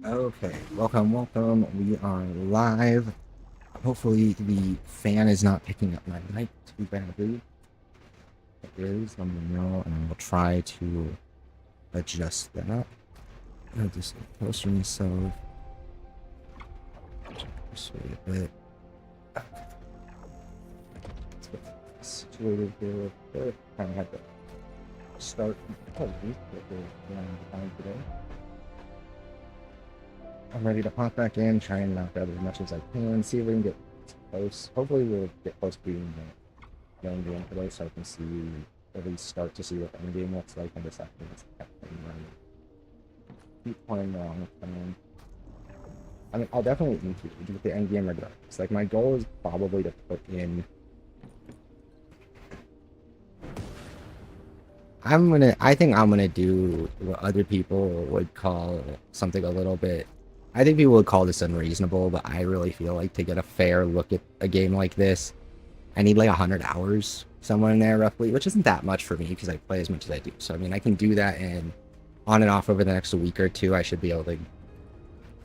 Okay, welcome. We are live. Hopefully the fan is not picking up my mic too badly. If it is, let me know, and I will try to adjust that. I'll just post myself. Just wait a bit. Let's get situated here real quick. Kind of have to start time today. I'm ready to pop back in, try and knock out as much as I can, see if we can get close. Hopefully we'll get close to being the end game today so I can see, at least start to see what the end game looks like in the seconds. Keep playing along with them. I mean, I'll definitely engage with the end game regardless. Like, my goal is probably to put in... I think I'm gonna do what other people would call something a little bit... I think people would call this unreasonable, but I really feel like to get a fair look at a game like this, I need like 100 hours, somewhere in there roughly, which isn't that much for me because I play as much as I do. So, I mean, I can do that, and on and off over the next week or two, I should be able to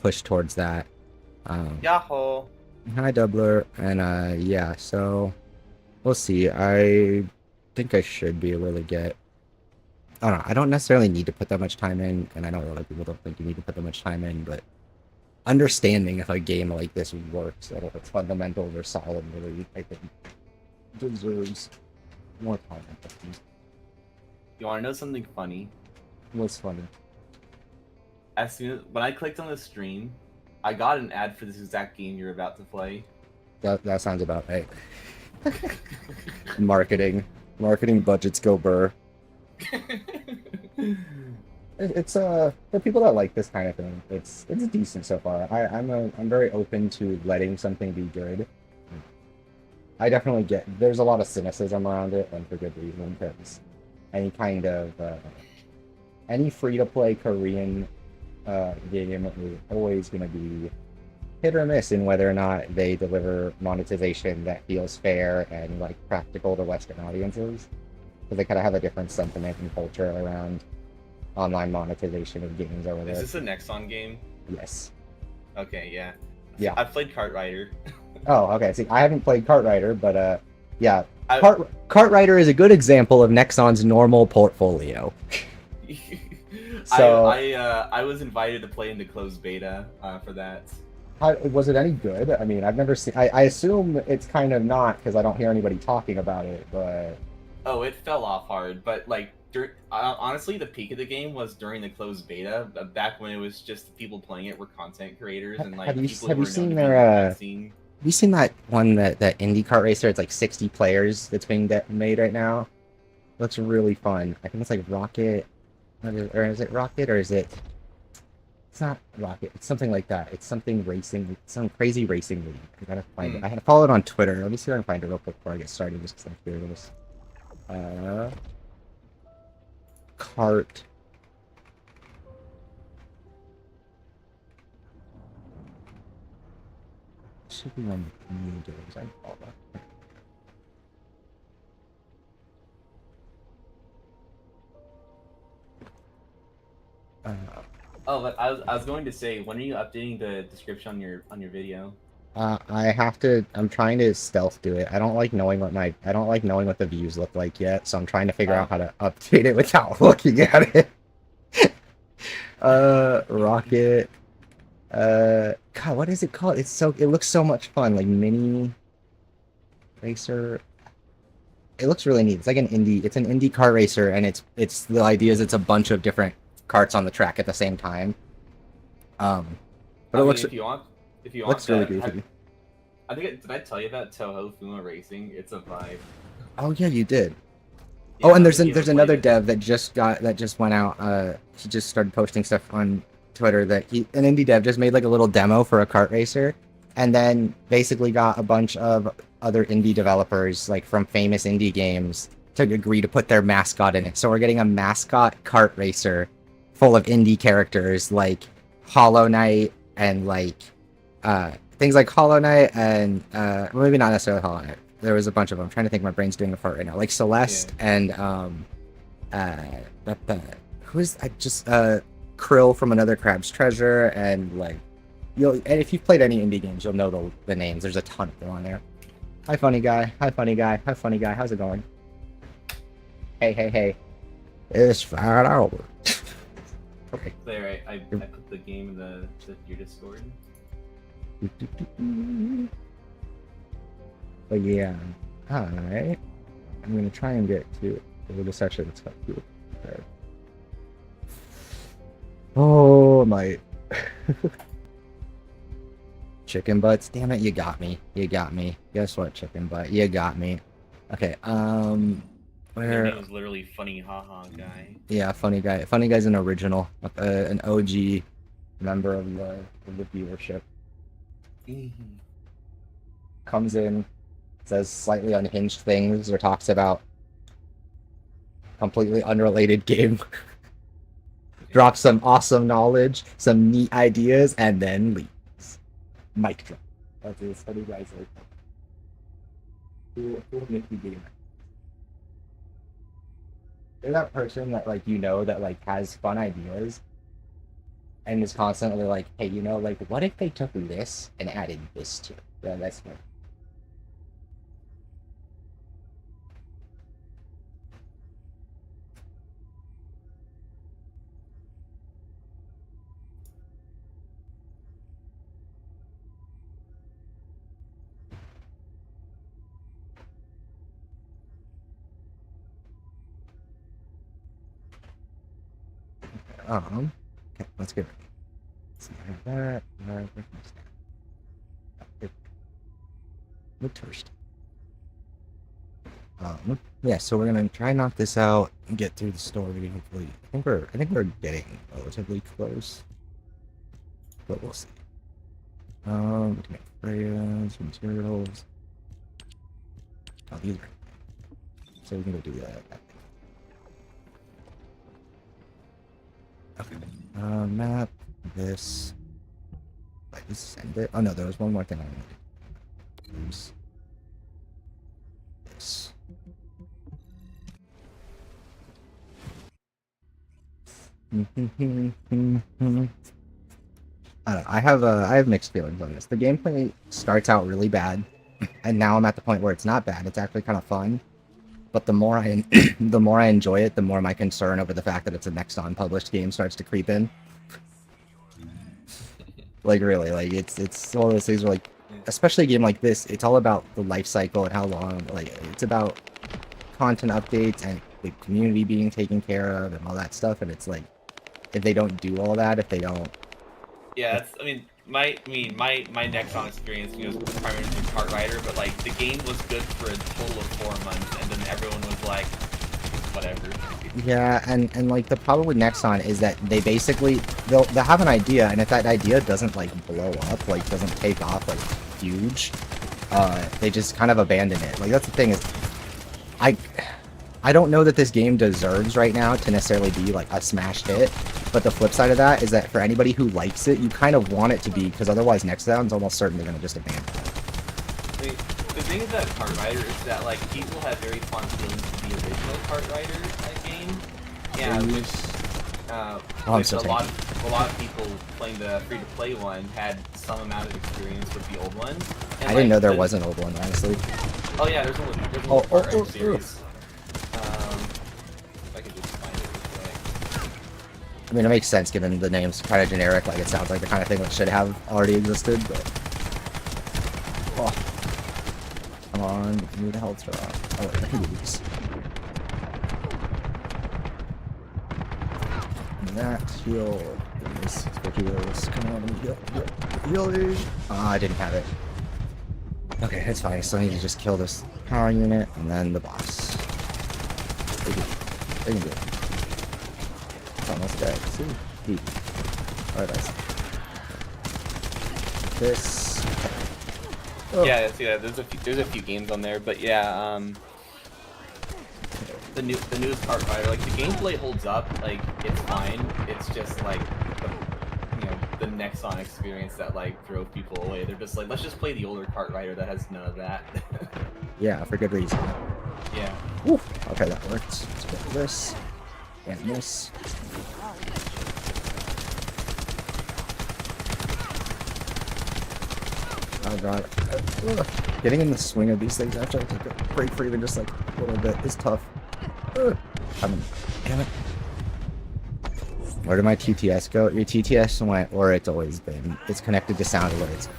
push towards that. Yahoo! Hi, Doubler. And, yeah, so we'll see. I think I should be able to get... I don't know. I don't necessarily need to put that much time in, and I know a lot of people don't think you need to put that much time in, but understanding if a game like this works, that if its fundamentals are solid, really, I think deserves more time. You want to know something funny? What's funny? As soon as when I clicked on the stream, I got an ad for this exact game you're about to play. That sounds about right. Marketing budgets go burr. It's for people that like this kind of thing, it's decent so far. I'm very open to letting something be good. I definitely get there's a lot of cynicism around it, and for good reason, because any kind of any free-to-play Korean game is always going to be hit or miss in whether or not they deliver monetization that feels fair and like practical to Western audiences, because they kind of have a different sentiment and culture around online monetization of games over there. Is this a Nexon game? Yes. Okay, yeah. Yeah. I've played Cartwriter. Oh, okay. See, I haven't played Cartwriter, but yeah, Cartwriter is a good example of Nexon's normal portfolio. So I was invited to play in the closed beta for that. Was it any good? I mean, I've never seen. I assume it's kind of not because I don't hear anybody talking about it. But oh, it fell off hard. But like, honestly, the peak of the game was during the closed beta. Back when it was just the people playing it were content creators and like have you people who were seen known their to be scene. have you seen that one that indie kart racer? It's like 60 players that's being made right now. Looks really fun. I think it's like Rocket, or is it Rocket, or is it? It's not Rocket. It's something like that. It's something racing. Some crazy racing league. I gotta find it. I had to follow it on Twitter. Let me see if I can find it real quick before I get started, just because I'm curious. Cart. Should be on new games. I follow that. Oh, but I was going to say, when are you updating the description on your video? I have to. I'm trying to stealth do it. I don't like knowing what the views look like yet. So I'm trying to figure out how to update it without looking at it. Rocket. God, what is it called? It looks so much fun. Like mini racer. It looks really neat. It's like an indie. It's an indie car racer, and it's the idea is it's a bunch of different carts on the track at the same time. But I it mean, looks if you want looks really goofy. I think did I tell you about Toho Fuma Racing? It's a vibe. Oh yeah, you did. Yeah, Oh, and there's another it. dev that just went out. He just started posting stuff on Twitter that an indie dev just made like a little demo for a kart racer, and then basically got a bunch of other indie developers like from famous indie games to agree to put their mascot in it. So we're getting a mascot kart racer full of indie characters like Hollow Knight and like things like Hollow Knight and well, maybe not necessarily Hollow Knight. There was a bunch of them. I'm trying to think. My brain's doing a fart right now. Like Celeste and who's I just Krill from Another Crab's Treasure, and like and if you've played any indie games, you'll know the names. There's a ton of them on there. Hi, funny guy. Hi, funny guy. Hi, funny guy. How's it going? Hey. It's fine over. Okay. There, I put the game in your Discord. But yeah, alright. I'm gonna try and get to the section that's got to prepared. Oh my chicken butts, damn it, you got me. Guess what, chicken butt? You got me. Okay, where... His name is literally Funny Haha Guy. Yeah, funny guy. Funny guy's an original, an OG member of the viewership. Comes in, says slightly unhinged things, or talks about completely unrelated game. Drops some awesome knowledge, some neat ideas, and then leaves. Mic drop. That's his funny guys like that. Who make you game? They're that person that like that like has fun ideas and is constantly like, hey, like what if they took this and added this to it? Yeah, that's me. Okay, let's get ready. Let's see, I have that. Where's my stand? Look first. Yeah, so we're gonna try and knock this out and get through the story. Hopefully, I think we're getting relatively close, but we'll see. We can make Freya's materials. Oh, these are so we can go do that. Okay. Map this. Like, just send it. Oh no, there was one more thing I wanted. Oops. This. I don't know. I have mixed feelings on this. The gameplay starts out really bad, and now I'm at the point where it's not bad. It's actually kind of fun. But the more I the more I enjoy it, the more my concern over the fact that it's a next unpublished game starts to creep in. Like really, like it's all those things where like, especially a game like this, it's all about the life cycle and how long. Like it's about content updates and the community being taken care of and all that stuff. And it's like, if they don't do all that, if they don't. Yeah, that's, my Nexon experience was primarily through Kart Rider, but like the game was good for a total of 4 months, and then everyone was like, whatever. Yeah, and like the problem with Nexon is that they basically they'll have an idea, and if that idea doesn't like blow up, like doesn't take off like huge, they just kind of abandon it. Like that's the thing is, I don't know that this game deserves right now to necessarily be like a smash hit, but the flip side of that is that for anybody who likes it, you kind of want it to be, because otherwise Nexon's almost certain they're going to just abandon it. The thing is that Kart Rider is that like people have very fond feelings to the original Kart Rider game. Yeah, which a lot of people playing the free-to-play one had some amount of experience with the old one. And, I didn't know there was an old one, honestly. Oh yeah, there's an old Kart Rider series. If I could just find it real quick. I mean, it makes sense given the name's kind of generic. Like it sounds like the kind of thing that should have already existed. But come on, give me the health drop. Oh wait, I can do these. That heal. This for heals. Come on, heal. I didn't have it. Okay, it's fine. I still need to just kill this power unit and then the boss. They can do it. Almost dead. See? Deep. Alright, guys. This. Oh. Yeah, see that. There's a few games on there, but yeah, the newest Kart Rider, like the gameplay holds up, like it's fine. It's just like the Nexon experience that like drove people away. They're just like, let's just play the older Kart Rider that has none of that. Yeah, for good reason. Yeah. Oof. Okay, that worked. Let's get this and this. Oh god. Ugh. Getting in the swing of these things after I take a break for even just like a little bit is tough. Ugh. Damn it. Where did my TTS go? Your TTS went where it's always been. It's connected to sound alerts.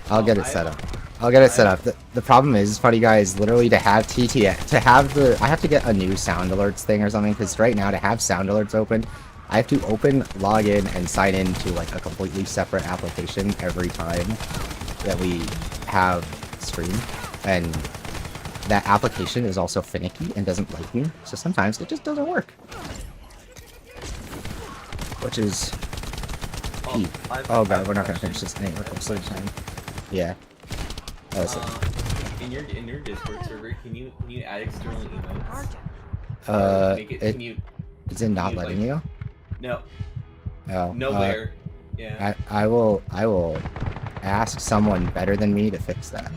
I'll get it set up. I'll get it set up. The problem is, funny guys, literally to have TTS, to have the, I have to get a new sound alerts thing or something, because right now to have sound alerts open, I have to open, log in, and sign into like a completely separate application every time that we have stream, and that application is also finicky and doesn't like me, so sometimes it just doesn't work. Which is... Oh god, we're not gonna finish this anyway. Yeah. In your Discord server, can you add external emotes? Is it not letting you? No. Oh. Nowhere. Yeah. I will ask someone better than me to fix that.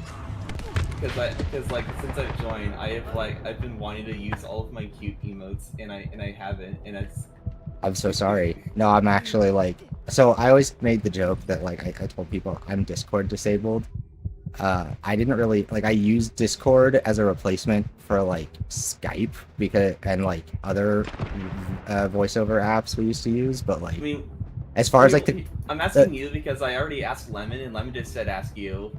Because like since I've joined, I've been wanting to use all of my cute emotes and I haven't, and it's. I'm so sorry. No, I'm actually like, so I always made the joke that like I told people I'm Discord disabled. I didn't really like, I used Discord as a replacement for like Skype and like other voiceover apps we used to use, but like, I mean, as far as like I'm asking you because I already asked Lemon and Lemon just said ask you.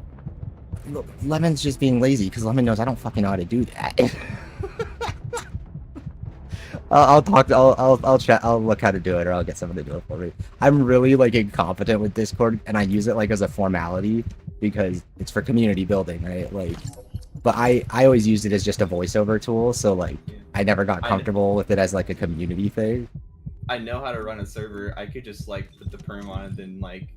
Lemon's just being lazy because Lemon knows I don't fucking know how to do that. I'll chat. I'll look how to do it, or I'll get someone to do it for me. I'm really like incompetent with Discord, and I use it like as a formality because it's for community building, right? Like, but I always used it as just a voiceover tool, so like I never got comfortable with it as like a community thing. I know how to run a server. I could just like put the perm on it, and like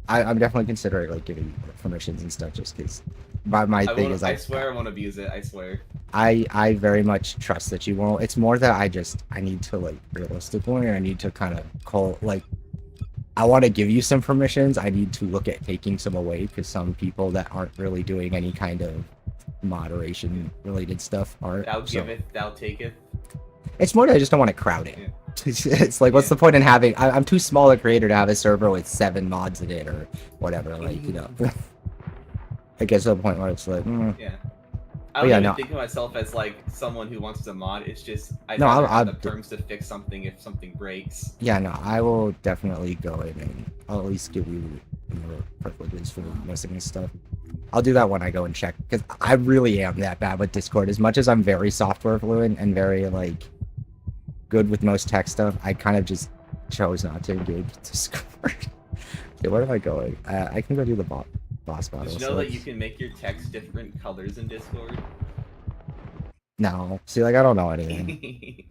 I'm definitely considering like giving permissions and stuff just because my thing is I swear I won't abuse it. I swear. I very much trust that you won't. It's more that I need to like realistically, I need to kind of call like, I want to give you some permissions. I need to look at taking some away because some people that aren't really doing any kind of moderation related stuff aren't. Thou giveth, thou taketh. It's more that I just don't want to crowd it. Yeah. It's like, what's the point in having? I'm too small a creator to have a server with 7 mods in it or whatever. Like, you know, it gets to a point where it's like, yeah. I don't even think of myself as like someone who wants to mod. It's just I have the terms to fix something if something breaks. Yeah, no, I will definitely go in and I'll at least give you more privileges for most of this stuff. I'll do that when I go and check because I really am that bad with Discord. As much as I'm very software fluent and very like good with most tech stuff, I kind of just chose not to engage with Discord. Okay, where am I going? I can go do the boss battle. Did you know that you can make your text different colors in Discord? No. See, like, I don't know anything.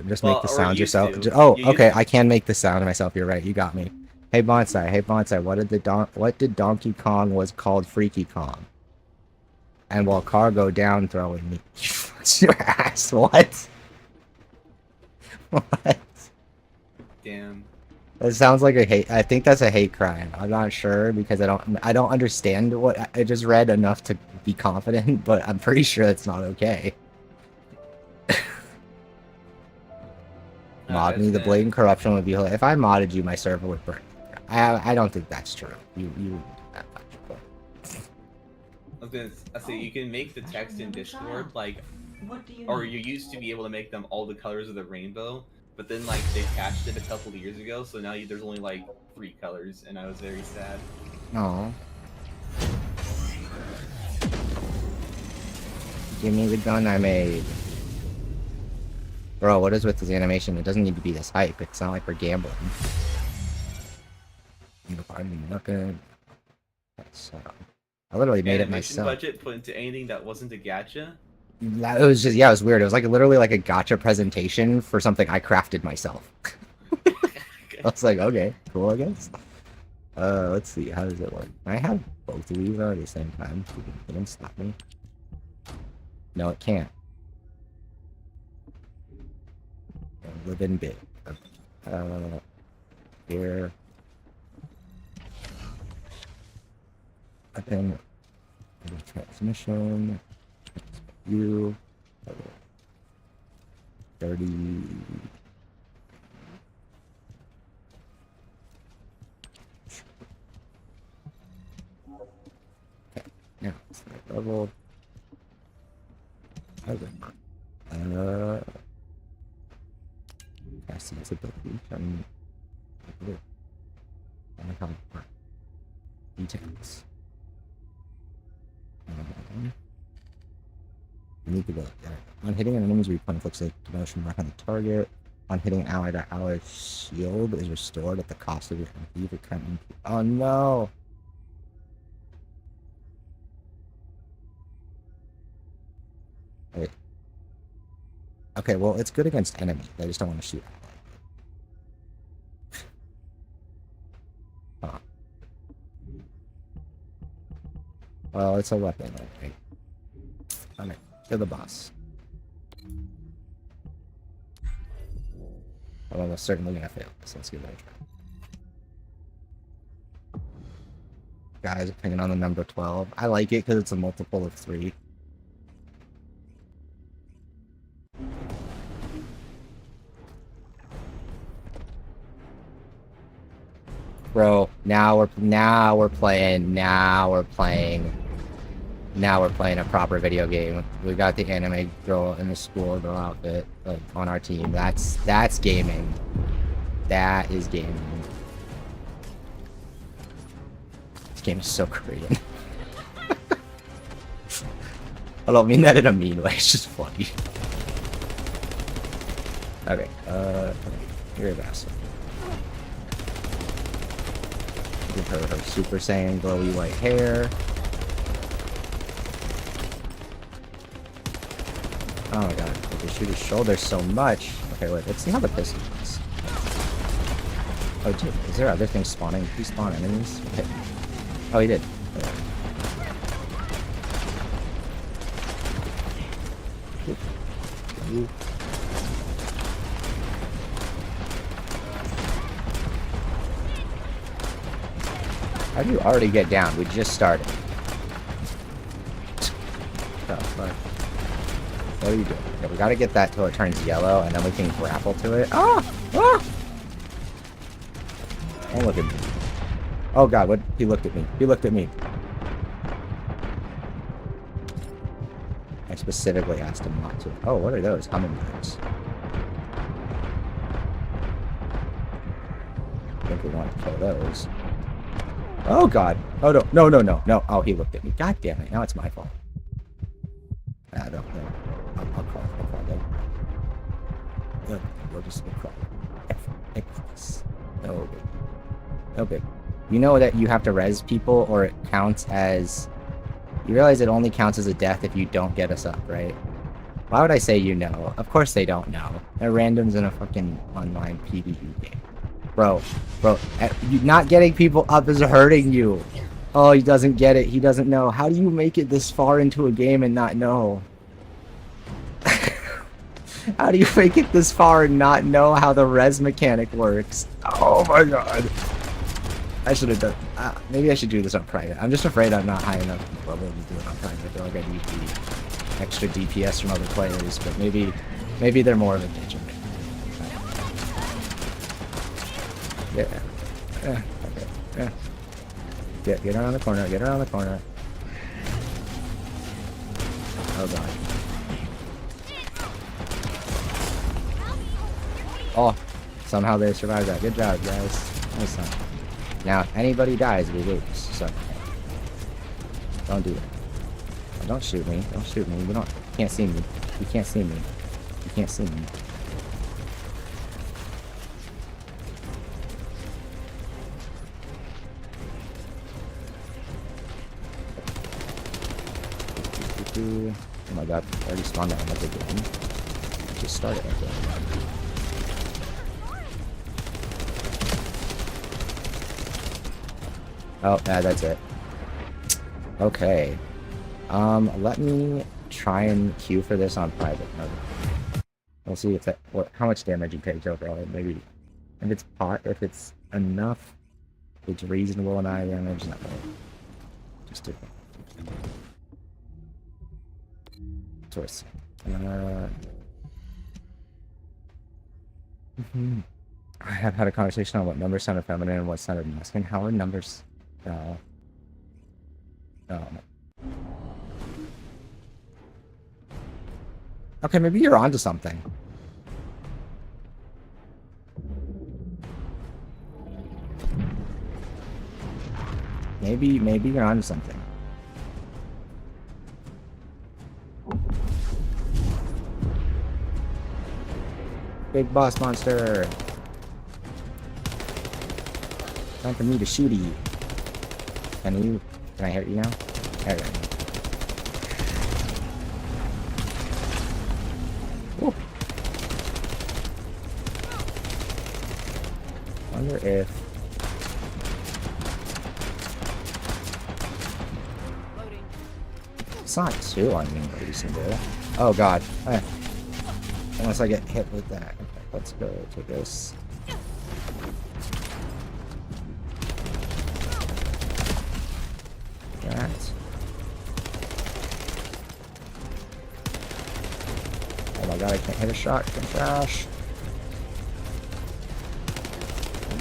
Just make the sound yourself. Okay, I can make the sound myself. You're right. You got me. Hey Bonsai. What did Donkey Kong was called Freaky Kong? And while Cargo down throwing me. What's your ass? What? What? Damn. That sounds like a hate. I think that's a hate crime. I'm not sure because I don't understand what I just read enough to be confident, but I'm pretty sure that's not okay. Mod me, the blatant corruption would be hilarious. If I modded you, my server would burn. I don't think that's true. You do that much. I was gonna say you can make the text in Discord like, or you used to be able to make them all the colors of the rainbow. But then, like, they patched it a couple of years ago, so now there's only, like, 3 colors, and I was very sad. No. Give me the gun I made. Bro, what is with this animation? It doesn't need to be this hype. It's not like we're gambling. I'm not gonna... I literally made it myself. Budget put into anything that wasn't a gacha? It was just, yeah, it was weird. It was like literally like a gacha presentation for something I crafted myself. I was like, okay, cool, I guess. Let's see, how does it work? Can I have both of these at the same time? It don't stop me. No, it can't. Live in bit. Here. Weapon. Transmission. You 30. Okay, now it's the level. Okay. Casting its ability from details. You need to go there. On hitting an enemy's weak point, inflicts a demotion mark on the target. On hitting an ally, that ally's shield is restored at the cost of your MP. Oh no! Wait. Okay, well, it's good against enemies. I just don't want to shoot at. Huh. Well, it's a weapon, right? Alright, kill the boss. I'm almost certainly gonna fail, so let's give that a try. Guys, opinion on the number 12. I like it because it's a multiple of 3. Bro, now we're playing a proper video game. We got the anime girl in the school girl outfit, like, on our team. That's gaming. That is gaming. This game is so Korean. I don't mean that in a mean way, it's just funny. Okay, you're a bastard. Give her Super Saiyan glowy white hair. Oh my god, I can shoot his shoulders so much. Okay, wait, let's see how the pistol is. Oh, dude, is there other things spawning? Did he spawn enemies? Okay. Oh, he did. Okay. How do you already get down? We just started. Oh, fuck. What are you doing? Okay, we gotta get that till it turns yellow, and then we can grapple to it. Ah! Ah! Don't look at me. Oh god, what? He looked at me. He looked at me. I specifically asked him not to. Oh, what are those? Hummingbirds. I think we want to kill those. Oh god. Oh no. No, no, no, no. Oh, he looked at me. God damn it. Now it's my fault. I don't know. I'll crawl. We'll just crawl. F. No big. No big. You know that you have to res people or it counts as... You realize it only counts as a death if you don't get us up, right? Why would I say you know? Of course they don't know. They're randoms in a fucking online PvE game. Bro, you not getting people up is hurting you. Oh, he doesn't get it. He doesn't know. How do you make it this far into a game and not know? How do you make it this far and not know how the res mechanic works? Oh my god. I should have done... maybe I should do this on private. I'm just afraid I'm not high enough level to do it on private. I feel like I need the extra DPS from other players, but maybe they're more of a danger. Yeah. Okay. Yeah. Get around the corner. Get around the corner. Oh god. Oh, somehow they survived that. Good job, guys. Nice time. Now, if anybody dies, we lose. So, don't do it. Oh, don't shoot me. Don't shoot me. You can't see me. You can't see me. You can't see me. Oh my god, I already spawned that one up again. Just started like that. Oh, yeah, that's it. Okay. Let me try and queue for this on private mode. We'll see if that, how much damage it takes overall. Maybe if it's if it's enough, it's reasonable and I damage. Not really. Just do it. Source. I have had a conversation on what numbers sounded feminine and what sounded masculine. How are numbers? No. Okay, maybe you're onto something. Maybe you're onto something. Big boss monster. Time for me to shoot you. Can I hit you now? There we go. Woo. Wonder if it's not too unreasonable. Oh god. Unless I get hit with that. Okay, let's go to this. That. Oh my god, I can't hit a shot from trash.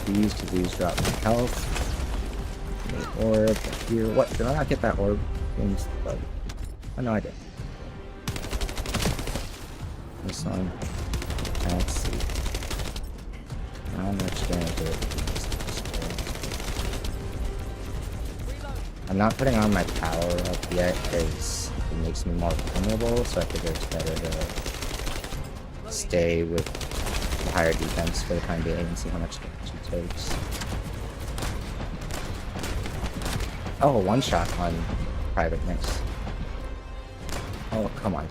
These, because these drop my health. The orb here. What? Did I not get that orb? Oh no, I did. This one. Let's see. How much damage it is. I'm not putting on my power up yet because it makes me more vulnerable, so I figure it's better to stay with the higher defense for the time being and see how much damage he takes. Oh, one shot on private mix. Oh, come on.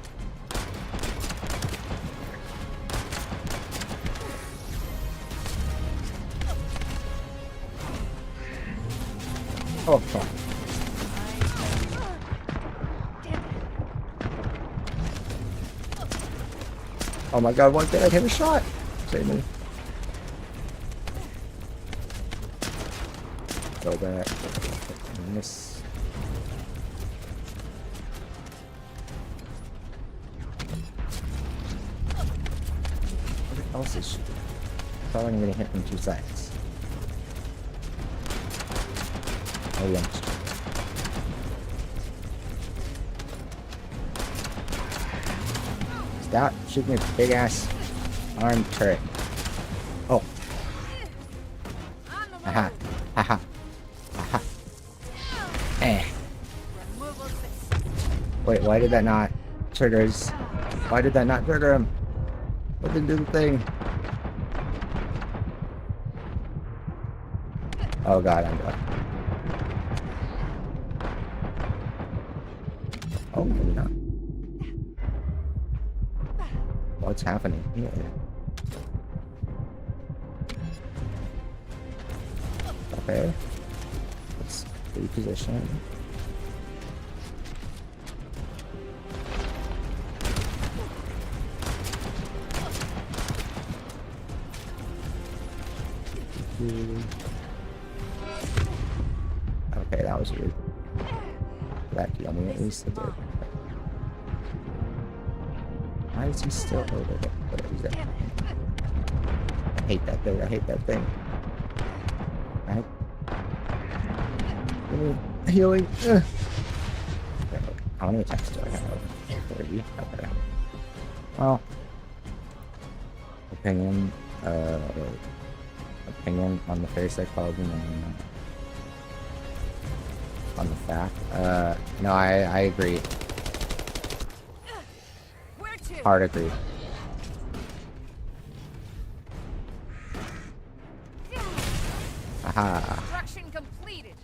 Oh, fuck. Oh my god, one thing I hit a shot! Save me. Go back. Miss. What else is she doing? I thought I'm gonna hit from 2 sides. Oh, yeah. Stop shooting your big ass arm turret. Oh. Haha. Haha. Haha. Eh. Wait, why did that not trigger his... Why did that not trigger him? What did do the thing? Oh god, I'm done. Oh, maybe not. What's happening here? Okay. Let's reposition. Okay, that was weird. That killed me, at least it did. Why is he still over there? What is that? I hate that thing. I hate that thing. Right? Healing. Ugh. Okay, how many attacks do I have? 30. Okay. Well, opinion on the face psychology and on the fact. No, I agree. Hard agree. Aha. Construction completed.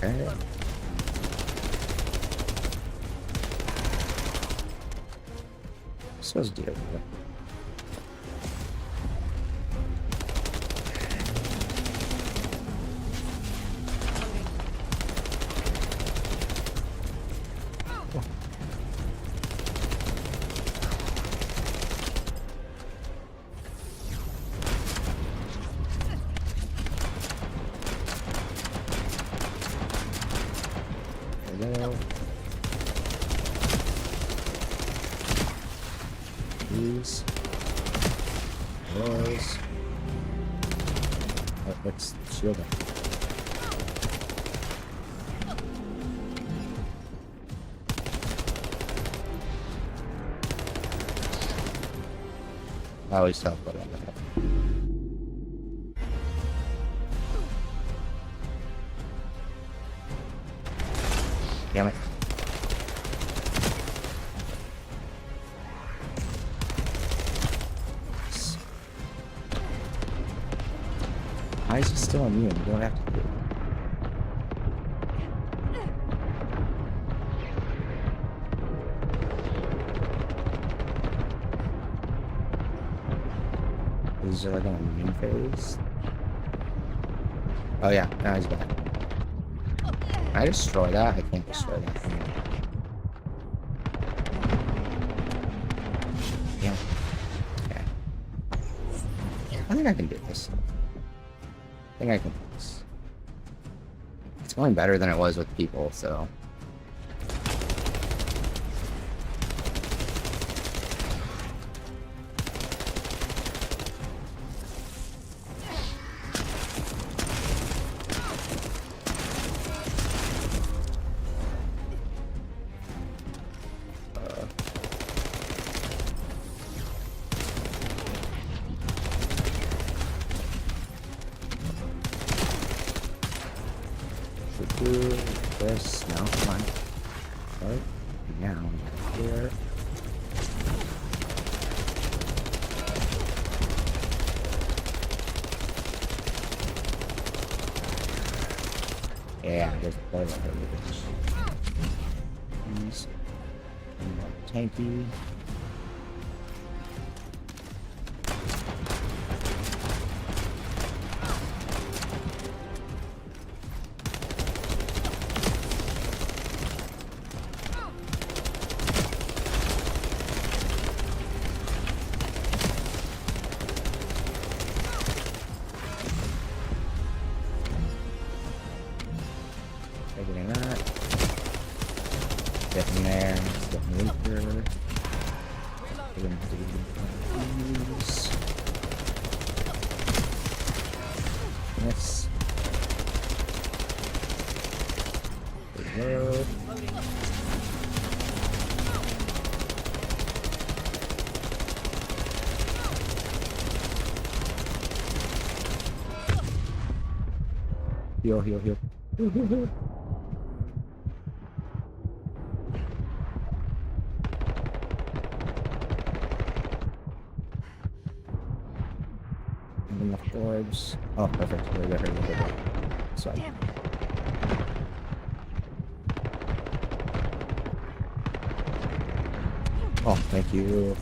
Okay. Supposed to deal with it. we go. These. Those. Oh, let's shield them. I always teleport on that. Damn it. Why is he still immune? You don't have to do it. Is there like an immune phase? Oh yeah, now he's back. Can I destroy that? I can't destroy that. Damn. Okay. I think I can do this. I think I can do this. It's going better than it was with people, so. Do this. No, come on. Right now, here. Yeah, there's a boiler over this. These. Tanky. Getting that. Getting there. Getting weaker. Getting these. This. Reload. Heal, heal, heal. Heal, heal, heal. Enough orbs. Oh, perfect. Here we go, here we go, here we go. Sorry. Oh, thank you.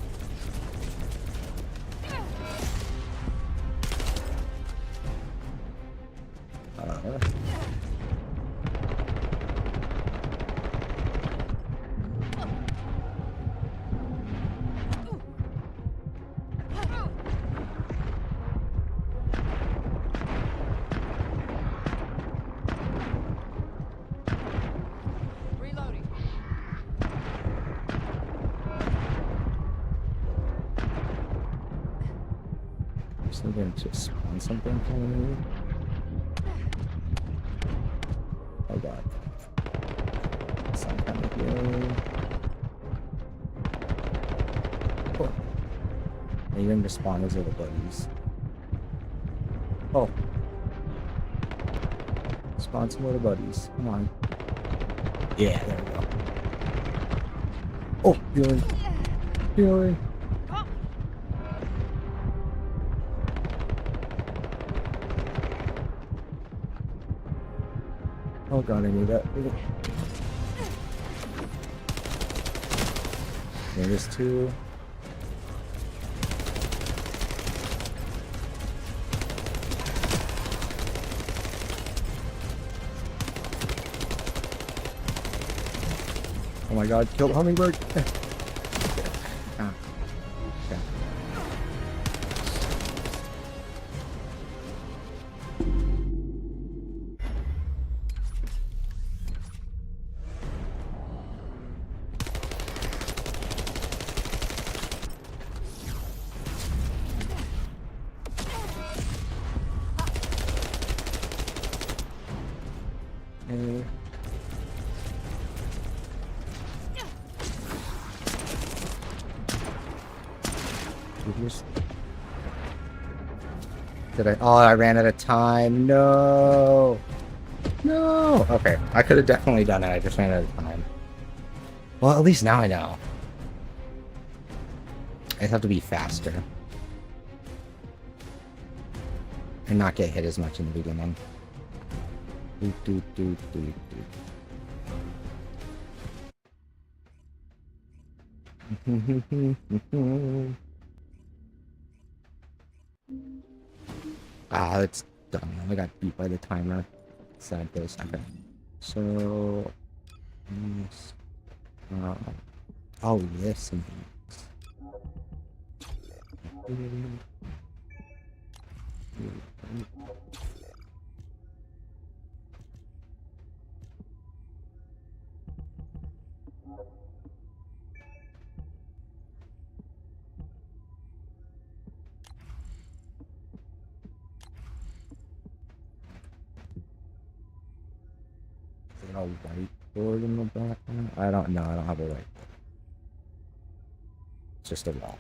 So going to spawn something for me. Oh god. Some kind of healing. Cool. And you're going to spawn those little buddies. Oh. Spawn some little buddies. Come on. Yeah, there we go. Oh, healing. Healing. Oh god, I need that. There's two. Oh my god, killed hummingbird. Ah. Okay. Did I? Oh, I ran out of time. No. No. Okay, I could have definitely done it. I just ran out of time. Well, at least now I know. I have to be faster. And not get hit as much in the beginning. Doot, doot, doot, doot, doot. Ah, it's done. I got beat by the timer. Sad face. Okay. So... yes. Oh, yes. Is there a whiteboard in the background? I don't know. I don't have a whiteboard. It's just a wall.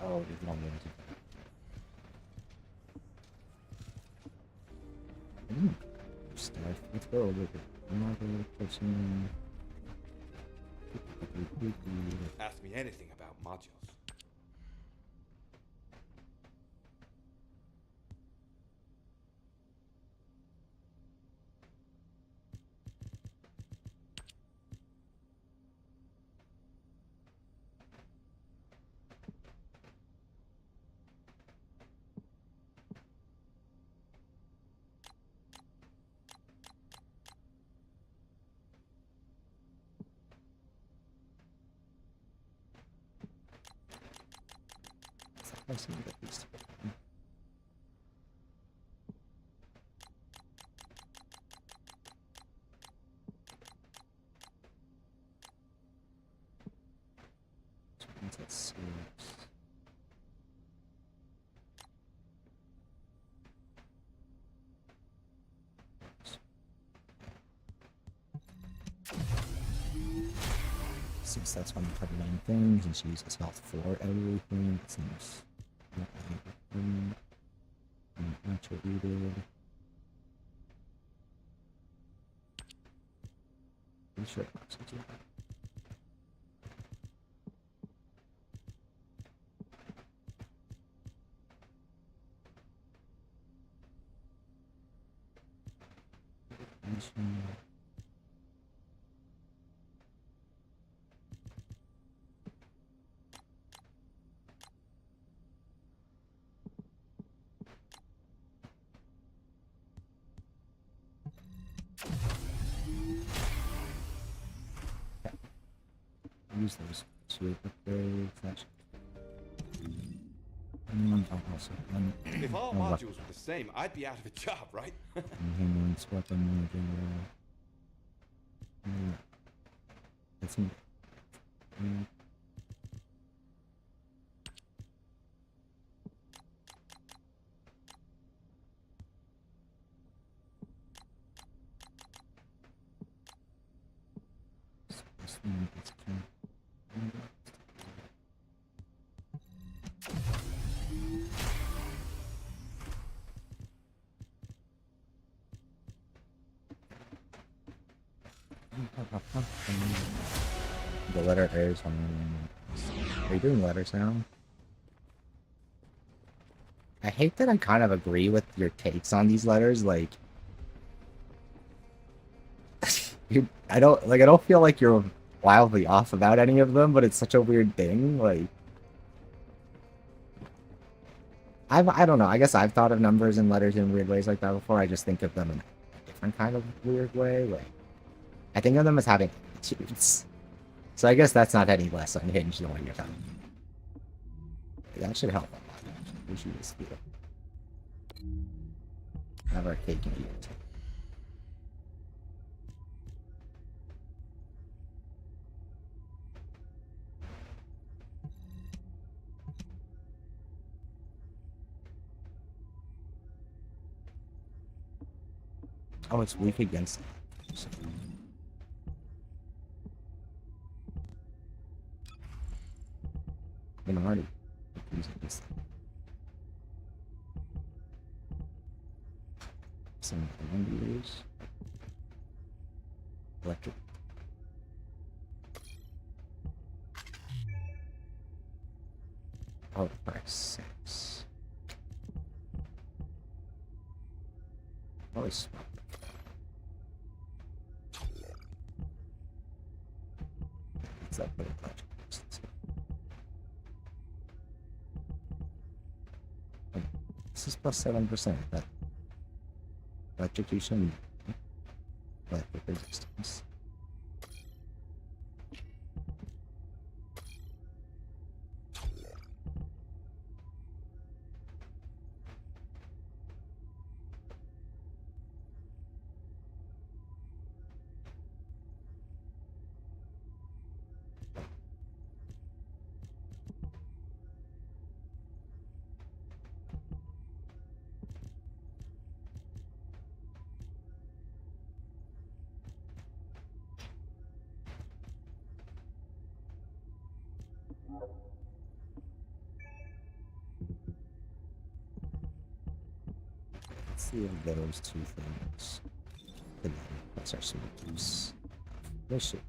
Oh, there's no music. Stuff. Let's go with it. Another person. Ask me anything about modules. I've seen it at least. Let's see. Since that's one of the main things, and she uses health for everything, it seems not everything. Attributed. Pretty sure it works with you. Use those to upgrade that. Also, If all modules were the same, I'd be out of a job, right? Enhanced weapon manager. That's me. The letter A is on Are you doing letters now? I hate that I kind of agree with your takes on these letters, like I don't feel like you're wildly off about any of them, but it's such a weird thing, like I don't know, I guess I've thought of numbers and letters in weird ways like that before. I just think of them in a different kind of weird way, like I think of them as having attitudes. So I guess that's not any less unhinged than what you're talking about. That should help a lot, actually. We should just have our cake and eat it. Oh, it's weak against it. I'm already using this. Some years. Electric. Oh, price 6. Always swap. What's that for the electric? This is plus 7%. That electrocution, electric resistance. Let's see if those two things can plus our super use. They should.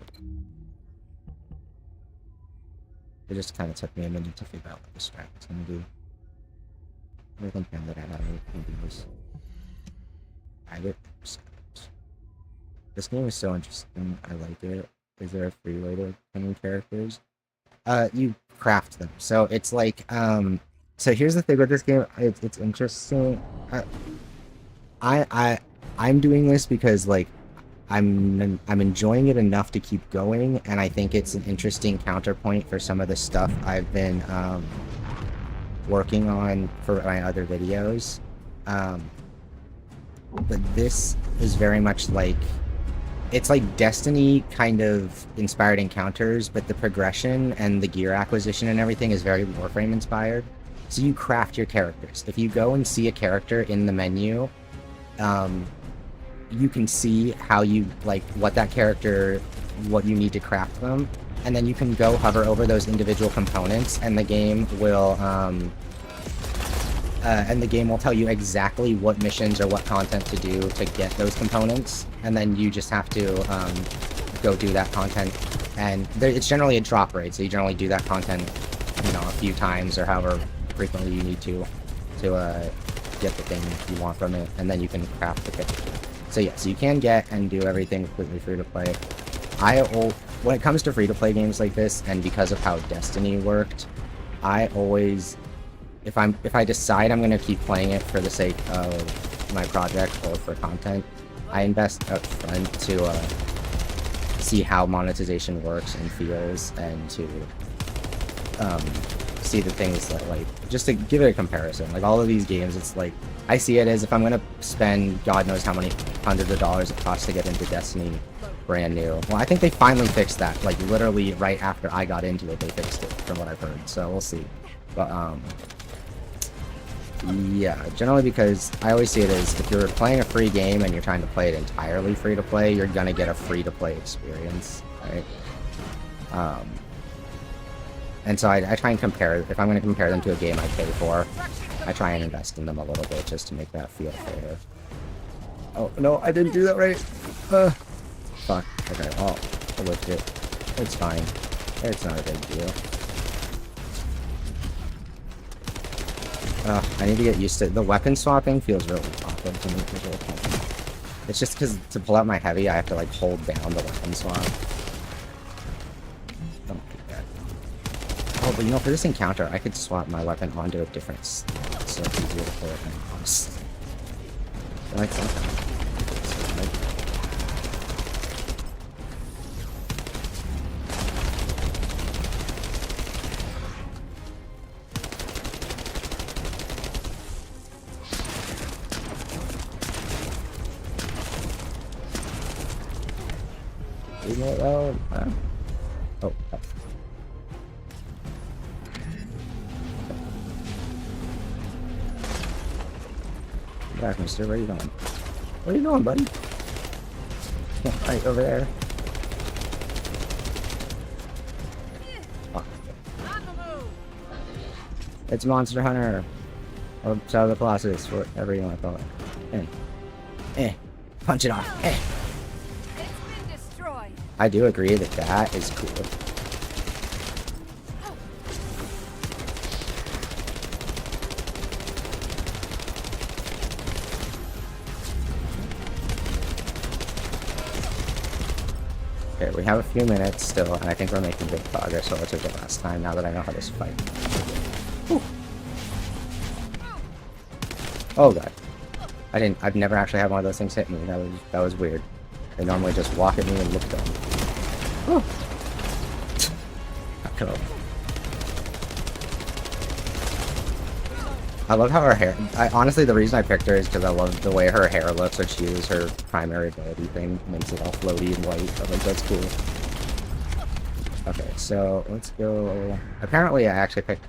It just kind of took me a minute to figure out what the strat was going to do. Everything that I had was added. This game is so interesting. I like it. Is there a free way to any characters? You craft them. So it's like, so here's the thing with this game. It's interesting. I'm doing this because like I'm enjoying it enough to keep going, and I think it's an interesting counterpoint for some of the stuff I've been working on for my other videos. But this is very much like, it's like Destiny kind of inspired encounters, but the progression and the gear acquisition and everything is very Warframe inspired. So you craft your characters. If you go and see a character in the menu, you can see how you, like, what that character, what you need to craft them, and then you can go hover over those individual components, and the game will, tell you exactly what missions or what content to do to get those components, and then you just have to go do that content. And it's generally a drop rate, so you generally do that content, you know, a few times or however frequently you need to get the thing you want from it, and then you can craft the character. So yes, you can get and do everything completely free to play. When it comes to free to play games like this, and because of how Destiny worked, I always, if I decide I'm going to keep playing it for the sake of my project or for content, I invest up front to see how monetization works and feels, and to see the things that, like, just to give it a comparison. Like, all of these games, it's like, I see it as if I'm going to spend God knows how many hundreds of dollars it costs to get into Destiny brand new. Well, I think they finally fixed that. Like, literally right after I got into it, they fixed it, from what I've heard. So we'll see. But, yeah, generally, because I always see it as, if you're playing a free game and you're trying to play it entirely free to play, you're gonna get a free to play experience, right? And so I try and compare, if I'm going to compare them to a game I pay for, I try and invest in them a little bit just to make that feel fair. Oh, no, I didn't do that right. Fuck. Okay, I'll lift it. It's fine. It's not a big deal. I need to get used to it. The weapon swapping feels really awkward to me. It's just because to pull out my heavy, I have to like hold down the weapon swap. Don't do that. Oh, but you know, for this encounter, I could swap my weapon onto a different slot, so it's easier to pull it in, honestly. I like something. Oh, oh. Back, mister. Where are you going? Where are you going, buddy? Right over there. Fuck. It's Monster Hunter. Or Shadow of the Colossus, whatever you want to call it. Punch it off. I do agree that that is cool. Okay, we have a few minutes still, and I think we're making good progress relative to last time, now that I know how to fight. Whew. Oh god. I've never actually had one of those things hit me. That was weird. They normally just walk at me and look dumb. Oh. I love how her hair... honestly, the reason I picked her is because I love the way her hair looks when she uses her primary ability thing. Makes it all floaty and white. I think that's cool. Okay, so let's go... Apparently, I actually picked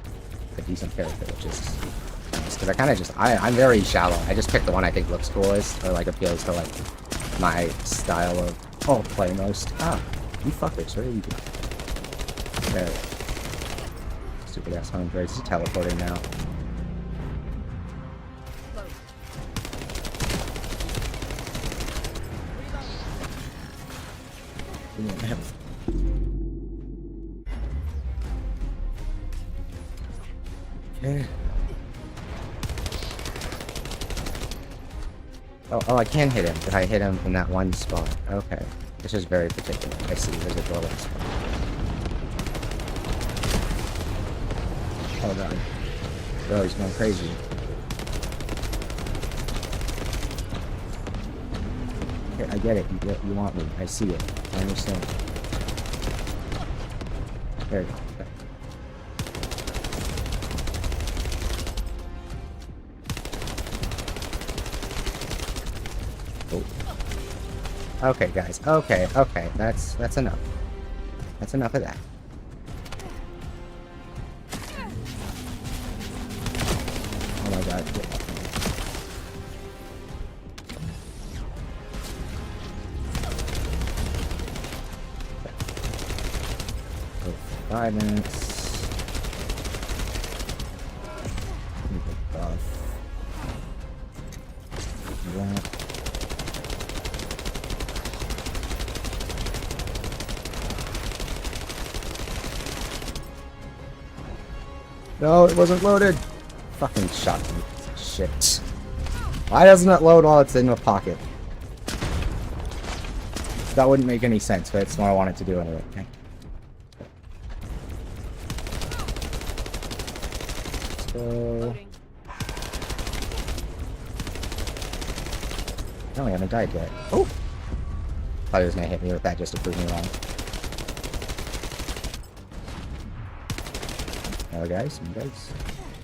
a decent character, which is nice. Because I kind of just... I'm very shallow. I just picked the one I think looks coolest, or like appeals to like my style of... Oh, play most. Ah, you fuckers. Where are you going? There. Stupid ass hummingbirds is teleporting now. Okay. Oh, I can hit him, but I hit him in that one spot. Okay. This is very particular. I see, there's a doorway spot. Oh god. Bro, he's going crazy. Okay, I get it. You want me. I see it. I understand. There you go. Okay. Oh. Okay, guys. Okay. That's enough. That's enough of that. Oh my god. Get off me. Okay. 5 minutes. Buff. That. No, it wasn't loaded. Fucking shotgun. Shit. Why doesn't it load while it's in a pocket? That wouldn't make any sense, but it's what I wanted to do anyway. Okay. Let's go. No, I haven't died yet. Oh! Thought he was gonna hit me with that just to prove me wrong. Hello guys, you guys.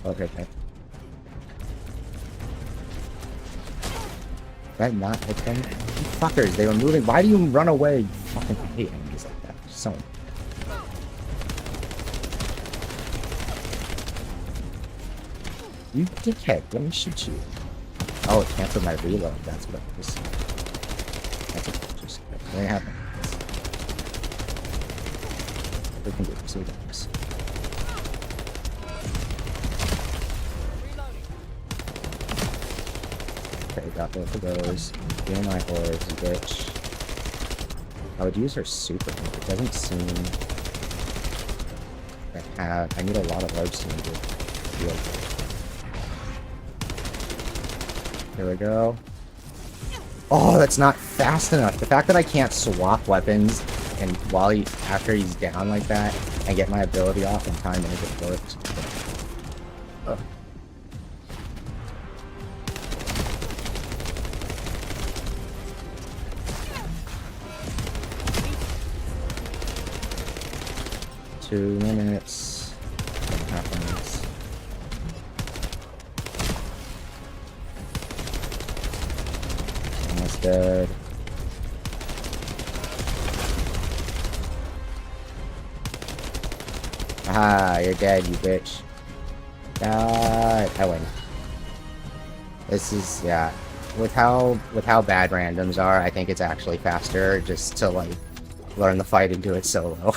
Okay, okay. Did that not hit them? You fuckers, they were moving. Why do you run away? You fucking hate enemies like that. So. You dickhead, let me shoot you. Oh, it canceled my reload. That's what it was. That's what just there you have it. We can do this. We got this. Okay, got both of those. Steal my orbs, bitch. I would use her super, but it doesn't seem I need a lot of orbs to make it feel good. Here we go. Oh, that's not fast enough. The fact that I can't swap weapons and after he's down like that and get my ability off in time to make it work. Oh. Two minutes. 2.5 minutes. Almost dead. Ah, you're dead, you bitch. Die. I win. This is, yeah. With how bad randoms are, I think it's actually faster just to like learn the fight and do it solo.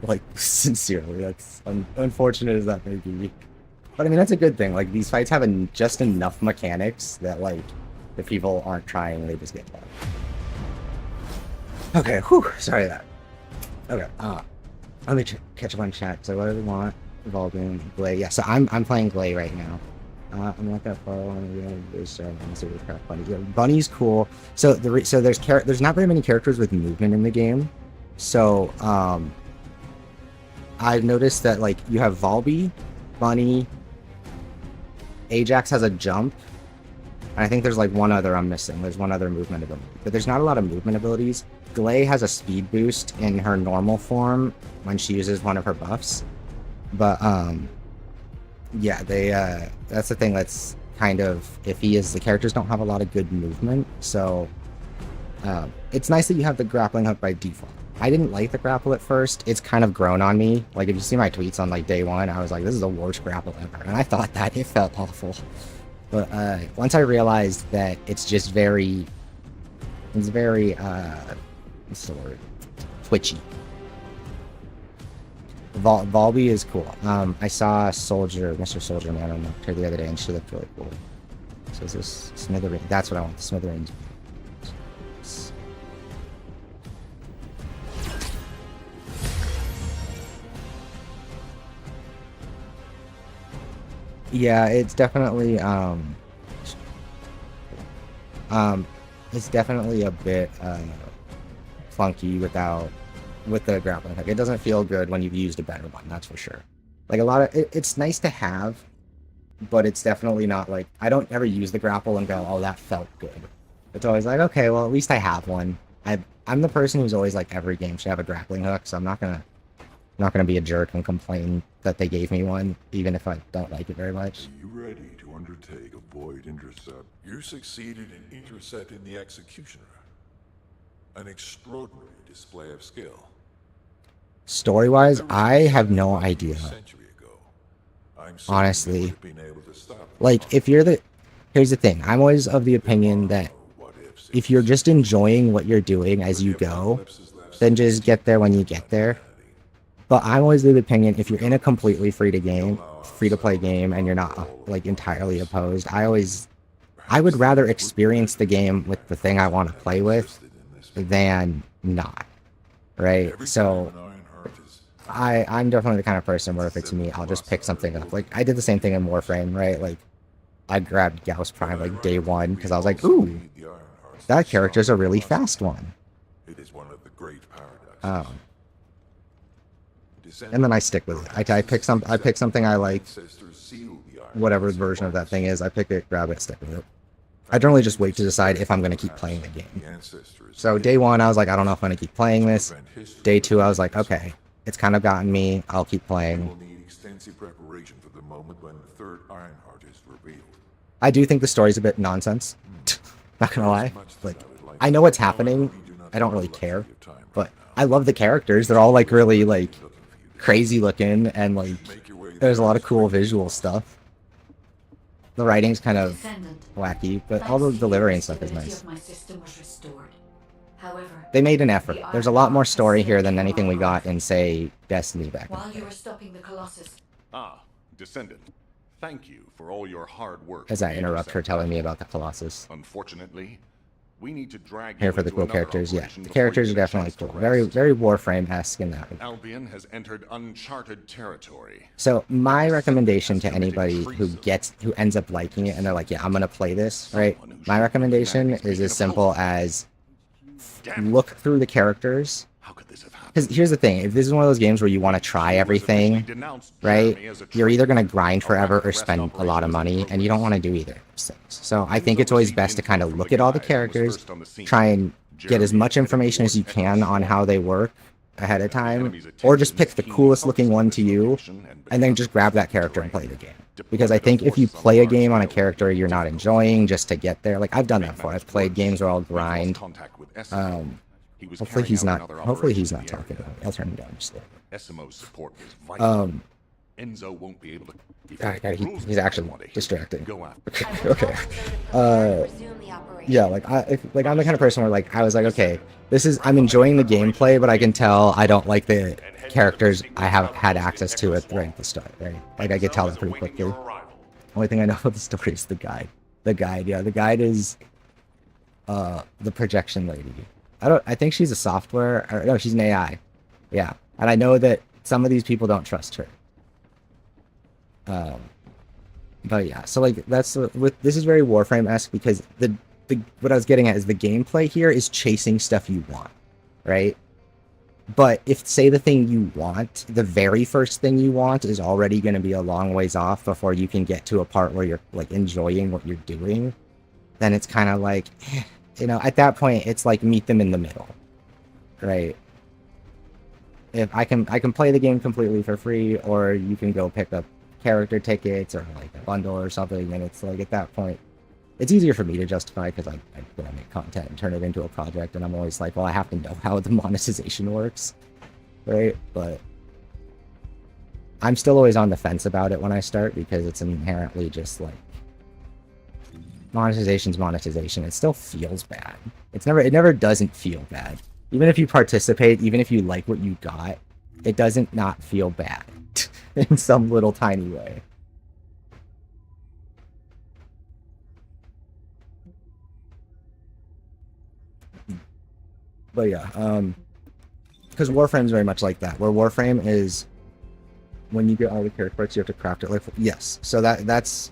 Like, sincerely, that's unfortunate as that may be. But I mean, that's a good thing. Like, these fights have just enough mechanics that, like, if people aren't trying, they just get bad. Okay, whew, sorry that. Okay, let me catch up on chat. So what do we want? Evolving, GLEY. Yeah, so I'm playing GLEY right now. I'm not that far along. Bunny's cool. So there's not very many characters with movement in the game. So, I've noticed that, like, you have Volby, Bunny, Ajax has a jump, and I think there's, like, one other I'm missing. There's one other movement ability. But there's not a lot of movement abilities. GLEY has a speed boost in her normal form when she uses one of her buffs. But, yeah, that's the thing that's kind of iffy, is the characters don't have a lot of good movement, so, it's nice that you have the grappling hook by default. I didn't like the grapple at first. It's kind of grown on me. Like, if you see my tweets on, like, day one, I was like, this is the worst grapple ever. And I thought that. It felt awful. But, once I realized that it's just very... It's very, what's the word? Twitchy. Volby is cool. I saw Mr. Soldier Man on Nocturne the other day, and she looked really cool. So is this Smithereen? That's what I want, the Smithereens. Yeah, it's definitely it's definitely a bit funky with the grappling hook. It doesn't feel good when you've used a better one, that's for sure. Like, a lot of it's nice to have, but it's definitely not like, I don't ever use the grapple and go, oh, that felt good. It's always like, okay, well, at least I have one. I'm the person who's always like, every game should have a grappling hook, so I'm not gonna be a jerk and complain that they gave me one, even if I don't like it very much. Are you ready to undertake a void intercept? You succeeded in intercepting the Executioner. An extraordinary display of skill. Story-wise, I have no idea. Honestly. Like, if you're here's the thing. I'm always of the opinion that if you're just enjoying what you're doing as you go, then just get there when you get there. But I'm always of the opinion, if you're in a completely free-to-play game, and you're not, like, entirely opposed, I would rather experience the game with the thing I want to play with than not, right? So, I'm definitely the kind of person where if it's me, I'll just pick something up. Like, I did the same thing in Warframe, right? Like, I grabbed Gauss Prime, like, day one, because I was like, ooh, that character's a really fast one. It is one of the great paradoxes. And then I stick with it. I pick something I like, whatever version of that thing is, I pick it, grab it, stick with it. I generally just wait to decide if I'm going to keep playing the game. So day one, I was like, I don't know if I'm going to keep playing this. Day two, I was like, okay, it's kind of gotten me, I'll keep playing. We'll need extensive preparation for the moment when the third Ironheart is revealed. I do think the story's a bit nonsense. Not gonna lie. Like, I know what's happening, I don't really care. But I love the characters, they're all like really like crazy looking, and like there's a lot of cool visual stuff. The writing's kind of wacky, but all the delivery and stuff is nice. They made an effort. There's a lot more story here than anything we got in, say, Destiny back in the day. Stopping the Colossus. Ah, Descendant. Thank you for all your hard work. As I interrupt her telling me about the Colossus. Unfortunately, We need to drag Here you for the into cool another characters. Yeah, operation the before characters you are get a definitely chance to cool. Very, rest. very Warframe-esque in that. Albion has entered uncharted territory. So my The recommendation Descendant to has committed anybody who treason. ends up liking it and they're like, yeah, I'm gonna play this, right? Someone who My should recommendation humanity's is beacon as of simple hope. as Damn it. look through the characters. How could this have happened? Because here's the thing: if this is one of those games where you want to try Q has officially everything, denounced right? Jeremy as a You're either traitor. gonna grind A forever rapid or arrest spend a lot of operation is in money, and you don't want to progress. do either of those things. So I think Enzo it's always received best to kind info of from look the at all the guide and was characters, first on the scene. try and get as Jeremy much headed information as you toward can on Echo's how they Swamp. work ahead of The time, enemy's or just pick attention the is keenly coolest looking focused one on to this you, location, and then because just of grab the that character and terrain. play the game. Deployment Because I of think if you forces on play a large game on a scale character would be you're not difficult. enjoying just to get there, like I've done that Main before. managed I've played worse. games where I'll We've lost grind. contact with Essimo. He was Hopefully carrying he's out not. another Hopefully operation he's in not the talking area. about me. I'll turn him down just a little bit. Essimo's support is vital. Enzo won't be able to. He's actually distracting. Go after. Okay. Yeah, like I'm the kind of person where like I was like, okay, I'm enjoying the gameplay, but I can tell I don't like the characters I have had access to right at the start, right? Like I could tell that pretty quickly. Only thing I know about the story is the guide. The guide is the projection lady. I think she's a software, or no, she's an AI. Yeah. And I know that some of these people don't trust her. But yeah, so like this is very Warframe-esque because the what I was getting at is the gameplay here is chasing stuff you want, right? But if say the thing you want, the very first thing you want is already going to be a long ways off before you can get to a part where you're like enjoying what you're doing, then it's kind of like, at that point it's like meet them in the middle, right? If I can play the game completely for free, or you can go pick up character tickets or like a bundle or something, and it's like at that point it's easier for me to justify because I make content and turn it into a project, and I'm always like, well, I have to know how the monetization works, right? But I'm still always on the fence about it when I start because it's inherently just like monetization's monetization. It still feels bad. It never doesn't feel bad. Even if you participate, even if you like what you got, it doesn't not feel bad in some little tiny way. But yeah, because Warframe's very much like that, where Warframe is when you get all the character parts, you have to craft it. Like, yes, so that's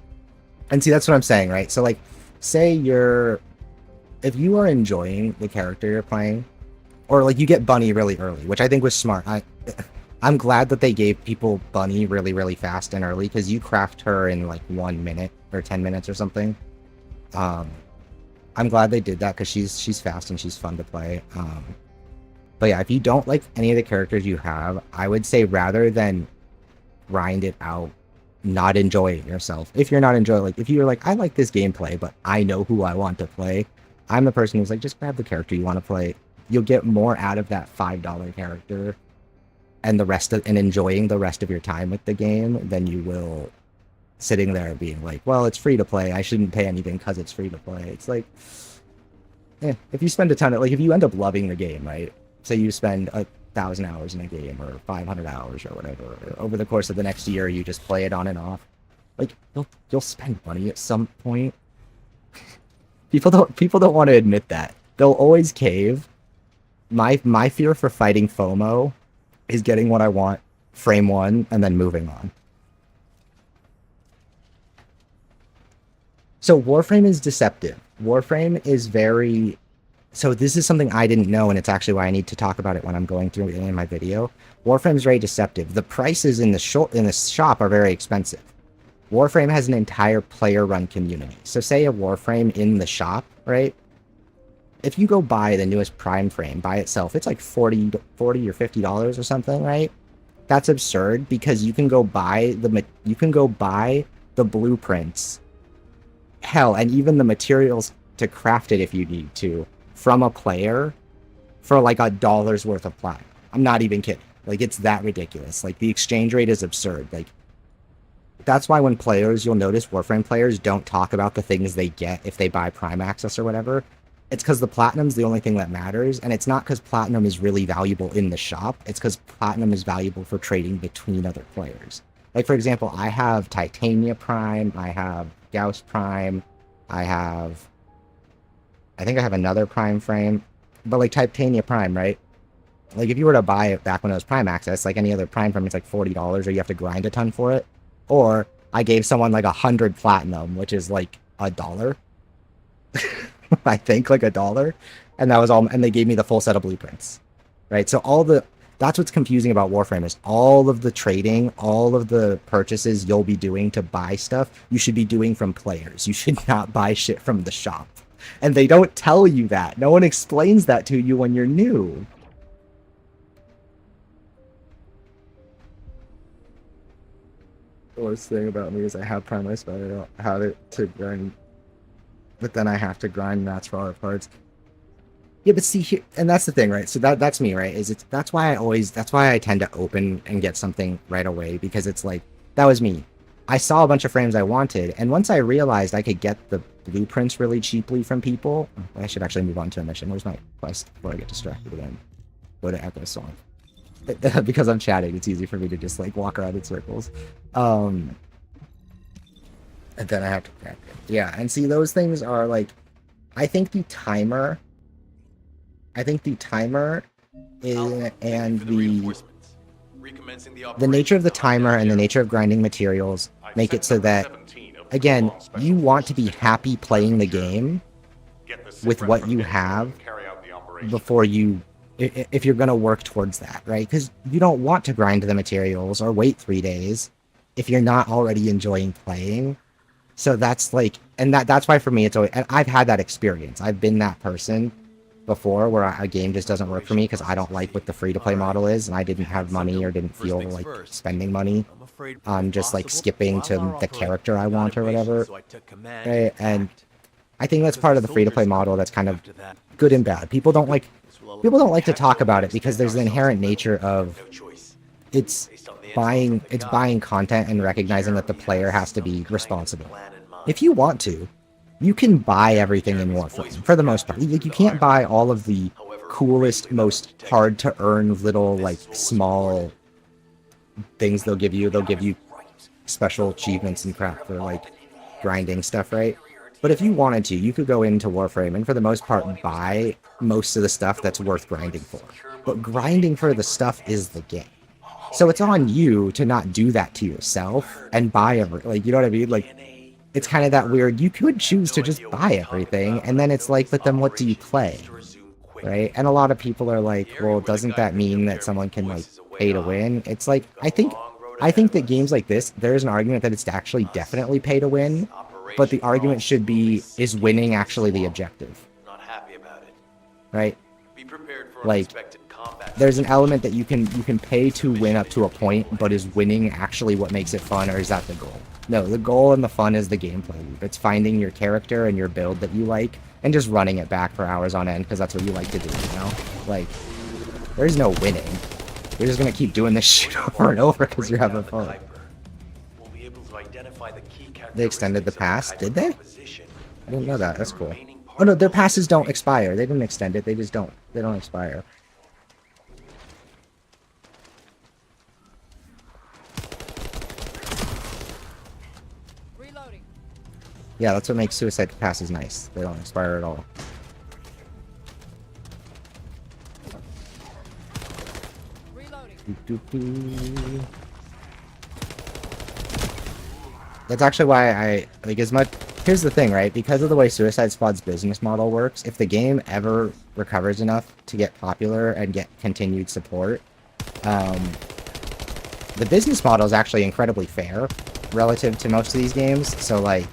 what I'm saying, right? So like, say if you are enjoying the character you're playing, or like you get Bunny really early, which I think was smart. I'm glad that they gave people Bunny really, really fast and early, because you craft her in like 1 minute or 10 minutes or something. I'm glad they did that because she's fast and she's fun to play. But yeah, if you don't like any of the characters you have, I would say rather than grind it out, not enjoy it yourself. If you're not enjoying, like if you're like, I like this gameplay, but I know who I want to play, I'm the person who's like, just grab the character you want to play. You'll get more out of that $5 character and enjoying the rest of your time with the game than you will sitting there being like, well, it's free to play, I shouldn't pay anything because it's free to play. It's like, if you spend a ton of, like, if you end up loving the game, right? Say you spend 1,000 hours in a game, or 500 hours or whatever, or over the course of the next year, you just play it on and off. Like, you'll spend money at some point. People don't want to admit that. They'll always cave. My fear for fighting FOMO is getting what I want, frame one, and then moving on. So Warframe is deceptive. Warframe is very... So this is something I didn't know, and it's actually why I need to talk about it when I'm going through it in my video. Warframe is very deceptive. The prices in the shop are very expensive. Warframe has an entire player-run community. So say a Warframe in the shop, right? If you go buy the newest Prime frame by itself, it's like $40 or $50 or something, right? That's absurd because you can go buy the blueprints, hell, and even the materials to craft it if you need to, from a player for like $1 worth of platinum. I'm not even kidding. Like, it's that ridiculous. Like, the exchange rate is absurd. Like, that's why when you'll notice Warframe players don't talk about the things they get if they buy Prime Access or whatever. It's because the Platinum's the only thing that matters, and it's not because Platinum is really valuable in the shop. It's because Platinum is valuable for trading between other players. Like, for example, I have Titania Prime, I have Gauss Prime, I have I think I have another Prime frame, but like Titania Prime, right? Like if you were to buy it back when it was Prime Access, like any other Prime frame, it's like $40, or you have to grind a ton for it. Or I gave someone like 100 platinum, which is like $1. I think like $1, and that was all. And they gave me the full set of blueprints, right? So that's what's confusing about Warframe is all of the trading, all of the purchases you'll be doing to buy stuff, you should be doing from players. You should not buy shit from the shop. And they don't tell you that. No one explains that to you when you're new. The worst thing about me is I have Prime Ice, but I don't have it to grind. But then I have to grind mats for all the parts. Yeah, but see here, and that's the thing, right? So that's me, right? That's why I tend to open and get something right away, because it's like, that was me. I saw a bunch of frames I wanted, and once I realized I could get the blueprints really cheaply from people, I should actually move on to a mission. Where's my quest before I get distracted again? Go to Echo Song. Because I'm chatting, it's easy for me to just like walk around in circles. And then I have to crack it. Yeah, and see, those things are like, I think the timer is, and the nature of the timer and the nature of grinding materials make it so that, again, you want to be happy playing the game with what you have before you, if you're going to work towards that, right? Because you don't want to grind the materials or wait 3 days if you're not already enjoying playing. So that's like, and that's why for me it's always, and I've had that experience. I've been that person before where a game just doesn't work for me because I don't like what the free-to-play model is, and I didn't have money or didn't feel like spending money on just like skipping to the character I want or whatever. Right? And I think that's part of the free-to-play model that's kind of good and bad. People don't like to talk about it because there's the inherent nature of it's buying content and recognizing that the player has to be responsible. If you want to, you can buy everything in Warframe, for the most part. Like, you can't buy all of the coolest, most hard-to-earn little, like, small things they'll give you. They'll give you special achievements and crap for, like, grinding stuff, right? But if you wanted to, you could go into Warframe and, for the most part, buy most of the stuff that's worth grinding for. But grinding for the stuff is the game. So it's on you to not do that to yourself and buy like, you know what I mean? Like, it's kind of that weird, you could choose to just buy everything, and then it's like, but then what do you play? Right? And a lot of people are like, well, doesn't that mean that someone can, like, pay to win? It's like, I think that games like this, there is an argument that it's actually definitely pay to win, but the argument should be, is winning actually the objective? Right? Like, there's an element that you can pay to win up to a point, but is winning actually what makes it fun, or is that the goal? No, the goal and the fun is the gameplay loop. It's finding your character and your build that you like, and just running it back for hours on end, because that's what you like to do, you know? Like, there's no winning. You're just gonna keep doing this shit over and over because you're having fun. They extended the pass, did they? I didn't know that, that's cool. Oh no, their passes don't expire. They didn't extend it, they just don't. They don't expire. Yeah, that's what makes suicide passes nice. They don't expire at all. That's actually why I like as much. Here's the thing, right? Because of the way Suicide Squad's business model works, if the game ever recovers enough to get popular and get continued support, the business model is actually incredibly fair relative to most of these games. So like,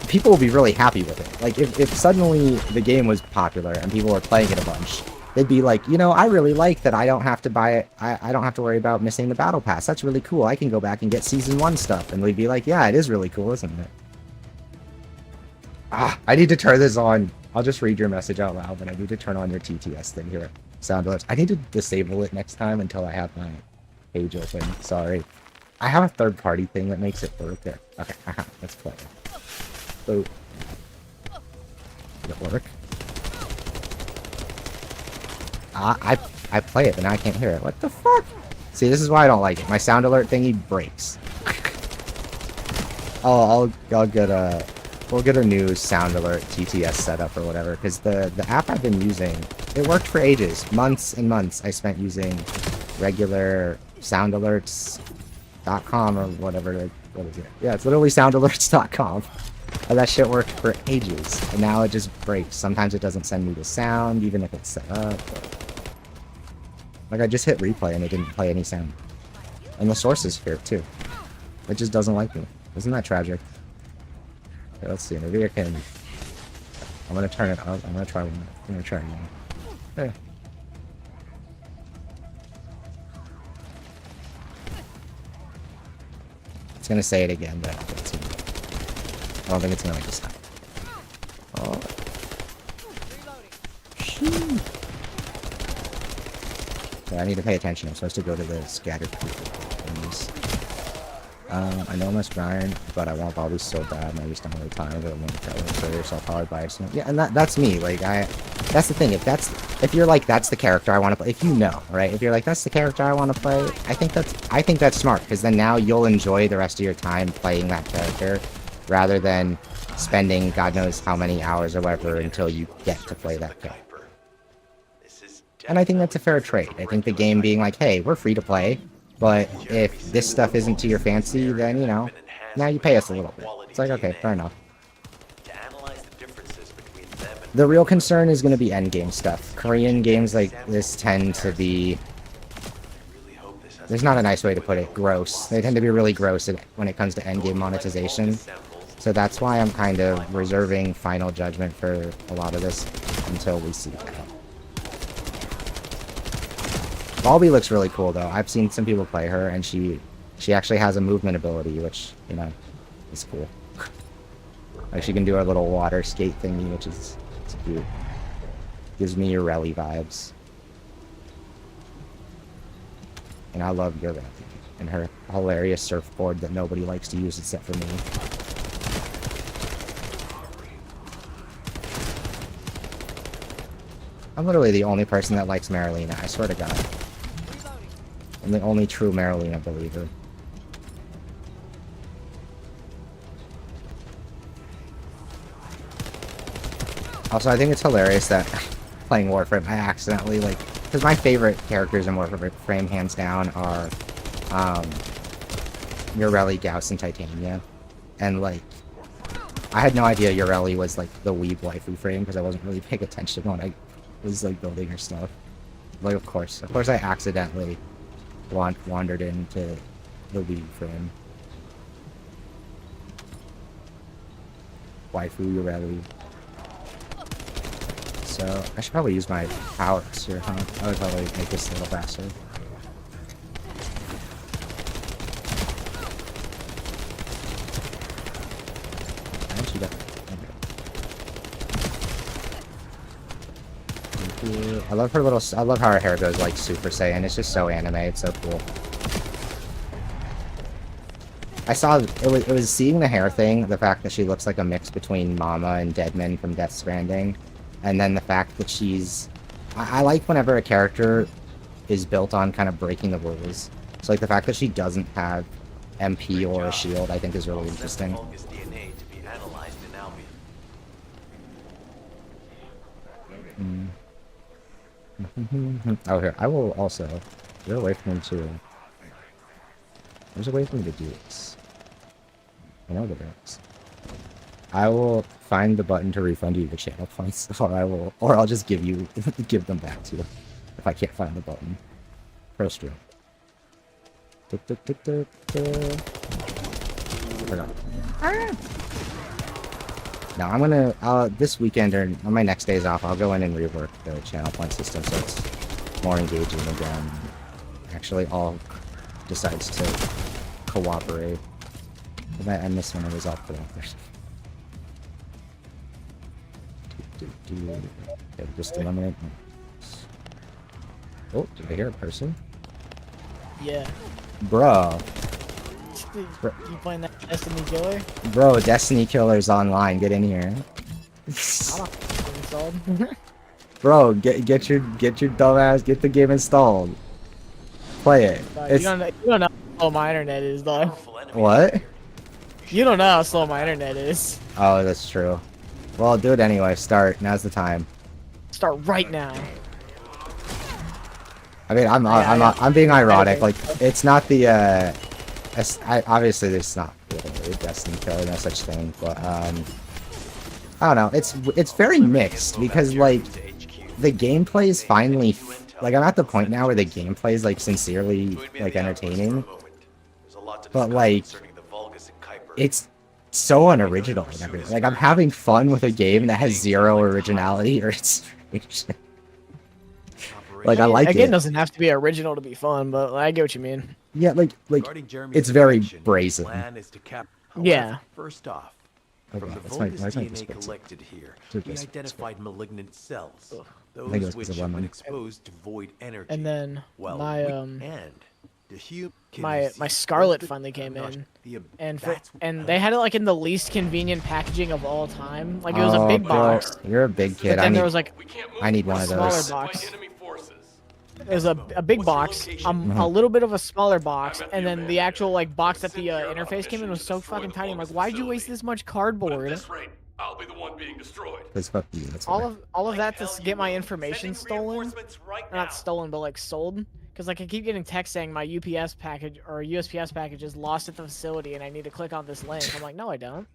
people will be really happy with it. Like, if suddenly the game was popular and people were playing it a bunch, they'd be like, you know, I really like that I don't have to buy it. I don't have to worry about missing the battle pass. That's really cool. I can go back and get Season 1 stuff. And we'd be like, yeah, it is really cool, isn't it? Ah, I need to turn this on. I'll just read your message out loud, but I need to turn on your TTS thing here. Sound alerts. I need to disable it next time until I have my page open. Sorry. I have a third-party thing that makes it work there. Okay, let's play it. So, did it work? I play it, but now I can't hear it. What the fuck? See, this is why I don't like it. My sound alert thingy breaks. I'll get we'll get a new sound alert TTS setup or whatever, because the app I've been using, it worked for ages, months and months. I spent using regular soundalerts.com or whatever. What is it? Yeah, it's literally soundalerts.com. And that shit worked for ages, and now it just breaks. Sometimes it doesn't send me the sound, even if it's set up. Like, I just hit replay and it didn't play any sound. And the source is here, too. It just doesn't like me. Isn't that tragic? Okay, let's see, maybe I can... I'm gonna turn it up. I'm gonna try one. I'm gonna try one. There. It's gonna say it again, but I don't think it's gonna make it stop. Oh. Yeah, I need to pay attention. I'm supposed to go to the scattered people things. I know I must grind, but I want Bobby so bad, and I just don't have the time. I don't want to kill yourself powered by accident. Yeah, and that's me. Like, that's the thing. If you're like, that's the character I want to play. If you know, right? If you're like, that's the character I want to play, I think that's smart, because then now you'll enjoy the rest of your time playing that character, rather than spending God knows how many hours or whatever until you get to play that character. And I think that's a fair trade. I think the game being like, hey, we're free to play, but if this stuff isn't to your fancy, then, you know, now you pay us a little bit. It's like, okay, fair enough. The real concern is going to be endgame stuff. Korean games like this tend to be... There's not a nice way to put it. Gross. They tend to be really gross when it comes to endgame monetization. So that's why I'm kind of reserving final judgment for a lot of this until we see that. Balby looks really cool, though. I've seen some people play her, and she actually has a movement ability, which, you know, is cool. Like, she can do a little water skate thingy, which is cute. Gives me Urelli vibes. And I love Urelli. And her hilarious surfboard that nobody likes to use except for me. I'm literally the only person that likes Marilena, I swear to God. I'm the only true Marilena believer. Also, I think it's hilarious that playing Warframe, I accidentally, like... Because my favorite characters in Warframe, hands down, are... Urelli, Gauss, and Titania. And, like... I had no idea Urelli was, like, the weeb waifu frame, because I wasn't really paying attention when I was, like, building her stuff. Like, of course I accidentally wandered into the weeb frame. Waifu Urelli. So, I should probably use my powers here, huh? I would probably make this a little faster. I actually got... Okay. I love her little... I love how her hair goes like Super Saiyan. It's just so anime. It's so cool. I saw... It was seeing the hair thing, the fact that she looks like a mix between Mama and Deadman from Death Stranding. And then the fact that she's... I like whenever a character is built on kind of breaking the rules. So, like, the fact that she doesn't have MP or a shield, I think is really interesting. Oh, here. I will also... Get away from him, too. There's a way for me to do this. I know there is. I will find the button to refund you the channel points, or I'll just give them back to you if I can't find the button. Pro stream. Now I'm gonna this weekend or on my next days off, I'll go in and rework the channel point system so it's more engaging again. Actually, all decides to cooperate. I missed one of those off there. Okay, just eliminate. Oh, did I hear a person? Yeah. Bro. You playing that Destiny Killer? Bro, Destiny Killer's online. Get in here. I don't have it installed. Bro, get your dumb ass. Get the game installed. Play it. You don't know how slow my internet is, though. What? You don't know how slow my internet is. Oh, that's true. Well, do it anyway. Start. Now's the time. Start right now. I mean, I'm being ironic. Like, it's not the obviously there's not really a Destiny killer, no such thing. But I don't know. It's very mixed because like the gameplay is finally like I'm at the point now where the gameplay is like sincerely like entertaining, but like it's so unoriginal and everything. Like I'm having fun with a game that has zero originality or it's like I like Again, it. doesn't have to be original to be fun, but I get what you mean. Yeah, like it's very brazen. Yeah. First off, Okay, from the that's my Vulgus DNA perspective. collected here, Two we perspectives. identified malignant cells. I think it was Those which because of have been lemon. exposed to void energy. And then Well, my and the my Scarlet finally came in, and they had it like in the least convenient packaging of all time. Like it was a big bro, box, You're a big but kid. then there was like I need one a of smaller those. box. It was a big box, a little bit of a smaller box, and then the actual like box that the interface came in was so fucking tiny. I'm like, why'd you waste this much cardboard? I'll be the one being destroyed. Because fuck you. That's All why. of that to get my information stolen, not stolen, but like sold. Because like I keep getting texts saying my UPS package or USPS package is lost at the facility, and I need to click on this link. I'm like, no, I don't.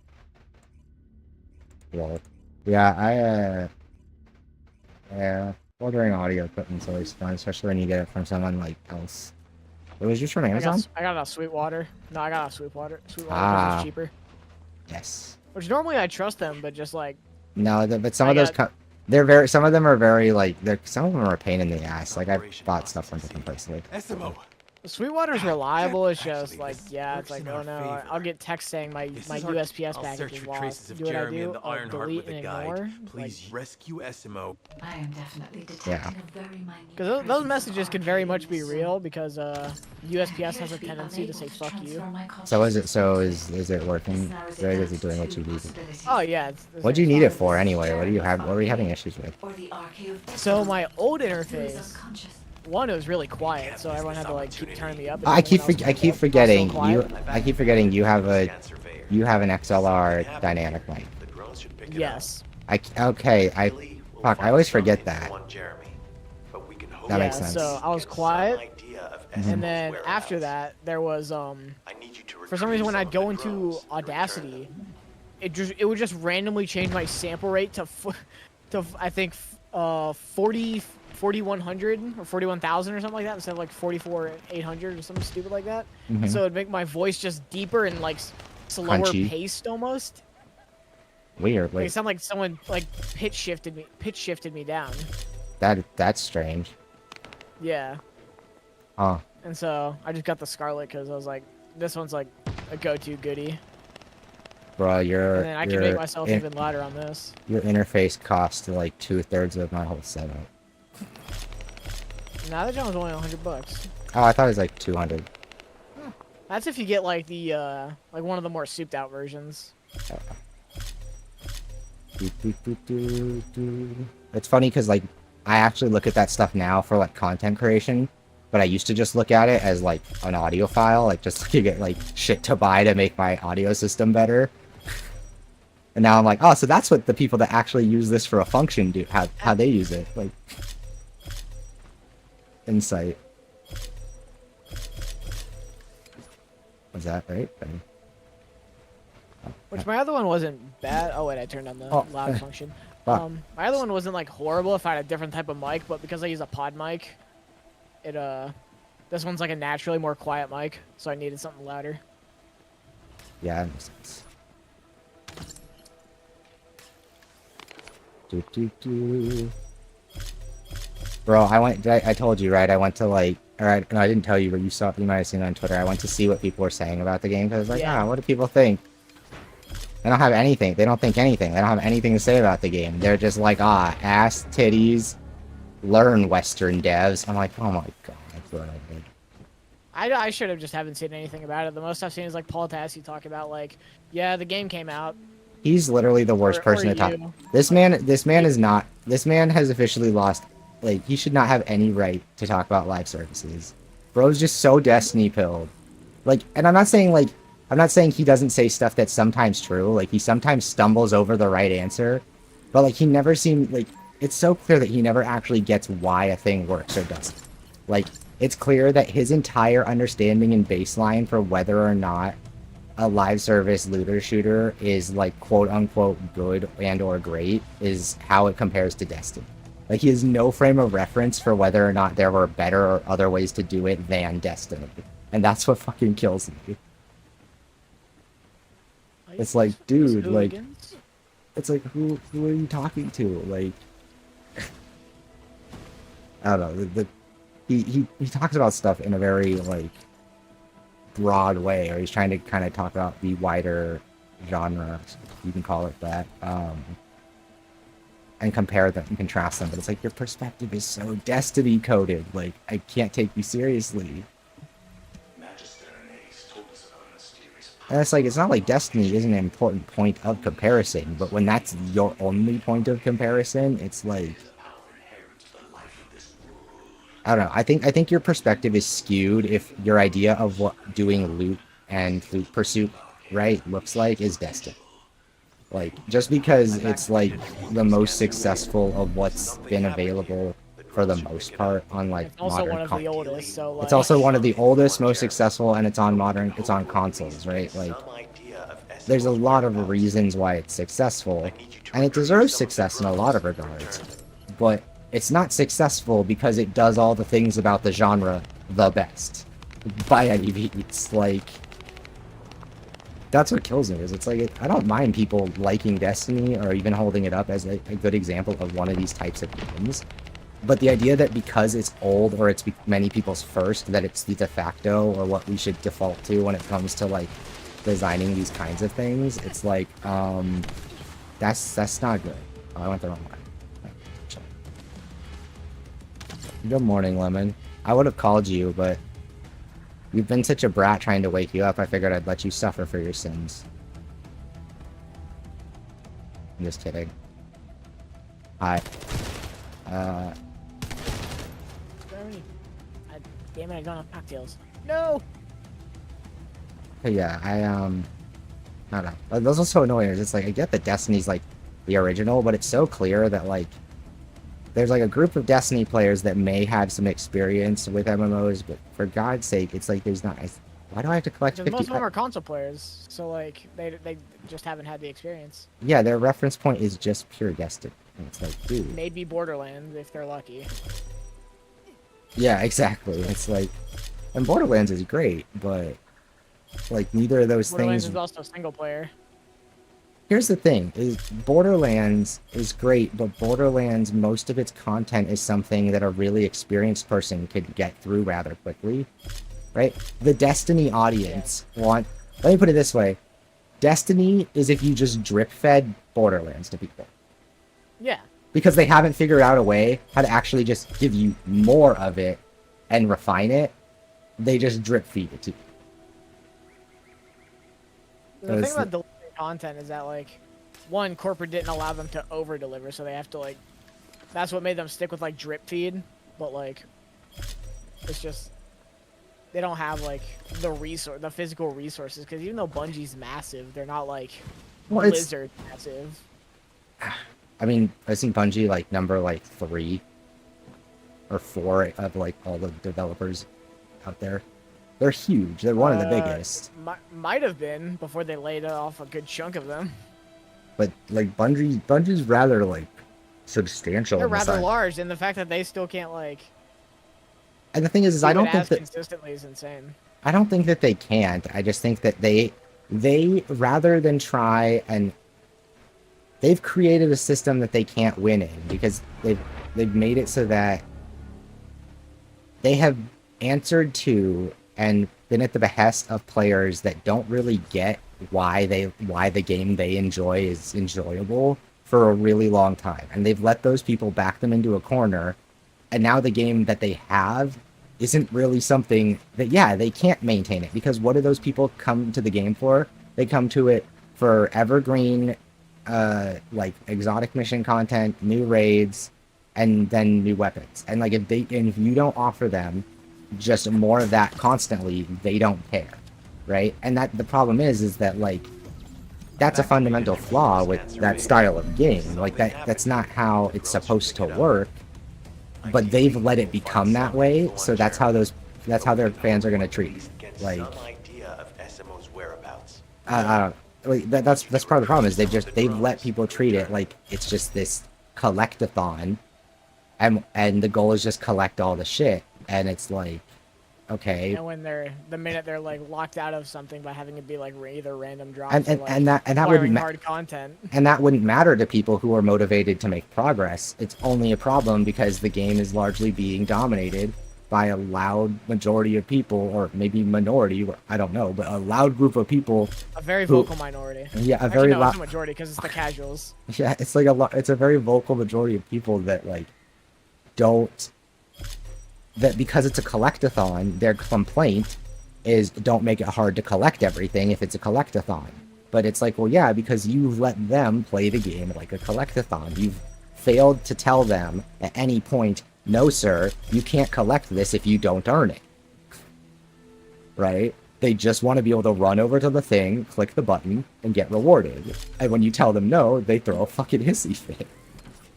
Well, yeah, yeah. Ordering audio equipment's always fun, especially when you get it from someone like else. It was just from Amazon. I got it off Sweetwater. No, I got it off Sweetwater. Sweetwater Ah. is cheaper. Yes. Which normally I trust them, but just like No, but some of those some of them are very like some of them are a pain in the ass. Like I've bought stuff from different places. Like, SMO. Sweetwater's reliable. It's just like it's like oh no, I'll get text saying my USPS I'll package search is for lost. traces of Do what I Jeremy do. and the I'll Ironheart delete with and a guide. ignore. Please rescue SMO. I am definitely detecting Yeah. a very minute Because those presence messages of could very much be arcane real because USPS has a Appear to be tendency to unable say fuck you. transfer my so is it? So consciousness. is it working? This narrows Right? down Is it to doing what two you need? possibilities. Oh yeah. What do you need it for anyway? What do you have? What were you having issues with? Or the arcade of So my old who is interface, unconscious. one, it was really quiet, so everyone had to like keep turning me up. and I keep everyone else I keep was so forgetting quiet. I keep forgetting you have an XLR dynamic mic. Yes. Okay. Fuck. I always forget that. That makes sense. So I was quiet, and then after that, there was for some reason when I'd go into Audacity, it would just randomly change my sample rate to I think 4100 or 41,000 or something like that instead of like 44,800 or something stupid like that. Mhm. So it'd make my voice just deeper and like slower Crunchy. paced almost. Weird. Like, it Wait. sounded like someone like pitch shifted me down. That's strange. Yeah. Huh. And so I just got the Scarlet because I was like, this one's like a go-to goodie. Bro, your And then I can make myself even louder on this. your interface costs like 2/3 of my whole setup. Now that was only $100. Oh, I thought it was like 200. That's if you get like the like one of the more souped out versions. It's funny because like I actually look at that stuff now for like content creation, but I used to just look at it as like an audio file, like just looking at like shit to buy to make my audio system better. And now I'm like, oh, so that's what the people that actually use this for a function do, how they use it, like insight. Was that right? Which my other one wasn't bad. Oh wait, I turned on the Oh, loud function. fuck. My other one wasn't like horrible if I had a different type of mic, but because I use a pod mic, it this one's like a naturally more quiet mic, so I needed something louder. Yeah, that makes sense. Bro, I told you, right? I went to like, alright, no, I didn't tell you, but you might have seen it on Twitter. I went to see what people were saying about the game, because I was like, Yeah. what do people think? They don't have anything. They don't think anything. They don't have anything to say about the game. They're just like, ass, titties, learn Western devs. I'm like, oh my god, that's what I did. I should have just haven't seen anything about it. The most I've seen is like Paul Tassi talk about like, yeah, the game came out. He's literally the worst Or person to talk. you. This man is not. This man has officially lost. Like, he should not have any right to talk about live services. Bro's just so Destiny pilled. Like, and I'm not saying like I'm not saying he doesn't say stuff that's sometimes true. Like, he sometimes stumbles over the right answer. But, like, he never seemed, like, it's so clear that he never actually gets why a thing works or doesn't. Like, it's clear that his entire understanding and baseline for whether or not a live service looter shooter is, like, quote-unquote good and or great is how it compares to Destiny. Like, he has no frame of reference for whether or not there were better or other ways to do it than Destiny. And that's what fucking kills me. It's like, dude, like, it's like, who are you talking to? Like, I don't know. He talks about stuff in a very, like, broad way, or he's trying to kind of talk about the wider genre, you can call it that, and compare them and contrast them. But it's like, your perspective is so Destiny coded. Like, I can't take you seriously. And it's like, it's not like Destiny isn't an important point of comparison, but when that's your only point of comparison, it's like, I don't know. I think your perspective is skewed if your idea of what doing loot and loot pursuit right looks like is Destiny. Like, just because it's like the most successful of what's been available for the most part on like it's also modern one of the oldest, so like... It's also one of the oldest, most successful, and it's on consoles, right? Like, there's a lot of reasons why it's successful, and it deserves success in a lot of regards, but it's not successful because it does all the things about the genre the best, by any means. Like, that's what kills me, is it's like, I don't mind people liking Destiny, or even holding it up as a good example of one of these types of games, but the idea that because it's old, or it's many people's first, that it's the de facto, or what we should default to when it comes to, like, designing these kinds of things, it's like, that's not good. Oh, I went the wrong way. Good morning, Lemon. I would have called you, but you've been such a brat trying to wake you up, I figured I'd let you suffer for your sins. I'm just kidding. Hi. Damn it, I don't have cocktails. No! But yeah, I don't know. Those are so annoying. It's like, I get that Destiny's like the original, but it's so clear that like there's like a group of Destiny players that may have some experience with MMOs, but for God's sake, it's like there's not. Why do I have to collect 50? Most of them are console players, so like they just haven't had the experience. Yeah, their reference point is just pure Destiny. And it's like, dude. Maybe Borderlands if they're lucky. Yeah, exactly. It's like, and Borderlands is great, but like neither of those Borderlands things. is also single player. Here's the thing: is Borderlands is great, but Borderlands, most of its content is something that a really experienced person could get through rather quickly, right? The Destiny audience want. Let me put it this way: Destiny is if you just drip-fed Borderlands to people. Yeah. Because they haven't figured out a way how to actually just give you more of it and refine it. They just drip feed it to you. The thing about delivering content is that, like, one, corporate didn't allow them to over-deliver, so they have to, like, that's what made them stick with, like, drip feed, but, like, it's just, they don't have, like, the physical resources, because even though Bungie's massive, they're not, like, Blizzard massive. I mean, isn't Bungie, like, number, like, 3 or 4 of, like, all the developers out there? They're huge. They're one of the biggest. Might have been before they laid off a good chunk of them. But, like, Bungie's rather, like, substantial. They're rather large, and the fact that they still can't, like... And the thing is I don't think that... consistently is insane. I don't think that they can't. I just think that they rather than try and... They've created a system that they can't win in, because they've made it so that they have answered to and been at the behest of players that don't really get why the game they enjoy is enjoyable for a really long time. And they've let those people back them into a corner, and now the game that they have isn't really something that, yeah, they can't maintain it, because what do those people come to the game for? They come to it for evergreen like exotic mission content, new raids, and then new weapons. And like if you don't offer them just more of that constantly, they don't care. right? And that the problem is that like that's a fundamental flaw with that style of game. Like that's not how it's supposed to work. But they've let it become that way, so that's how their fans are gonna treat it. Like, like that's part of the problem is they've let people treat it like it's just this collectathon, and the goal is just collect all the shit, and it's like, okay. And when the minute they're like locked out of something by having it be like either random drops and or, that wouldn't hard content. And that wouldn't matter to people who are motivated to make progress. It's only a problem because the game is largely being dominated by a loud majority of people, or maybe minority, I don't know, but a loud group of people. A very vocal minority. Yeah, a Actually, very no, loud it's a majority because it's the casuals. Yeah, it's like it's a very vocal majority of people that like that because it's a collectathon, their complaint is don't make it hard to collect everything if it's a collectathon. But it's like, well, yeah, because you've let them play the game like a collectathon. You've failed to tell them at any point, no, sir, you can't collect this if you don't earn it. Right? They just want to be able to run over to the thing, click the button, and get rewarded. And when you tell them no, they throw a fucking hissy fit.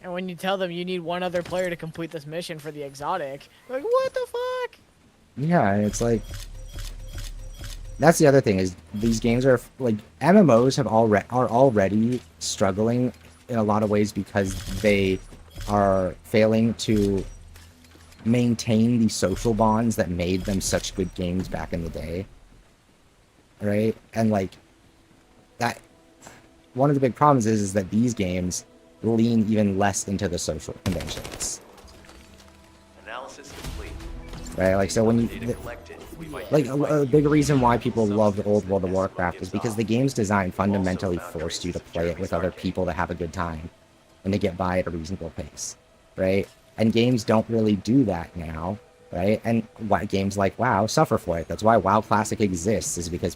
And when you tell them you need one other player to complete this mission for the exotic, they're like, what the fuck? Yeah, it's like, that's the other thing is these games are like MMOs are already struggling in a lot of ways because they are failing to maintain the social bonds that made them such good games back in the day, right? And like that, one of the big problems is that these games lean even less into the social conventions. Analysis complete. Right, like so when you like a big reason why people love the old World of Warcraft is because the game's design fundamentally forced you to play it with other people to have a good time and to get by at a reasonable pace, right? And games don't really do that now, right? And why games like WoW suffer for it. That's why WoW Classic exists, is because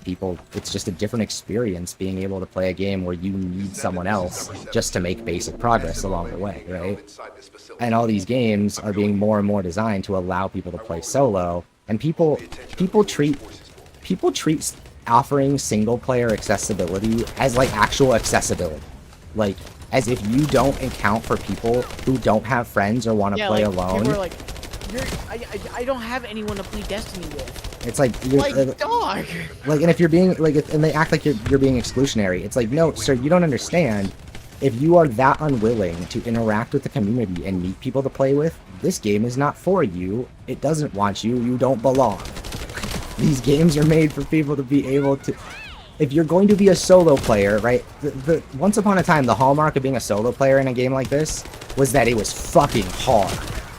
it's just a different experience being able to play a game where you need someone else just to make basic progress along the way, right? And all these games are being more and more designed to allow people to play solo, and people treat offering single player accessibility as like actual accessibility, like as if you don't account for people who don't have friends or want to play alone. People are like, I don't have anyone to play Destiny with. It's like, dog. Like, and if you're being like, and they act like you're being exclusionary. It's like, no, sir, you don't understand. If you are that unwilling to interact with the community and meet people to play with, this game is not for you. It doesn't want you. You don't belong. These games are made for people to be able to. If you're going to be a solo player, right? The once upon a time, the hallmark of being a solo player in a game like this was that it was fucking hard.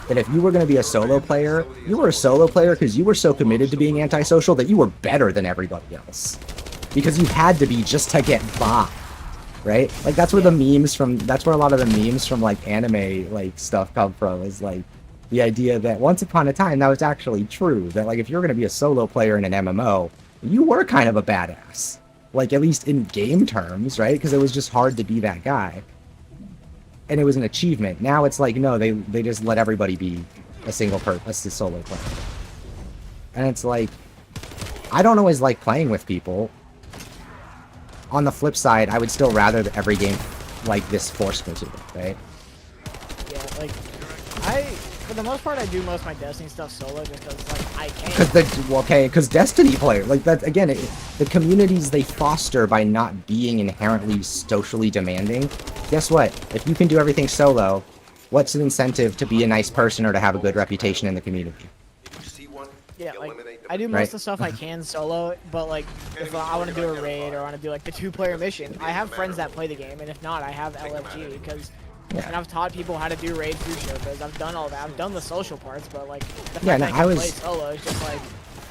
That if you were going to be a solo player, you were a solo player because you were so committed to being antisocial that you were better than everybody else. Because you had to be just to get by, right? Like that's where that's where a lot of the memes from like anime like stuff come from, is like the idea that once upon a time that was actually true. That like if you're going to be a solo player in an MMO, you were kind of a badass. Like at least in game terms, right? Because it was just hard to be that guy. And it was an achievement. Now it's like, no, they just let everybody be a solo player. And it's like, I don't always like playing with people. On the flip side, I would still rather that every game like this forced me to, right? Yeah, like, for the most part, I do most of my Destiny stuff solo just because, like, I can. Because Destiny player, like that, again, the communities they foster by not being inherently socially demanding. Guess what? If you can do everything solo, what's the incentive to be a nice person or to have a good reputation in the community? Yeah, like, I do most of the stuff I can solo, but, like, if I want to do a raid or I want to do, like, the 2-player mission, I have friends that play the game, and if not, I have LFG, because... Yeah. And I've taught people how to do raids through Sherpas. I've done all that. I've done the social parts, but like the fact that I can play solo is just like.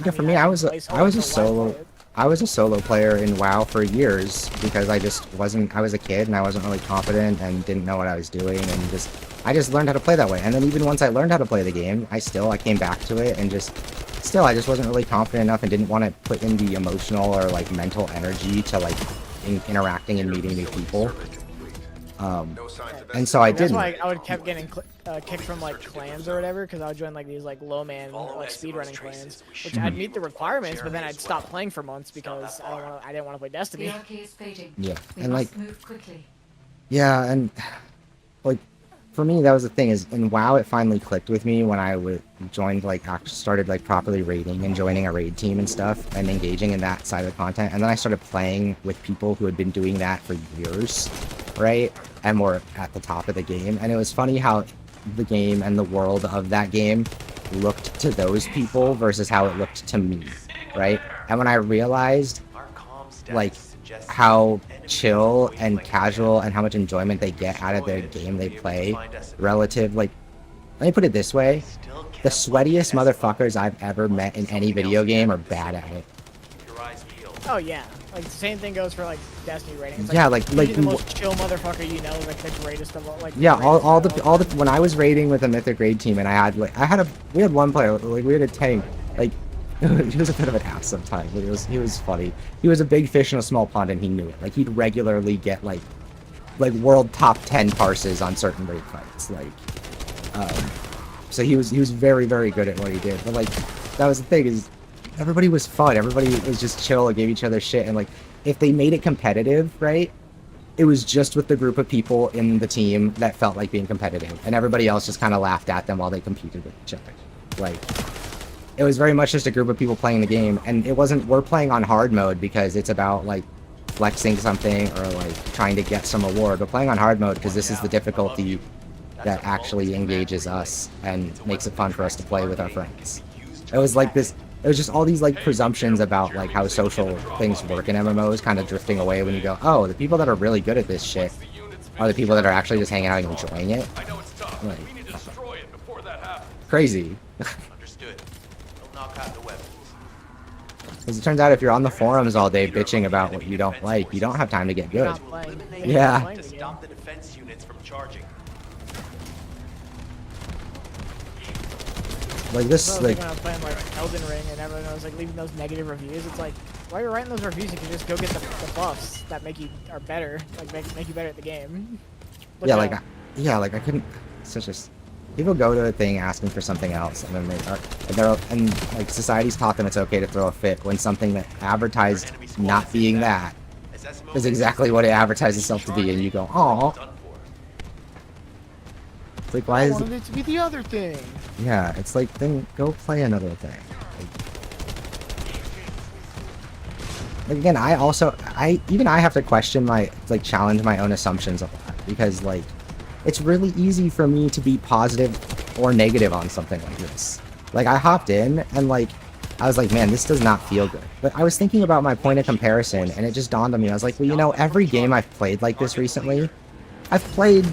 Yeah, for me, I was a solo player in WoW for years because I was a kid and I wasn't really confident and didn't know what I was doing, and I just learned how to play that way. And then even once I learned how to play the game, I came back to it and I just wasn't really confident enough and didn't want to put in the emotional or like mental energy to like interacting and meeting new people. And so I That's didn't. why I would kept getting kicked from like clans or whatever, because I would join like these like low man like speedrunning clans, which I'd meet the requirements, but then I'd stop playing for months because I didn't want to play Destiny. Yeah, We and like, must move quickly. yeah, and like, for me, that was the thing is, in WoW, it finally clicked with me when I joined, like, started, like, properly raiding and joining a raid team and stuff and engaging in that side of the content. And then I started playing with people who had been doing that for years, right? And were at the top of the game. And it was funny how the game and the world of that game looked to those people versus how it looked to me, right? And when I realized, like, how chill and casual and how much enjoyment they get out of their game they play relative, like, let me put it this way, the sweatiest motherfuckers I've ever met in any video game are bad at it. Oh yeah, like the same thing goes for like Destiny raiding. It's Yeah, like like the most chill motherfucker you know, like the greatest of all. Like yeah, all the when I was raiding with a mythic raid team and we had one player, like we had a tank, like he was a bit of an ass sometimes, but he was funny. He was a big fish in a small pond and he knew it. Like he'd regularly get like world top 10 parses on certain raid fights. Like so he was very, very good at what he did. But like that was the thing is everybody was fun. Everybody was just chill and gave each other shit, and like if they made it competitive, right? It was just with the group of people in the team that felt like being competitive, and everybody else just kind of laughed at them while they competed with each other. Like it was very much just a group of people playing the game, and it wasn't we're playing on hard mode because it's about like flexing something or like trying to get some award. We're playing on hard mode because this is the difficulty that actually engages us and makes it fun for us to play with our friends. It was like this. It was just all these like presumptions about like how social things work in MMOs kind of drifting away when you go, oh, the people that are really good at this shit are the people that are actually just hanging out and enjoying it. Like, crazy. Because it turns out if you're on the forums all day bitching about what you don't like, you don't have time to get good. Yeah. Stop the defense units from charging. Like this, like when I was playing like Elden Ring and everyone was like leaving those negative reviews, it's like, while you're writing those reviews, you can just go get the buffs that make you are better, like make you better at the game. Yeah, like I couldn't. It's just people go to a thing asking for something else, and then and like society's taught them it's okay to throw a fit when something that advertised not being that is exactly what it advertised itself to be, and you go, oh. It's like, why is I wanted it to be the other thing? Yeah, it's like, then go play another thing. Like again, I have to question challenge my own assumptions a lot, because like, it's really easy for me to be positive or negative on something like this. Like I hopped in and like, I was like, man, this does not feel good. But I was thinking about my point of comparison, and it just dawned on me. I was like, well, you know, every game I've played like this recently, I've played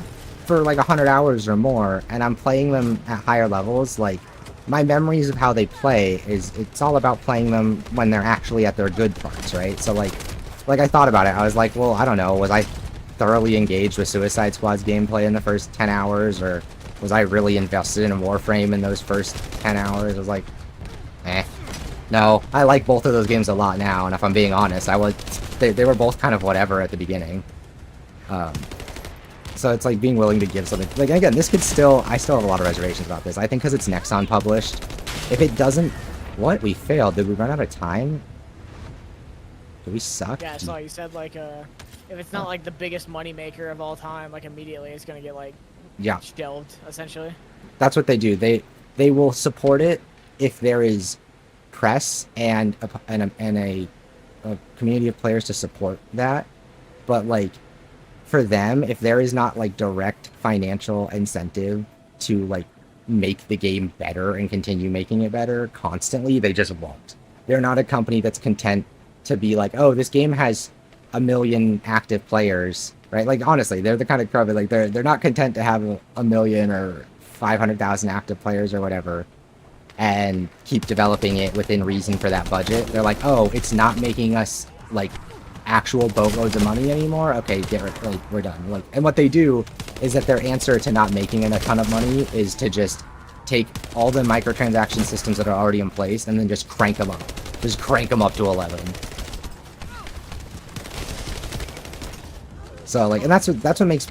for like 100 hours or more, and I'm playing them at higher levels. Like my memories of how they play it's all about playing them when they're actually at their good parts, right? So like I thought about it. I was like, well, I don't know, was I thoroughly engaged with Suicide Squad's gameplay in the first 10 hours, or was I really invested in Warframe in those first 10 hours? I was like, no. I like both of those games a lot now, and if I'm being honest, they were both kind of whatever at the beginning. So it's like being willing to give something. Like again, I still have a lot of reservations about this. I think because it's Nexon published, if it doesn't, we failed. Did we run out of time? Did we suck? Yeah, I saw you said like if it's not like the biggest money maker of all time, like immediately it's gonna get like shelved essentially. That's what they do. They will support it if there is press and a community of players to support that, but like. For them, if there is not like direct financial incentive to like make the game better and continue making it better constantly, they just won't. They're not a company that's content to be like, oh, this game has 1 million active players, right? Like honestly, they're the kind of company like they're not content to have 1 million or 500,000 active players or whatever and keep developing it within reason for that budget. They're like, oh, it's not making us like actual boatloads of money anymore. Okay, we're done. Like, and what they do is that their answer to not making a ton of money is to just take all the microtransaction systems that are already in place and then just crank them up. Just crank them up to 11. So like, and that's what makes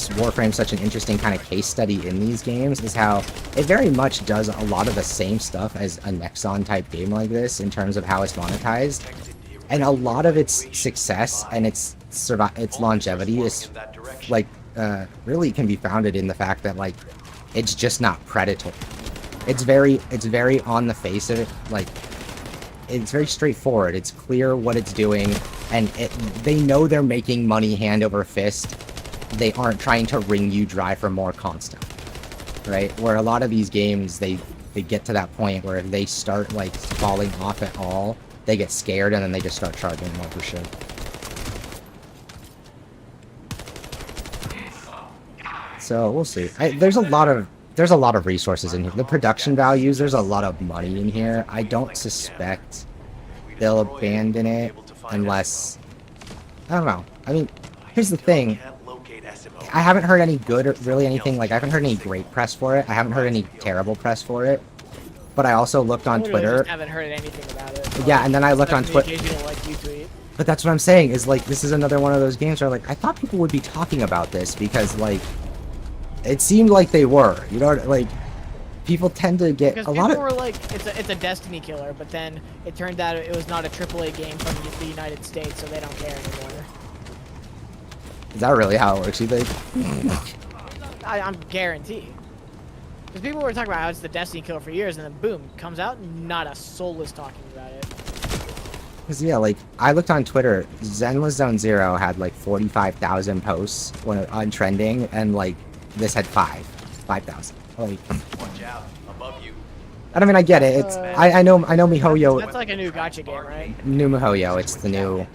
Warframe such an interesting kind of case study in these games, is how it very much does a lot of the same stuff as a Nexon type game like this in terms of how it's monetized, and a lot of its success and its longevity is like really can be founded in the fact that like it's just not predatory. It's very on the face of it, like it's very straightforward. It's clear what it's doing, and they know they're making money hand over fist. They aren't trying to wring you dry for more content, right? Where a lot of these games, they get to that point where if they start like falling off at all, they get scared and then they just start charging more for shit. So we'll see. There's a lot of resources in here. The production values, there's a lot of money in here. I don't suspect they'll abandon it unless, I don't know. I mean, here's the thing. I haven't heard any good or really anything, like I haven't heard any great press for it. I haven't heard any terrible press for it. But I also looked on Twitter. Just haven't heard anything about it. Yeah, and then I looked on Twitter. Like you tweet. But that's what I'm saying, is like, this is another one of those games where like, I thought people would be talking about this because like, it seemed like they were, you know, like, people tend to get because a lot of... people were like, it's a Destiny killer, but then it turned out it was not a AAA game from the United States, so they don't care anymore. Is that really how it works, you think? I'm guaranteed. Because people were talking about how it's the Destiny killer for years, and then boom, comes out, not a soul is talking about it. Because, yeah, like, I looked on Twitter, Zenless Zone Zero had, like, 45,000 posts when on trending, and, like, this had 5,000. Like, watch out, above you. I mean, I get it. It's, I know MiHoYo... That's like a new gacha game, right? New MiHoYo, it's the new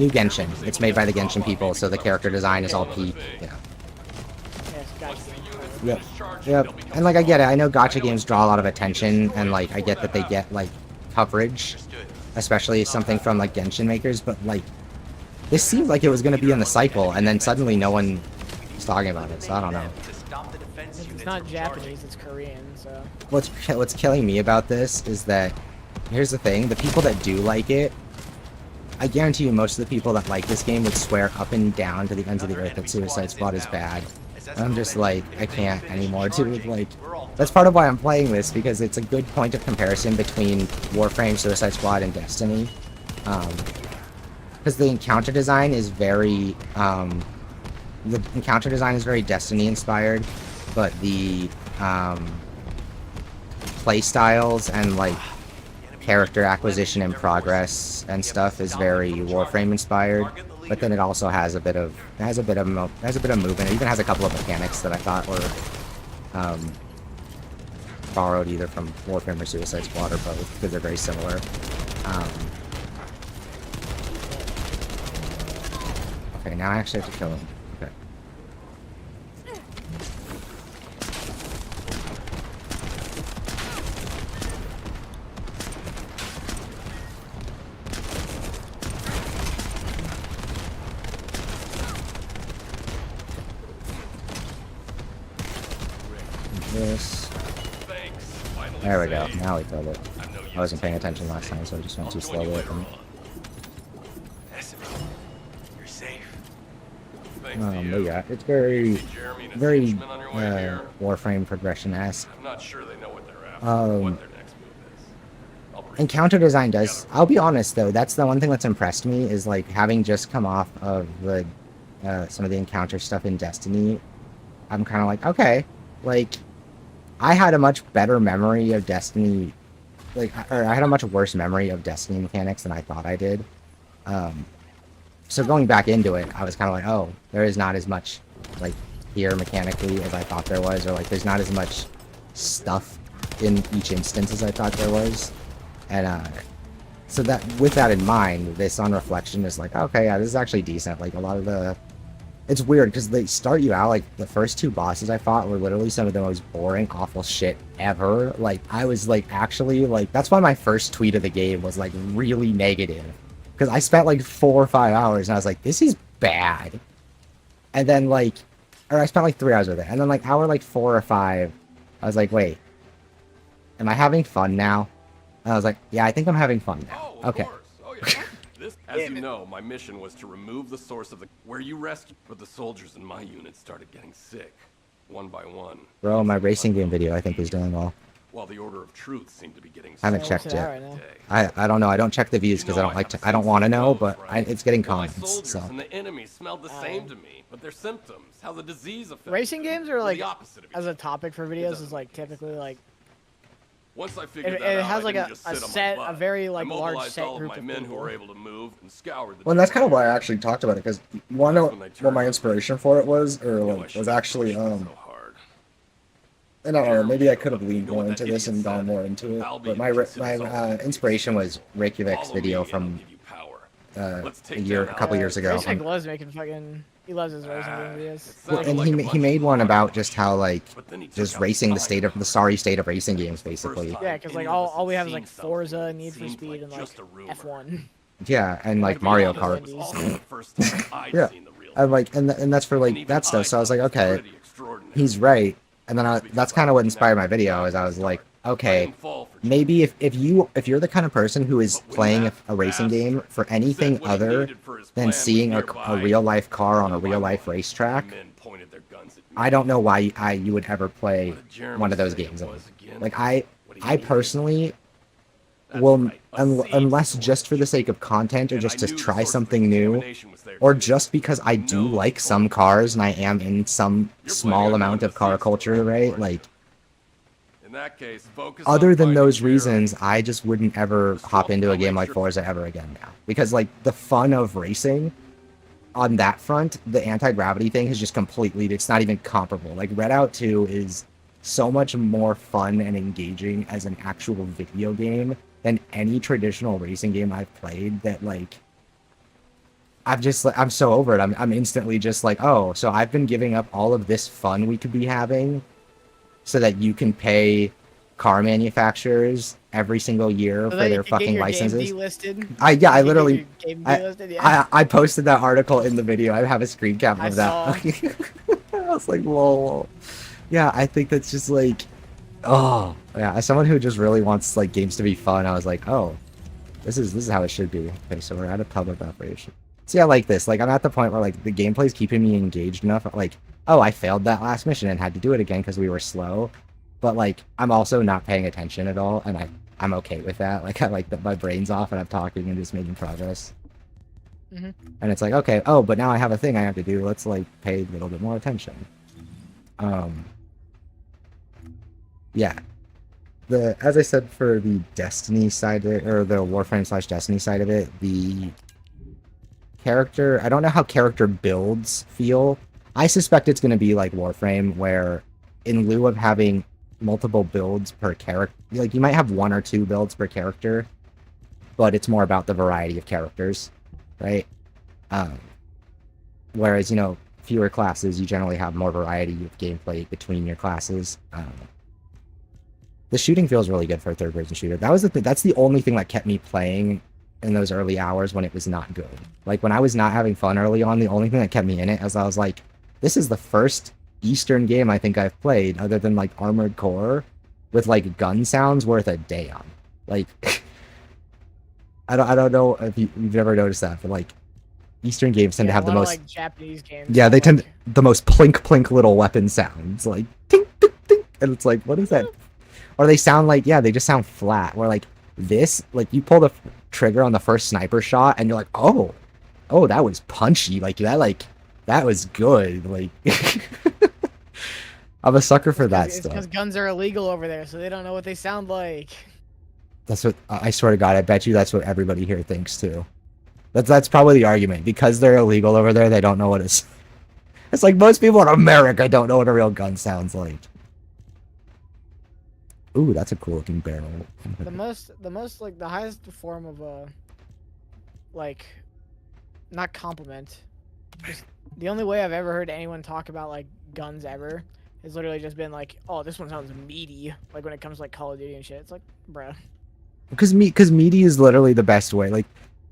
Genshin. It's made by the Genshin people, so the character design is all peak, yeah. Yep. Yep. And like I get it. I know gacha games draw a lot of attention, and like I get that they get like coverage, especially something from like Genshin makers, but like this seemed like it was going to be in the cycle, and then suddenly no one was talking about it, so I don't know. It's not Japanese, it's Korean, so... What's killing me about this is that, here's the thing, the people that do like it, I guarantee you most of the people that like this game would swear up and down to the ends of the earth that Suicide Squad is bad. And I'm just like, I can't anymore, dude. Like, that's part of why I'm playing this, because it's a good point of comparison between Warframe, Suicide Squad, and Destiny. Because the encounter design is very, Destiny inspired, but the play styles and like character acquisition and progress and stuff is very Warframe inspired. But then it also has a bit of movement. It even has a couple of mechanics that I thought were borrowed either from Warframe or Suicide Squad or both, because they're very similar. Okay, now I actually have to kill him. Okay. This. There we go. Now we killed it. I wasn't paying attention last time, so I just went too slow with him. You're safe. But yeah, it's very Warframe progression-esque. I'm not sure they know what they're after. What their next move is. Encounter design does. I'll be honest though, that's the one thing that's impressed me, is like having just come off of the some of the encounter stuff in Destiny. I'm kind of like, okay, like I had a much better memory of Destiny, or I had a much worse memory of Destiny mechanics than I thought I did. So going back into it, I was kind of like, oh, there is not as much like here mechanically as I thought there was, or like there's not as much stuff in each instance as I thought there was. And so that, with that in mind, this on reflection is like, okay, yeah, this is actually decent. Like a lot of the, it's weird because they start you out, like the first two bosses I fought were literally some of the most boring, awful shit ever. Like I was like, actually, like that's why my first tweet of the game was like really negative, because I spent like 4 or 5 hours and I was like, this is bad. And then like, or I spent like 3 hours with it, and then like hour like 4 or 5, I was like, wait, am I having fun now? And I was like, yeah, I think I'm having fun now. Okay. Oh, yeah. As you know, my mission was to remove the source of the where you rescued, but the soldiers in my unit started getting sick, one by one. Bro, my racing game video I think is doing well. While the Order of Truth seemed to be getting I haven't sick checked it. Right I don't know. I don't check the views because I don't like to. I don't want to know, but it's getting Well, my comments. soldiers So and the enemy smelled the same to me, but their symptoms, how the disease affects Racing them, games are were like the opposite of as each a topic for videos is like typically like Once I figured it, that it out, has I like didn't a, just a sit on my set, butt. a very I like large mobilized set all of group my of men who people. were able to move and scoured the well, and that's kind of why I actually talked about it because you want to know what my inspiration for it was, or like was actually so hard. And I don't know, maybe I could have leaned more into this and gone more into it, but my inspiration was Reykjavik's video from a couple years ago. Racing loves making fucking. He loves his racing game videos. Well, and he made one about just how like just racing the sorry state of racing games basically. Yeah, because like all we have is like Forza, Need for Speed, and like F1. Yeah, and like Mario Kart. Yeah, and like and that's for like that stuff. So I was like, okay, he's right. And then that's kind of what inspired my video. Is I was like, okay, maybe if you're the kind of person who is playing a racing game for anything other than seeing a real life car on a real life racetrack, I don't know why you would ever play one of those games. Like I personally will, unless just for the sake of content or just to try something new, or just because I do like some cars and I am in some small amount of car culture, right? Like, in that case, other than those reasons, I just wouldn't ever hop into a game like Forza ever again now. Because, like, the fun of racing on that front, the anti-gravity thing is just completely, it's not even comparable. Like, Redout 2 is so much more fun and engaging as an actual video game than any traditional racing game I've played that, like, I'm so over it. I'm instantly just like, oh, so I've been giving up all of this fun we could be having so that you can pay car manufacturers every single year so for their fucking licenses. I literally, I posted that article in the video. I have a screen cap of that. I was like, whoa. Yeah, I think that's just like, oh, yeah. As someone who just really wants like games to be fun, I was like, oh, this is how it should be. Okay, so we're at a public operation. See, I like this. Like, I'm at the point where, like, the gameplay's keeping me engaged enough. Like, oh, I failed that last mission and had to do it again because we were slow. But, like, I'm also not paying attention at all, and I'm okay with that. Like, I like that my brain's off and I'm talking and just making progress. And it's like, okay, oh, but now I have a thing I have to do. Let's, like, pay a little bit more attention. Yeah. As I said, for the Destiny side of it, or the Warframe/Destiny side of it, the character, I don't know how character builds feel. I suspect it's going to be like Warframe, where in lieu of having multiple builds per character, like you might have 1 or 2 builds per character, but it's more about the variety of characters, right? Whereas, you know, fewer classes, you generally have more variety of gameplay between your classes. The shooting feels really good for a third-person shooter. That's the only thing that kept me playing in those early hours when it was not good. Like, when I was not having fun early on, the only thing that kept me in it is I was like, this is the first Eastern game I think I've played, other than, like, Armored Core, with, like, gun sounds worth a damn. Like, I don't know if you've ever noticed that, but, like, Eastern games tend to have the most... like Japanese games. Yeah, they tend the most plink little weapon sounds. Like, tink, tink, tink. And it's like, what is that? Or they sound like, yeah, they just sound flat. Where, like, this, like, you pull the trigger on the first sniper shot and you're like, oh, that was punchy. Like, that was good. Like, I'm a sucker for that stuff. Because guns are illegal over there, so they don't know what they sound like. That's what, I swear to God, I bet you that's what everybody here thinks too. That's probably the argument. Because they're illegal over there, they don't know what it's... It's like most people in America don't know what a real gun sounds like. Ooh, that's a cool looking barrel. The most, like, the highest form of like, not compliment. Just the only way I've ever heard anyone talk about, like, guns ever has literally just been like, oh, this one sounds meaty. Like, when it comes to, like, Call of Duty and shit. It's like, bruh. Because meaty is literally the best way. Like,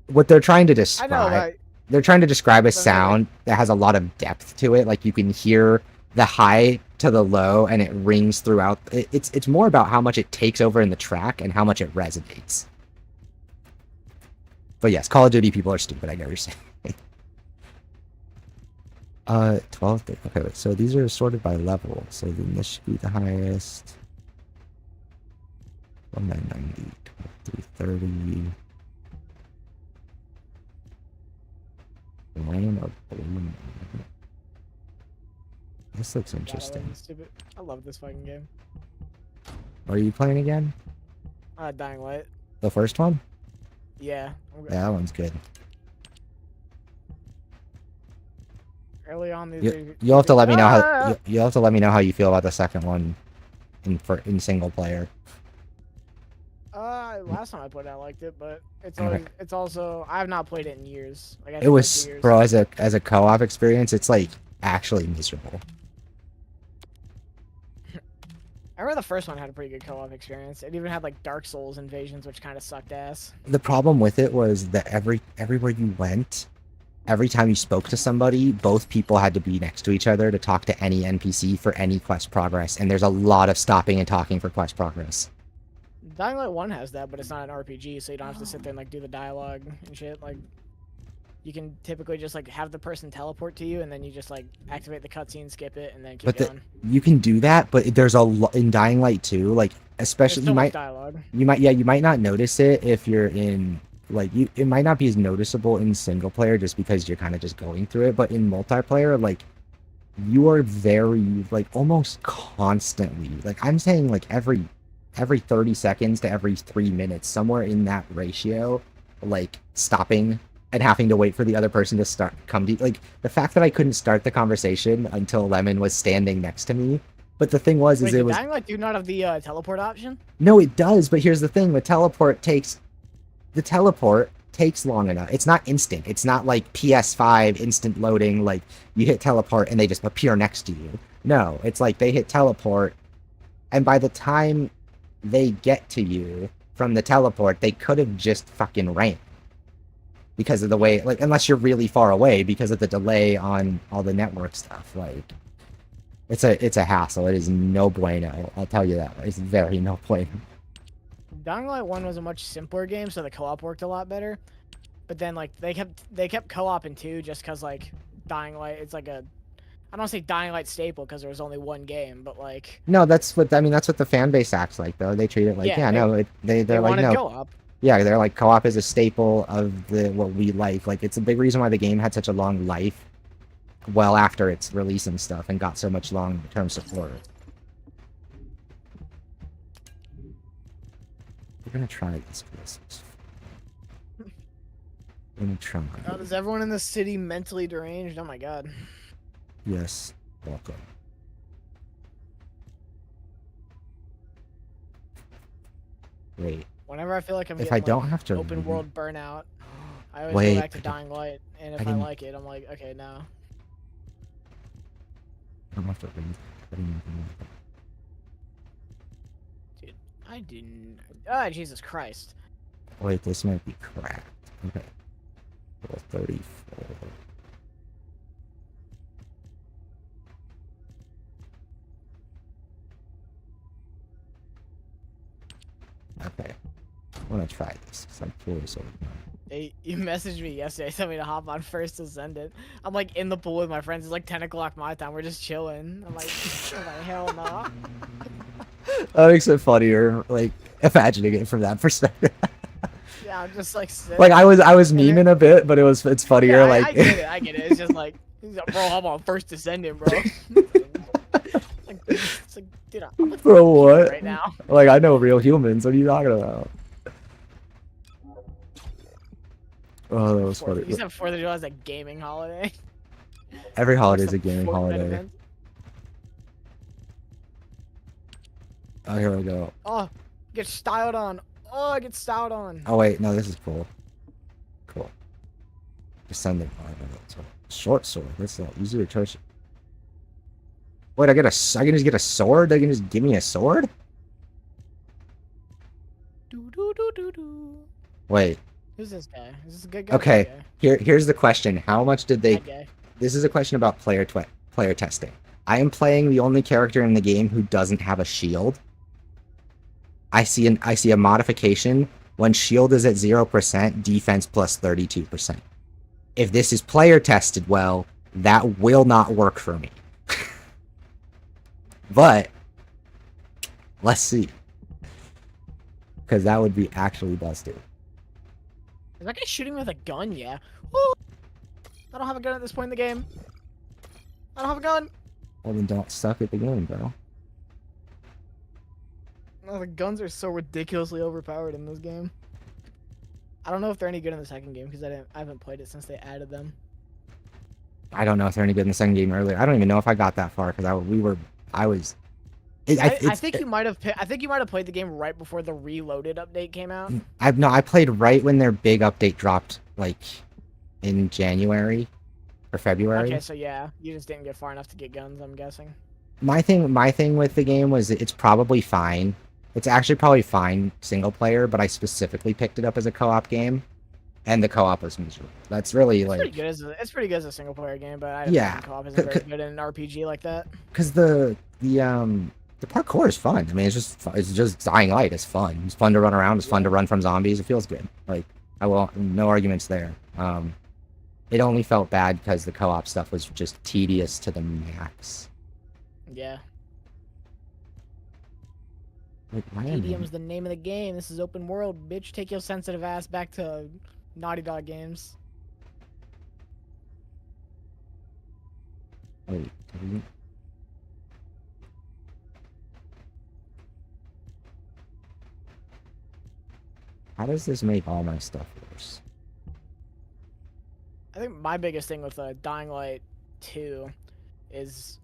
what they're trying to describe... I know, right? They're trying to describe a sound that has a lot of depth to it. Like, you can hear the high to the low, and it rings throughout. It's more about how much it takes over in the track and how much it resonates. But yes, Call of Duty people are stupid. I get what you're saying. 12. Okay, wait, so these are sorted by level. So then this should be the highest. 1990, 330. Lane of Balloon. This looks interesting. I love this fucking game. Are you playing again? Dying Light. The first one? Yeah. Yeah, that one's good. Early on, You'll have to let me know how you'll have to let me know how you feel about the second one in single player. Last time I played it, I liked it, but it's also I have not played it in years. Like It was, bro, as a co-op experience, it's like actually miserable. I remember the first one had a pretty good co-op experience. It even had like Dark Souls invasions, which kind of sucked ass. The problem with it was that everywhere you went, every time you spoke to somebody, both people had to be next to each other to talk to any NPC for any quest progress, and there's a lot of stopping and talking for quest progress. Dying Light 1 has that, but it's not an RPG, so you don't have to sit there and like do the dialogue and shit. Like, you can typically just like have the person teleport to you, and then you just like activate the cutscene, skip it, and then keep going. You can do that, but there's a lot in Dying Light 2, like especially you might not notice it if you're in like it might not be as noticeable in single player just because you're kind of just going through it, but in multiplayer, like you are very like almost constantly, like I'm saying like every 30 seconds to every 3 minutes, somewhere in that ratio, like stopping and having to wait for the other person to come to you. Like the fact that I couldn't start the conversation until Lemon was standing next to me. But the thing was, it was Dying Light do not have the teleport option? No, it does, but here's the thing, the teleport takes long enough. It's not instant. It's not like PS5 instant loading, like you hit teleport and they just appear next to you. No, it's like they hit teleport, and by the time they get to you from the teleport, they could have just fucking ran. Because of the way, like, unless you're really far away, because of the delay on all the network stuff, like, it's a hassle. It is no bueno. I'll tell you that. It's very no bueno. Dying Light 1 was a much simpler game, so the co-op worked a lot better. But then, like, they kept co-op in 2 just because, like, Dying Light, it's like a, I don't want to say Dying Light staple because there was only one game, but like. No, that's what the fan base acts like, though. They treat it like, they're like, no. Co-op. Yeah, they're like, co-op is a staple of what we like. Like, it's a big reason why the game had such a long life well after its release and stuff, and got so much long-term support. We're gonna try this. We're gonna try. God, is everyone in the city mentally deranged? Oh my god. Yes, welcome. Wait. Whenever I feel like I'm if getting I don't have to open world burnout, I always go back to Dying Light, and if I like it, I'm like, okay, no. I don't have to read. Dude, I didn't. Ah, Jesus Christ. Wait, this might be cracked. Okay. 34. Okay. I want to try this because I'm curious over now. Hey, you messaged me yesterday, told me to hop on first Descendant. I'm like in the pool with my friends. It's like 10 o'clock my time. We're just chilling. I'm like hell no. That makes it funnier, like imagining it from that perspective. Yeah, I'm just like sitting. Like I was memeing a bit, but it's funnier. Yeah, like I get it. It's just like, bro, hop on first Descendant, bro. It's like, dude, I'm with bro, what? Right now. Like I know real humans. What are you talking about? Oh, that was funny. You said 4th of July is a gaming holiday. Every holiday is a gaming holiday. Oh, here we go. Oh, get styled on. Oh, I get styled on. Oh wait, no, this is cool. Cool. Descendant. Short sword. That's not easier to touch. Wait, I can just get a sword? They can just give me a sword? Wait. Who's this guy? Is this a good guy? Okay, here's the question. How much did they... This is a question about player testing. I am playing the only character in the game who doesn't have a shield. I see a modification when shield is at 0%, defense plus 32%. If this is player tested well, that will not work for me. But let's see. Because that would be actually busted. Is that guy shooting with a gun? Yeah. Woo! I don't have a gun at this point in the game. I don't have a gun. Well, then don't suck at the game, bro. No, the guns are so ridiculously overpowered in this game. I don't know if they're any good in the second game because I haven't played it since they added them. I don't know if they're any good in the second game earlier. I don't even know if I got that far because I think you might have played the game right before the Reloaded update came out. I played right when their big update dropped, like in January or February. Okay, so yeah, you just didn't get far enough to get guns, I'm guessing. My thing with the game was it's probably fine. It's actually probably fine single player, but I specifically picked it up as a co-op game, and the co-op was miserable. That's really it's like it's pretty good as a single player game, but I don't yeah, think co-op isn't very good in an RPG like that. Because the parkour is fun. I mean, it's just Dying Light. It's fun. It's fun to run around. It's fun to run from zombies. It feels good. Like no arguments there. It only felt bad because the co-op stuff was just tedious to the max. Yeah. Like, Tedium's the name of the game. This is open world, bitch. Take your sensitive ass back to Naughty Dog games. Wait, how does this make all my stuff worse? I think my biggest thing with Dying Light 2 is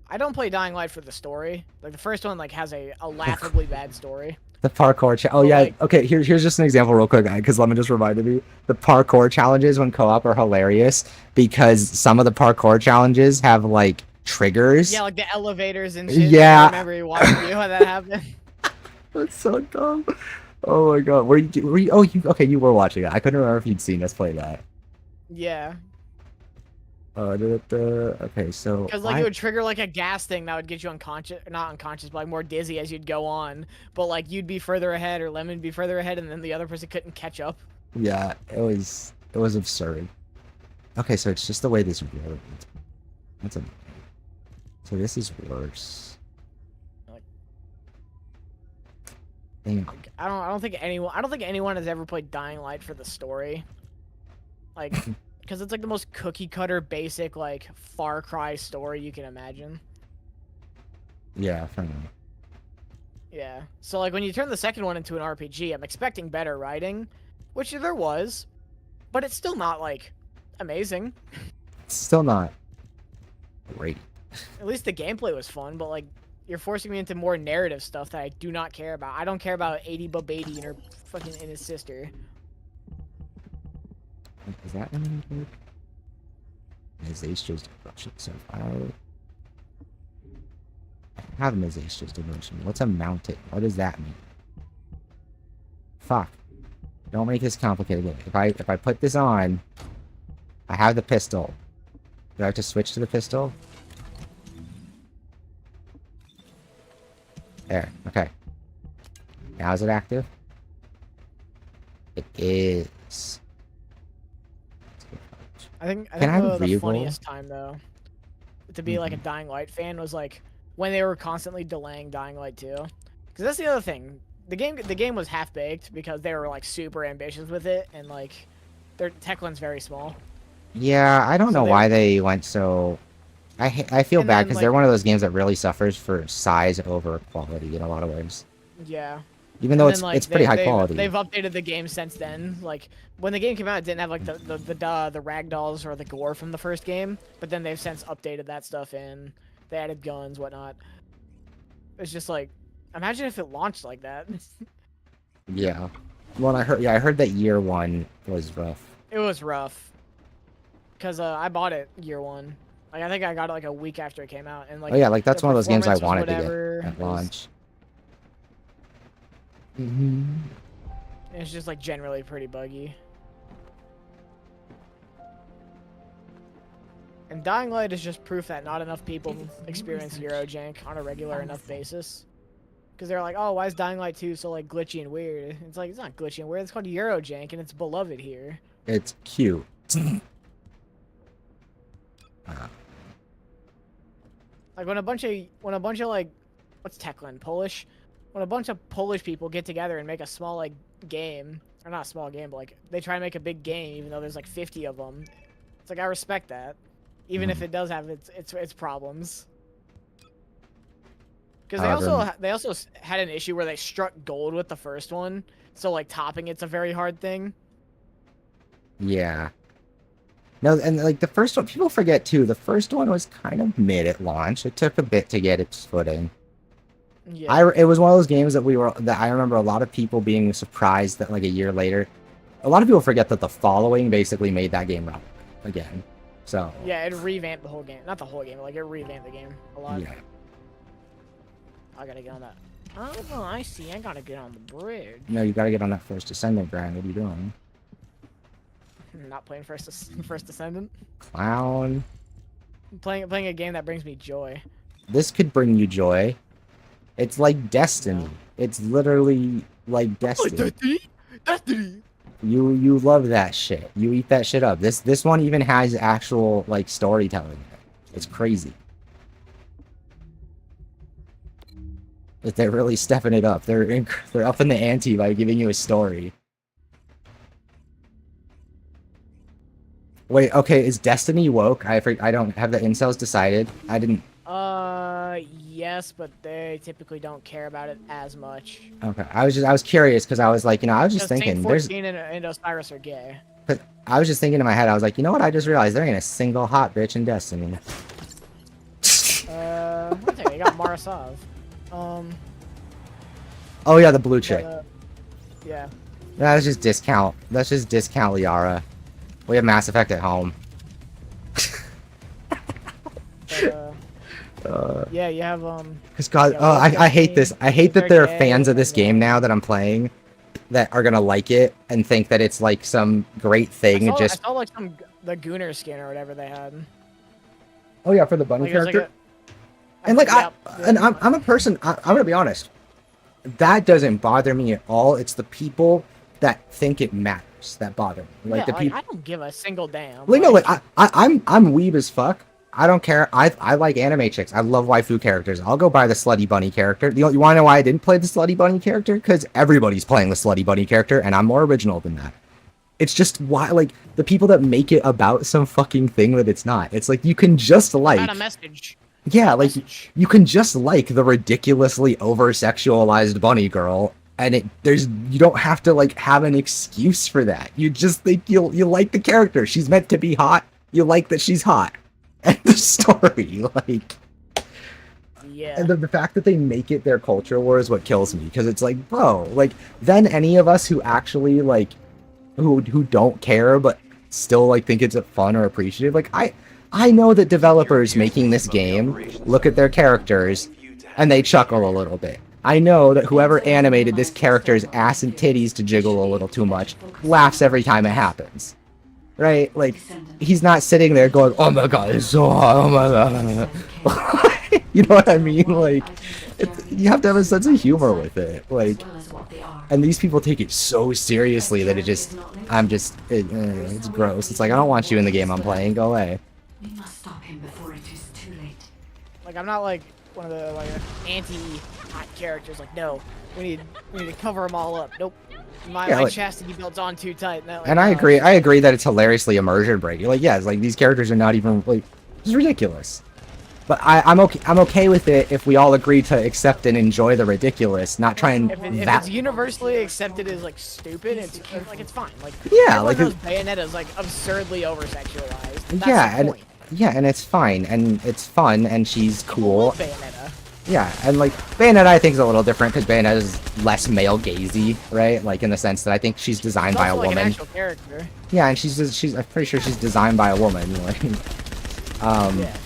I don't play Dying Light for the story. Like the first one, like has a laughably bad story. The parkour oh yeah, like, okay. Here's just an example, real quick, because Lemon just reminded me. The parkour challenges when co-op are hilarious because some of the parkour challenges have like triggers. Yeah, like the elevators and shit. Yeah. I remember you watching you how that happened. That's so dumb. Oh my god, were you? Oh, you were watching it. I couldn't remember if you'd seen us play that. Yeah. Okay, so because like it would trigger like a gas thing that would get you unconscious, not unconscious, but like more dizzy as you'd go on. But like you'd be further ahead, or Lemon would be further ahead, and then the other person couldn't catch up. Yeah, it was absurd. Okay, so it's just the way this worked. That's a. So this is worse. Damn. I don't think anyone has ever played Dying Light for the story. Like. Because it's like the most cookie cutter, basic, like Far Cry story you can imagine. Yeah, for me. Yeah. So like when you turn the second one into an RPG, I'm expecting better writing, which there was, but it's still not like amazing. It's still not great. At least the gameplay was fun, but like you're forcing me into more narrative stuff that I do not care about. I don't care about 80 Baby and her fucking and his sister. Is that anything good? Ms. Astra's devotion so far. I have Ms. Astra's devotion. What's a mounted? What does that mean? Fuck. Don't make this complicated. If I put this on, I have the pistol. Do I have to switch to the pistol? There. Okay. Now is it active? It is. I think the funniest time though to be like a Dying Light fan was like when they were constantly delaying Dying Light 2. Because that's the other thing. The game was half baked because they were like super ambitious with it, and like their Techland's very small. Yeah, I don't know why they went so. I feel bad because they're one of those games that really suffers for size over quality in a lot of ways. Yeah. Even though it's pretty high quality. They've updated the game since then. Like when the game came out, it didn't have like the ragdolls or the gore from the first game, but then they've since updated that stuff in. They added guns, whatnot. It's just like, imagine if it launched like that. Yeah. Well, I heard that year one was rough. It was rough. Cause I bought it year one. Like I think I got it like a week after it came out, and like. Oh yeah, like that's one of those games I wanted to get at launch. It's just like generally pretty buggy. And Dying Light is just proof that not enough people experience Eurojank on a regular enough basis. Because they're like, oh, why is Dying Light 2 so like glitchy and weird? It's like, it's not glitchy and weird. It's called Eurojank, and it's beloved here. It's cute. Like when a bunch of like, what's Techland, Polish? When a bunch of Polish people get together and make a small like game, or not a small game, but like they try to make a big game, even though there's like 50 of them. It's like I respect that, even if it does have its problems. Because they also had an issue where they struck gold with the first one, so like topping it's a very hard thing. Yeah. No, and like the first one, people forget too. The first one was kind of mid at launch. It took a bit to get its footing. Yeah. It was one of those games that I remember a lot of people being surprised that like a year later, a lot of people forget that the following basically made that game relevant again. So yeah, it revamped the whole game. Not the whole game, but like it revamped the game a lot. yeah. I gotta get on that. Oh, I see. I gotta get on the bridge. No, you gotta get on that first Descendant grind. What are you doing? Not playing first Descendant. Clown. Playing a game that brings me joy. This could bring you joy. It's like Destiny. It's literally like Destiny. Destiny. You love that shit. You eat that shit up. This one even has actual like storytelling in it. It's crazy. But they're really stepping it up. They're up in the ante by giving you a story. Wait, okay, is Destiny woke? I don't have the incels decided. I didn't. Yes, but they typically don't care about it as much. Okay, I was curious because I was like, I was just thinking, Saint 14 and Osiris are gay. But I was just thinking in my head, I was like, you know what? I just realized there ain't a single hot bitch in Destiny. One second, you got Marasov. Oh yeah, the blue chick. Yeah. That's just discount. That's just discount Liara. We have Mass Effect at home. But, yeah, you have Cause God, yeah, I hate this. I hate that there are fans of this and, game now that I'm playing, that are gonna like it and think that it's like some great thing. I Just saw like the Gooner skin or whatever they had. oh yeah, for the bunny Like, it was character. like And I'm a person. I'm gonna be honest. That doesn't bother me at all. It's the people that think it matters that bother me. Like yeah, the like, people. I don't give a single damn. Like no, like I'm weeb as fuck. I don't care. I like anime chicks. I love waifu characters. I'll go buy the slutty bunny character. You want to know why I didn't play the slutty bunny character? Because everybody's playing the slutty bunny character, and I'm more original than that. It's just why, like, the people that make it about some fucking thing that it's not. It's like you can just like. Not a message. Yeah, like you can just like the ridiculously over-sexualized bunny girl, and you don't have to like have an excuse for that. You just think you like the character. She's meant to be hot. You like that she's hot. And the story, like, yeah. And the fact that they make it their culture war is what kills me, because it's like, bro, like, then any of us who actually like, who don't care but still like think it's fun or appreciative, like I know that developers making this game look at their characters and they chuckle a little bit. I know that whoever animated this character's ass and titties to jiggle a little too much laughs every time it happens. Right? Like, he's not sitting there going, oh my god, it's so hot, oh my god. You know what I mean? Like, you have to have a sense of humor with it. Like, and these people take it so seriously that it's gross. It's like, I don't want you in the game I'm playing, go away. We must stop him before it is too late. Like, I'm not like one of the like anti-hot characters. Like, no, we need to cover them all up. Nope. My chastity belt's on too tight. Like, and I agree that it's hilariously immersion breaking. Like, yeah, it's like these characters are not even like, it's ridiculous. But I'm okay with it if we all agree to accept and enjoy the ridiculous, not try and. If it's universally accepted as like stupid, it's fine. Like, yeah, like Bayonetta's like absurdly over-sexualized. That's and it's fine and it's fun and she's cool. Bayonetta. Yeah, and like Bayonetta I think is a little different because Bayonetta is less male gazy, right? Like in the sense that I think she's designed by a woman. An actual character. Yeah, and she's I'm pretty sure she's designed by a woman. Like, yeah.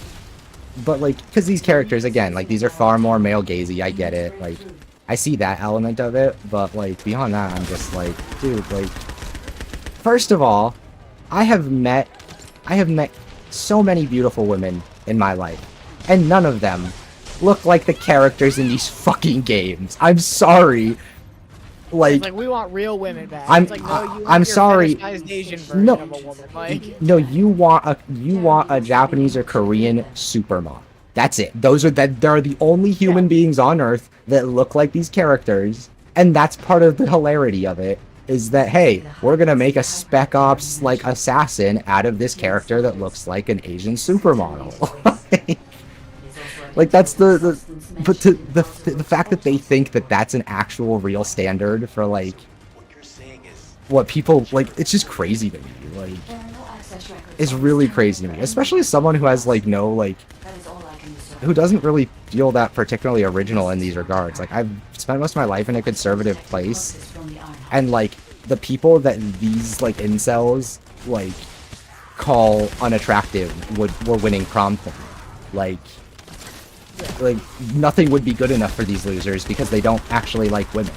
But like, because these characters again, like these are far more male gazy. I get it. Like, I see that element of it, but like beyond that, I'm just like, dude, like, first of all, I have met so many beautiful women in my life, and none of them look like the characters in these fucking games. I'm sorry. It's like we want real women back. I'm It's like, no, you want I'm your sorry. fetishized Asian version No, of a woman. Like, no, you want a Japanese or Korean supermodel. That's it. They're the only human beings on Earth that look like these characters, and that's part of the hilarity of it. Is that, hey, we're gonna make a Spec Ops like assassin out of this character that looks like an Asian supermodel. Like that's the fact that they think that that's an actual real standard for like what people like, it's just crazy to me. Like, it's really crazy to me, especially as someone who has like no like, who doesn't really feel that particularly original in these regards. Like, I've spent most of my life in a conservative place, and like the people that these like incels like call unattractive were winning prom for me. Like nothing would be good enough for these losers because they don't actually like women.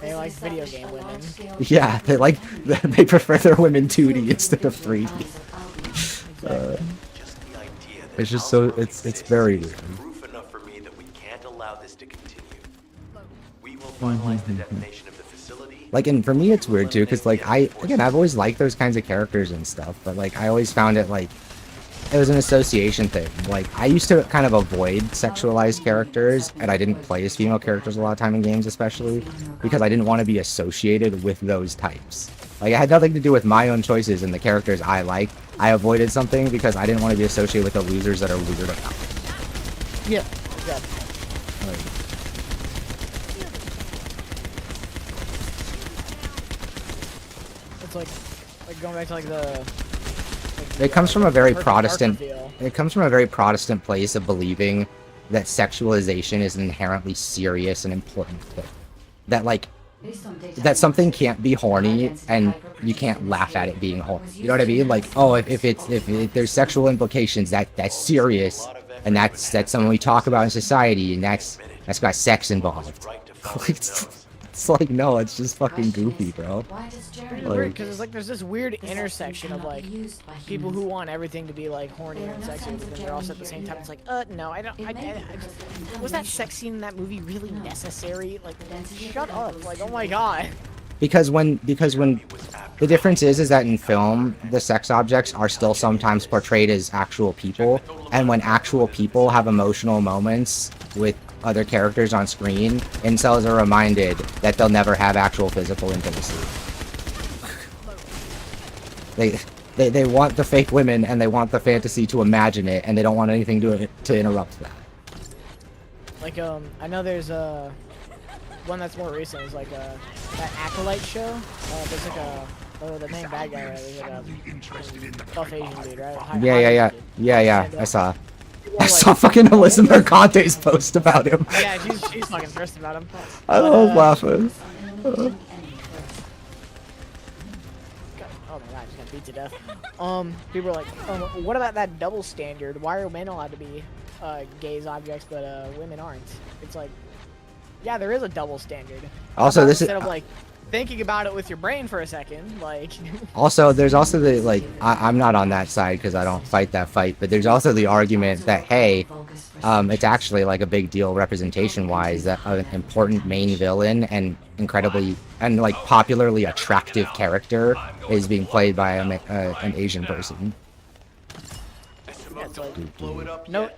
they like video game women. Yeah, they prefer their women 2D instead of 3D. It's just so it's very weird. Proof enough for me that we can't allow this to continue. We will finalize the detonation of the facility. Like, and for me it's weird too, because like I've always liked those kinds of characters and stuff, but like I always found it like it was an association thing. Like, I used to kind of avoid sexualized characters, and I didn't play as female characters a lot of time in games, especially because I didn't want to be associated with those types. Like, it had nothing to do with my own choices and the characters I liked. I avoided something because I didn't want to be associated with the losers that are weird about it. Yeah, exactly. It's like going back to like the. It comes from a very Perfect Protestant. dark reveal. It comes from a very Protestant place of believing that sexualization is an inherently serious and important thing. That like that something can't be horny and you can't laugh at it being horny. You know what I mean? Like, oh, if there's sexual implications, that's serious, and that's something we talk about in society, and that's got sex involved. It's like, no, it's just fucking goofy, bro. It's weird because it's like there's this weird intersection of like people who want everything to be like hornier and sexier, but then they're also at the same time it's like, no, I don't. Was that sex scene in that movie really necessary? Like, shut up! Like, oh my god. Because when the difference is that in film the sex objects are still sometimes portrayed as actual people, and when actual people have emotional moments with other characters on screen, incels are reminded that they'll never have actual physical intimacy. They want the fake women and they want the fantasy to imagine it, and they don't want anything to interrupt that. Like, I know there's one that's more recent is like that Acolyte show. There's like the main bad guy, right? There's like a buff Asian dude, right? Yeah. I saw fucking Alyssa Mercante's post about him. Yeah, she's fucking pissed about him. I love laughing. Oh my god, I just got beat to death. People are like, what about that double standard? Why are men allowed to be gays objects, but women aren't? It's like, yeah, there is a double standard. Also, this is instead of like thinking about it with your brain for a second, like. Also, there's also the like I'm not on that side because I don't fight that fight, but there's also the argument that hey, it's actually like a big deal representation-wise that an important main villain and incredibly and like popularly attractive character is being played by an Asian person. Yeah, it's like, no.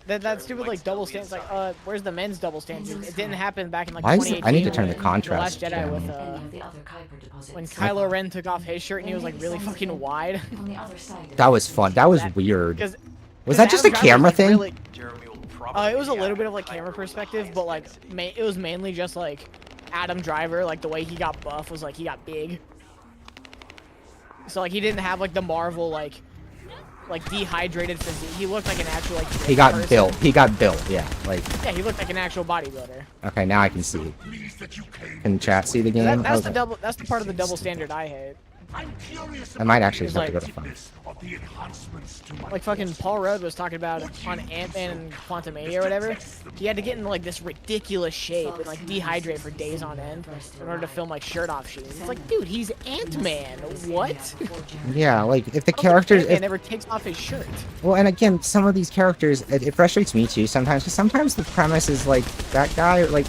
That stupid like double standard. Like, where's the men's double standard? It didn't happen back in like 2018. I need to turn the when contrast The Last Jedi down. when Kylo Ren took off his shirt and he was like really fucking wide. That was fun. That was weird. Was that just a Adam Driver's, camera like, thing? really- it was a little bit of like camera perspective, but like it was mainly just like Adam Driver, like the way he got buff was like he got big. So like he didn't have like the Marvel like dehydrated physique. He looked like an actual like. He got person. built. He got built. Yeah, like. Yeah, he looked like an actual bodybuilder. Okay, now I can see. Can chat see the game? That's Okay. the double. That's the part of the double standard I hate. I might actually He's have to go like- to fun. Like fucking Paul Rudd was talking about on Ant-Man and Quantumania or whatever. He had to get in like this ridiculous shape and like dehydrate for days on end in order to film like shirt off scenes. It's like, dude, he's Ant-Man. What? Yeah, like if the characters, Ant-Man if, never takes off his shirt. well, and again, some of these characters, it frustrates me too sometimes. Because sometimes the premise is like that guy, like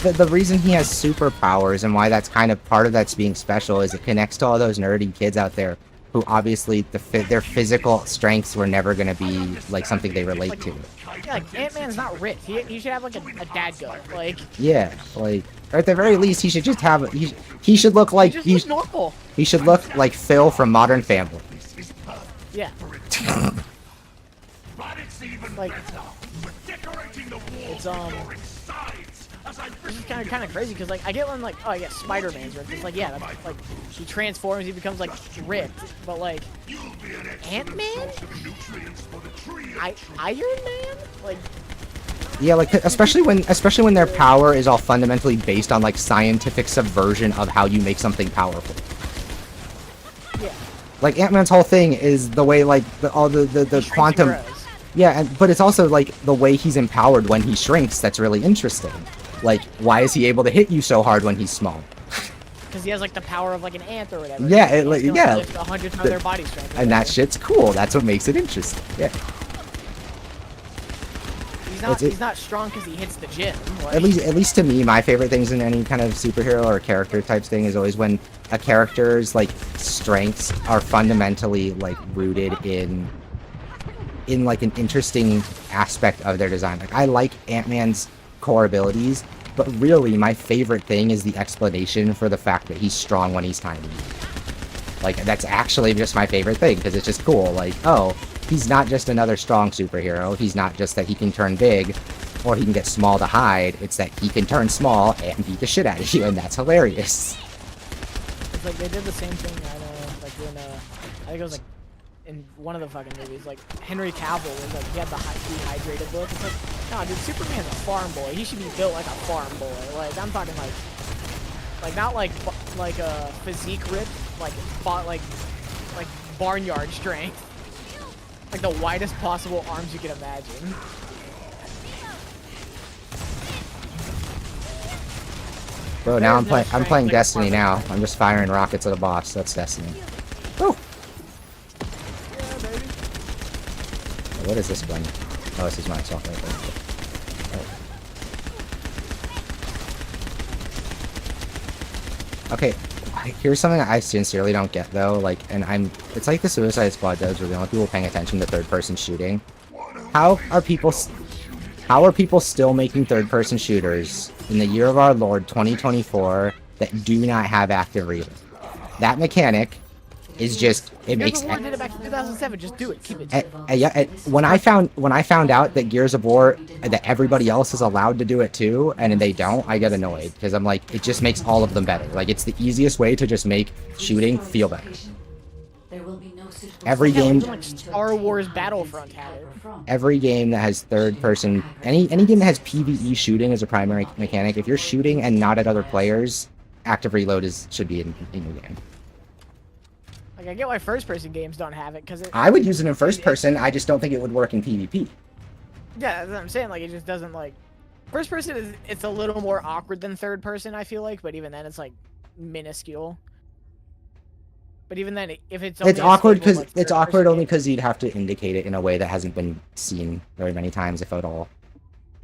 the reason he has superpowers and why that's kind of part of that's being special is it connects to all those nerdy kids out there who obviously their physical strengths were never going to be like something they relate to. Yeah, like Ant-Man's not ripped. He should have like a dad gut. Like Yeah, like or at the very least, he should just have he should look like he just looks normal. he should look like Phil from Modern Family. Yeah. Like it's this is kind of crazy because like I get when like oh yeah Spider-Man's ripped. It's like yeah that's, like he transforms, he becomes like ripped, but like Ant-Man, Iron Man, like Yeah, like especially when their power is all fundamentally based on like scientific subversion of how you make something powerful. yeah. Like Ant-Man's whole thing is the way like all the quantum. Yeah, but it's also like the way he's empowered when he shrinks that's really interesting. Like, why is he able to hit you so hard when he's small? Because he has like the power of like an ant or whatever. Yeah, He like can, yeah. lift 100 times their body strength. And that shit's cool. That's what makes it interesting. Yeah. He's not strong because he hits the gym. Like, At least to me, my favorite things in any kind of superhero or character type thing is always when a character's like strengths are fundamentally like rooted in like an interesting aspect of their design. Like I like Ant-Man's core abilities, but really my favorite thing is the explanation for the fact that he's strong when he's tiny. Like that's actually just my favorite thing because it's just cool. Like, oh, he's not just another strong superhero. He's not just that he can turn big or he can get small to hide. It's that he can turn small and beat the shit out of you, and that's hilarious. It's like they did the same thing like when I think it was like in one of the fucking movies, like Henry Cavill was like he had the dehydrated look. It's like, no, dude, Superman's a farm boy. He should be built like a farm boy. Like I'm talking like not like a physique rip, like barnyard strength. Like the widest possible arms you can imagine. Bro, now I'm playing Destiny now. I'm just firing rockets at a boss. That's Destiny. Woo! What is this one? Oh, this is myself right there. Okay, here's something I sincerely don't get though. Like, it's like the Suicide Squad does, where the only people paying attention to third-person shooting. How are people still making third-person shooters in the year of our Lord 2024 that do not have active reload? That mechanic is just it makes. Gears of War did it back in 2007. Just do it. Keep it. Yeah. When I found out that Gears of War that everybody else is allowed to do it too, and they don't, I get annoyed because I'm like, it just makes all of them better. Like it's the easiest way to just make shooting feel better. Every game. Like Star Wars Battlefront had it. Every game that has third-person, any game that has PvE shooting as a primary mechanic, if you're shooting and not at other players, active reload should be in your game. Like I get why first-person games don't have it because I would use it in first-person. I just don't think it would work in PvP. Yeah, that's what I'm saying. Like it just doesn't like. First-person it's a little more awkward than third-person. I feel like, but even then it's like minuscule. But even then, if it's awkward because it's awkward only because you'd have to indicate it in a way that hasn't been seen very many times, if at all.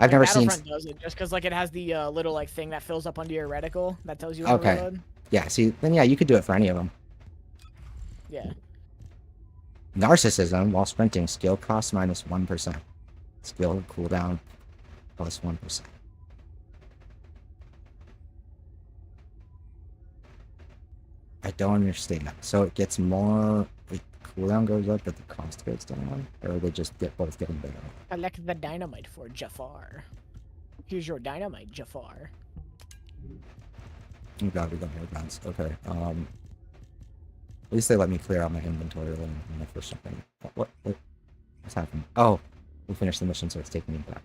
I've never seen. Battlefront does it just because like it has the little like thing that fills up under your reticle that tells you. Okay. Reload. Yeah. See, then yeah, you could do it for any of them. Yeah. Narcissism while sprinting. Skill cost minus 1%. Skill cooldown plus 1%. I don't understand. So it gets more. The cooldown goes up, but the cost goes down, or they just both getting better. Collect the dynamite for Jafar. Here's your dynamite, Jafar. Oh god, we got more guns. Okay. At least they let me clear out my inventory when I first jumped in. What's happening? Oh, we finished the mission, so it's taking me back.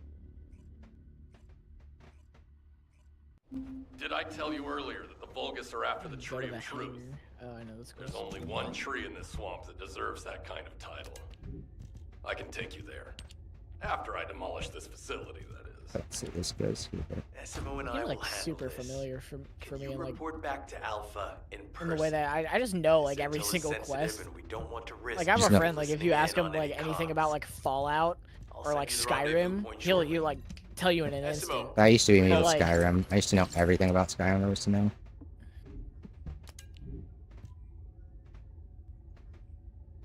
Did I tell you earlier that the Vulgus are after the tree of truth? Oh, I know that's cool. There's only one tree in this swamp that deserves that kind of title. I can take you there. After I demolish this facility, that is. Let's see this goes here. SMO and I You're will like handle super this. familiar for Can me you and like report back to Alpha in in the person? way that I just know like This every intel is single sensitive quest. and we don't want to risk Like I have Just a no- friend, like if you listening ask in him on like any anything comms. about like Fallout I'll or send like you the rendezvous Skyrim, point he'll shortly. you like tell you in an SMO. instant. That used to be me But, with like- Skyrim. I used to know everything about Skyrim there was to know.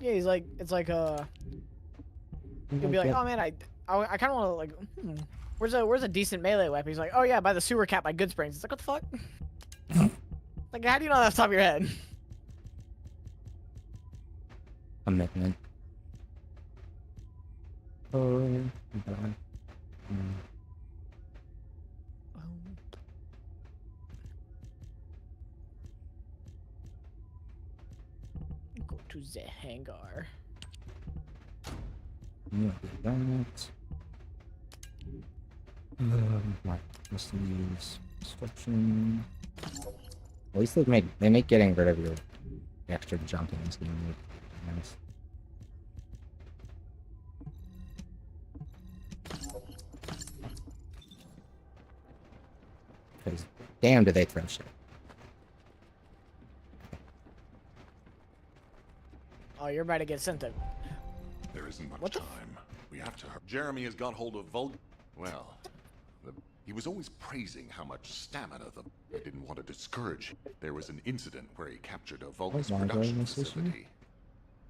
Yeah, he's like it's like he'll be like, oh man, I kind of want to like, where's a decent melee weapon? He's like, oh yeah, by the sewer cap by Good Springs. It's like, what the fuck? Like, how do you know that off the top of your head? Commitment. Oh, God. Go to the hangar. Yeah, that. What? Let's use construction. At least they make getting rid of your extra junk in this game nice. Because damn, do they throw shit. Oh, you're about to get sent to. There isn't much What the time. We have to. Jeremy has got hold of Well, he was always praising how much stamina I didn't want to discourage. There was an incident where he captured a Vulgus why production this issue? facility.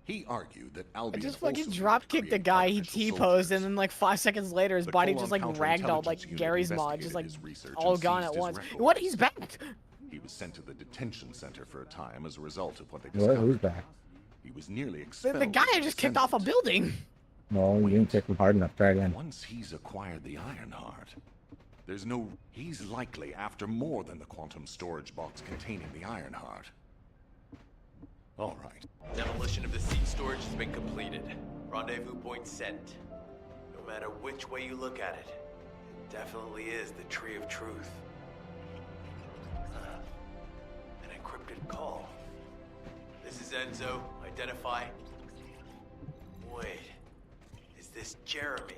He argued that I Albion just fucking also drop kicked the create guy he artificial T-posed, soldiers. and then like 5 seconds later, his The body Colon just like ragdolled like Counterintelligence Unit Gary's mod, just investigated like his research all and gone seized at his once. records. What? He's back. He was sent to the detention center for a time as a result of what they What? Who's discovered. back? He was nearly The expelled. guy as I a just kicked off a descendant. building. No, you didn't kick him hard enough. Try again. Once he's acquired the Ironheart, there's no... He's likely after more than the quantum storage box containing the Ironheart. All right. Demolition of the seed storage has been completed. Rendezvous point sent. No matter which way you look at it, it definitely is the Tree of Truth. An encrypted call. This is Enzo. Identify. Wait. Is this Jeremy?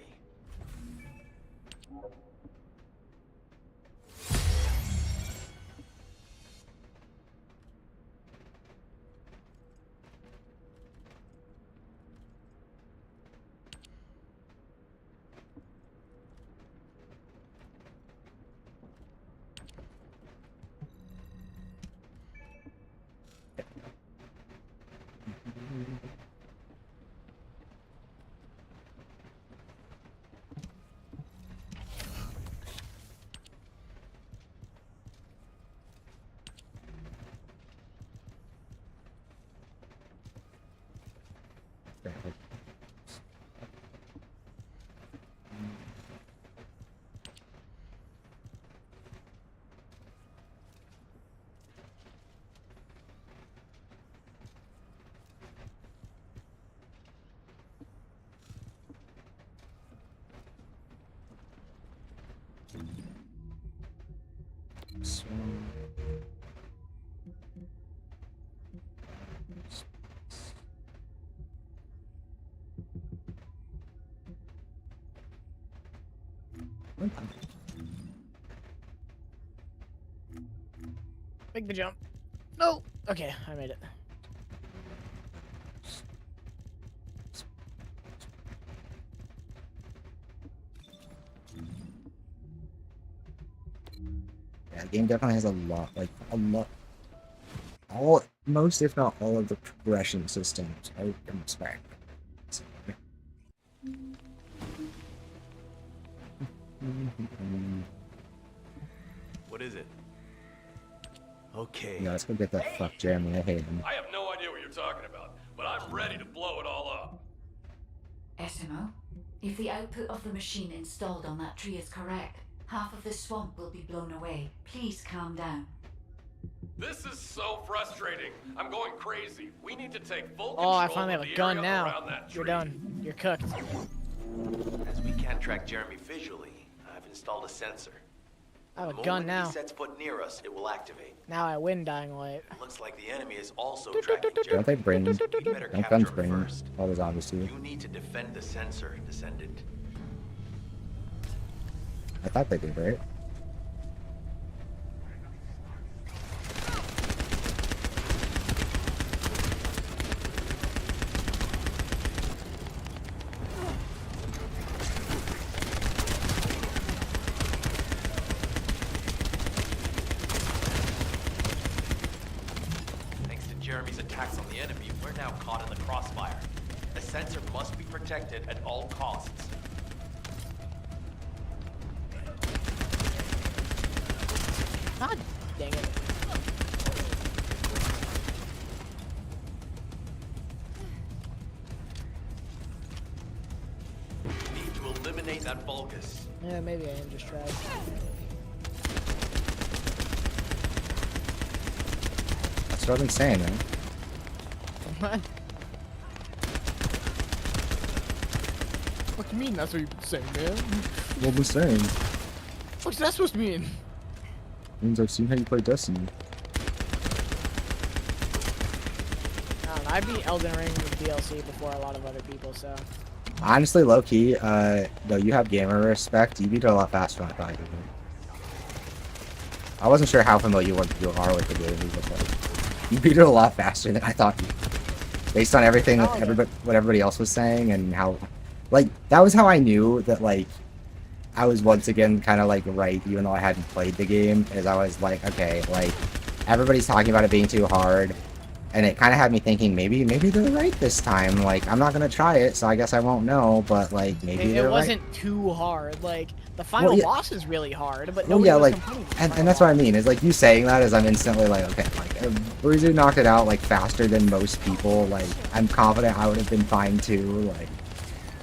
So... Make the jump. No. Okay, I made it. Yeah, the game definitely has a lot, most if not all of the progression systems I can expect. What is it? Okay. Yeah, let's go get that fuck Jeremy. I hate him. I have no idea what you're talking about, but I'm ready to blow it all up. SMO, if the output of the machine installed on that tree is correct, half of the swamp will be blown away. Please calm down. This is so frustrating. I'm going crazy. We need to take full Oh, I control finally of have a the gun area now. around that You're tree. done. You're cooked. As we can't track Jeremy visually, I've installed a sensor. I have The a gun moment now. he sets foot near us, it will activate. Now I win Dying Light. Looks like the enemy is also tracking Don't Jeremy. they bring? You better Don't capture guns him bring first. all those obviously? You need to defend the sensor, Descendant. I thought they did, right? Thanks to Jeremy's attacks on the enemy, we're now caught in the crossfire. The sensor must be protected at all costs. God dang it. Need to eliminate that Vulgus. Yeah, maybe I am just trash. That's what I've been saying, man. What? What do you mean that's what you've been saying, man? What was saying? What's that supposed to mean? Means I've seen how you play Destiny. I don't know, I beat Elden Ring with DLC before a lot of other people, so. Honestly, low key, though you have gamer respect, you beat it a lot faster than I thought you would. I wasn't sure how familiar you are with the game, but like, you beat it a lot faster than I thought you would. Based on everything that what everybody else was saying and how, like, that was how I knew that, like, I was once again kind of like right, even though I hadn't played the game, is I was like, okay, like, everybody's talking about it being too hard, and it kind of had me thinking maybe they're right this time. Like, I'm not gonna try it, so I guess I won't know, but like maybe It wasn't too hard. Like the final boss is really hard, but nobody was complaining. And that's what I mean. Is like you saying that is I'm instantly like, okay, like Bruiser knocked it out like faster than most people. Like I'm confident I would have been fine too. Like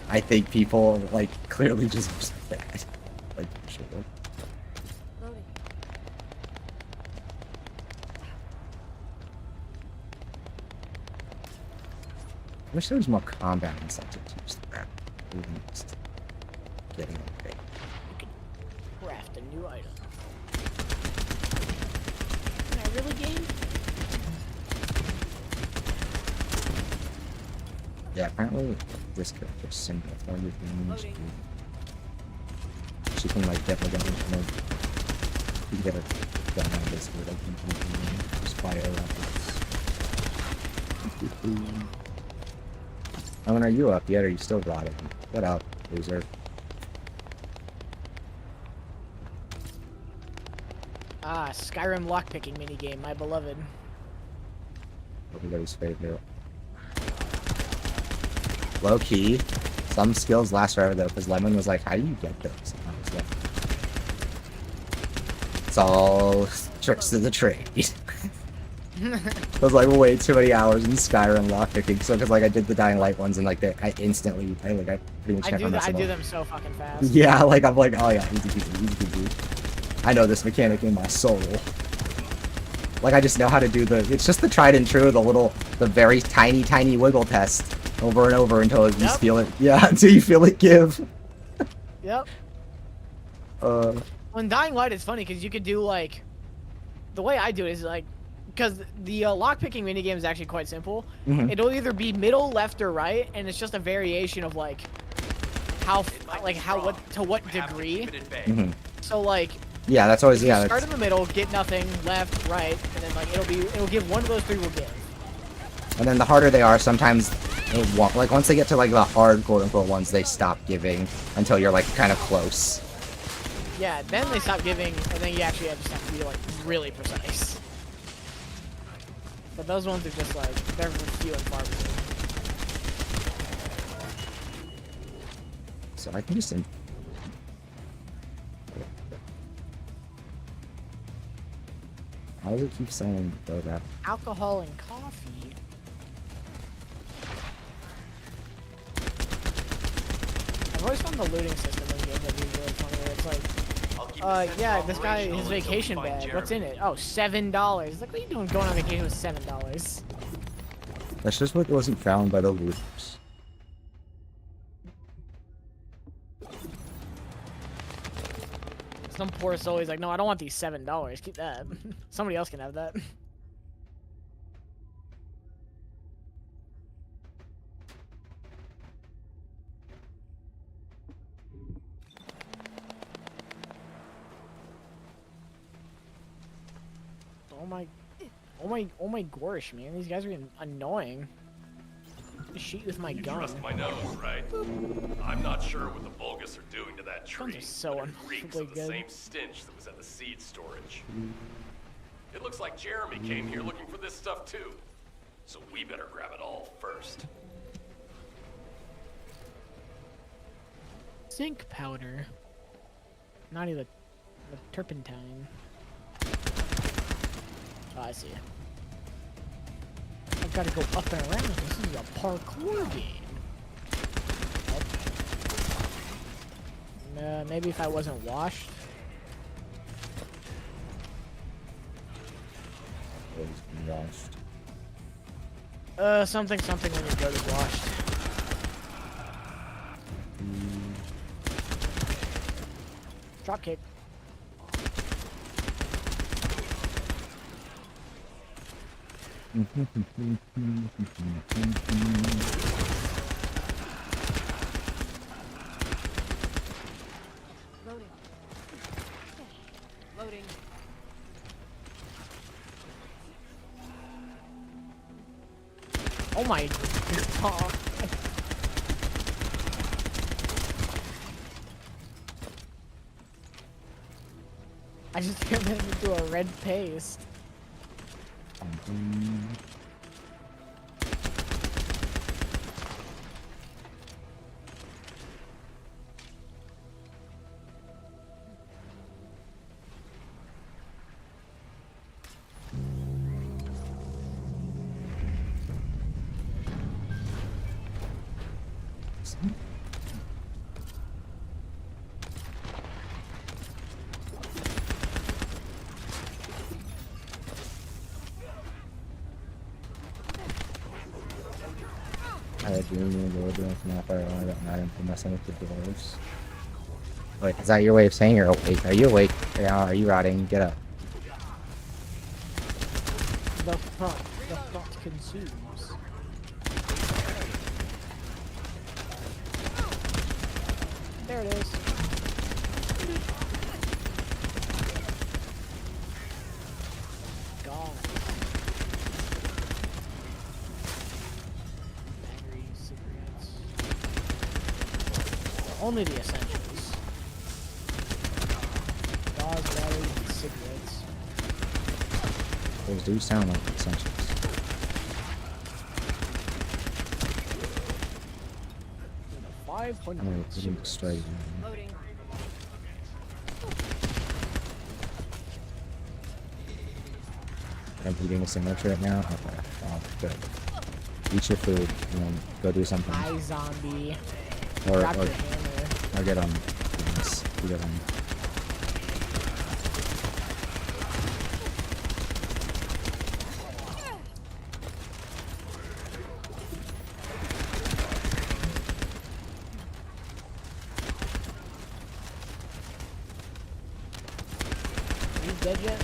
I think people like clearly just bad. Like sure. I wish there was more combat incentive to use the grab. Just getting okay. You can craft a new item. Can I really game? Yeah, apparently this character's single. That's why you're doing she can like definitely get you can get a gun on this where they can just fire around. I mean, are you up yet, or are you still rotting? What up, loser? Ah, Skyrim lockpicking minigame, my beloved. Everybody's favorite. Low key, some skills last forever though, because Lemon was like, "How do you get those?" And I was like, "It's all tricks of the trade." It was like way too many hours in Skyrim lockpicking, so because like I did the Dying Light ones and like I pretty much can't I do them so fucking fast. Yeah, like I'm like, oh yeah, easy. I know this mechanic in my soul. Like I just know how to do it's just the tried and true, the very tiny wiggle test over and over until you just feel it. Yeah, until you feel it give. Yep. When Dying Light, it's funny because you could do like, the way I do it is like, because the lockpicking minigame is actually quite simple. Mm-hmm. It'll either be middle, left, or right, and it's just a variation of like to what degree. Mm-hmm. So like, yeah, that's always start in the middle, get nothing, left, right, and then like it'll give one of those three will give. And then the harder they are, sometimes it won't. Like once they get to like the hard quote unquote ones, they stop giving until you're like kind of close. Yeah, then they stop giving, and then you actually just have to be like really precise. But those ones are just like, they're few and far between. So I can just how does it keep saying though that? Alcohol and coffee. I've always found the looting system in games that be really funny. Where it's like, yeah, this guy, his vacation bag. What's in it? Oh, $7. Like, what are you doing going on vacation with $7? That's just what wasn't found by the looters. Some poor soul. He's like, no, I don't want these $7. Keep that. Somebody else can have that. Oh my gosh, man. These guys are getting annoying. Shoot with my You gun. trust my nose, right? I'm not sure what the Vulgus are doing to that tree. Guns are so but it reeks of the good. same stench that was at the seed storage. It looks like Jeremy came here looking for this stuff too. So we better grab it all first. Zinc powder. Not even the turpentine. Oh, I see. I've got to go up and around. This is a parkour game. Maybe if I wasn't washed. Something when your goat is washed. Drop kick. Loading. Loading. Oh my god. I just turned it into a red paste. I do need a little bit of map. I got mad into messing with the doors. Wait, is that your way of saying you're awake? Are you awake? Yeah, are you rotting? Get up. The thought consumes. There it is. God. Batteries, cigarettes. Only the essentials. Gauze, batteries, and cigarettes. Those do sound like essentials. I'm 500. gonna put them straight. Loading. I'm eating a sandwich right now. Okay, oh, good. Eat your food and then go do something. Hi, zombie. Or Drop your hammer. get on. Yes, you get on. Are you dead yet?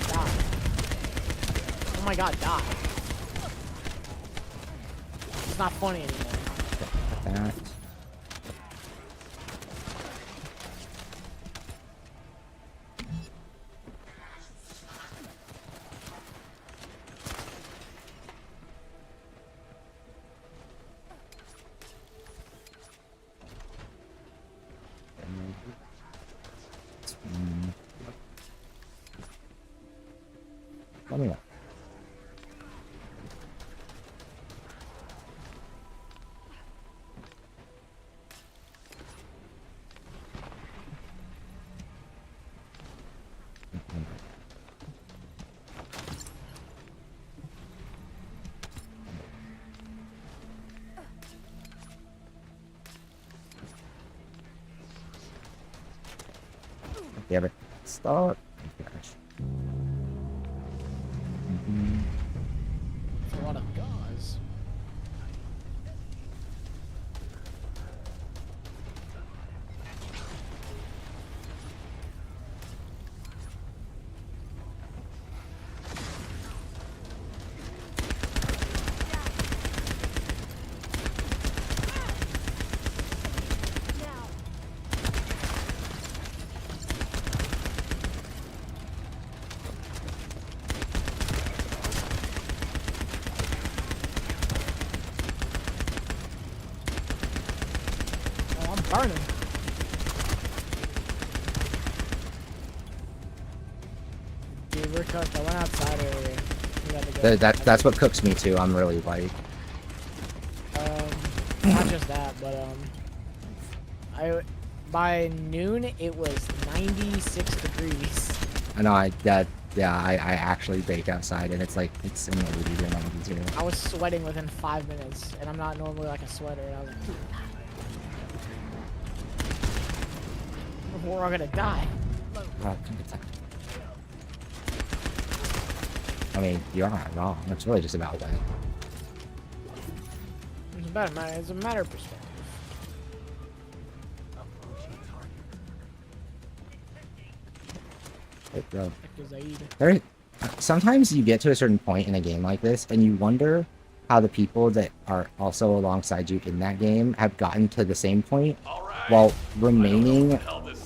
Die. Oh my god, die. It's not funny anymore. That. Let me know. Damn it. Stop. Gosh. It's a lot of gauze. Burn him. Dude, we're cooked. I went outside earlier. We gotta go. That's what cooks me too. I'm really like. Not just that, but by noon it was 96 degrees. I know I actually bake outside and it's like it's in the 80s or 90s here. I was sweating within 5 minutes, and I'm not normally like a sweater. And I was like, we're all gonna die. I mean, you're not wrong. It's really just about that. It's a matter of perspective. Sometimes you get to a certain point in a game like this, and you wonder how the people that are also alongside you in that game have gotten to the same point while remaining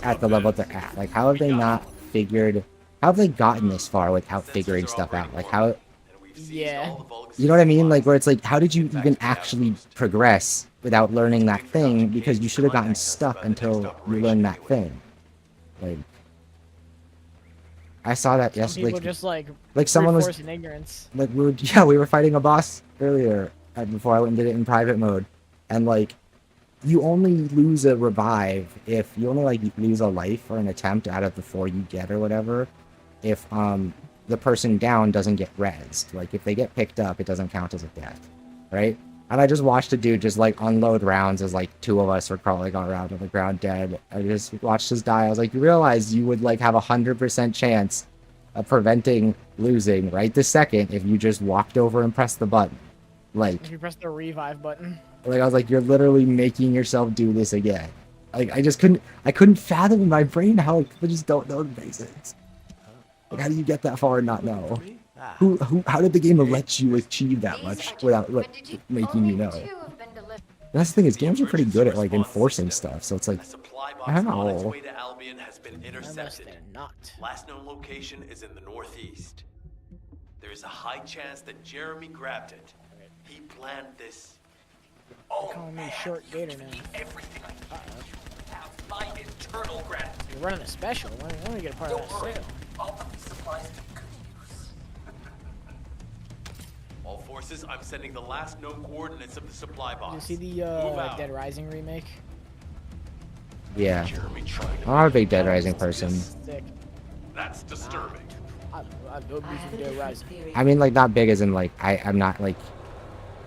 at the level they're at. Like, how have they not figured? How have they gotten this far without figuring stuff out? Like, how? Yeah. You know what I mean? Like, where it's like, how did you even actually progress without learning that thing? Because you should have gotten stuck until you learned that thing. Like, I saw that yesterday. People just like someone was in ignorance. Like we were fighting a boss earlier before I went and did it in private mode, and like you only lose a revive if you only like lose a life or an attempt out of the 4 you get or whatever. If the person down doesn't get rezzed, like if they get picked up, it doesn't count as a death, right? And I just watched a dude just like unload rounds as like 2 of us were crawling around on the ground dead. I just watched us die. I was like, you realize you would like have 100% chance of preventing losing right this second if you just walked over and pressed the button. Like, if you press the revive button. Like, I was like, you're literally making yourself do this again. Like, I couldn't fathom in my brain how like, people just don't know the basics. Like, how do you get that far and not know? How did the game let you achieve that much without like, making you know? That's the thing is, games are pretty good at like enforcing stuff, so it's like, I don't know. Last known location is in the northeast. There is a high chance that Jeremy grabbed it. He planned this. You're calling me short gator now. Everything I have my internal gratitude. You're running a special. Why don't you get a part of that sale? All of these supplies to good use. All forces, I'm sending the last known coordinates of the supply box. You see the Dead Rising remake? Yeah. I'm not a big Dead Rising person. That's disturbing. I love Dead Rising. I mean, like, not big as in, like, I'm not, like,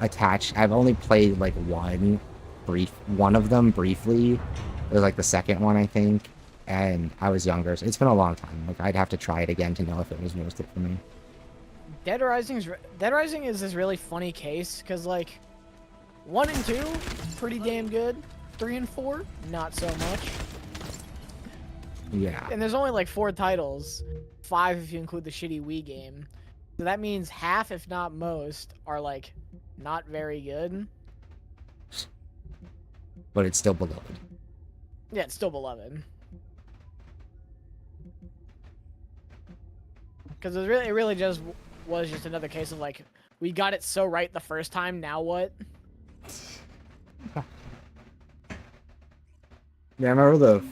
attached. I've only played, like, one of them briefly. It was, like, the second one, I think. And I was younger, so it's been a long time. Like, I'd have to try it again to know if it was worth it for me. Dead Rising is this really funny case, because, like, 1 and 2, pretty damn good. 3 and 4, not so much. Yeah. And there's only, like, 4 titles. 5 if you include the shitty Wii game. So that means half, if not most, are, like, not very good. But it's still beloved. Yeah, it's still beloved. Because it really just was just another case of, like, we got it so right the first time, now what? Yeah, I remember the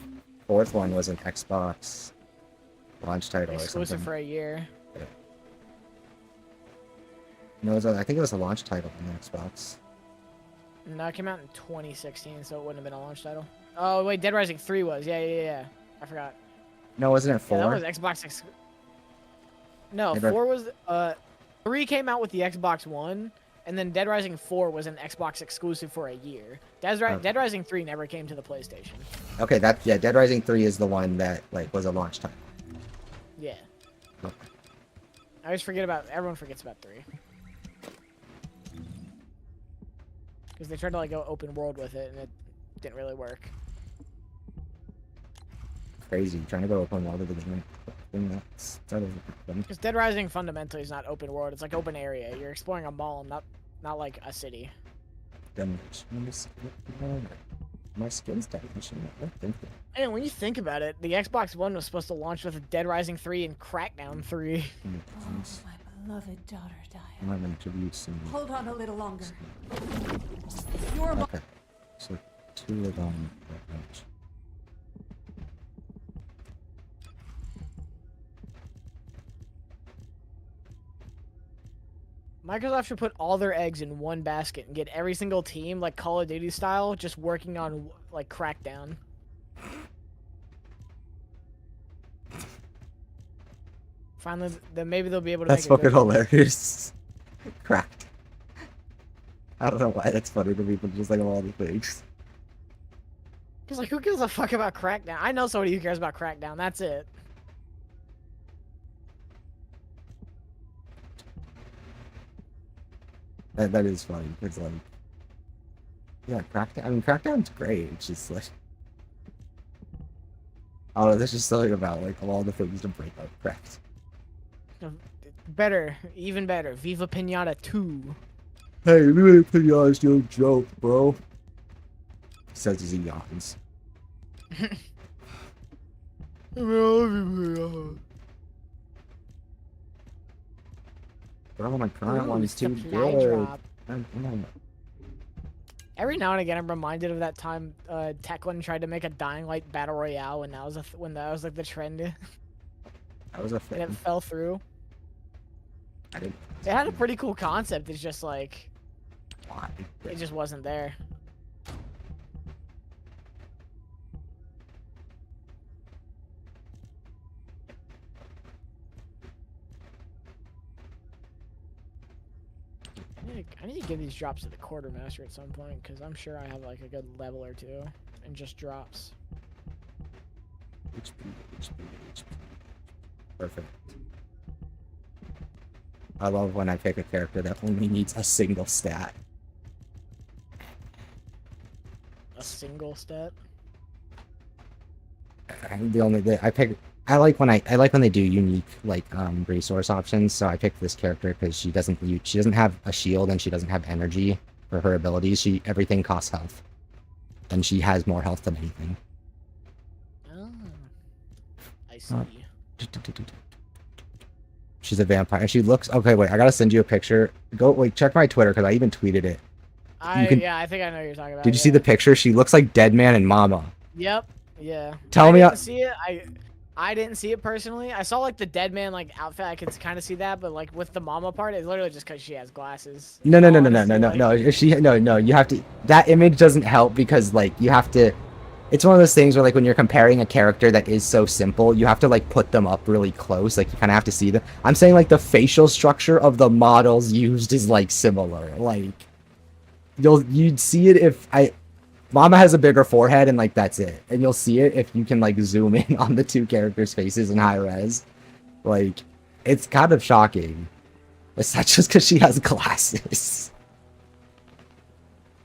4th one was an Xbox launch title or something. Exclusive for a year. Yeah. No, I think it was a launch title on the Xbox. No, it came out in 2016, so it wouldn't have been a launch title. Oh, wait, Dead Rising 3 was. Yeah. I forgot. No, wasn't it 4? Yeah, that was Xbox. No, 4 was... 3 came out with the Xbox One, and then Dead Rising 4 was an Xbox exclusive for a year. Dead Rising 3 never came to the PlayStation. Okay, Dead Rising 3 is the one that, like, was a launch title. Yeah. Okay. I always forget about... Everyone forgets about 3. Because they tried to, like, go open world with it, and it didn't really work. Crazy, trying to go open world with the game. Because Dead Rising fundamentally is not open world, it's like open area. You're exploring a mall, not like a city. My skills definition. And when you think about it, the Xbox One was supposed to launch with Dead Rising 3 and Crackdown 3. Oh, my beloved daughter died. I'm going to introduce some... Hold on a little longer. Okay. So 2 of them. Microsoft should put all their eggs in one basket and get every single team, like Call of Duty style, just working on like Crackdown. Finally, then maybe they'll be able to. That's make a fucking good one. hilarious. Cracked. I don't know why that's funny to me, but just like all the things. Cause like, who gives a fuck about Crackdown? I know somebody who cares about Crackdown. That's it. That is funny. It's like, yeah, Crackdown. I mean, Crackdown's great. It's just like, oh, there's just something about like all the things to break up Cracked. Better, even better. Viva Pinata 2. Hey, Viva Pinata's no joke, bro. Says as he yawns. Bro, my current one is too good. Every now and again, I'm reminded of that time Techland tried to make a Dying Light battle royale, and that was when that was like the trend. That was a thing. And it fell through. I didn't. It had a pretty cool concept. It's just like, Why? it just wasn't there. I need to give these drops to the quartermaster at some point, because I'm sure I have like a good level or two, and just drops. HP. Perfect. I love when I pick a character that only needs a single stat. A single stat? I like when they do unique like resource options. So I picked this character because she doesn't have a shield and she doesn't have energy for her abilities. Everything costs health, and she has more health than anything. Oh, I see. She's a vampire. She looks okay. Wait, I gotta send you a picture. Check my Twitter because I even tweeted it. Yeah, I think I know what you're talking about. Did you see the picture? She looks like Deadman and Mama. Yep. Yeah. Tell me. I didn't see it. I didn't see it personally. I saw like the Deadman like outfit. I could kind of see that, but like with the Mama part, it's literally just because she has glasses. No. You have to. That image doesn't help because like you have to. It's one of those things where like when you're comparing a character that is so simple, you have to like put them up really close. Like you kind of have to see them. I'm saying like the facial structure of the models used is like similar. Like you'd see it if Mama has a bigger forehead and like that's it. And you'll see it if you can like zoom in on the two characters' faces in high res. Like it's kind of shocking. It's not just because she has glasses.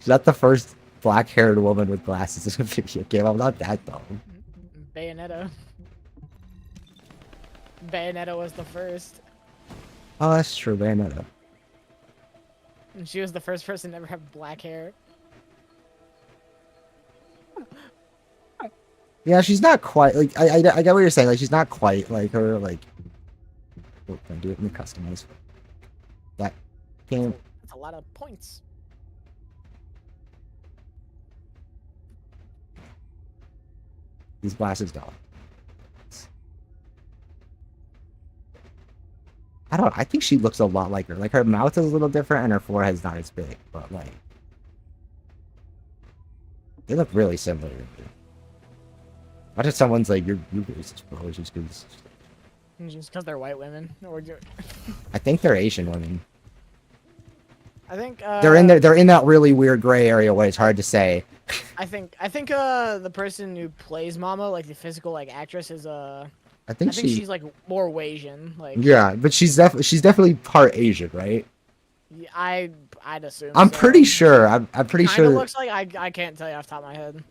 She's not the first black-haired woman with glasses in a video game. I'm not that dumb. Bayonetta. Bayonetta was the first. Oh, that's true, Bayonetta. And she was the first person to ever have black hair. Yeah, she's not quite like I get what you're saying. Like she's not quite like her. Like, oh, can I do it in the customize? That game. That's a lot of points. These glasses don't. I think she looks a lot like her. Like her mouth is a little different and her forehead's not as big, but like they look really similar. Not just someone's like you're racist, bro. It's just because they're white women. I think they're Asian women. I think they're in that really weird gray area where it's hard to say. I think the person who plays Mama, like the physical like actress, is I think she's like more Asian. Like yeah, but she's definitely part Asian, right? Yeah, I'd assume. I'm so. pretty sure. I'm pretty sure. Looks like I can't tell you off the top of my head.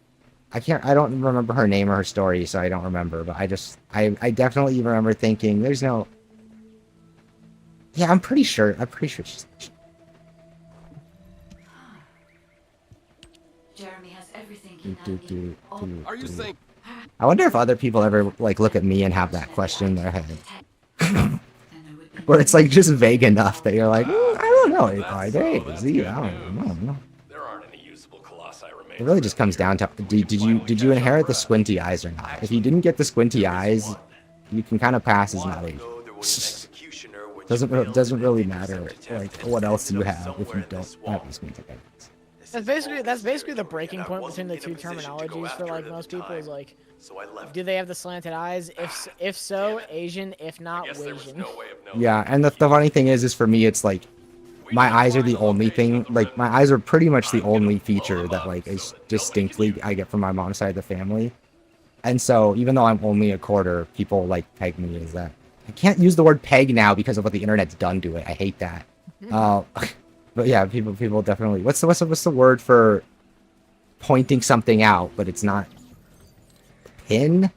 I don't remember her name or her story, so I don't remember. But I definitely remember thinking, "There's no." Yeah, I'm pretty sure she's. Jeremy has everything he needs. Are you saying? I wonder if other people ever like look at me and have that question in their head, where it's like just vague enough that you're like, I don't know, are they? Is he? I don't know. There aren't any usable colossi remaining. it really just comes down to did you inherit the squinty eyes or not? If you didn't get the squinty eyes, you can kind of pass as not Asian. Doesn't really matter like what else you have if you don't have the squinty eyes. That's basically the breaking point between the two terminologies for like most people is like, do they have the slanted eyes? If so, Asian. If not, Asian. Yeah, and the funny thing is for me, it's like my eyes are the only thing. Like my eyes are pretty much the only feature that like is distinctly I get from my mom's side of the family. And so even though I'm only a quarter, people like peg me as that. I can't use the word peg now because of what the internet's done to it. I hate that. But yeah, people definitely. What's the word for pointing something out, but it's not pin?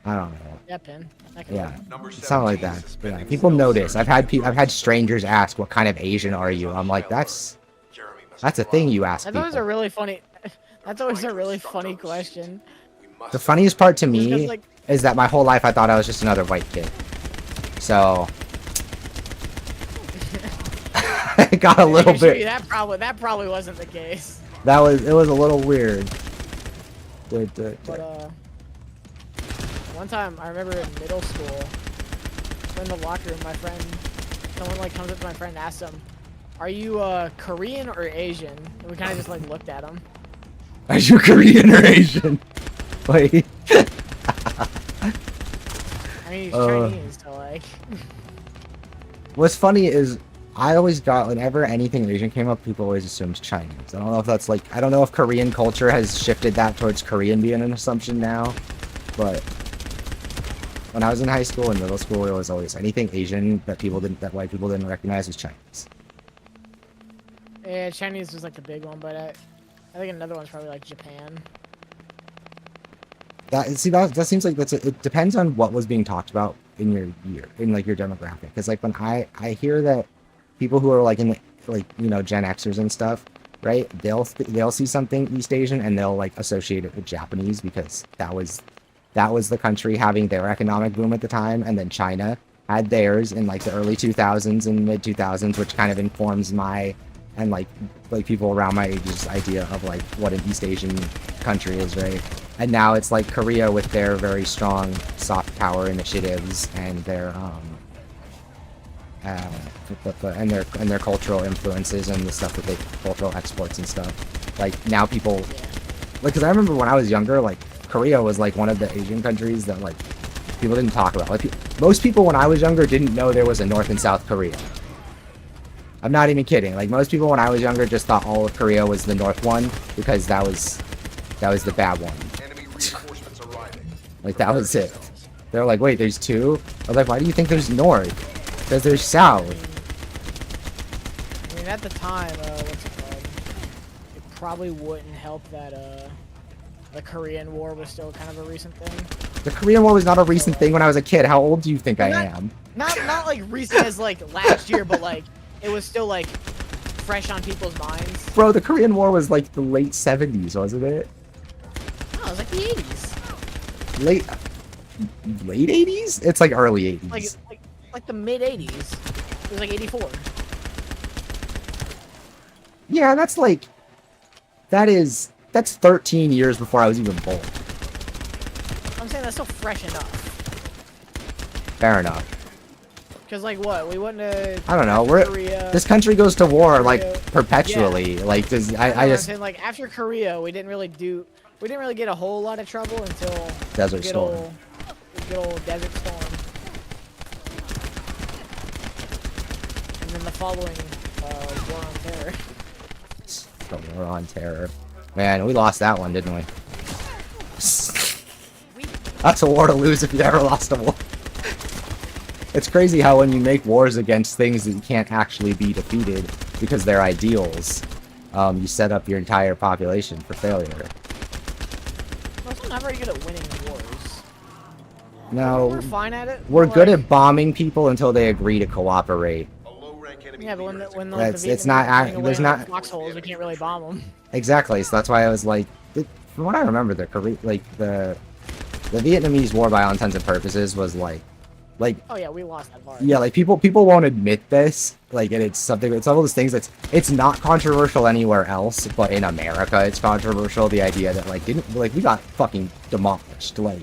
I don't know. Yeah, pin. Yeah, something like that. But yeah, people notice. I've had strangers ask, "What kind of Asian are you?" I'm like, that's a thing you ask people. That's always a really funny. That's always a really funny question. The funniest part to me is that my whole life I thought I was just another white kid. So. It got a little bit. That probably wasn't the case. It was a little weird. But one time I remember in middle school, in the locker room, someone like comes up to my friend and asks him, "Are you Korean or Asian?" And we kind of just like looked at him. Are you Korean or Asian? Wait. I mean, he's Chinese, so like. What's funny is I always got whenever anything Asian came up, people always assumed Chinese. I don't know if that's like I don't know if Korean culture has shifted that towards Korean being an assumption now, but when I was in high school and middle school, it was always anything Asian that white people didn't recognize as Chinese. Yeah, Chinese was like the big one, but I think another one's probably like Japan. That seems like it depends on what was being talked about in your demographic. Because like when I hear that people who are like in Gen Xers and stuff, right? They'll see something East Asian and they'll like associate it with Japanese because that was the country having their economic boom at the time, and then China had theirs in like the early 2000s and mid 2000s, which kind of informs my and like people around my age's idea of like what an East Asian country is, right? And now it's like Korea with their very strong soft power initiatives and their and their cultural influences and the stuff that they cultural exports and stuff. Like now people like, because I remember when I was younger, like Korea was like one of the Asian countries that like people didn't talk about. Like most people when I was younger didn't know there was a North and South Korea. I'm not even kidding. Like most people when I was younger just thought all of Korea was the North one because that was the bad one. Like that was it. They're like, wait, there's two? I was like, why do you think there's North? Because there's South. I mean, at the time, what's it called? It probably wouldn't help that the Korean War was still kind of a recent thing. The Korean War was not a recent thing when I was a kid. How old do you think I am? Not like recent as like last year, but like it was still like fresh on people's minds. Bro, the Korean War was like the late 70s, wasn't it? No, it was like the 80s. Late 80s? It's like early 80s. Like the mid 80s. It was like 84. Yeah, that's 13 years before I was even born. I'm saying that's still fresh enough. Fair enough. Because like what? We went to I don't know. Korea, this country goes to war Korea, like perpetually. Yeah. Like I just saying, like after Korea, we didn't really get a whole lot of trouble until Desert Storm. Good old Desert Storm. And then the following War on Terror. The War on Terror. Man, we lost that one, didn't we? That's a war to lose if you ever lost a war. It's crazy how when you make wars against things that you can't actually be defeated because they're ideals, you set up your entire population for failure. I'm not very good at winning wars. No, we're fine at it. We're good at bombing people until they agree to cooperate. Yeah, but when it's not. There's not foxholes, we can't really bomb them. Exactly. So that's why I was like, from what I remember, the Vietnamese War, by all intents and purposes, was like Like, Oh yeah, we lost that part. yeah, like people won't admit this. Like, and it's something. It's one of those things that's it's not controversial anywhere else, but in America, it's controversial. The idea that like we got fucking demolished. Like,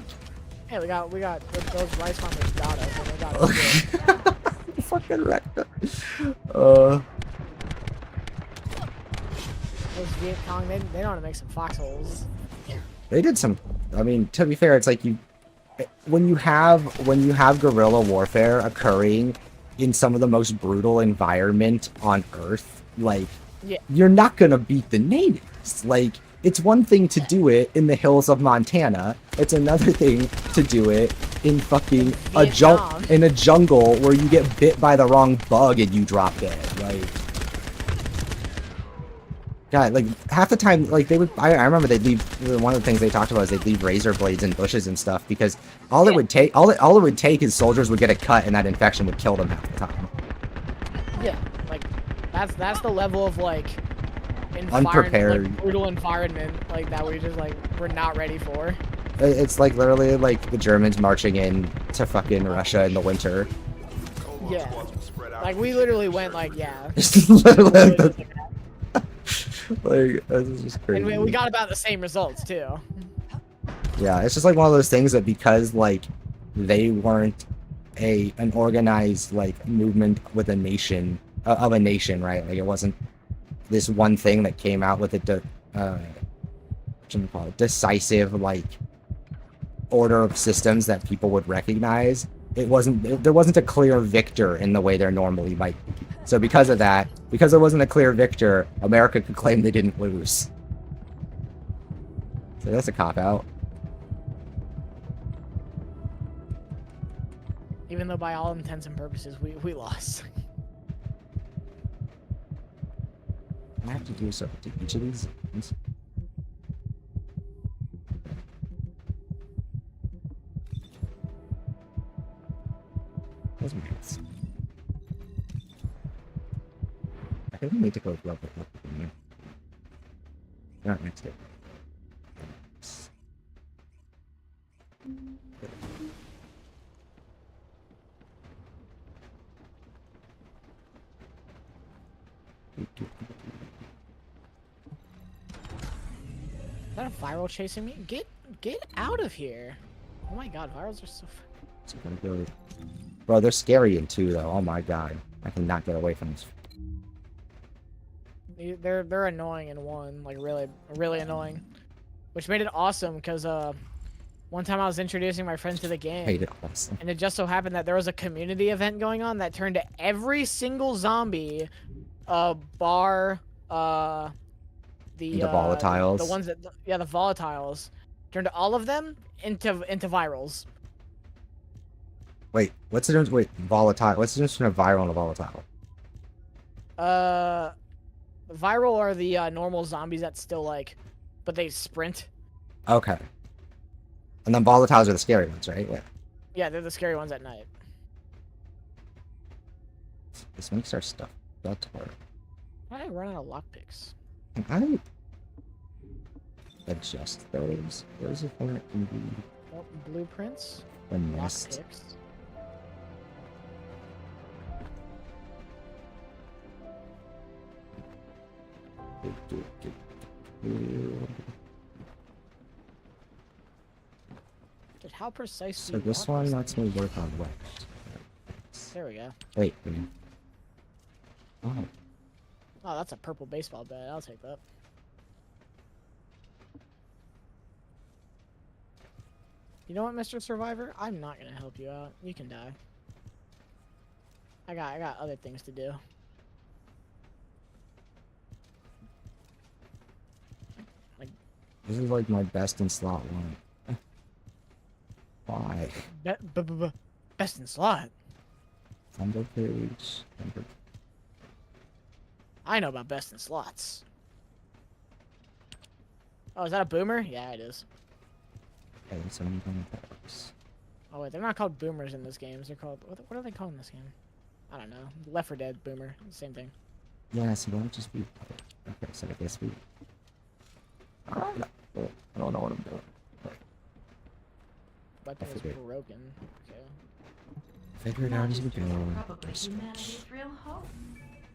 Hey, we got those rice farmers got us, and they got us good. fucking wrecked. Those Viet Cong, they know how to make some foxholes. They did some. I mean, to be fair, it's like when you have guerrilla warfare occurring in some of the most brutal environment on Earth, like you're not gonna beat the natives. Like, it's one thing to do it in the hills of Montana. It's another thing to do it in fucking a jungle where you get bit by the wrong bug and you drop dead. Like, God, like half the time, like they would. I remember they'd leave. One of the things they talked about is they'd leave razor blades in bushes and stuff because all it would take, all it would take is soldiers would get a cut and that infection would kill them half the time. Yeah, like that's the level of like Unprepared, like, brutal environment like that we just like we're not ready for. It's like literally like the Germans marching in to fucking Russia in the winter. Yeah, like we literally went like Like, this is just crazy. And we got about the same results too. Yeah, it's just like one of those things that because like they weren't an organized like movement with a nation of a nation, right? Like it wasn't this one thing that came out with a decisive like order of systems that people would recognize. There wasn't a clear victor in the way there normally might be. So because of that, because there wasn't a clear victor, America could claim they didn't lose. So that's a cop-out. Even though by all intents and purposes we lost. I have to do so to each of these zones. Those maths. I think we need to go level up. Not next day. Is that a viral chasing me? Get out of here! Oh my god, virals are so. So I'm gonna go. Bro, they're scary in 2 though. Oh my god, I cannot get away from this. They're annoying in 1, like really annoying, which made it awesome because one time I was introducing my friends to the game, Made it awesome. and it just so happened that there was a community event going on that turned every single zombie, bar the volatiles, the ones that the volatiles, turned all of them into virals. Wait, what's the difference? Wait, volatile. What's the difference between a viral and a volatile? Viral are the normal zombies that still like, but they sprint. Okay. And then volatiles are the scary ones, right? Yeah. Yeah, they're the scary ones at night. This makes our stuff better. Why did I run out of lockpicks? Can I adjust those? Where's the point in Blueprints. the nest? Lockpicks. Dude, how precisely? So this one lets me work on west. There we go. Wait. Oh. Oh, that's a purple baseball bat. I'll take that. You know what, Mr. Survivor? I'm not gonna help you out. You can die. I got other things to do. This is like my best in slot 1. Why? Best in slot. Thunder page. Thunder. I know about best in slots. Oh, is that a boomer? Yeah, it is. Okay, so I'm going to those. Oh wait, they're not called boomers in this game. They're called what are they called in this game? I don't know. Left 4 Dead boomer, same thing. Yeah, so won't just be. Okay, so I guess we. I don't know what I'm doing. Weapon is broken. Okay. Figure it out as we go. Probably humanity's real hope,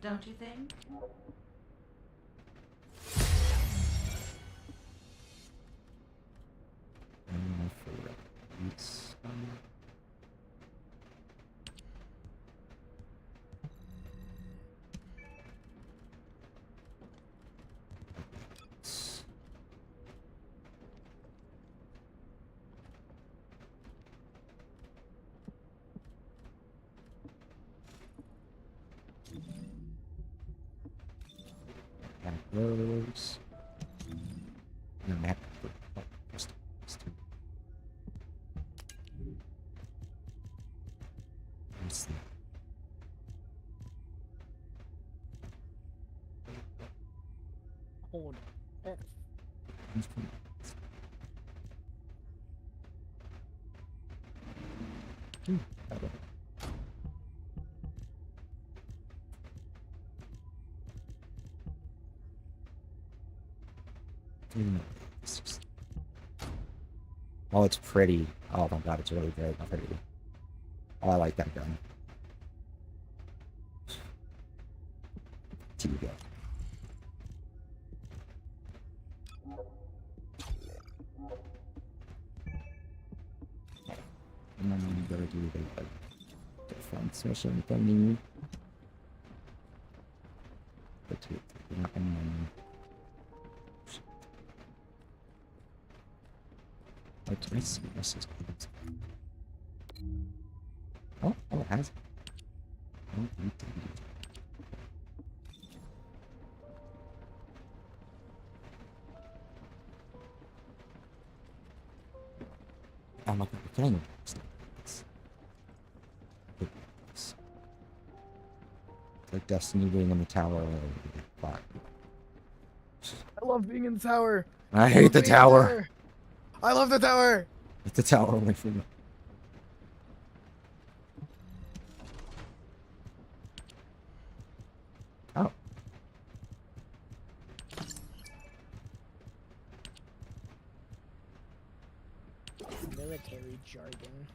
don't you think? Those. No map. Hold. Oh, it's pretty. Oh my god, it's really good. Pretty. Oh, I like that gun. Here you go. And then we go do the defense mission thingy. And then... What do I see? This is oh, it has. Oh, I'm not gonna be it's like Destiny being in the tower. Fuck. I love being in the tower. I hate the tower. I love the tower. It's the tower only for me. Oh. Military jargon.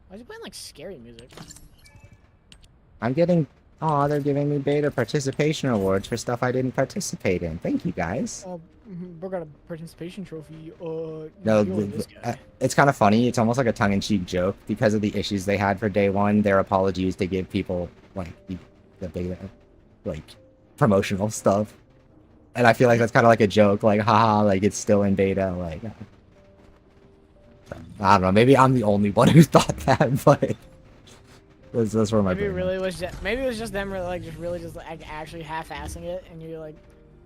Why is he playing like scary music? I'm getting... Aw, they're giving me beta participation awards for stuff I didn't participate in. Thank you, guys. We got a participation trophy. No, it's kind of funny. It's almost like a tongue-in-cheek joke because of the issues they had for day one. Their apology was to give people like the beta, like promotional stuff, and I feel like that's kind of like a joke. Like, haha, like it's still in beta. Like, I don't know. Maybe I'm the only one who thought that, but. That's where my maybe it really was just, maybe it was just them really just actually half-assing it, and you're like,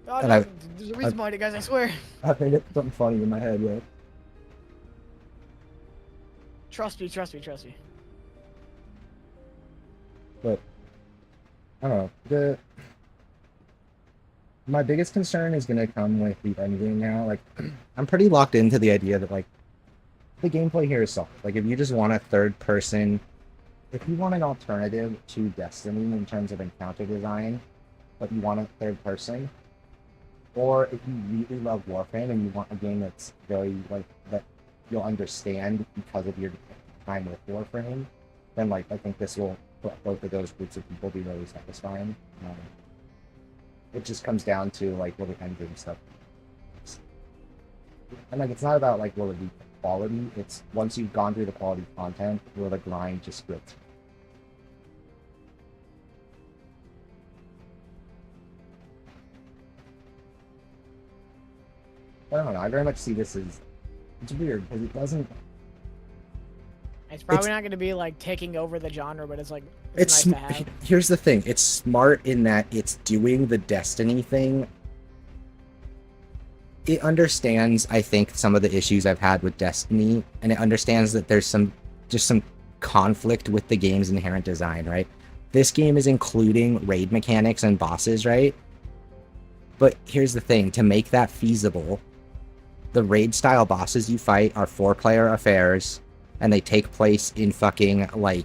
oh, no, there's a reason behind it, guys. I swear. I made it something funny in my head, yeah. Trust me, trust me, trust me. But I don't know. My biggest concern is gonna come with the endgame now. Like, I'm pretty locked into the idea that like the gameplay here is soft. Like, if you just want a third person. If you want an alternative to Destiny in terms of encounter design, but you want a third person, or if you really love Warframe and you want a game that's very, like, that you'll understand because of your time with Warframe, then, like, I think this will, for both of those groups of people, be really satisfying. It just comes down to, like, will the endgame stuff. And, like, it's not about, like, will it be quality, it's once you've gone through the quality content, will the grind just get I don't know. I very much see this as it's weird because it doesn't. It's probably not going to be like taking over the genre, but it's like it's nice to have. Here's the thing: it's smart in that it's doing the Destiny thing. It understands, I think, some of the issues I've had with Destiny, and it understands that there's some conflict with the game's inherent design, right? This game is including raid mechanics and bosses, right? But here's the thing: to make that feasible. The raid-style bosses you fight are 4-player affairs, and they take place in fucking, like,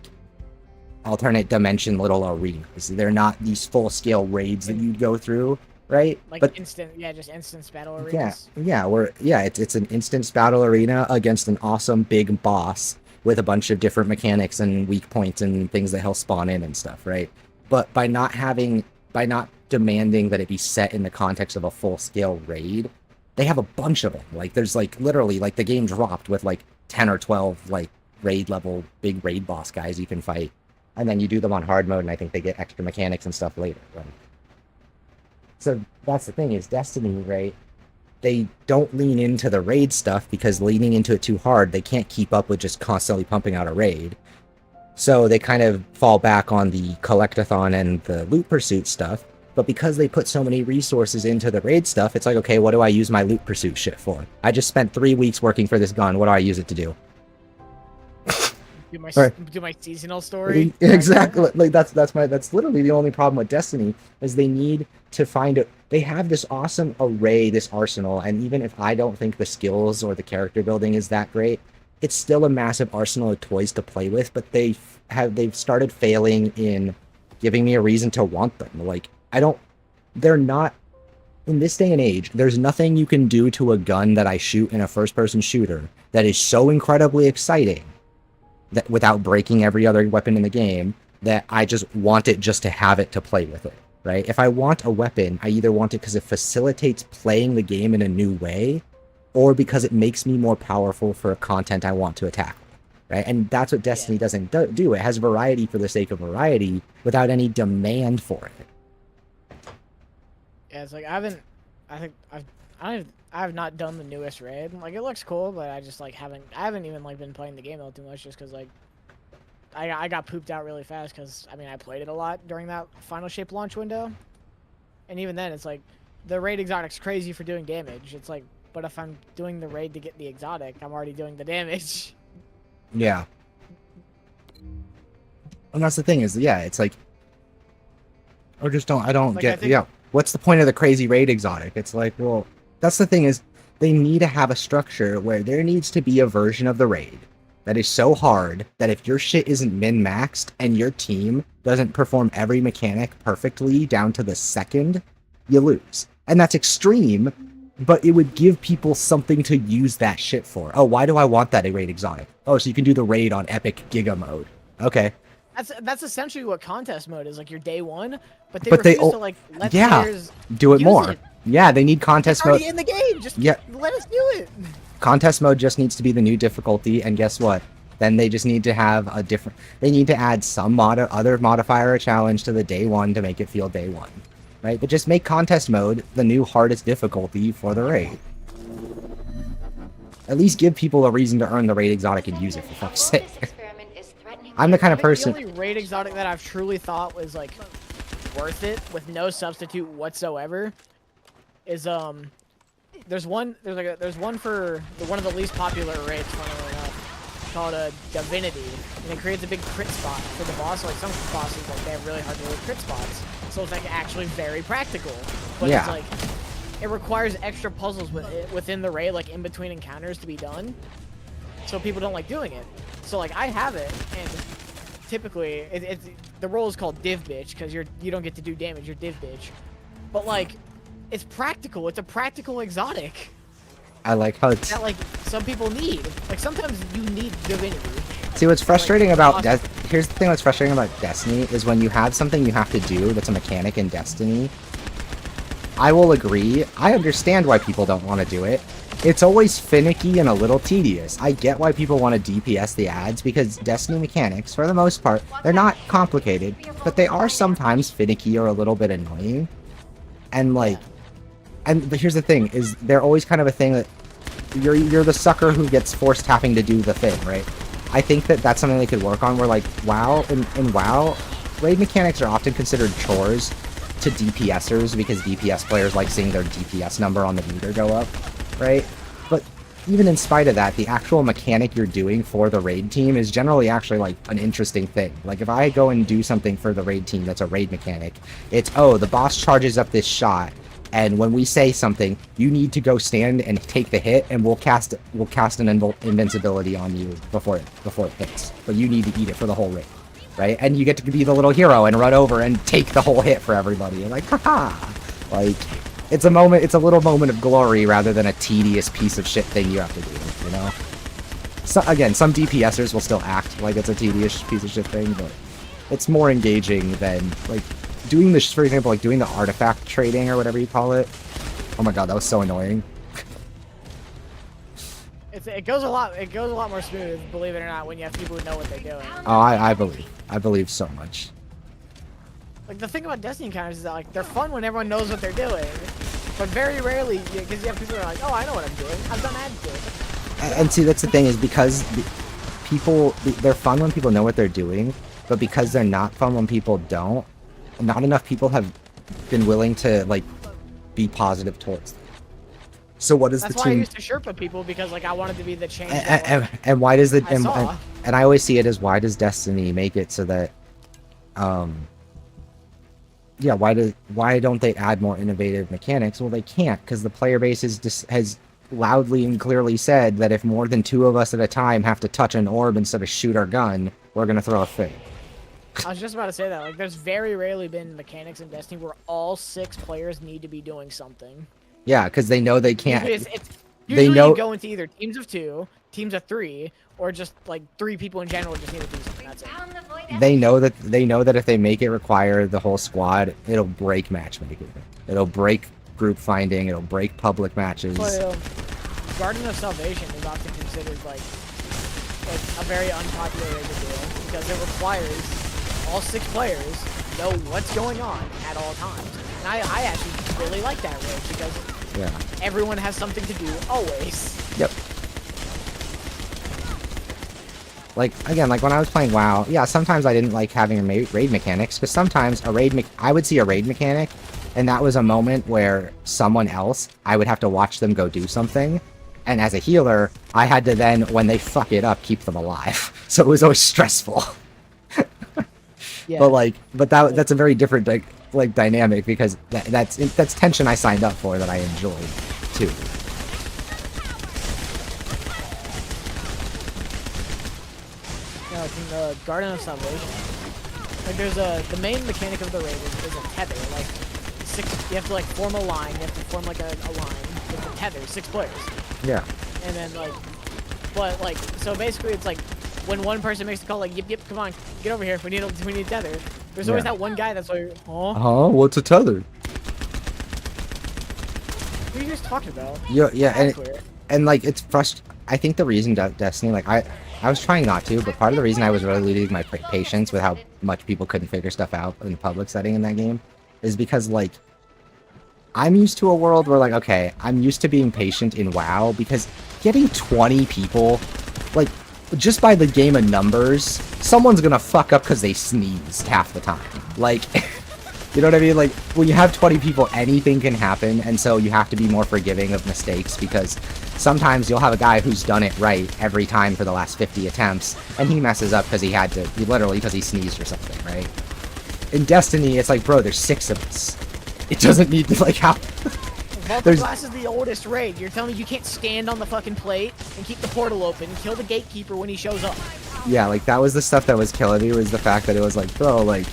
alternate dimension little arenas. They're not these full-scale raids that you go through. right? Like But instant, yeah, just instance battle yeah, arenas. it's an instance battle arena against an awesome big boss with a bunch of different mechanics and weak points and things that he'll spawn in and stuff, right? But by not demanding that it be set in the context of a full scale raid, they have a bunch of them. Like there's like literally like the game dropped with like 10 or 12 like raid level big raid boss guys you can fight, and then you do them on hard mode, and I think they get extra mechanics and stuff later, right? So that's the thing is Destiny, right? They don't lean into the raid stuff because leaning into it too hard, they can't keep up with just constantly pumping out a raid. So they kind of fall back on the collectathon and the loot pursuit stuff. But because they put so many resources into the raid stuff, it's like, okay, what do I use my loot pursuit shit for? I just spent 3 weeks working for this gun. What do I use it to do? Do my Right. do my seasonal story. Exactly. Like that's literally the only problem with Destiny is they need to find it. They have this awesome array, this arsenal, and even if I don't think the skills or the character building is that great, it's still a massive arsenal of toys to play with. But they've started failing in giving me a reason to want them. Like they're not in this day and age. There's nothing you can do to a gun that I shoot in a first-person shooter that is so incredibly exciting that without breaking every other weapon in the game, that I just want it just to have it to play with it, right? If I want a weapon, I either want it because it facilitates playing the game in a new way, or because it makes me more powerful for content I want to attack, right? And that's what Destiny doesn't do. It has variety for the sake of variety without any demand for it. Yeah, it's like I have not done the newest raid. Like it looks cool, but I just like haven't even like been playing the game all too much just because like I got pooped out really fast because I mean I played it a lot during that Final Shape launch window, and even then it's like the raid exotic's crazy for doing damage. It's like, but if I'm doing the raid to get the exotic, I'm already doing the damage. Yeah. And that's the thing is, yeah, it's like, or just I don't Like, get, yeah. What's the point of the crazy raid exotic? It's like, well, that's the thing is, they need to have a structure where there needs to be a version of the raid that is so hard that if your shit isn't min-maxed and your team doesn't perform every mechanic perfectly down to the second, you lose. And that's extreme, but it would give people something to use that shit for. Oh, why do I want that raid exotic? Oh, so you can do the raid on epic giga mode. Okay. That's essentially what contest mode is, like your day one, but they refuse to like let players do it use more. It. Yeah, they need contest mode. It's already in the game. Just let us do it. Contest mode just needs to be the new difficulty, and guess what? Then they just need to have a different. They need to add some other modifier or challenge to the day one to make it feel day one, right? But just make contest mode the new hardest difficulty for the raid. At least give people a reason to earn the raid exotic and use it, for fuck's sake. I'm the kind of person. The only raid exotic that I've truly thought was like worth it with no substitute whatsoever is there's one for one of the least popular raids, funnily enough, called a Divinity, and it creates a big crit spot for the boss. So, like some bosses, like they have really hard to hit crit spots, so it's like actually very practical. But it's like it requires extra puzzles within the raid, like in between encounters, to be done. So people don't like doing it. So like I have it, and typically it's the role is called div bitch because you don't get to do damage. You're div bitch, but like it's practical. It's a practical exotic. I like how it's that like some people need. Like sometimes you need divinity. See, what's frustrating about here's the thing that's frustrating about Destiny is when you have something you have to do that's a mechanic in Destiny. I will agree. I understand why people don't want to do it. It's always finicky and a little tedious. I get why people want to DPS the ads because Destiny mechanics, for the most part, they're not complicated, but they are sometimes finicky or a little bit annoying. And like, but here's the thing: is they're always kind of a thing that you're the sucker who gets forced having to do the thing, right? I think that's something they could work on. Where like WoW in WoW, raid mechanics are often considered chores to DPSers because DPS players like seeing their DPS number on the meter go up, right? But even in spite of that, the actual mechanic you're doing for the raid team is generally actually like an interesting thing. Like if I go and do something for the raid team that's a raid mechanic, it's the boss charges up this shot, and when we say something, you need to go stand and take the hit, and we'll cast an invincibility on you before it hits. But you need to eat it for the whole raid. Right? And you get to be the little hero and run over and take the whole hit for everybody. And like, haha! Like, it's a moment. It's a little moment of glory rather than a tedious piece of shit thing you have to do. You know. So again, some DPSers will still act like it's a tedious piece of shit thing, but it's more engaging than like doing this. For example, like doing the artifact trading or whatever you call it. Oh my god, that was so annoying. It goes a lot more smooth, believe it or not, when you have people who know what they're doing. Oh, I believe so much. Like the thing about Destiny encounters is that like they're fun when everyone knows what they're doing, but very rarely because you have people who are like, oh, I know what I'm doing. I've done ads to it. And see, that's the thing is because they're fun when people know what they're doing, but because they're not fun when people don't, not enough people have been willing to like be positive towards them. So what is That's the why I team? used to Sherpa people because like I wanted to be the change. And why does it? I And I always see it as why does Destiny make it so that, yeah, why don't they add more innovative mechanics? Well, they can't because the player base has loudly and clearly said that if more than 2 of us at a time have to touch an orb instead of shoot our gun, we're gonna throw a fit. I was just about to say that. Like, there's very rarely been mechanics in Destiny where all 6 players need to be doing something. Yeah, because they know they can't. Usually They know. you go into either teams of 2, teams of 3, or just like 3 people in general just need to do something. That's it. They know that if they make it require the whole squad, it'll break matchmaking. It'll break group finding. It'll break public matches. But, Garden of Salvation is often considered like a very unpopular way to do it because it requires all 6 players know what's going on at all times. And I actually really like that way because everyone has something to do always. Yep. Like, again, like when I was playing WoW, yeah, sometimes I didn't like having raid mechanics, because sometimes I would see a raid mechanic, and that was a moment where someone else, I would have to watch them go do something, and as a healer, I had to then, when they fuck it up, keep them alive. So it was always stressful. Yeah. But that's a very different like dynamic because that's tension I signed up for that I enjoyed too. Yeah, like in the Garden of Salvation, like there's the main mechanic of the raid is a tether. Like 6, you have to like form a line. You have to form like a line with a tether, 6 players. Yeah. And then but so basically it's like when one person makes the call, like yip, come on, get over here. We need a tether. There's always that one guy that's like, oh. What's a tether? What are you guys talking about? Yeah, and like it's frustrating. I think the reason Destiny, like I was trying not to, but part of the reason I was really losing my patience with how much people couldn't figure stuff out in the public setting in that game is because like I'm used to a world where like, okay, I'm used to being patient in WoW because getting 20 people, like just by the game of numbers, someone's gonna fuck up because they sneezed half the time. Like, you know what I mean? Like, when you have 20 people, anything can happen, and so you have to be more forgiving of mistakes because sometimes you'll have a guy who's done it right every time for the last 50 attempts, and he messes up because literally because he sneezed or something, right? In Destiny, it's like, bro, there's 6 of us. It doesn't need to, like, how... Glass is the oldest raid. You're telling me you can't stand on the fucking plate and keep the portal open, kill the gatekeeper when he shows up. Yeah, like, that was the stuff that was killing me, was the fact that it was like, bro, like,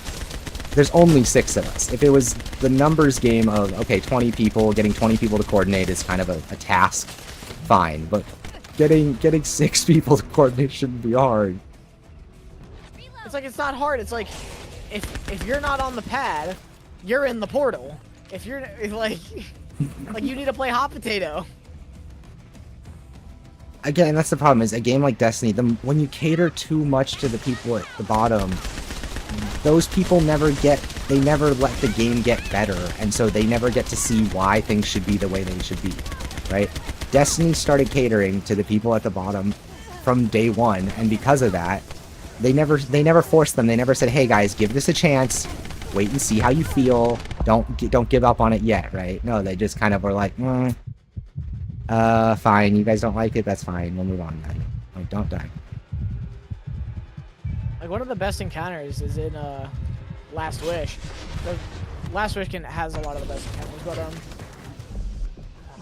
there's only 6 of us. If it was the numbers game of, okay, 20 people, getting 20 people to coordinate is kind of a task, fine, but getting 6 people to coordinate shouldn't be hard. It's like, it's not hard. It's like, if you're not on the pad, you're in the portal. If you're, like... like, you need to play hot potato. Again, that's the problem, is a game like Destiny, when you cater too much to the people at the bottom, those people never let the game get better, and so they never get to see why things should be the way they should be, right? Destiny started catering to the people at the bottom from day one, and because of that, they never forced them. They never said, hey guys, give this a chance, wait and see how you feel, don't give up on it yet, right? No, they just kind of were like, fine, you guys don't like it, that's fine, we'll move on then. Like, don't die. Like, one of the best encounters is in Last Wish. Last Wish has a lot of the best encounters,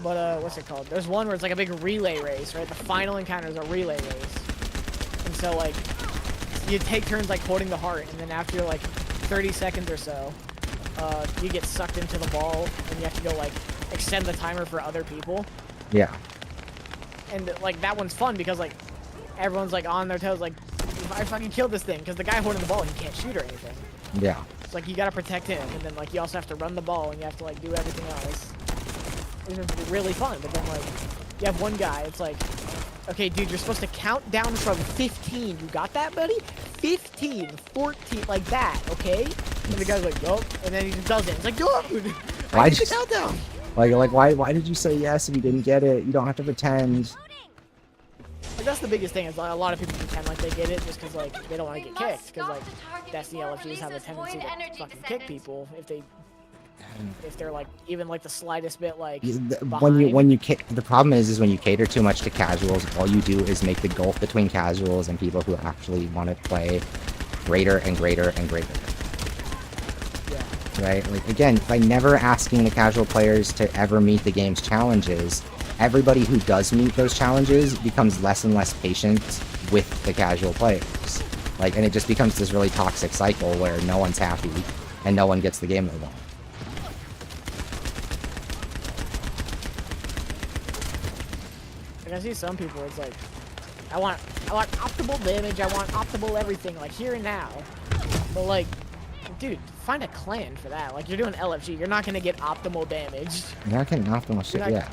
but what's it called? There's one where it's like a big relay race, right? The final encounter is a relay race, and so like you take turns like holding the heart, and then after like 30 seconds or so, you get sucked into the ball, and you have to go like extend the timer for other people. Yeah. And like that one's fun because like everyone's like on their toes, like I fucking killed this thing because the guy holding the ball, he can't shoot or anything. Yeah. It's like you gotta protect him, and then like you also have to run the ball, and you have to like do everything else. It's really fun, but then like you have one guy, it's like, okay, dude, you're supposed to count down from 15. You got that, buddy? 15, 14, like that, okay? And the guy's like, yup, and then he just does it. It's like, dude, Why I did get the countdown. Like why did you say yes if you didn't get it? You don't have to pretend. Like, that's the biggest thing is like, a lot of people pretend like they get it just because like they don't want to get kicked, because like Destiny LFGs have a tendency to fucking kick people if they're like even like the slightest bit like When you the problem is when you cater too much to casuals, all you do is make the gulf between casuals and people who actually want to play greater and greater and greater. Yeah. Right? Like again, by never asking the casual players to ever meet the game's challenges, everybody who does meet those challenges becomes less and less patient with the casual players. Like, and it just becomes this really toxic cycle where no one's happy and no one gets the game they want. Like I see some people, it's like, I want optimal damage, I want optimal everything, like here and now. But like, dude, find a clan for that. Like you're doing LFG, you're not gonna get optimal damage. You're not getting optimal shit, yeah.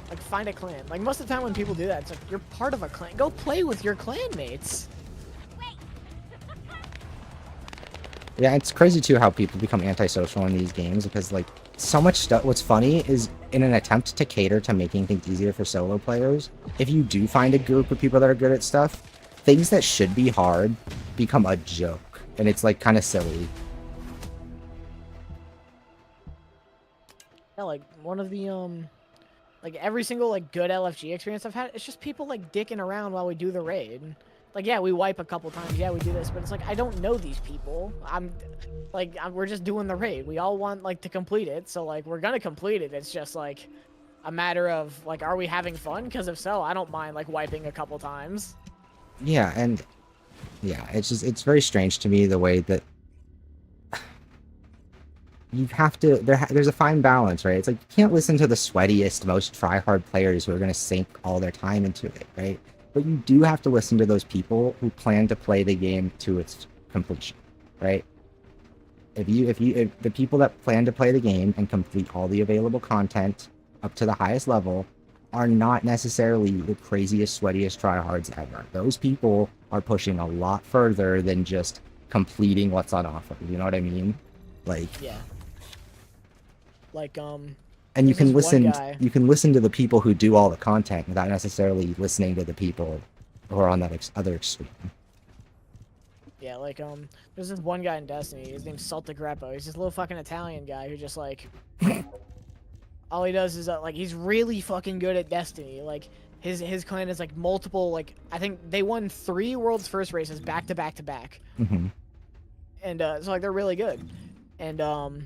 Like find a clan. Like most of the time when people do that, it's like you're part of a clan. Go play with your clan mates. Yeah, it's crazy too how people become antisocial in these games because like so much stuff. What's funny is in an attempt to cater to making things easier for solo players, if you do find a group of people that are good at stuff, things that should be hard become a joke, and it's like kind of silly. Yeah, like one of the like every single like good LFG experience I've had, it's just people like dicking around while we do the raid. Like yeah, we wipe a couple times, yeah, we do this, but it's like I don't know these people. We're just doing the raid. We all want like to complete it, so like we're gonna complete it. It's just like a matter of like, are we having fun? Because if so, I don't mind like wiping a couple times. Yeah, and yeah, it's very strange to me the way that you have to there's a fine balance, right? It's like you can't listen to the sweatiest, most try-hard players who are going to sink all their time into it, right? But you do have to listen to those people who plan to play the game to its completion, right? If the people that plan to play the game and complete all the available content up to the highest level are not necessarily the craziest, sweatiest tryhards ever. Those people are pushing a lot further than just completing what's on offer. You know what I mean? Like yeah. Like and you can listen to the people who do all the content without necessarily listening to the people who are on that other extreme. Yeah, like there's this one guy in Destiny, his name's Salta Greppo. He's this little fucking Italian guy who just like all he does is like he's really fucking good at Destiny. Like his clan is like multiple, like I think they won 3 world's first races back to back to back. Mm-hmm. And so like they're really good. And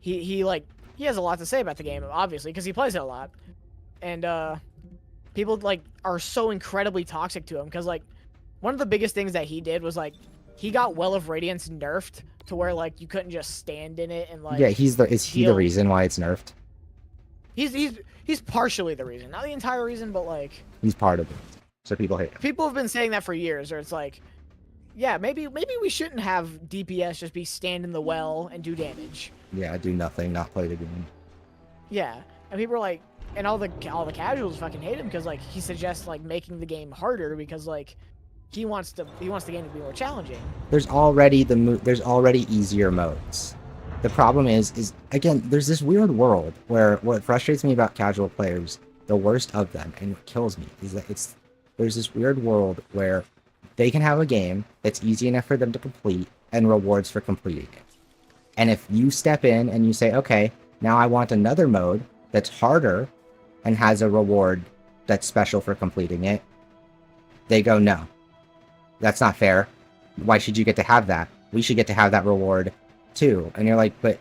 he has a lot to say about the game, obviously, because he plays it a lot. And people like are so incredibly toxic to him because like one of the biggest things that he did was like he got Well of Radiance nerfed to where like you couldn't just stand in it and like yeah, is he the reason why it's nerfed? He's partially the reason, not the entire reason, but like he's part of it. So people hate him. People have been saying that for years, or it's like, yeah, maybe we shouldn't have DPS just be stand in the well and do damage. Yeah, do nothing, not play the game. Yeah, and people are like, and all the casuals fucking hate him because like he suggests like making the game harder because like he wants the game to be more challenging. There's already easier modes. The problem is again, there's this weird world where what frustrates me about casual players, the worst of them, and what kills me is that there's this weird world where they can have a game that's easy enough for them to complete and rewards for completing it. And if you step in and you say, okay, now I want another mode that's harder and has a reward that's special for completing it, they go, no, that's not fair. Why should you get to have that? We should get to have that reward too. And you're like, but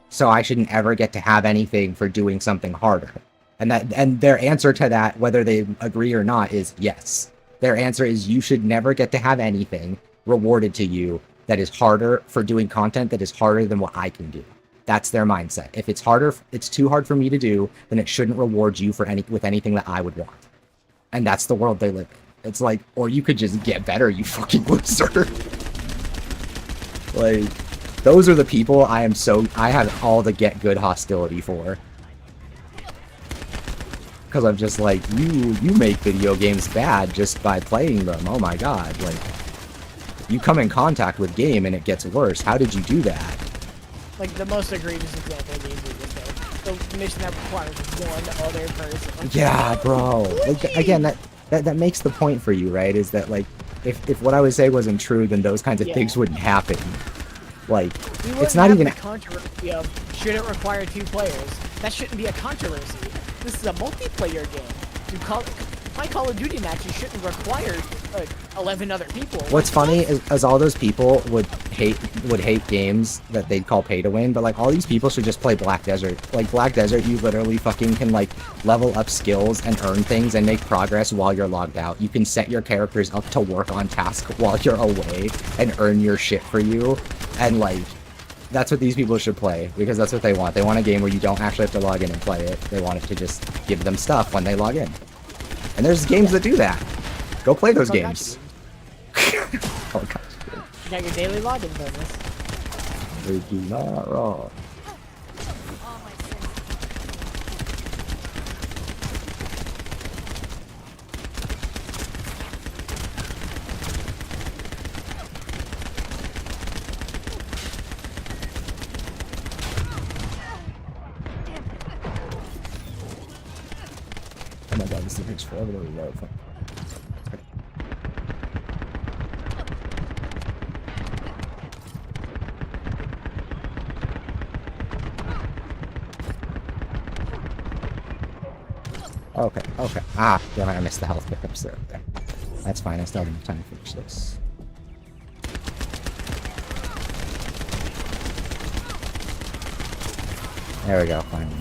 so I shouldn't ever get to have anything for doing something harder. And their answer to that, whether they agree or not, is yes. Their answer is you should never get to have anything rewarded to you that is harder for doing content that is harder than what I can do. That's their mindset. If it's harder, it's too hard for me to do, then it shouldn't reward you for with anything that I would want. And that's the world they live in. It's like, or you could just get better, you fucking loser. Like, those are the people I have all the get good hostility for. Because I'm just like, you make video games bad just by playing them. Oh my god, like, you come in contact with game and it gets worse. How did you do that? Like, the most egregious example of games we just did. The mission that requires one other person. Yeah, bro. Like, again, that makes the point for you, right? Is that, like, if what I was saying wasn't true, then those kinds of things wouldn't happen. Like, it's not even a controversy of should it require 2 players. That shouldn't be a controversy. This is a multiplayer game. My Call of Duty matches shouldn't require 11 other people. What's funny is all those people would hate games that they'd call pay to win, but like all these people should just play Black Desert. Like Black Desert, you literally fucking can like level up skills and earn things and make progress while you're logged out. You can set your characters up to work on task while you're away and earn your shit for you. And like, that's what these people should play, because that's what they want. They want a game where you don't actually have to log in and play it. They want it to just give them stuff when they log in. And there's games that do that. Go play those games. You got your daily login bonus. We do not wrong. Oh my god, this thing takes forever to reload. Okay, okay. Ah, damn it, I missed the health pickups there. Okay. That's fine, I still have enough time to finish this. There we go, finally.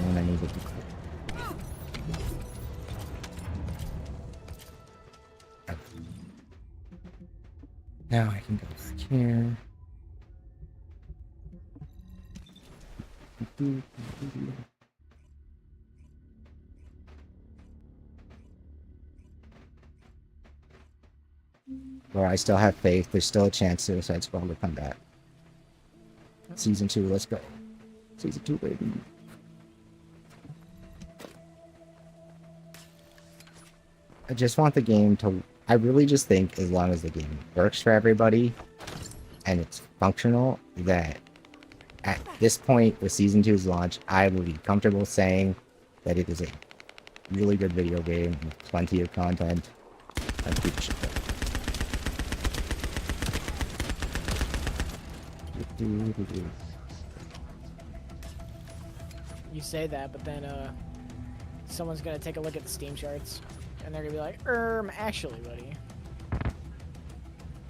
And I need to be clear. Okay. Now I can go back here. Well, I still have faith. There's still a chance Suicide Squad will come back. Season 2, let's go. Season 2, baby. I just want the game to... I really just think as long as the game works for everybody and it's functional, that at this point with Season 2's launch, I would be comfortable saying that it is a really good video game with plenty of content and people should play. You say that, but then someone's gonna take a look at the Steam charts and they're gonna be like, actually, buddy.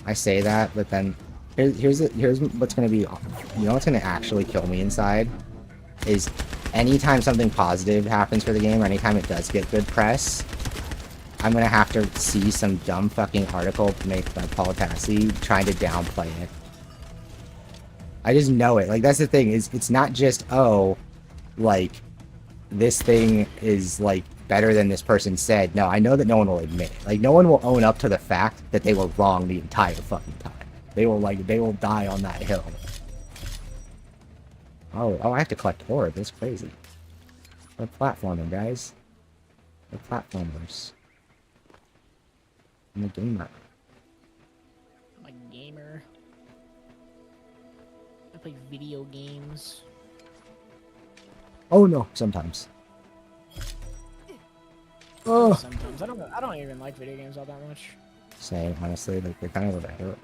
I say that, but then here's what's gonna be, you know what's gonna actually kill me inside is anytime something positive happens for the game, or anytime it does get good press, I'm gonna have to see some dumb fucking article made by Paul Tassi trying to downplay it. I just know it. Like, that's the thing, is it's not just, oh, like, this thing is, like, better than this person said. No, I know that no one will admit it. Like, no one will own up to the fact that they were wrong the entire fucking time. They will die on that hill. Oh, I have to collect ore. That's crazy. We're platforming, guys. We're platformers. I'm a gamer. I'm a gamer. I play video games. Oh no, sometimes. Oh. Sometimes I don't even like video games all that much. Same, honestly, like they're kind of what I hurt.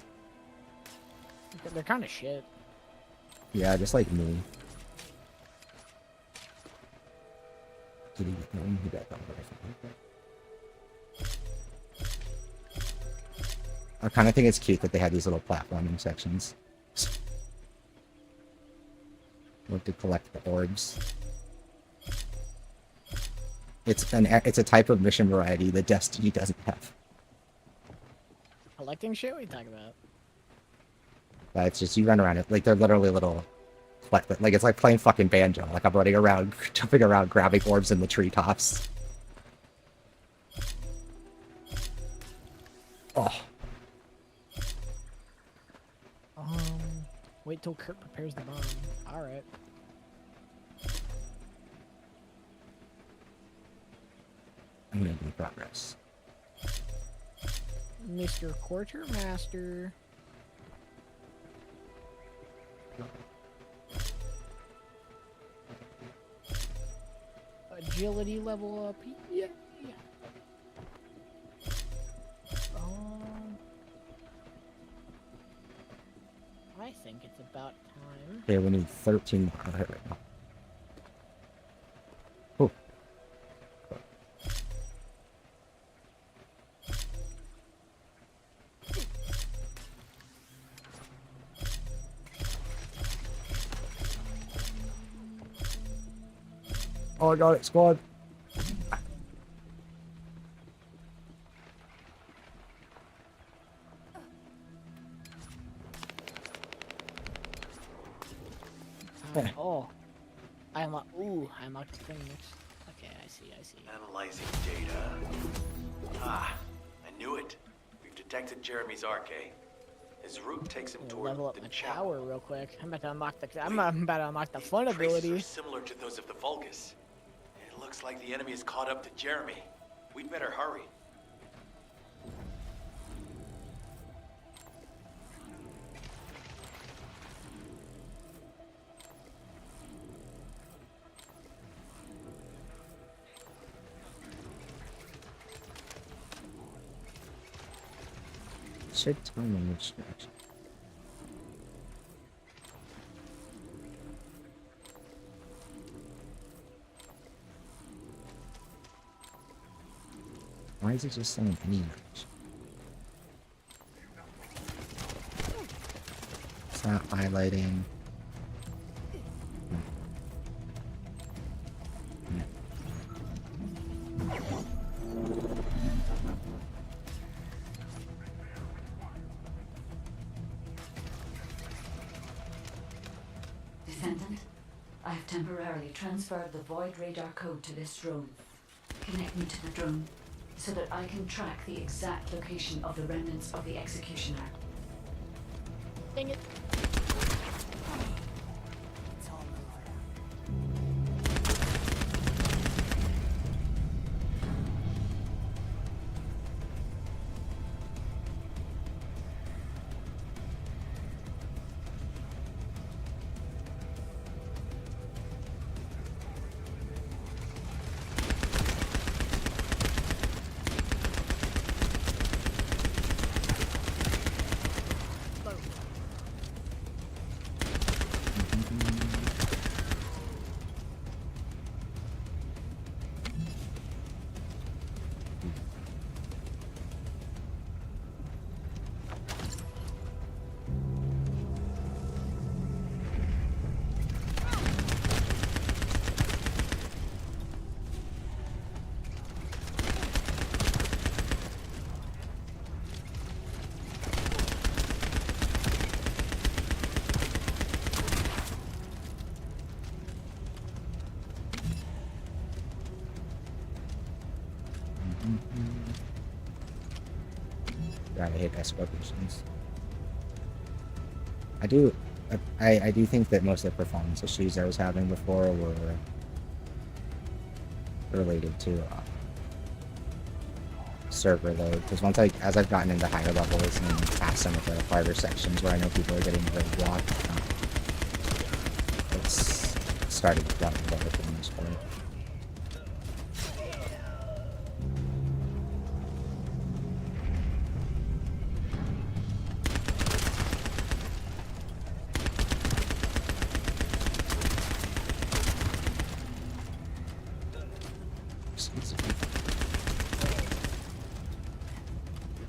They're kind of shit. Yeah, just like me. I kind of think it's cute that they have these little platforming sections. What to collect the orbs. It's a type of mission variety that Destiny doesn't have. Collecting shit? What are you talking about? But it's just you run around it like they're literally little, like it's like playing fucking banjo. Like I'm running around, jumping around, grabbing orbs in the treetops. Oh. Wait till Kurt prepares the bomb. All right. I'm making progress. Mr. Quartermaster. Agility level up. Yeah. I think it's about time. Okay, we need 13 more. I'll hit right now. Oh. Oh, I got it, squad. Oh, I unlocked the thing next. Okay, I see. Analyzing data. Ah, I knew it. We've detected Jeremy's arcade. His route takes him toward Level up the my chapel. tower real quick. I'm about to unlock the fun Traces ability. are similar to those of the Vulgus. It looks like the enemy is caught up to Jeremy. We'd better hurry. Should tell me which direction. Why is it just saying any direction? It's not highlighting. Descendant, I have temporarily transferred the Void radar code to this drone. Connect me to the drone so that I can track the exact location of the remnants of the Executioner. Dang it. God, I hate escort missions. I do think that most of the performance issues I was having before were related to server load. Because as I've gotten into higher levels and past some of the harder sections where I know people are getting very blocked, it's started running better for the most part.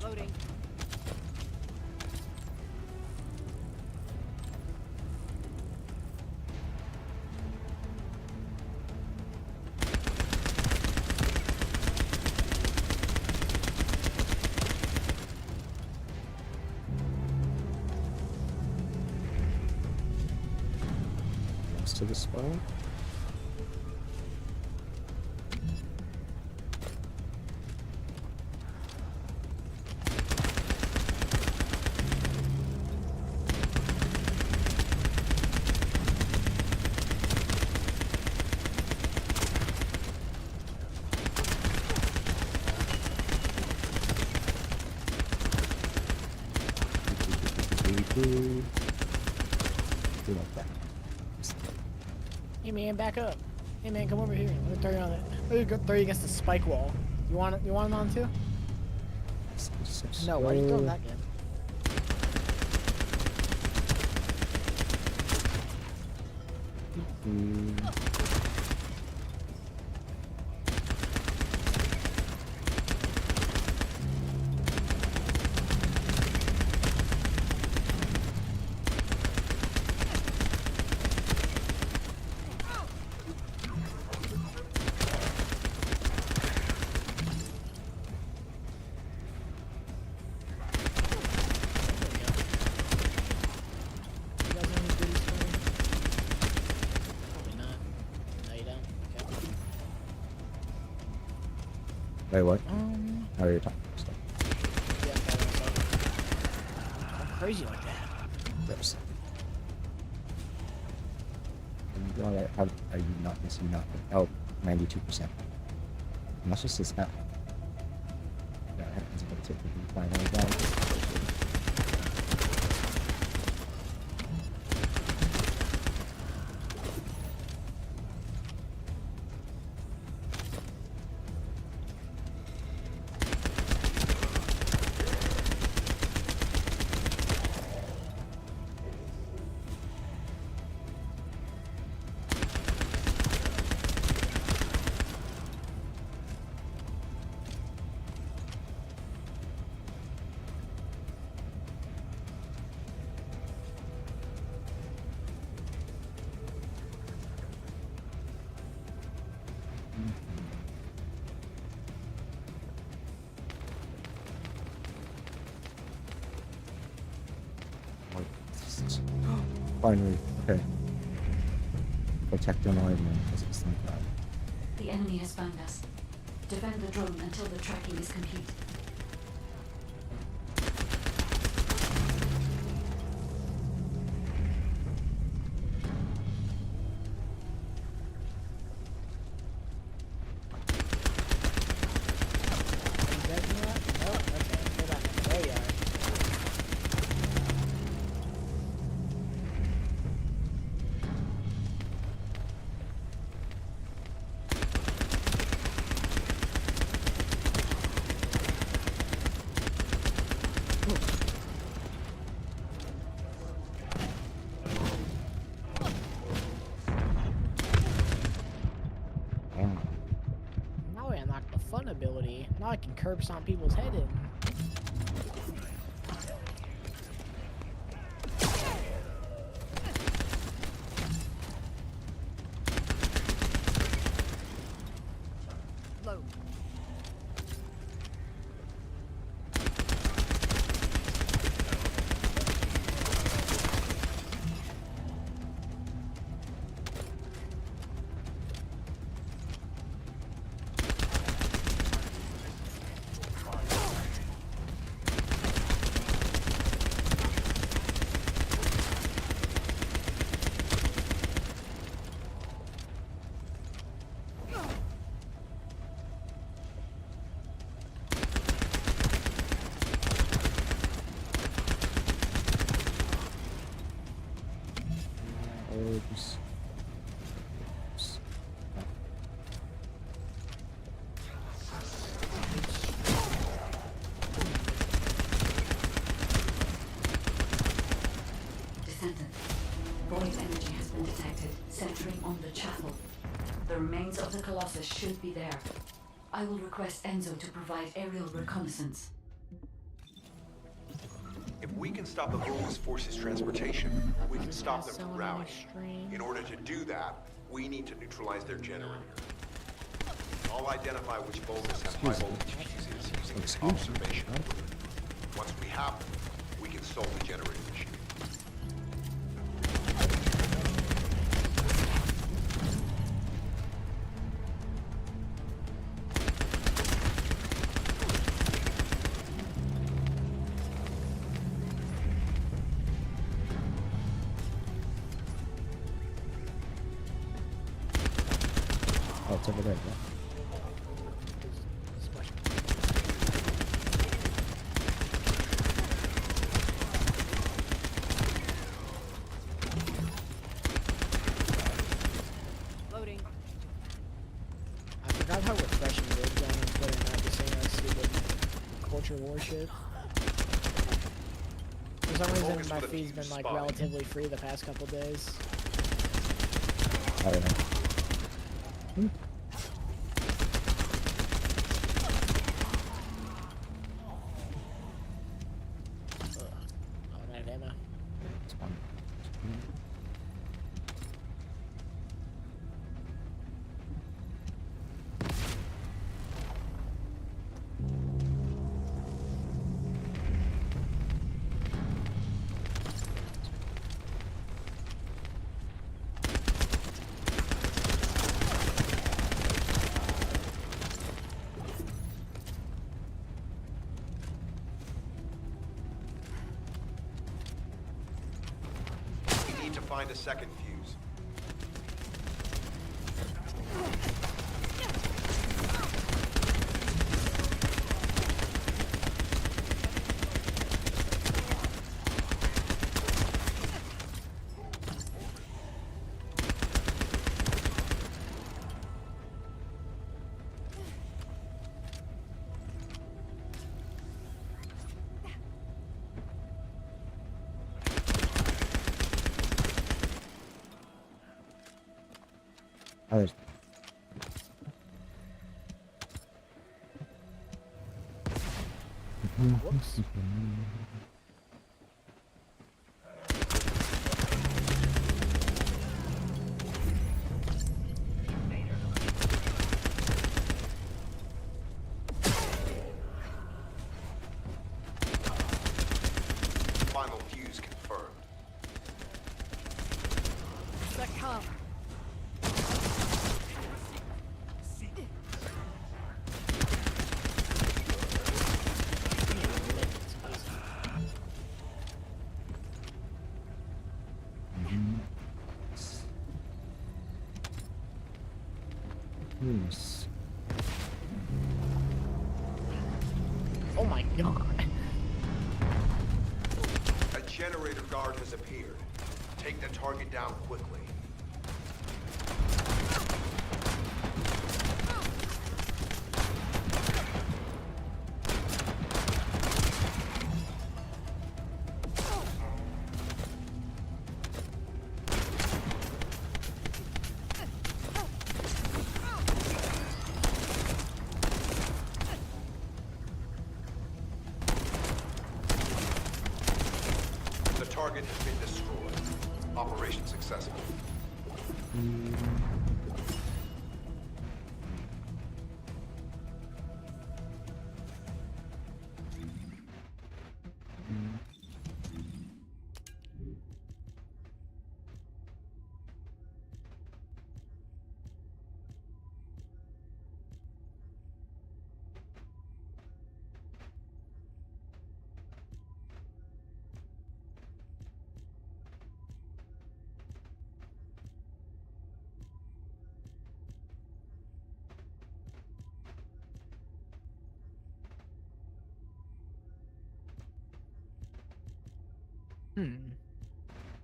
Loading. of the spawn. Do like that. Hey man, back up. Hey man, come over here. Let me throw you on it. Let me throw you against the spike wall. You want it? You want him on too? No. Why are you throwing that again? Wait, what? How are you talking stuff? I'm crazy like that. Gross. How are you not missing nothing? Oh, 92%. Unless it's just that. That happens if I typically find any guys. Finally, okay. Protect an island as it's like that. The enemy has found us. Defend the drone until the tracking is complete. Ability. Now I can curb stomp people's head in. Low. Descendant. Void energy has been detected, centering on the chapel. The remains of the Colossus should be there. I will request Enzo to provide aerial reconnaissance. If we can stop the Volus Force's transportation, we can stop them from routing. In order to do that, we need to neutralize their generator. I'll identify which Volus have high voltage fuses using this observation. Once we have them, we can solve the generator issue. it's over there. Yeah. Loading. I forgot how refreshing it is going on Twitter and not just saying that stupid culture war shit. For some reason, my feed's been like relatively free the past couple days. I don't know. Oh, I have ammo. It's fine. We need to find a second fuse. Oh, there's... Whoops. Final fuse confirmed. Succumb. Yes. Oh my god. A generator guard has appeared. Take the target down quickly. The target has been destroyed. Operation successful.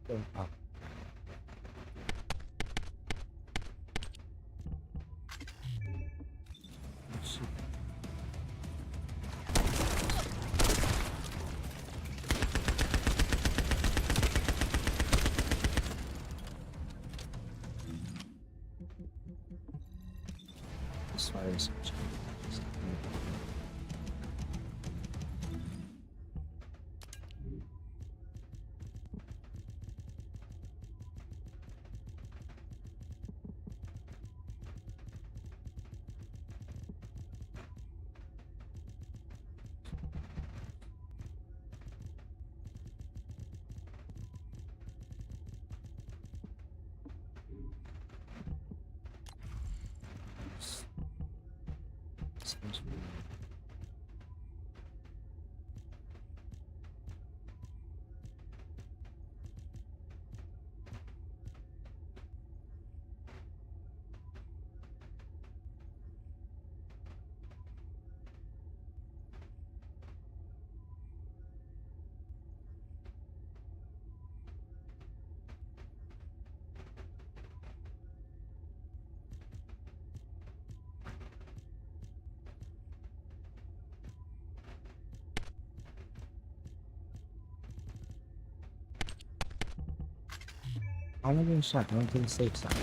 Oh. Spiders. Sounds weird. I'm not getting shot. I went to the safe side.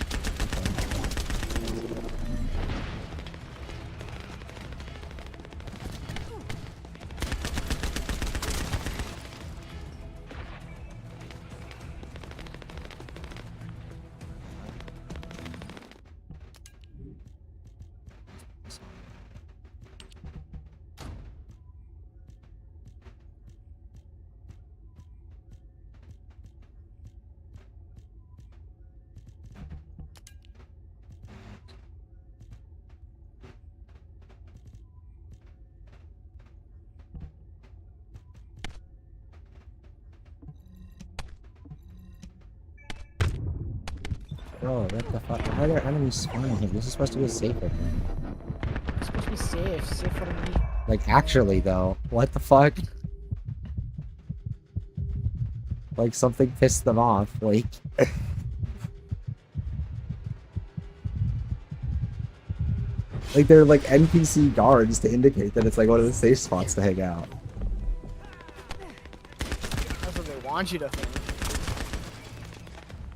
Bro, what the fuck? Why are there enemies spawning here? This is supposed to be a safe room. It's supposed to be safe. Safe for me. Like, actually, though, what the fuck? Like, something pissed them off. Like, like they're like NPC guards to indicate that it's like one of the safe spots to hang out. That's what they want you to think.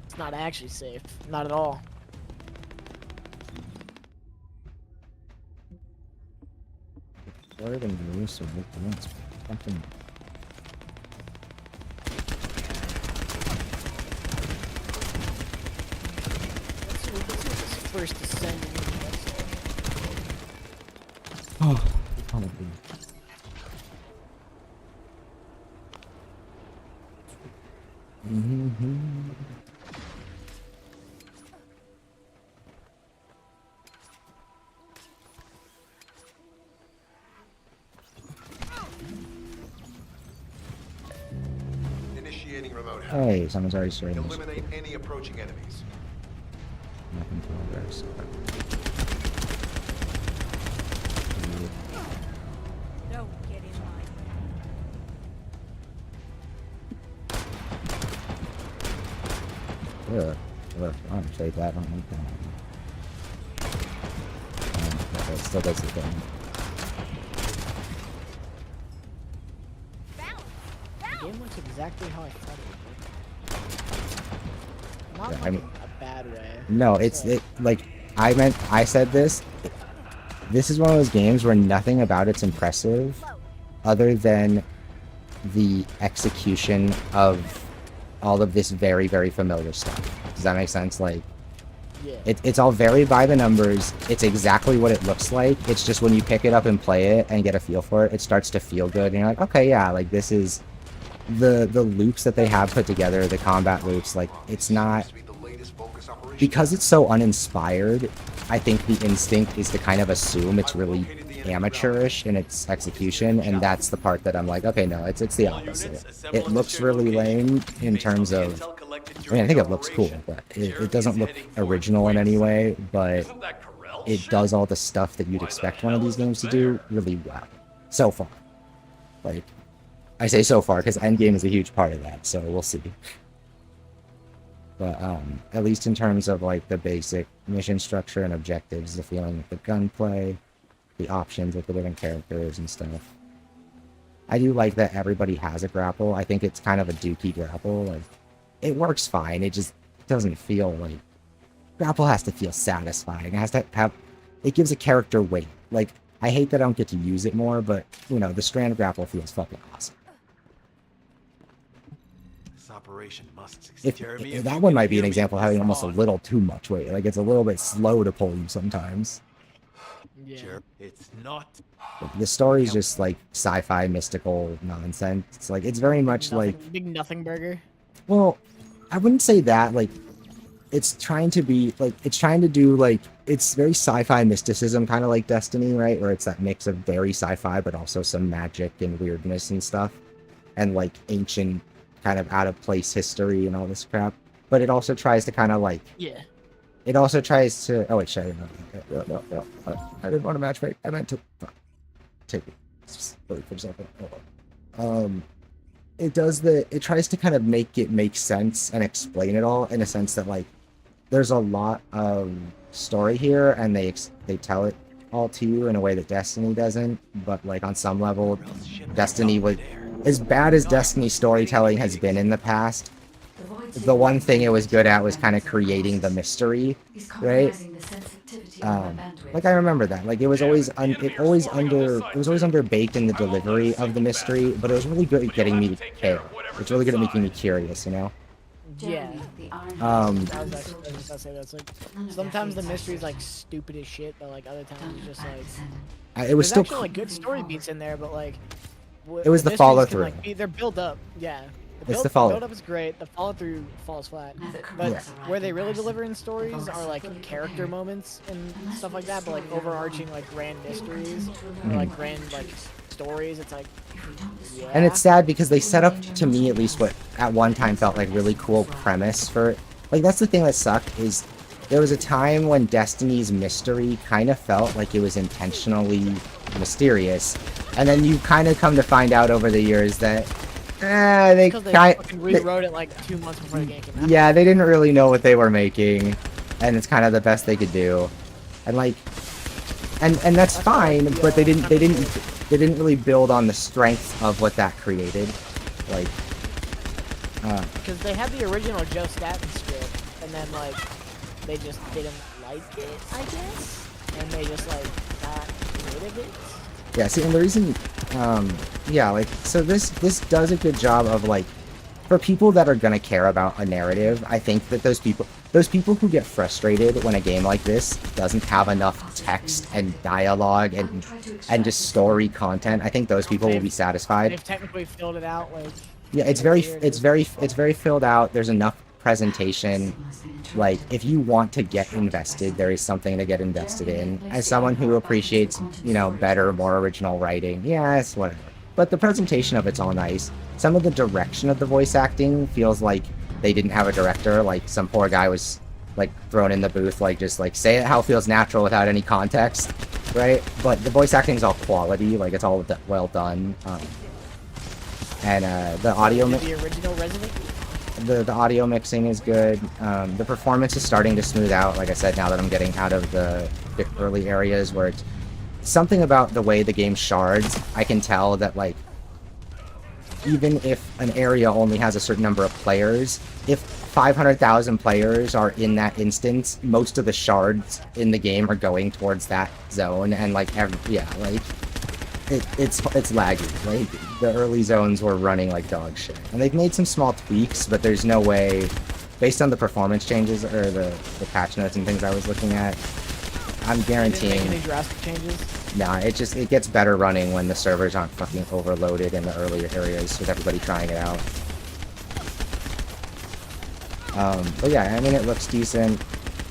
It's not actually safe. Not at all. What are they doing? So something. Let's see what this first Descendant is. Oh, probably. Initiating remote hack. Hey, someone's already starting this. Eliminate any approaching enemies. Nothing to embarrass. Don't get in line. Yeah, look, I'm gonna trade that. I don't like that. That still does the thing. The game looks exactly how I thought it would. Not Yeah, like in a bad way. No, it's like I said this. This is one of those games where nothing about it's impressive, other than the execution of all of this very, very familiar stuff. Does that make sense? Like, yeah. it's all very by the numbers. It's exactly what it looks like. It's just when you pick it up and play it and get a feel for it, it starts to feel good. And you're like, okay, yeah, like this is the loops that they have put together, the combat loops. Like, it's not, because it's so uninspired. I think the instinct is to kind of assume it's really amateurish in its execution, and that's the part that I'm like, okay, no, it's the opposite. It looks really lame in terms of, I mean, I think it looks cool, but it doesn't look original in any way, but it does all the stuff that you'd expect one of these games to do really well. So far. Like, I say so far because Endgame is a huge part of that, so we'll see. But at least in terms of like the basic mission structure and objectives, the feeling of the gunplay, the options with the different characters and stuff. I do like that everybody has a grapple. I think it's kind of a dookie grapple. Like, it works fine. It just doesn't feel like grapple has to feel satisfying. It has to have, it gives a character weight. Like, I hate that I don't get to use it more, but you know, the strand grapple feels fucking awesome. Operation must succeed. Jeremy, If that one might be an example of having almost a little too much weight. Like, it's a little bit slow to pull you sometimes. Yeah. It's not. Like, the story's just like sci-fi mystical nonsense. It's like, it's very much like big nothing burger. Well, I wouldn't say that. Like, it's trying to be like, it's trying to do like, it's very sci-fi mysticism, kind of like Destiny, right? Where it's that mix of very sci-fi, but also some magic and weirdness and stuff, and like ancient, kind of out of place history and all this crap. But it also tries to kind of like, yeah. It also tries to. Oh wait, shit! No. I didn't want to matchmake. I meant to take it. Just wait for a second. It does the. It tries to kind of make it make sense and explain it all in a sense that like, there's a lot of story here, and they tell it all to you in a way that Destiny doesn't. But like on some level, Destiny was as bad as Destiny storytelling has been in the past. the one thing it was good at was kind of creating the mystery, right? Like I remember that. Like it was always underbaked in the delivery of the mystery, but it was really good at getting me to care. It's really good at making me curious, you know? Yeah. I was actually just gonna say that's like sometimes the mystery is like stupid as shit, but like other times it's just like it was still actually like good story beats in there, but like it was the follow through. Like, they're built up, yeah. It's the follow. Build up is great. The follow through falls flat, but where they really deliver in stories are like character moments and stuff like that. But like overarching like grand mysteries or like grand like stories, it's like. Yeah. And it's sad because they set up, to me at least, what at one time felt like really cool premise for. Like that's the thing that sucked is there was a time when Destiny's mystery kind of felt like it was intentionally mysterious, and then you kind of come to find out over the years that. They fucking rewrote it like 2 months before the game came out. Yeah, they didn't really know what they were making, and it's kind of the best they could do, and like, and that's fine, but they didn't really build on the strength of what that created, like, because they had the original Joe Staten script, and then like they just didn't like it, I guess, and they just like got rid of it. Yeah, see, and the reason, yeah, like, so this does a good job of, like, for people that are gonna care about a narrative, I think that those people who get frustrated when a game like this doesn't have enough text and dialogue and just story content, I think those people will be satisfied. They've technically filled it out, like... Yeah, it's very filled out, there's enough presentation. Like, if you want to get invested, there is something to get invested in. As someone who appreciates, you know, better, more original writing, yeah, it's whatever. But the presentation of it's all nice. Some of the direction of the voice acting feels like they didn't have a director, like some poor guy was, like, thrown in the booth, like, just, like, say it how it feels natural without any context, right? But the voice acting is all quality, like, it's all well done. And, the audio... The original Resident? The audio mixing is good. The performance is starting to smooth out, like I said, now that I'm getting out of the early areas where it's something about the way the game shards. I can tell that, like, even if an area only has a certain number of players, if 500,000 players are in that instance, most of the shards in the game are going towards that zone, and like it's laggy. Like, the early zones were running like dog shit. And they've made some small tweaks, but there's no way, based on the performance changes, or the patch notes and things I was looking at, I'm guaranteeing... Did it make any drastic changes? Nah, it gets better running when the servers aren't fucking overloaded in the earlier areas with everybody trying it out. But yeah, I mean, it looks decent.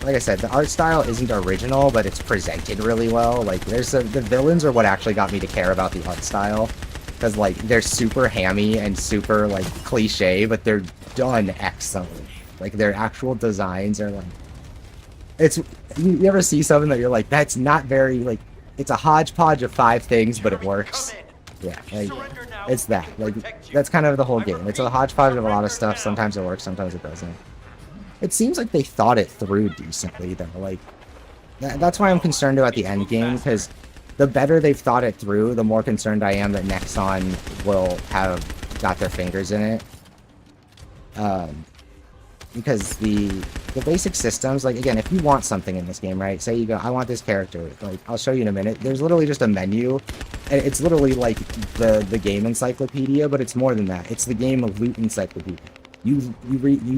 Like I said, the art style isn't original, but it's presented really well. Like, the villains are what actually got me to care about the art style. Because, like, they're super hammy and super, like, cliche, but they're done excellent. Like, their actual designs are, like... You ever see something that you're like, that's not very, like... It's a hodgepodge of 5 things, but it works. Yeah, like, it's that. Like, that's kind of the whole game. It's a hodgepodge of a lot of stuff. Sometimes it works, sometimes it doesn't. It seems like they thought it through decently, though. Like, that's why I'm concerned about the end game, because the better they've thought it through, the more concerned I am that Nexon will have got their fingers in it. Because the basic systems, like, again, if you want something in this game, right? Say you go, I want this character. Like, I'll show you in a minute. There's literally just a menu, and it's literally like the game encyclopedia, but it's more than that. It's the game of loot encyclopedia. You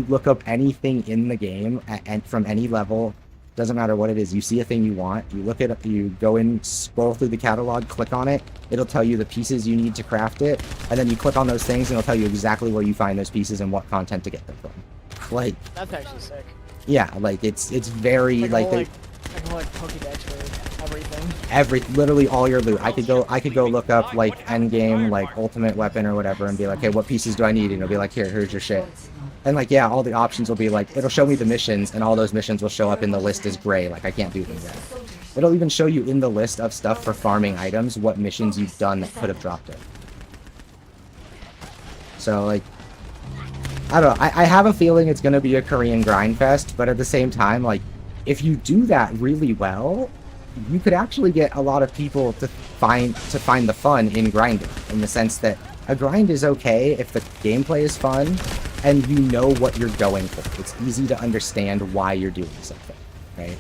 look up anything in the game, and from any level, doesn't matter what it is. You see a thing you want, you look it up, you go in, scroll through the catalog, click on it. It'll tell you the pieces you need to craft it, and then you click on those things, and it'll tell you exactly where you find those pieces and what content to get them from. Like, that's actually sick. Yeah, like it's very like Pokédex for everything. Literally all your loot. I could go look up like endgame, like ultimate weapon or whatever, and be like, hey, what pieces do I need? And it'll be like, here's your shit. And like, yeah, all the options will be like, it'll show me the missions, and all those missions will show up in the list as gray. Like, I can't do them yet. It'll even show you in the list of stuff for farming items what missions you've done that could have dropped it. So like, I don't know. I have a feeling it's going to be a Korean grind fest, but at the same time, like, if you do that really well, you could actually get a lot of people to find the fun in grinding, in the sense that a grind is okay if the gameplay is fun, and you know what you're going for. It's easy to understand why you're doing something, right?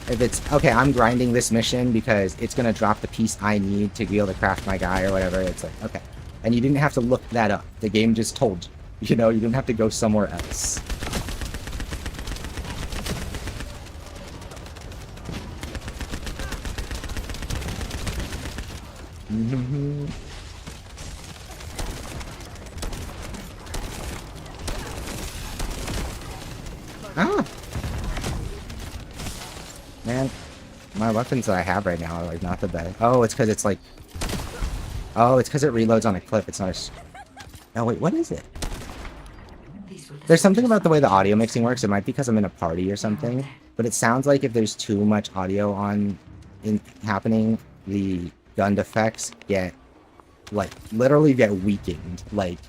If it's, okay, I'm grinding this mission because it's going to drop the piece I need to be able to craft my guy or whatever, it's like, okay. And you didn't have to look that up. The game just told you. You know, you didn't have to go somewhere else. Mm-hmm. Ah! Man, my weapons that I have right now are like not the best. Oh, it's because it's like... Oh, it's because it reloads on a clip. It's not a... Oh, wait, what is it? There's something about the way the audio mixing works. It might be because I'm in a party or something. But it sounds like if there's too much audio happening, the gun effects get, like, literally get weakened. Like,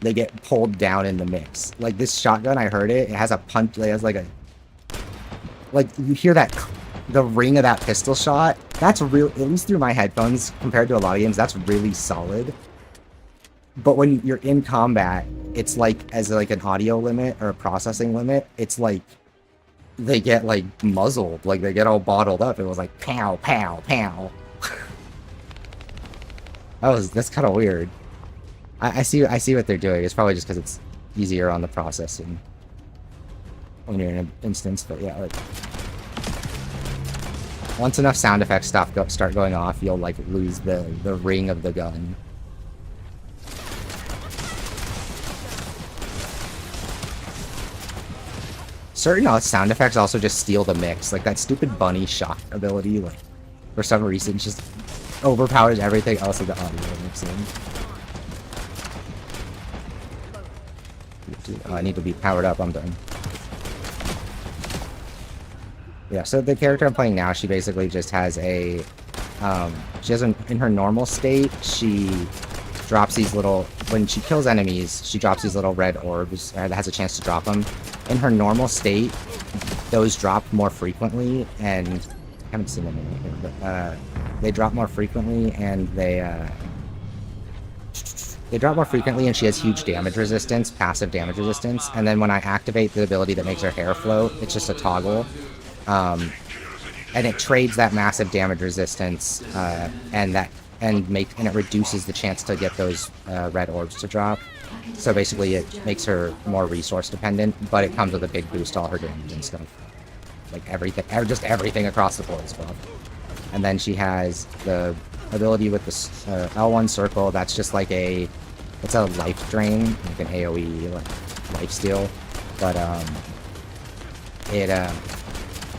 they get pulled down in the mix. Like, this shotgun, I heard it. It has a punch. It has like a... Like, you hear that... The ring of that pistol shot, that's real, at least through my headphones, compared to a lot of games, that's really solid. But when you're in combat, it's like, as like an audio limit or a processing limit, it's like, they get like muzzled, like they get all bottled up. It was like, pow, pow, pow. That's kind of weird. I see what they're doing. It's probably just because it's easier on the processing when you're in an instance, but yeah, like... Once enough sound effects start going off, you'll like lose the ring of the gun. Certain sound effects also just steal the mix, like that stupid bunny shock ability. Like for some reason, just overpowers everything else in the audio mixing. I need to be powered up. I'm done. Yeah, so the character I'm playing now, she basically just has a, in her normal state, she drops these little, when she kills enemies, she drops these little red orbs, that has a chance to drop them. In her normal state, those drop more frequently, and, I haven't seen them in here, but, they drop more frequently, and they drop more frequently, and she has huge damage resistance, passive damage resistance, and then when I activate the ability that makes her hair float, it's just a toggle. And it trades that massive damage resistance, and it reduces the chance to get those red orbs to drop. So basically, it makes her more resource dependent, but it comes with a big boost to all her damage and stuff, like everything, just everything across the board as well. And then she has the ability with the L1 circle. That's just like it's a life drain, like an AOE life steal, but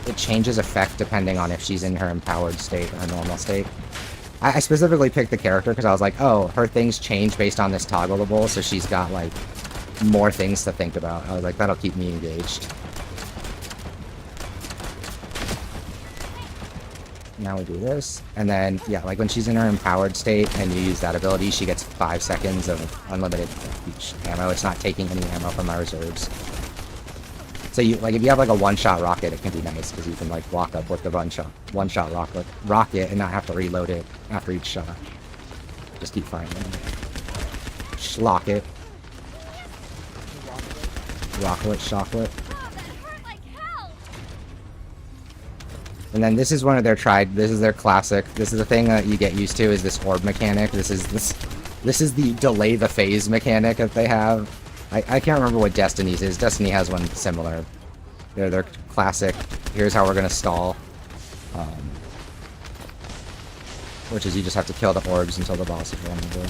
it changes effect depending on if she's in her empowered state or her normal state. I specifically picked the character because I was like, oh, her things change based on this toggleable, so she's got, like, more things to think about. I was like, that'll keep me engaged. Now we do this, and then, yeah, like when she's in her empowered state and you use that ability, she gets 5 seconds of unlimited each ammo. It's not taking any ammo from my reserves. So you, like, if you have like a one-shot rocket, it can be nice because you can like walk up with the one-shot rocket and not have to reload it after each shot. Just keep firing them. Schlock it. Rocklet, shocklet. And then this is one of their this is their classic. This is the thing that you get used to, is this orb mechanic. This is the delay the phase mechanic that they have. I can't remember what Destiny's is. Destiny has one similar. They're their classic, here's how we're gonna stall. Which is you just have to kill the orbs until the boss is run over.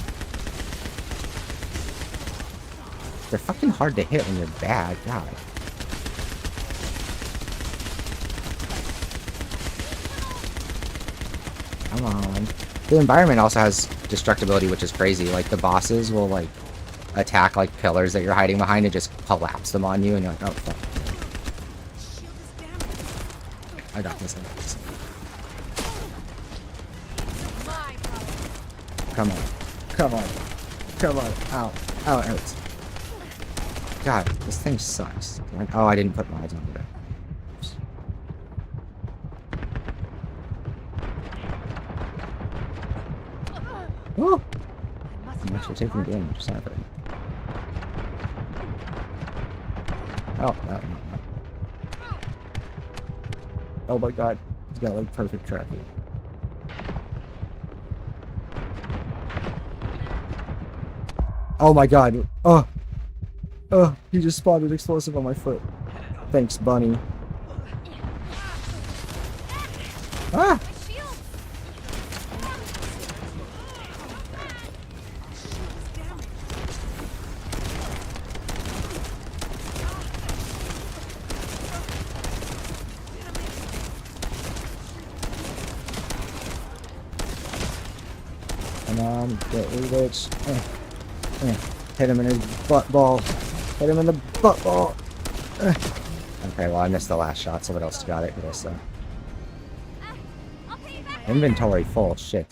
They're fucking hard to hit when you're bad, God. Come on. The environment also has destructibility, which is crazy. Like, the bosses will, like, attack, like, pillars that you're hiding behind and just collapse them on you, and you're like, oh, fuck. I got this, Come on. Come on. Come on. Ow. Ow, it hurts. God, this thing sucks. Oh, I didn't put mods on it. Oh! I'm actually taking damage. It's not good. Oh, that one. Oh my god. He's got like perfect tracking. Oh my god. Oh. Oh, he just spawned an explosive on my foot. Thanks, bunny. Ah! Come on, get rich. Hit him in his butt ball. Hit him in the butt ball. Okay, well I missed the last shot, so what else got it? This, inventory full, shit.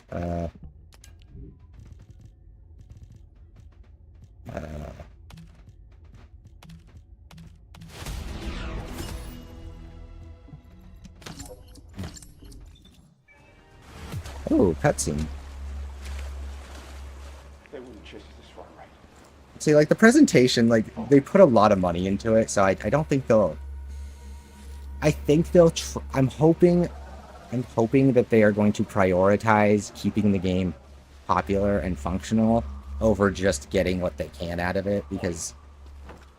Ooh, cutscene. They wouldn't chase us this far, right? See, like, the presentation, like, they put a lot of money into it, so I don't think they'll... I think they'll I'm hoping that they are going to prioritize keeping the game popular and functional over just getting what they can out of it, because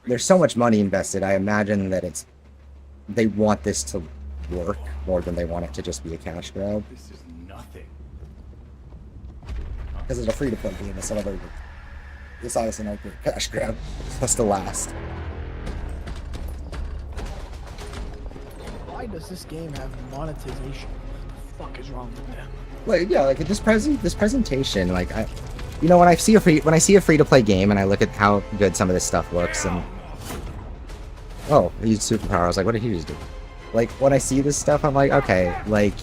there's so much money invested. I imagine that they want this to work more than they want it to just be a cash grab. This is nothing. Because it's a free-to-play game, it's another... It's honestly not a cash grab. That's the last. Why does this game have monetization? What the fuck is wrong with them? Like, yeah, like this presentation, like when I see a free-to-play game and I look at how good some of this stuff looks, and oh, he used superpower. I was like, what did he just do? Like, when I see this stuff, I'm like, okay, like,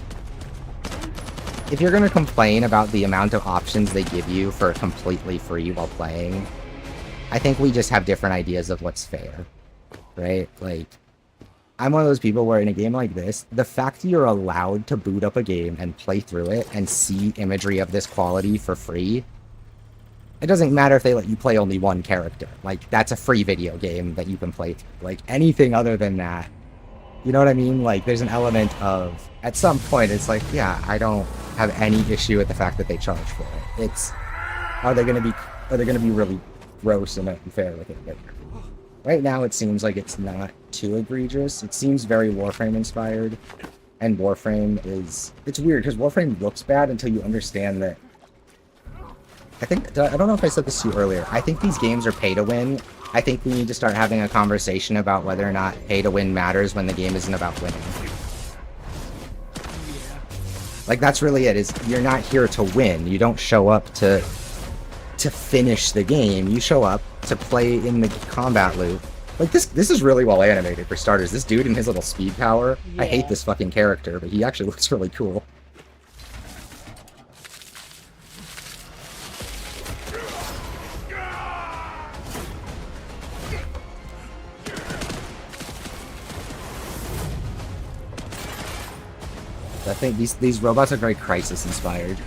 if you're gonna complain about the amount of options they give you for completely free while playing, I think we just have different ideas of what's fair, right? Like, I'm one of those people where in a game like this, the fact you're allowed to boot up a game and play through it and see imagery of this quality for free, it doesn't matter if they let you play only one character. Like, that's a free video game that you can play through. Like, anything other than that, you know what I mean? Like, there's an element of, at some point, it's like, yeah, I don't have any issue with the fact that they charge for it. It's, are they gonna be really gross and unfair with it? But right now, it seems like it's not too egregious. It seems very Warframe inspired, and Warframe is, it's weird because Warframe looks bad until you understand that. I don't know if I said this to you earlier. I think these games are pay to win. I think we need to start having a conversation about whether or not pay to win matters when the game isn't about winning. Like, that's really it, is you're not here to win. You don't show up to finish the game. You show up to play in the combat loop. Like, this is really well animated for starters. This dude and his little speed power. Yeah. I hate this fucking character, but he actually looks really cool. I think these robots are very Crisis inspired.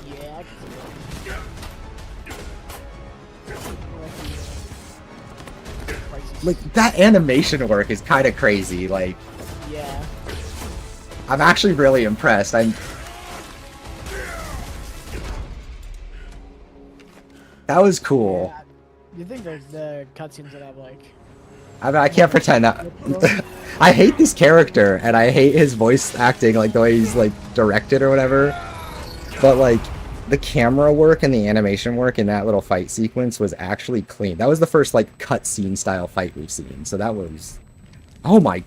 Yeah. Like, that animation work is kind of crazy. Like, yeah. I'm actually really impressed. That was cool. Yeah. You think the cutscenes that have like? I mean, I can't pretend that. I hate this character, and I hate his voice acting, like the way he's like directed or whatever. But like, the camera work and the animation work in that little fight sequence was actually clean. That was the first like cutscene style fight we've seen. So that was, oh my,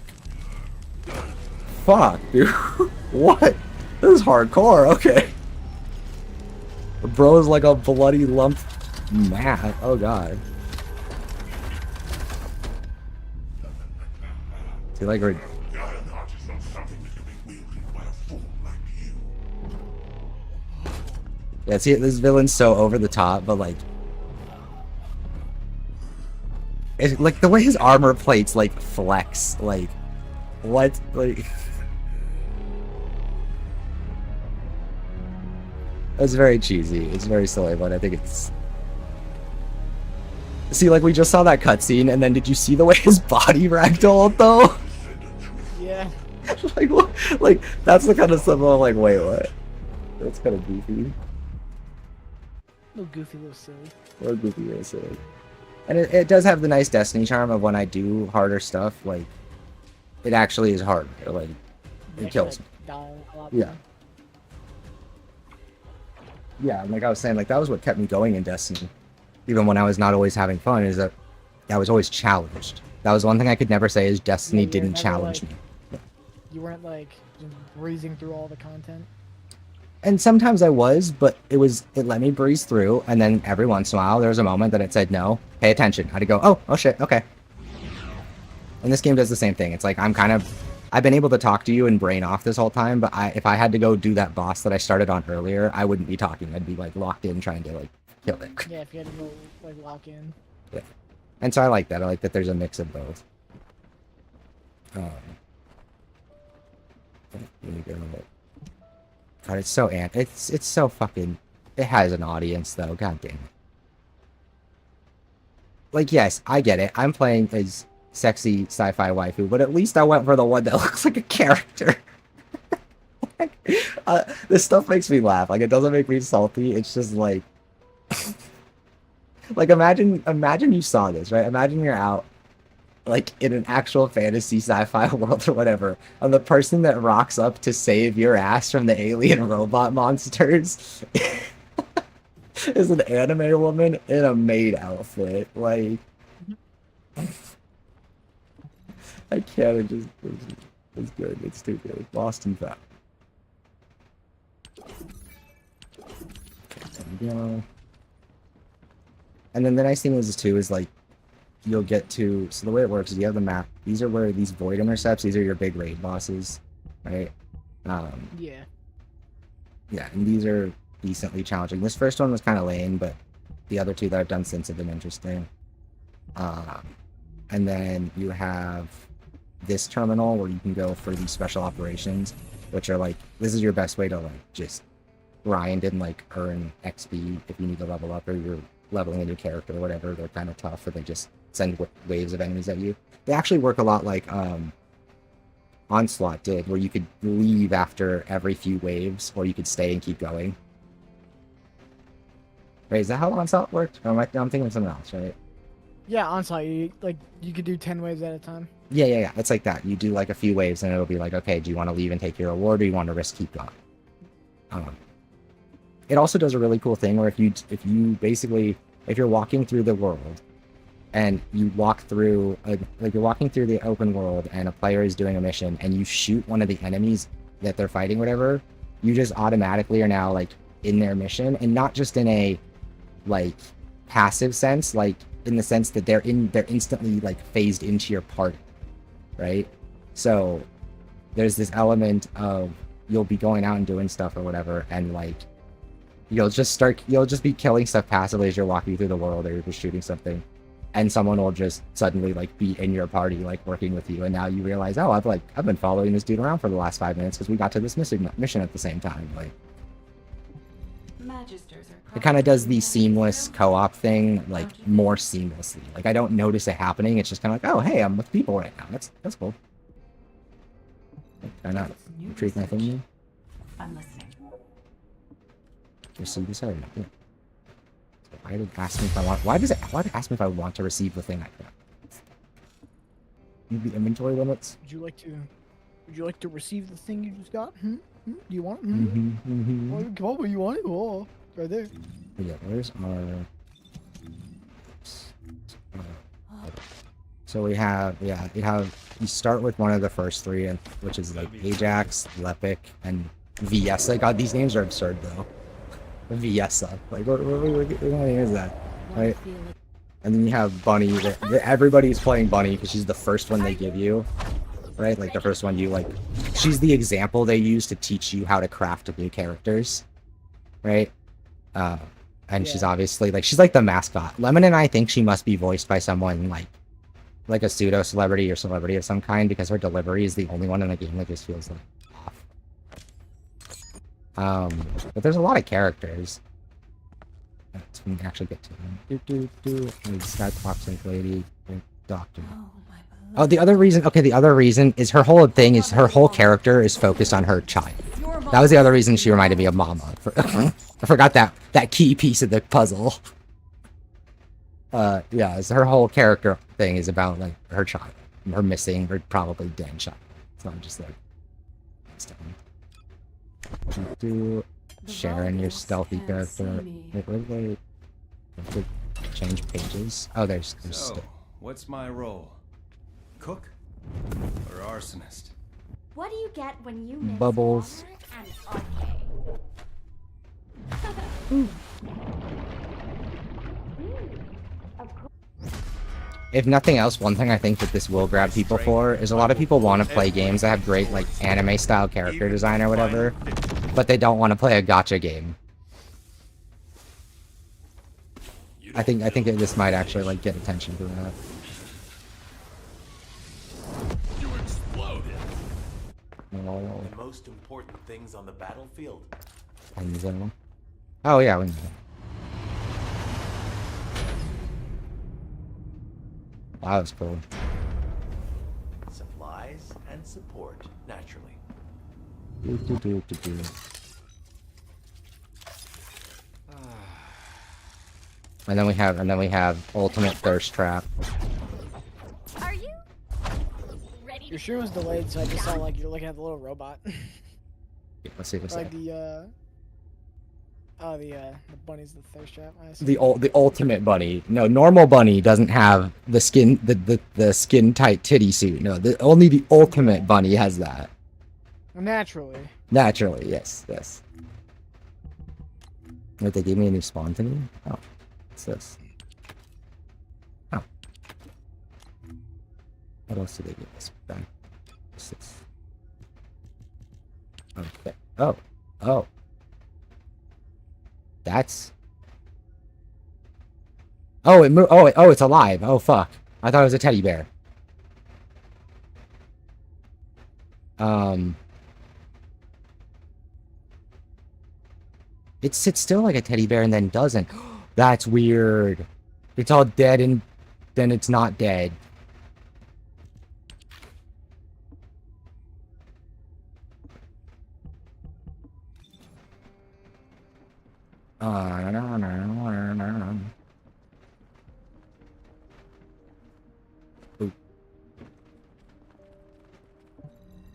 fuck, dude, what? This is hardcore. Okay, bro is like a bloody lump. Man, oh god. See, like, yeah, see, this villain's so over the top, but like, it's like the way his armor plates like flex, like, what, like, it's very cheesy, it's very silly, but I think See, like, we just saw that cutscene, and then did you see the way his body ragdolled, though? Yeah. Like, what? Like, that's the kind of stuff I'm like, wait, what? That's kind of goofy. Little goofy, little silly. Little goofy, little silly. And it does have the nice Destiny charm of when I do harder stuff, like, it actually is hard. Like, it kills me. Yeah. Yeah, and like I was saying, like, that was what kept me going in Destiny. Even when I was not always having fun, is that I was always challenged. That was one thing I could never say is Destiny didn't challenge me. You weren't, like, just breezing through all the content? And sometimes I was, but it let me breeze through, and then every once in a while there was a moment that it said, no, pay attention. I had to go, oh shit, okay. And this game does the same thing. It's like, I've been able to talk to you and brain off this whole time, but if I had to go do that boss that I started on earlier, I wouldn't be talking. I'd be, like, locked in trying to, like, kill it. Yeah, if you had to go, like, lock in. Yeah. And so I like that. I like that there's a mix of both. God, it's so it's so fucking. It has an audience though. God damn it. Like, yes, I get it. I'm playing as sexy sci-fi waifu, but at least I went for the one that looks like a character. This stuff makes me laugh. Like, it doesn't make me salty. It's just like, like imagine you saw this, right? Imagine you're out, like, in an actual fantasy sci-fi world or whatever, and the person that rocks up to save your ass from the alien robot monsters is an anime woman in a maid outfit. Like, I can't. It's good. It's too good. Lost and found. Okay, and then the nice thing is too is, like, you'll get to, so the way it works is you have the map. These are where these void intercepts, these are your big raid bosses, right? Yeah. Yeah, and these are decently challenging. This first one was kind of lame, but the other two that I've done since have been interesting. And then you have this terminal where you can go for these special operations, which are like, this is your best way to, like, just grind and, like, earn XP if you need to level up, or you're leveling in your character or whatever. They're kind of tough, or they just send waves of enemies at you. They actually work a lot like Onslaught did, where you could leave after every few waves, or you could stay and keep going. Right, is that how Onslaught worked? Or I'm thinking of something else, right? Yeah, Onslaught, you could do 10 waves at a time. Yeah. It's like that. You do, like, a few waves, and it'll be like, okay, do you want to leave and take your reward, or do you want to risk keep going? It also does a really cool thing where if you're walking through the world, and you walk through, like, you're walking through the open world, and a player is doing a mission, and you shoot one of the enemies that they're fighting, whatever, you just automatically are now, like, in their mission, and not just in a, like, passive sense, like, in the sense that they're instantly, like, phased into your party, right? So there's this element of you'll be going out and doing stuff or whatever, and, like, you'll just be killing stuff passively as you're walking through the world, or you're just shooting something, and someone will just suddenly, like, be in your party, like, working with you, and now you realize, oh, I've been following this dude around for the last 5 minutes because we got to this mission at the same time. Like, it kind of does the seamless co-op thing, like, more seamlessly. Like, I don't notice it happening. It's just kind of like, oh, hey, I'm with people right now. That's cool. Can I not retrieve my thing? I'm listening. Receive this item. Yeah. So why did it ask me if I want? Why did it ask me if I want to receive the thing like that? The inventory limits. Would you like to receive the thing you just got? Do you want it? Oh, come on, you want it? Oh, right there. Yeah, where's our... So we have, you start with one of the first three, which is, like, Ajax, Lepic, and Viessa. God, these names are absurd, though. Viessa. Like, what name is that? Right? And then you have Bunny. Everybody's playing Bunny because she's the first one they give you. Right? Like, the first one you, like... She's the example they use to teach you how to craft new characters. Right? And she's obviously, like, she's like the mascot. Lemon and I think she must be voiced by someone, like a pseudo-celebrity or celebrity of some kind, because her delivery is the only one in the game that just feels, like, off. But there's a lot of characters. Let's so we can actually get to them. Skytoxic lady, doctor. Oh, the other reason. Okay, the other reason is her whole thing is her whole character is focused on her child. That was the other reason she reminded me of Mama. I forgot that key piece of the puzzle. Yeah, it's her whole character thing is about like her child, her missing or probably dead child. It's not just like do Sharon, your stealthy character. Wait, have to change pages. Oh, there's So, what's my role? Cook or arsonist? What do you get when you mix Bubbles. water and If nothing else, one thing I think that this will grab people for is a lot of people want to play games that have great like anime style character design or whatever, but they don't want to play a gacha game. I think that this might actually like get attention for that. You exploded. No. The most important things on the battlefield. Oh yeah, we know. Wow, that was cool. Supplies and support, naturally. And then we have ultimate thirst trap. Are you ready? Your stream was delayed, so I just saw like you're looking at the little robot. Let's see what's like that. the bunny's the thirst trap. I assume. The ultimate bunny. No, normal bunny doesn't have the skin the skin tight titty suit. No, only the ultimate bunny has that. Naturally. Naturally, yes. Wait, they gave me a new spawn to me? Oh. What's this? Oh. What else did they give us back? What's this? Okay. Oh. That's... Oh, it's alive. Oh, fuck. I thought it was a teddy bear. It sits still like a teddy bear and then doesn't. That's weird. It's all dead and then it's not dead.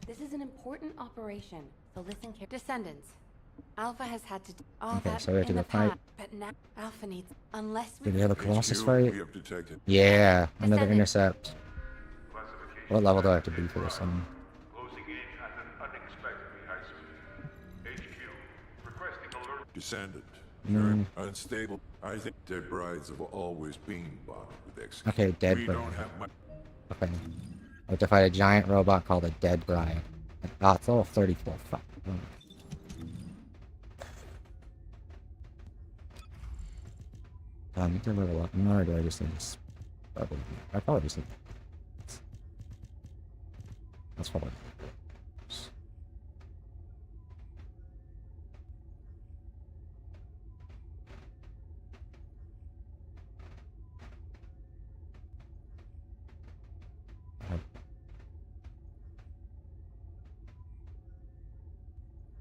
This is an important operation, so listen carefully. Descendants. Alpha has had to do all Okay, that so we have to in go the fight. past, but now Alpha needs, unless we... Did we have a Colossus HQ, fight? we have detected. Yeah, another Descendant. intercept. What level do I have to be for this one? Closing in at an unexpectedly high speed. HQ, requesting alert. Descendant. Mm. Unstable. I think dead brides have always been bonded with execution. Okay, dead We bride. don't have much. Okay. I have to fight a giant robot called a dead bride. Oh, it's level 34. Fuck. Do I need to level up more, or do I just need this? Probably. I probably just need. That's probably.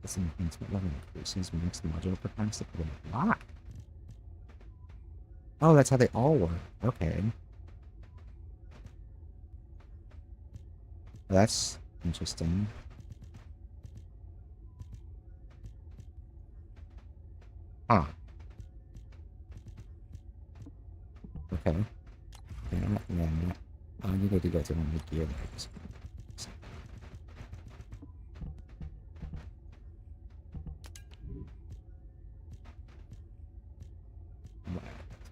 This enhancement level increases makes the modular capacity. Why? Oh, that's how they all work. Okay. That's interesting. Huh. Okay. Yeah. I need to go to one of the gear legs.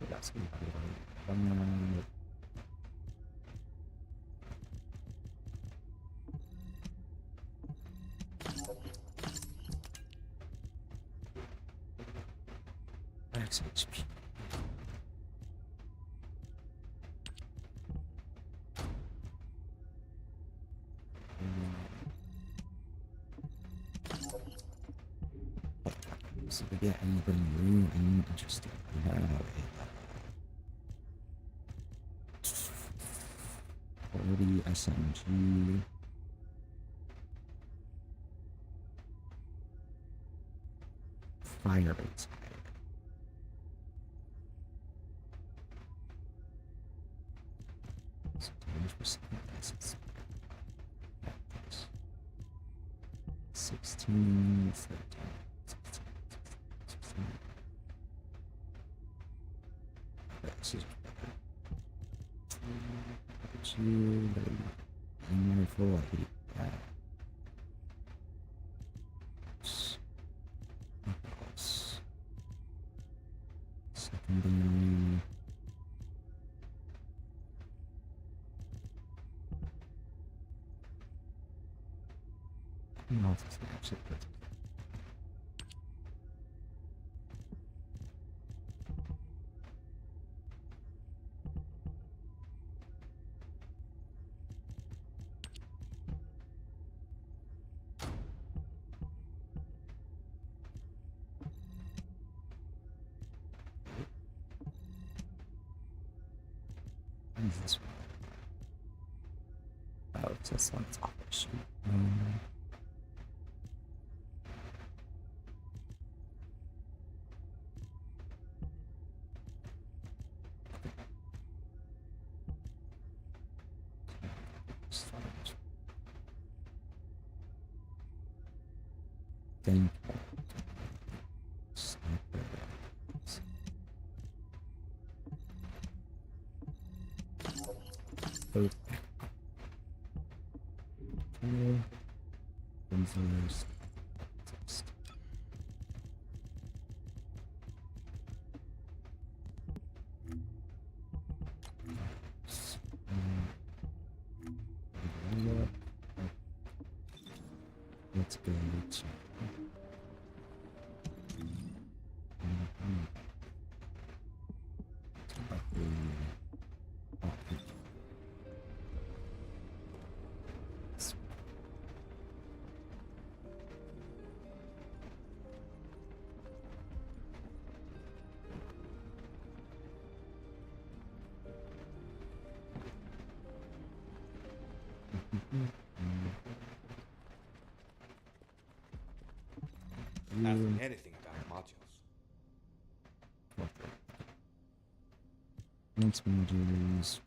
That's gonna be Max HP. So we get anything new and interesting. We have a 40 SMG. Fire rates higher. So 10%. 16, 13, 16, 16. Okay, this is better. You, wonderful, I hate that. What else? Secondary. What else is actually good? What is this one? Oh, it's this one's off the sheet. Thank you. Okay. Sensors. Let's go to Asking anything about modules. Next modules.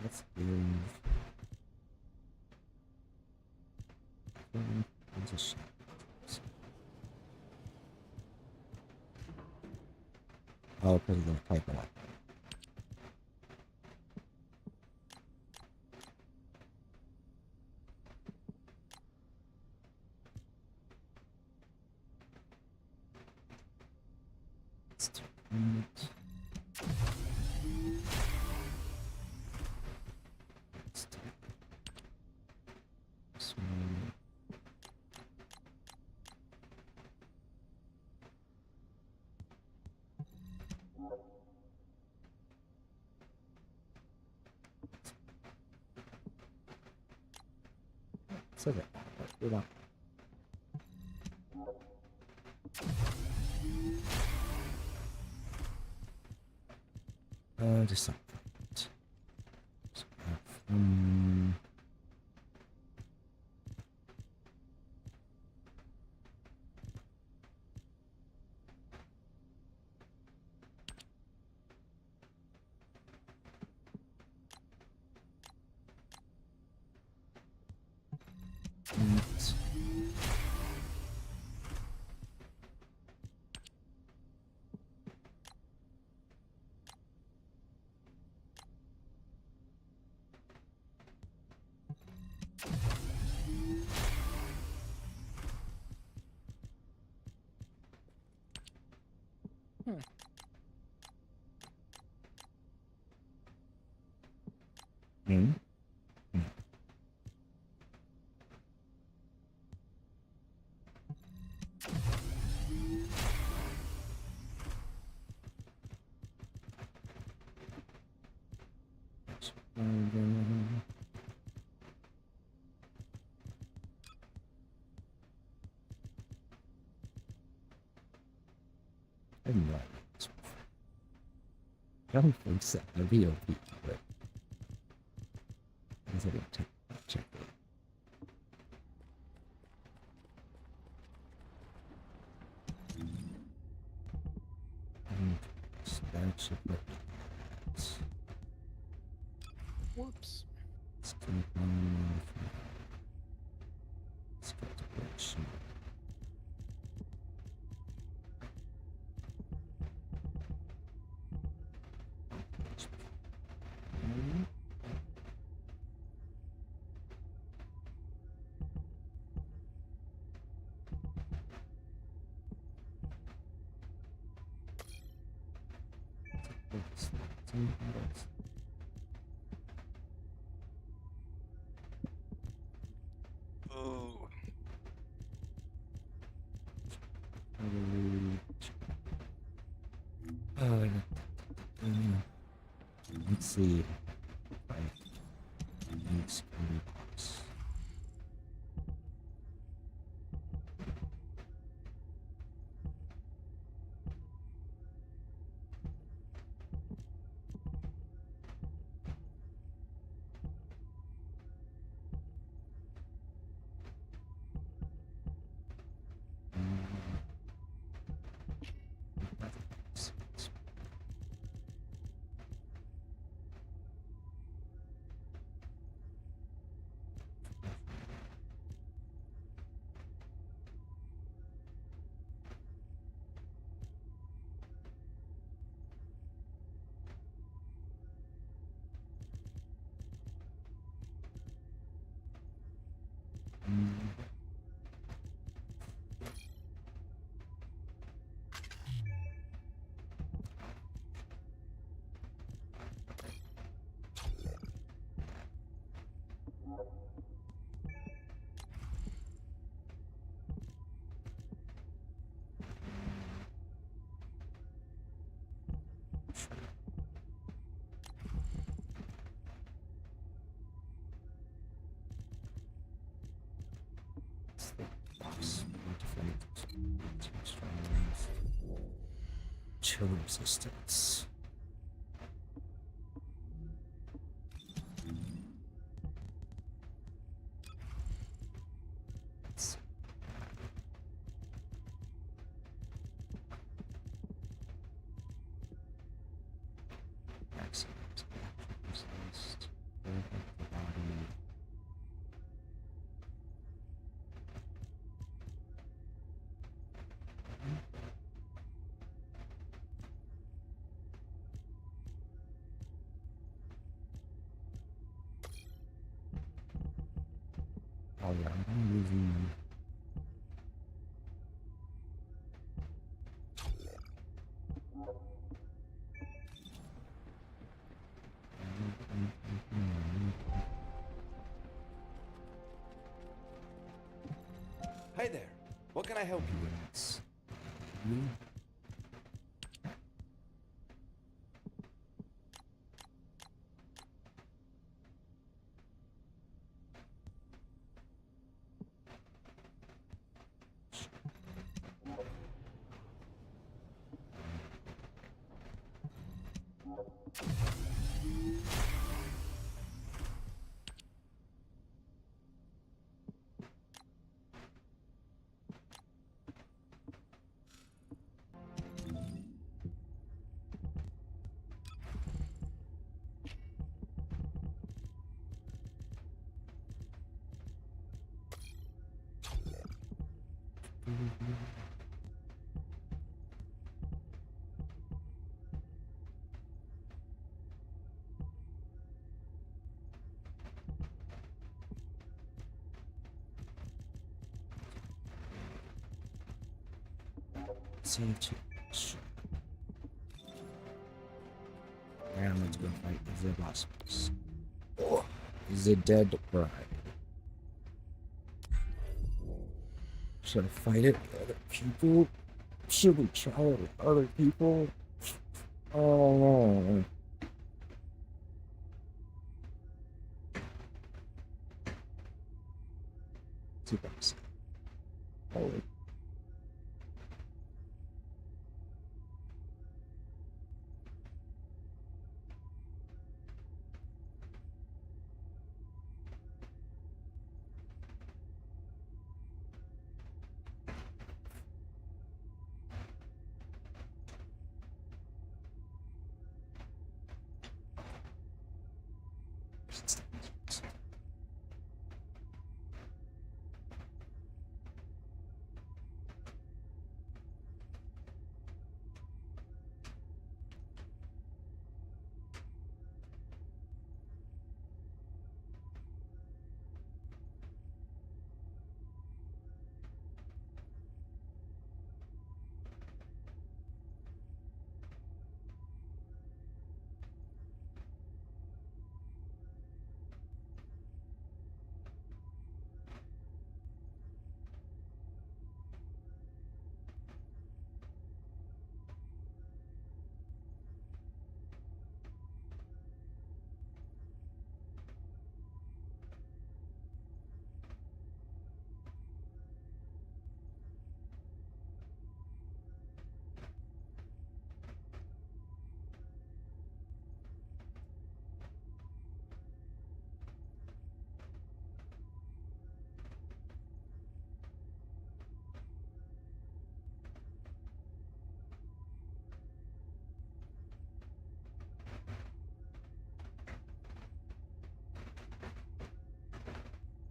Let's move. Position. Oh, because of the pipeline. Let's do it. Let's do this one. It's okay. Move on. Just something. Hmm? I don't think so. A VOP, but I didn't check it. Whoops. Let's see. Needs box. Chill resistance. Oh yeah, I'm using Hey there. What can I help you with? save change. And let's go fight the boss. Oh, the dead bride. Should I fight it with other people? Should we try it with other people? Oh no. Two bucks. Holy.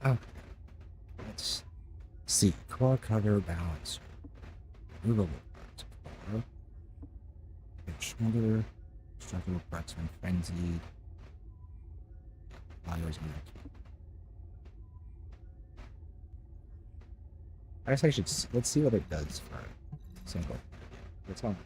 Oh, let's see. Core cover balance. Movable parts. Core. Shoulder. Structural parts when frenzied. Fires and I guess I should. Let's see what it does for simple. What's on?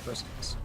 Christmas.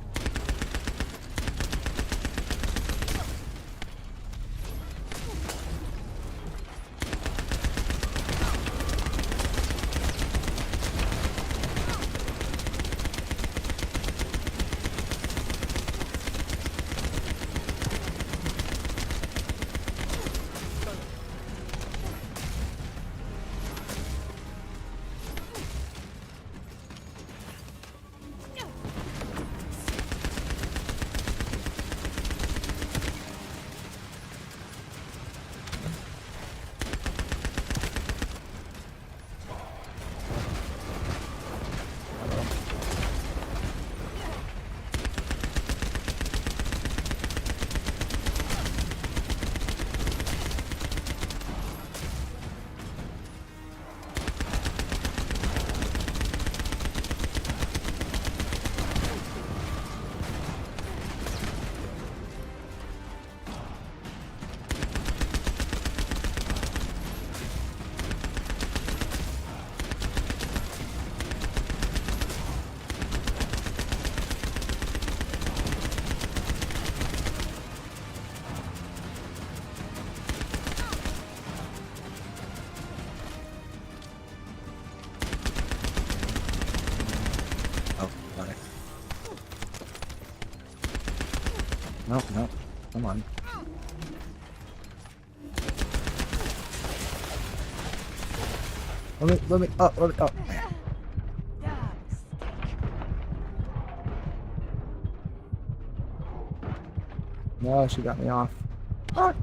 No, no. Come on. Let me, oh. No, she got me off. Ah.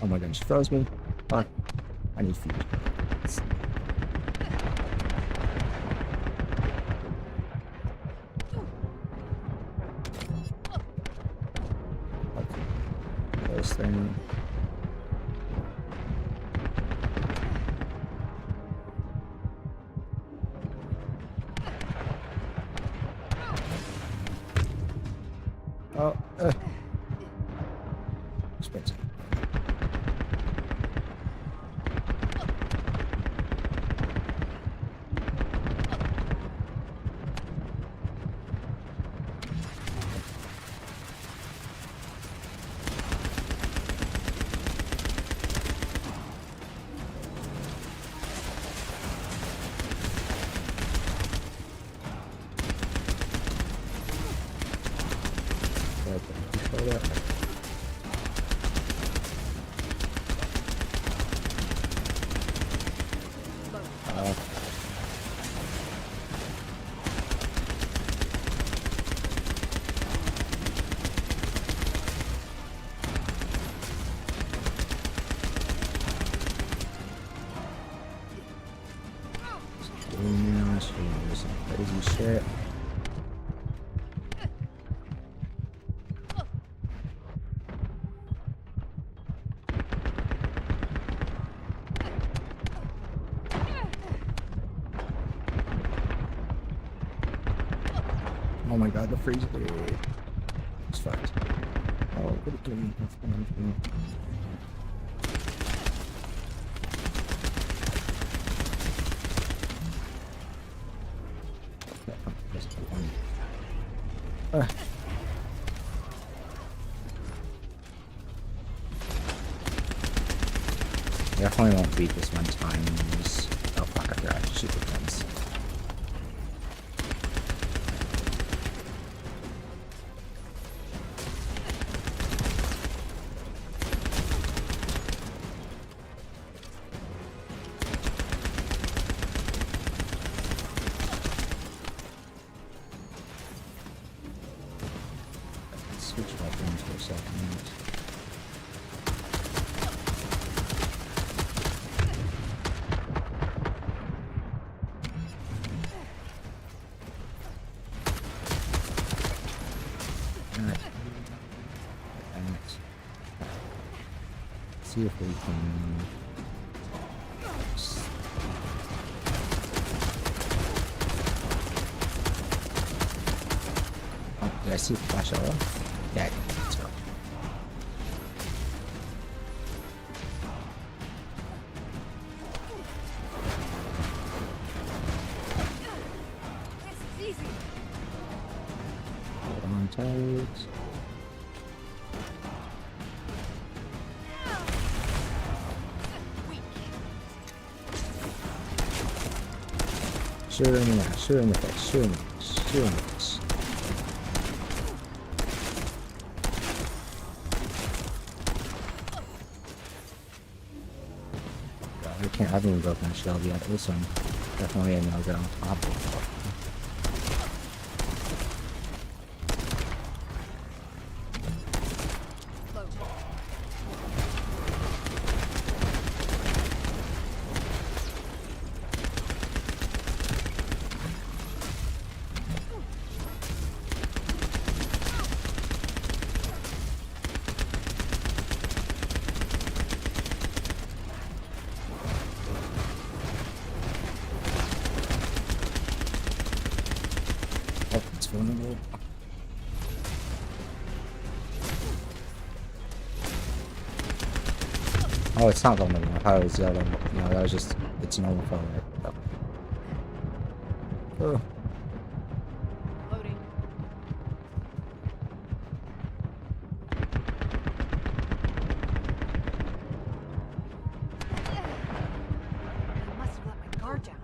Oh my god, she froze me. Fuck. I need food. Okay. Close thing. Oh, expensive. Crazy shit. Oh my god, the freeze blade. It's fucked. Oh, what are you doing? Definitely won't beat this one time. Oh fuck, I forgot to shoot the guns. Switch weapons for a second. See if we can. Oh, did I see the flash arrow? Yeah, let's go. This is easy. Hold on tight. Shoot her in the mouth, shoot her in the face, shoot her in the face, shoot her in the face. God, I haven't even broken a shield yet. This one definitely a no-go. Oh, it's vulnerable. Oh, it's not vulnerable. I thought it was yellow. No, that was just, it's normal color. Oh. Loading. I must have let my guard down.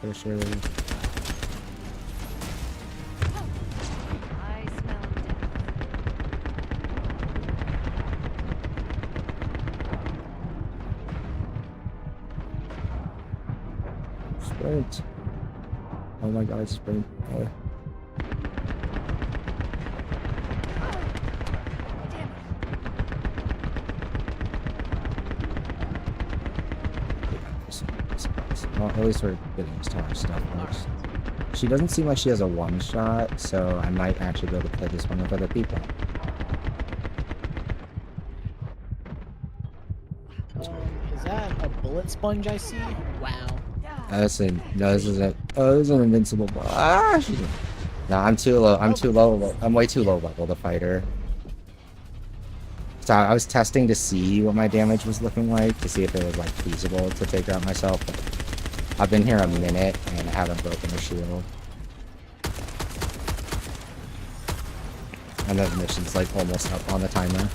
For sure. Sprint. Oh my god, sprint. Oh. Well, at least we're getting used to our stuff first. She doesn't seem like she has a one-shot, so I might actually be able to play this one with other people. Is that a bullet sponge I see? Wow. No, this is a. Oh, this is an invincible. Ah! No, I'm too low. I'm too low. I'm way too low level to fight her. So I was testing to see what my damage was looking like, to see if it was like feasible to take her out myself. But I've been here a minute and I haven't broken her shield. And the mission's like almost up on the timer.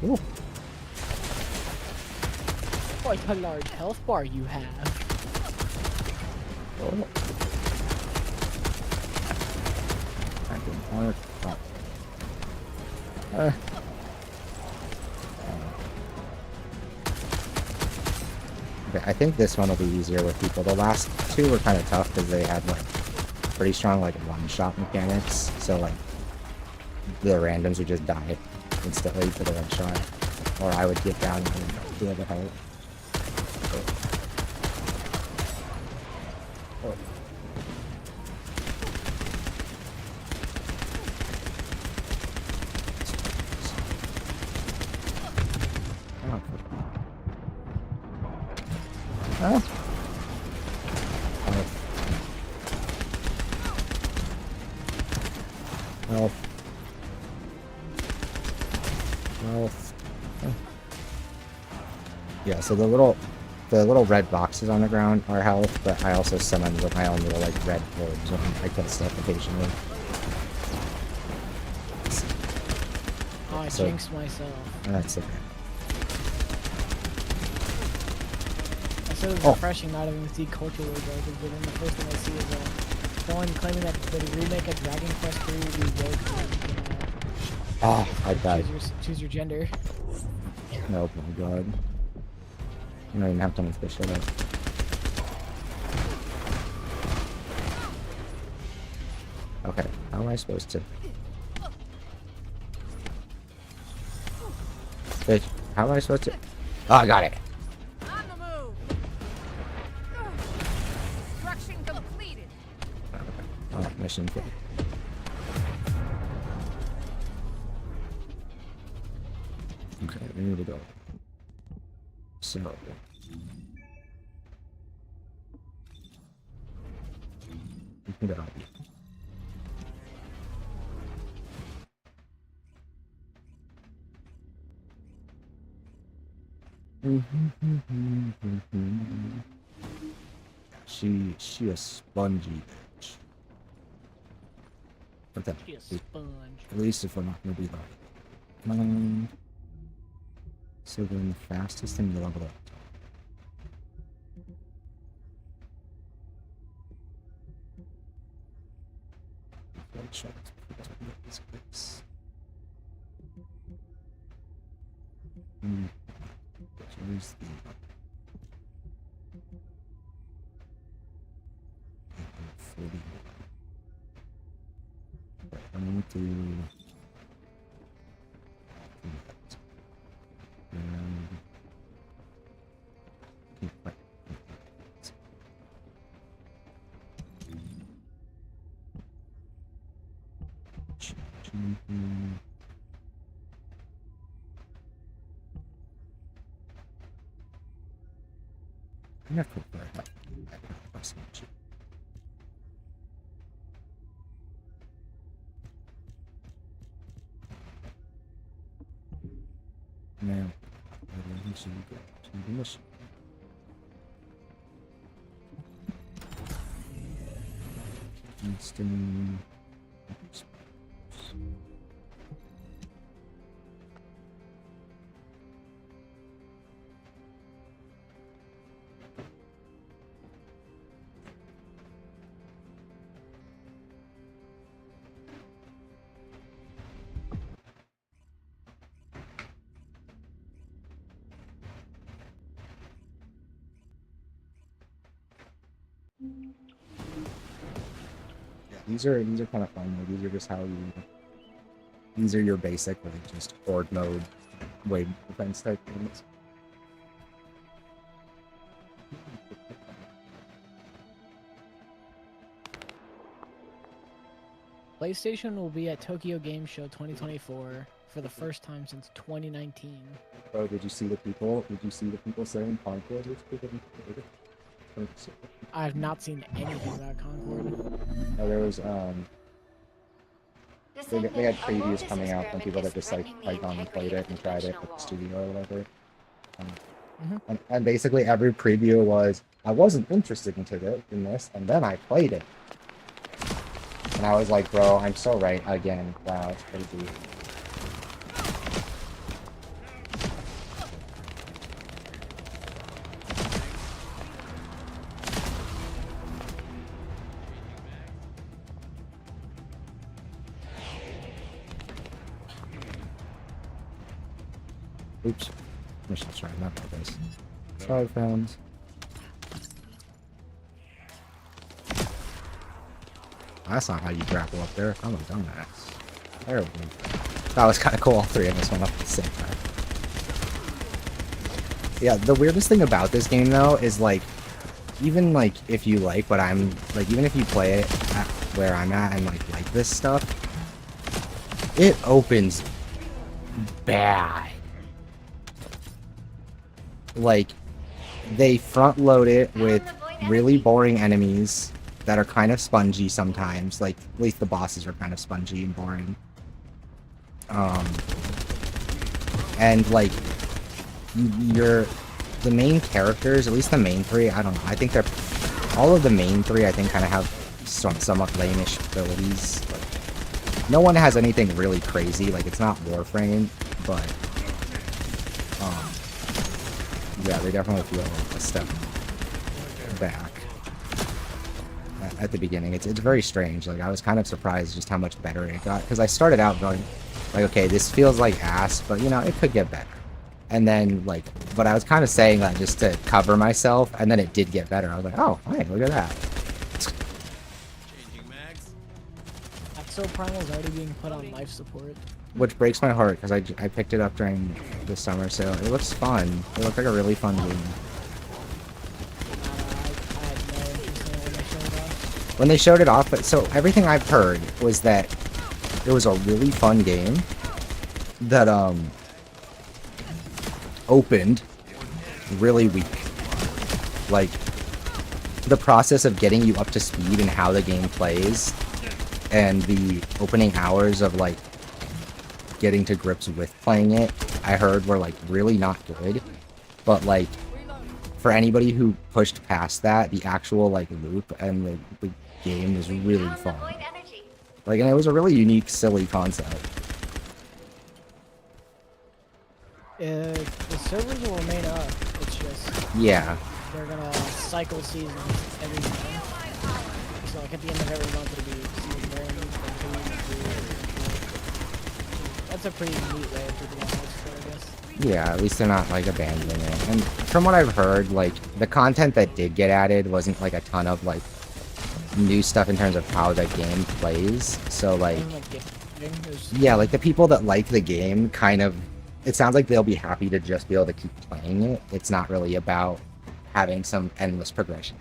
Ooh. Quite a large health bar you have. Oh. I didn't want to. Okay, I think this one will be easier with people. The last two were kind of tough because they had like pretty strong like one-shot mechanics. So like the randoms would just die instantly to the one shot, or I would get down and do the help. Oh. Oh. Help. Yeah, so the little red boxes on the ground are health, but I also summon with my own little like red orbs when I kill stuff occasionally. Oh, I jinxed myself. That's okay. So it's refreshing not having to see culture wars, but then the first thing I see is someone claiming that the remake of Dragon Quest III will be rogue. Oh, I died. Choose your gender. Oh my god. You don't even have to make this shit up. Okay, how am I supposed to? Bitch, how am I supposed to? Oh, I got it. On the move. Construction completed. Oh, mission failed. Okay, we need to go. So. We can go. She a spongy bitch. But that, She a sponge. at least if we're not gonna be like. So then the fastest thing to level up. Where's the I need to I have to put that now, I need to go to the mission. Instant. Yeah, these are kind of fun. Though. These are just how you. These are your basic, like just horde mode, wave defense type things. PlayStation will be at Tokyo Game Show 2024 for the first time since 2019. Bro, did you see the people? Did you see the people saying Concord was bigger than I have not seen anything about Concord. No, there was they had previews coming out from people that just like gone and played it and tried it at the studio or whatever. And basically every preview was, I wasn't interested in this, and then I played it. And I was like, bro, I'm so right again. Wow, it's crazy. Oops. Mission's trying not like this. Sorry, friends. That's not how you grapple up there. I'm a dumbass. There we go. That was kind of cool. All three of us went up at the same time. Yeah, the weirdest thing about this game, though, is like, even like if you like what I'm like, even if you play it at where I'm at and like this stuff, it opens bad. Like, they front load it with really boring enemies that are kind of spongy sometimes. Like, at least the bosses are kind of spongy and boring. And like, the main characters, at least the main three, I don't know. I think they're all of the main three. I think kind of have somewhat lameish abilities. Like, no one has anything really crazy. Like, it's not Warframe, but yeah, they definitely feel a step back at the beginning. It's very strange. Like, I was kind of surprised just how much better it got, because I started out going like, okay, this feels like ass, but you know, it could get better. And then like, but I was kind of saying that just to cover myself, and then it did get better. I was like, oh, hey, look at that. Changing mags. Exo Primal is already being put on life support. Which breaks my heart, because I picked it up during the summer sale. It looks fun. It looked like a really fun game. When they showed it off, but so everything I've heard was that it was a really fun game that opened really weak. Like, the process of getting you up to speed and how the game plays, and the opening hours of like getting to grips with playing it, I heard were like really not good. But like, for anybody who pushed past that, the actual like loop and the game was really fun. Like, and it was a really unique, silly concept. The servers will remain up. It's just Yeah. they're gonna cycle seasons every month. So like at the end of every month it'll be season 1, 2, 3, 4. That's a pretty neat way of keeping it nice, I guess. Yeah, at least they're not like abandoning it. And from what I've heard, like, the content that did get added wasn't like a ton of like new stuff in terms of how the game plays. So like, yeah, like the people that like the game kind of, it sounds like they'll be happy to just be able to keep playing it. It's not really about having some endless progression.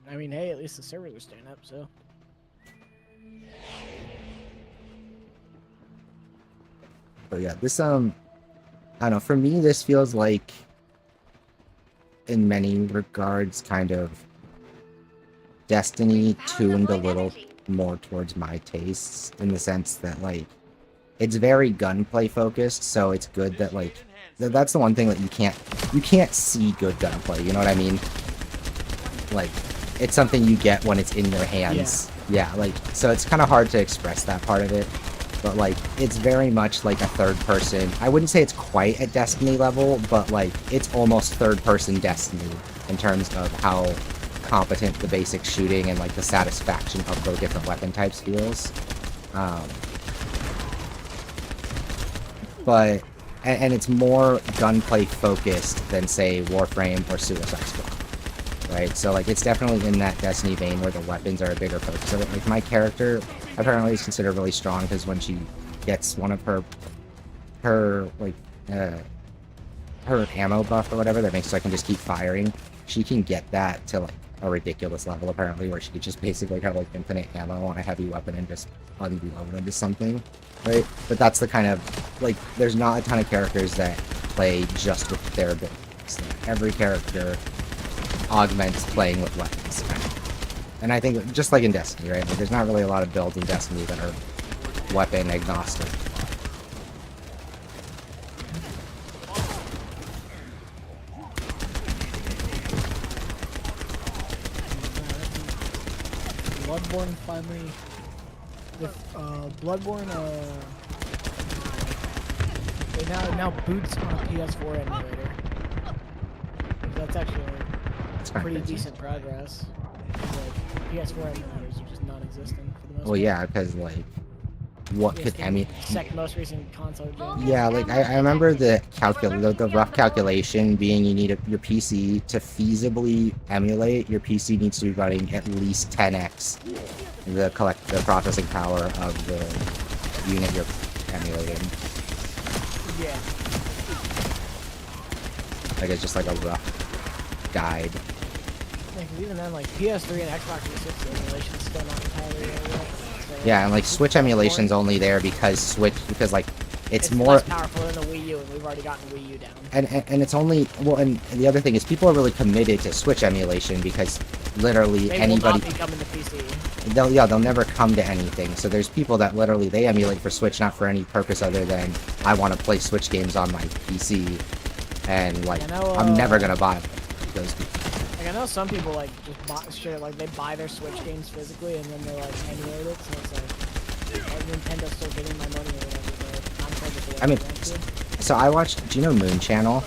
I mean, hey, at least the servers are staying up, so. But yeah, this I don't know, for me this feels like, in many regards, kind of Destiny tuned a little more towards my tastes, in the sense that like, it's very gunplay focused, so it's good that like, that's the one thing that you can't see good gunplay, you know what I mean? Like, it's something you get when it's in your hands. Yeah, like, so it's kind of hard to express that part of it. But like, it's very much like a third person. I wouldn't say it's quite at Destiny level, but like, it's almost third person Destiny in terms of how competent the basic shooting and like the satisfaction of the different weapon types feels. But and it's more gunplay focused than say Warframe or Suicide Squad, right? So like it's definitely in that Destiny vein where the weapons are a bigger focus of it. Like my character apparently is considered really strong because when she gets one of her like her ammo buff or whatever that makes so I can just keep firing, she can get that to like a ridiculous level apparently, where she could just basically have like infinite ammo on a heavy weapon and just unload into something, right? But that's the kind of like, there's not a ton of characters that play just with their abilities. Like, every character augments playing with weapons, and I think just like in Destiny, right? Like, there's not really a lot of builds in Destiny that are weapon agnostic. Bloodborne finally, with Bloodborne, it now boots on a PS4 emulator. That's actually pretty decent progress. Like, PS4 emulators are just non-existent for the most part. Well, yeah, because like, what could emulate? Second most recent console gen. Yeah, like I remember the rough calculation being you need your PC to feasibly emulate. Your PC needs to be running at least 10x the processing power of the unit you're emulating. Yeah. Like it's just like a rough guide. Yeah, 'cause even then, like PS3 and Xbox 360 emulation is still not entirely right. Yeah, and like Switch emulation's only there because like it's more less powerful than the Wii U, and we've already gotten Wii U down. And it's only, well, and the other thing is people are really committed to Switch emulation because literally anybody will not be coming to PC. They'll never come to anything. So there's people that literally they emulate for Switch not for any purpose other than I want to play Switch games on my PC, and like I'm never gonna buy those people. Like I know some people like just like they buy their Switch games physically and then they like emulate it, so it's like Nintendo's still getting my money or whatever. But I'm trying to I mean, so I watched. Do you know Moon Channel?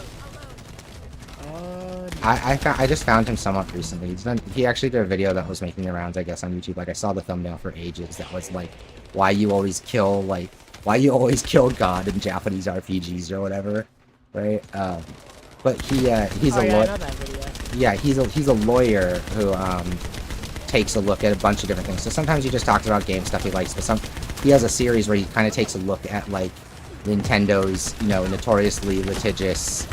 I just found him somewhat recently. He actually did a video that was making the rounds, I guess, on YouTube. Like I saw the thumbnail for ages. That was like, why you always kill God in Japanese RPGs or whatever, right? But he's a lawyer. Yeah, he's a lawyer who takes a look at a bunch of different things. So sometimes he just talks about game stuff he likes, but he has a series where he kind of takes a look at like Nintendo's, notoriously litigious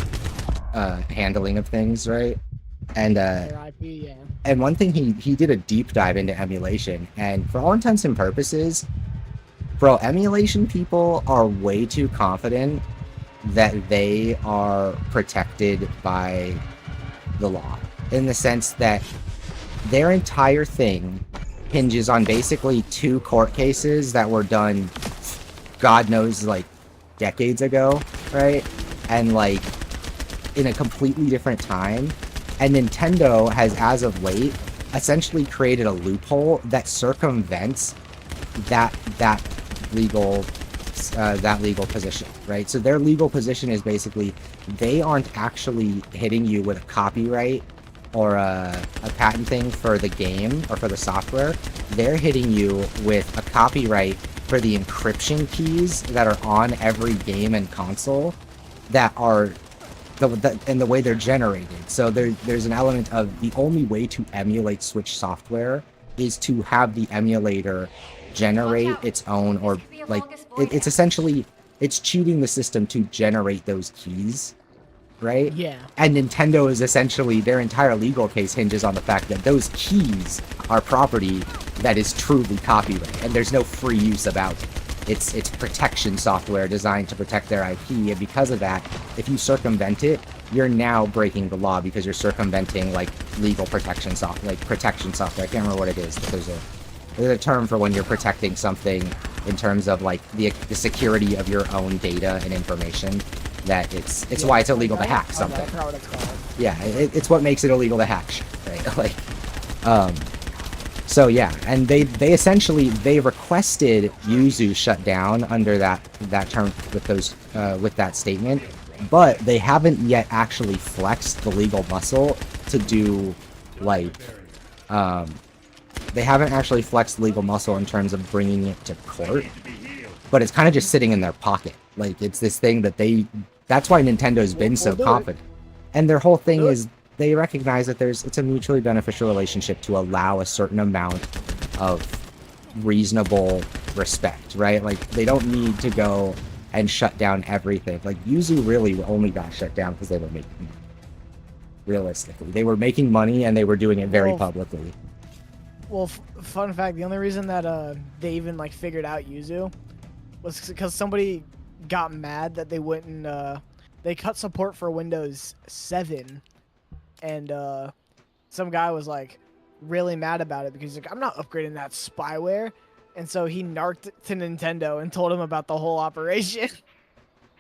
handling of things, right? And and one thing he did a deep dive into emulation, and for all intents and purposes, bro, emulation people are way too confident that they are protected by the law, in the sense that their entire thing hinges on basically 2 court cases that were done God knows like decades ago, right? And like in a completely different time. And Nintendo has, as of late, essentially created a loophole that circumvents that legal position, right? So their legal position is basically they aren't actually hitting you with a copyright or a patent thing for the game or for the software. They're hitting you with a copyright for the encryption keys that are on every game and console that are and the way they're generated. So there's an element of the only way to emulate Switch software is to have the emulator generate its own, or like it's essentially it's cheating the system to generate those keys, right? Yeah. And Nintendo is essentially, their entire legal case hinges on the fact that those keys are property that is truly copyright, and there's no free use about it. It's protection software designed to protect their IP, and because of that, if you circumvent it, you're now breaking the law because you're circumventing like legal protection software, like protection software. I can't remember what it is, but there's a term for when you're protecting something in terms of like the security of your own data and information. That it's why it's illegal to hack something. That's not what it's called. Yeah, it's what makes it illegal to hack shit, right? Like, so yeah, and they essentially requested Yuzu shut down under that term with that statement, but they haven't yet actually flexed the legal muscle to do like they haven't actually flexed legal muscle in terms of bringing it to court, but it's kind of just sitting in their pocket. Like it's this thing that they That's why Nintendo's been so We'll do it. confident. And their whole thing Do it. is they recognize that it's a mutually beneficial relationship to allow a certain amount of reasonable respect, right? Like, they don't need to go and shut down everything. Like, Yuzu really only got shut down because they were making money. Realistically. They were making money and they were doing it very publicly. Well, fun fact, the only reason that they even like figured out Yuzu was because somebody got mad that they wouldn't they cut support for Windows 7, and some guy was like really mad about it because he's like, I'm not upgrading that spyware, and so he narked to Nintendo and told him about the whole operation.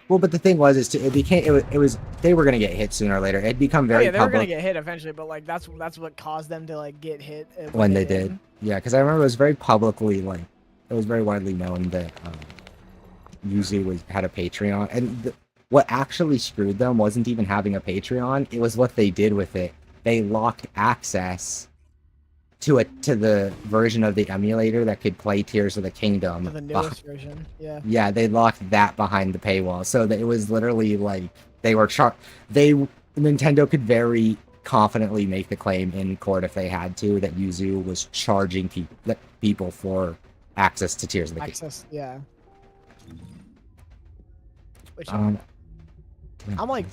Well, but the thing was, it was they were gonna get hit sooner or later. It'd become very Oh, yeah, they were gonna public get hit eventually, but like that's what caused them to like get hit when they did. Yeah, because I remember it was very publicly, like, it was very widely known that Yuzu had a Patreon, and what actually screwed them wasn't even having a Patreon. It was what they did with it. They locked access to the version of the emulator that could play Tears of the Kingdom. The newest version, yeah. Yeah, they locked that behind the paywall, so that it was literally like Nintendo could very confidently make the claim in court if they had to that Yuzu was charging people for access to Tears of the Kingdom. Yeah. Which I'm like,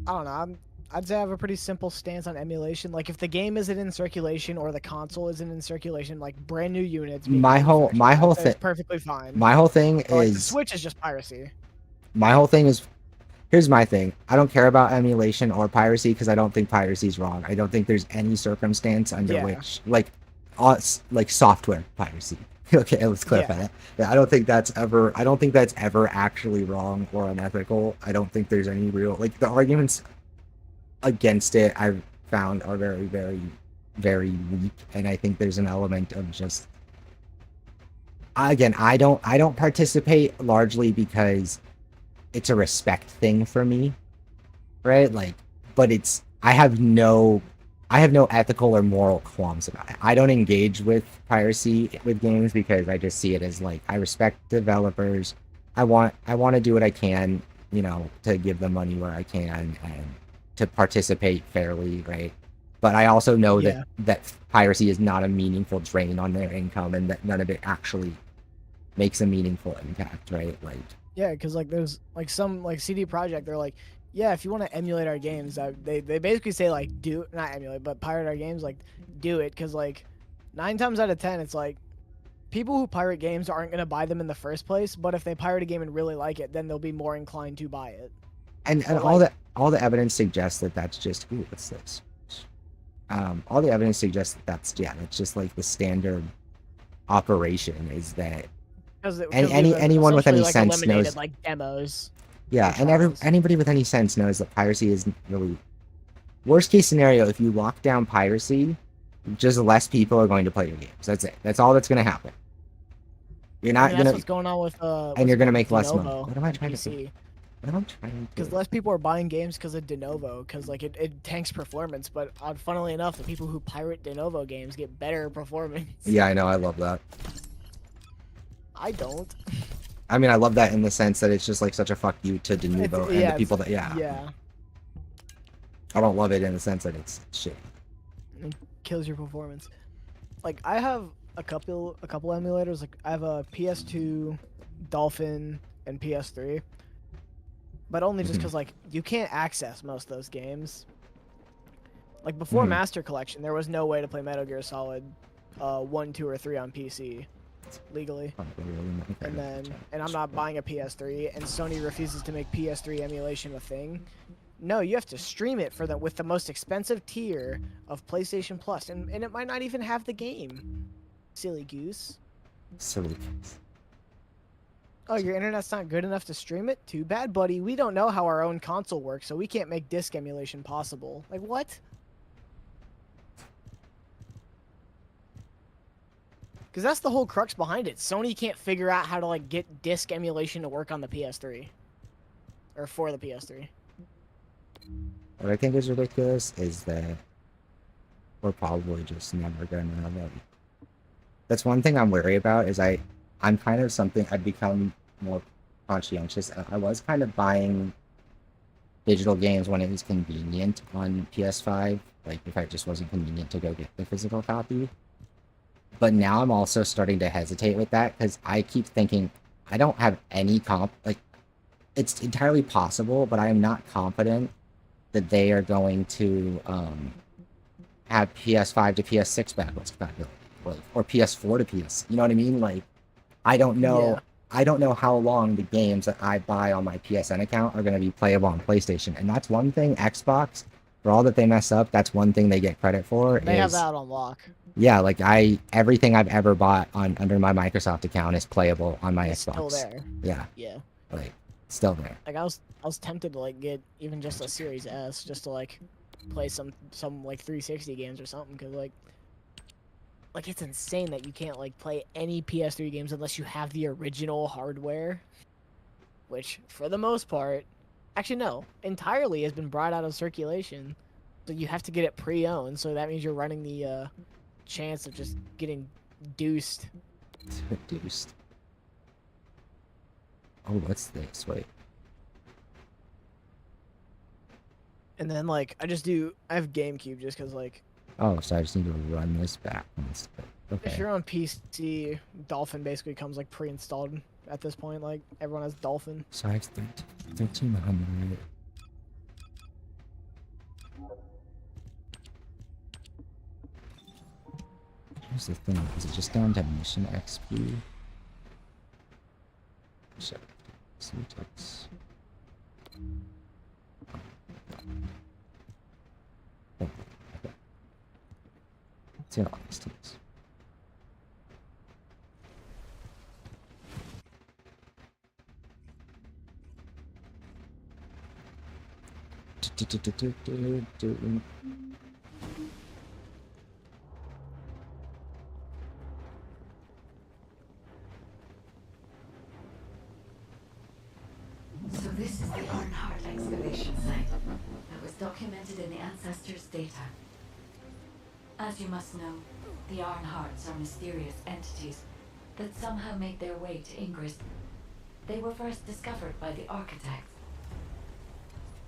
I don't know. I'd say I have a pretty simple stance on emulation. Like, if the game isn't in circulation or the console isn't in circulation, like brand new units. My whole thing perfectly fine. My whole thing But, like, is the Switch is just piracy. My whole thing is, here's my thing. I don't care about emulation or piracy because I don't think piracy is wrong. I don't think there's any circumstance under which, like software piracy. Okay, let's clarify that. I don't think that's ever actually wrong or unethical. I don't think there's any real, like, the arguments against it I've found are very, very, very weak, and I think there's an element of just, again, I don't participate largely because it's a respect thing for me, right? Like, but I have no ethical or moral qualms about it. I don't engage with piracy with games because I just see it as, like, I respect developers. I want to do what I can, to give them money where I can and to participate fairly, right? But I also know that piracy is not a meaningful drain on their income and that none of it actually makes a meaningful impact, right? Like, yeah, because like there's like some like CD Projekt, they're like, yeah, if you want to emulate our games, they basically say like not emulate, but pirate our games, like do it, because like 9 times out of 10 it's like people who pirate games aren't gonna buy them in the first place, but if they pirate a game and really like it, then they'll be more inclined to buy it. And all the evidence suggests that that's just what's this? All the evidence suggests that that's just like the standard operation is that anyone with any sense knows, like demos. Yeah, and anybody with any sense knows that piracy isn't really, worst case scenario, if you lock down piracy, just less people are going to play your games. That's it. That's all that's going to happen. You're not that's what's going on with and you're going to make less money. What am I trying to say? Because less people are buying games because of de novo, because like it tanks performance. But funnily enough, the people who pirate de novo games get better performance. Yeah, I know. I love that. I don't. I mean, I love that in the sense that it's just like such a fuck you to de novo and the people that yeah. I don't love it in the sense that it's shit. It kills your performance. Like, I have a couple emulators. Like, I have a PS2, Dolphin, and PS3. But only just because, like, you can't access most of those games. Like, before Master Collection, there was no way to play Metal Gear Solid 1, 2, or 3 on PC legally. And I'm not buying a PS3, and Sony refuses to make PS3 emulation a thing. No, you have to stream it with the most expensive tier of PlayStation Plus, and it might not even have the game. Silly goose. Silly goose. Oh, your internet's not good enough to stream it? Too bad, buddy. We don't know how our own console works, so we can't make disc emulation possible. Like, what? Because that's the whole crux behind it. Sony can't figure out how to, like, get disc emulation to work on the PS3. Or for the PS3. What I think is ridiculous is that we're probably just never gonna know. That's one thing I'm worried about, is I'm kind of something, I've become more conscientious. I was kind of buying digital games when it was convenient on PS5, like if it just wasn't convenient to go get the physical copy. But now I'm also starting to hesitate with that because I keep thinking I don't have any like it's entirely possible, but I am not confident that they are going to have PS5 to PS6 backwards compatibility, or PS4 to PS. You know what I mean? Like, I don't know. Yeah. I don't know how long the games that I buy on my PSN account are going to be playable on PlayStation, and that's one thing. Xbox, for all that they mess up, that's one thing they get credit for. They have that on lock. Yeah, like everything I've ever bought under my Microsoft account is playable on my It's Xbox. still there. Yeah. Yeah. Like, still there. Like I was tempted to like get even just a Series S just to like play some like 360 games or something, because like it's insane that you can't like play any PS3 games unless you have the original hardware, which for the most part, actually no, entirely has been brought out of circulation. So you have to get it pre-owned, so that means you're running the chance of just getting deuced. Deuced. Oh, what's this? Wait. And then like I have GameCube just because like. Oh, so I just need to run this back. Okay. If you're on PC, Dolphin basically comes like pre-installed at this point. Like everyone has Dolphin. So I have 1300. Here's the thing, is it just down to mission XP? So, syntax. Oh, okay. Let's see all these things. So this is the Arnhart excavation site that was documented in the Ancestors' data. As you must know, the Arnharts are mysterious entities that somehow made their way to Ingress. They were first discovered by the architects.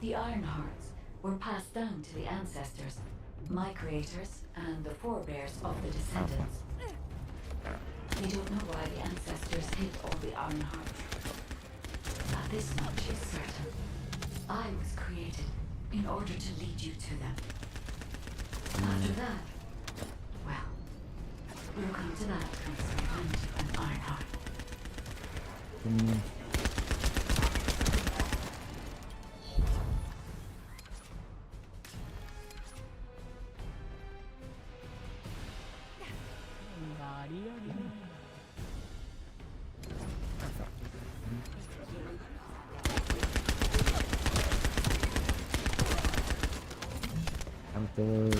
The Arnharts were passed down to the Ancestors, my creators, and the forebears of the Descendants. We don't know why the Ancestors hid all the Arnharts. But this much is certain. I was created in order to lead you to them. After that, well, we'll come to that once we find you an Arnhart. Outdoors.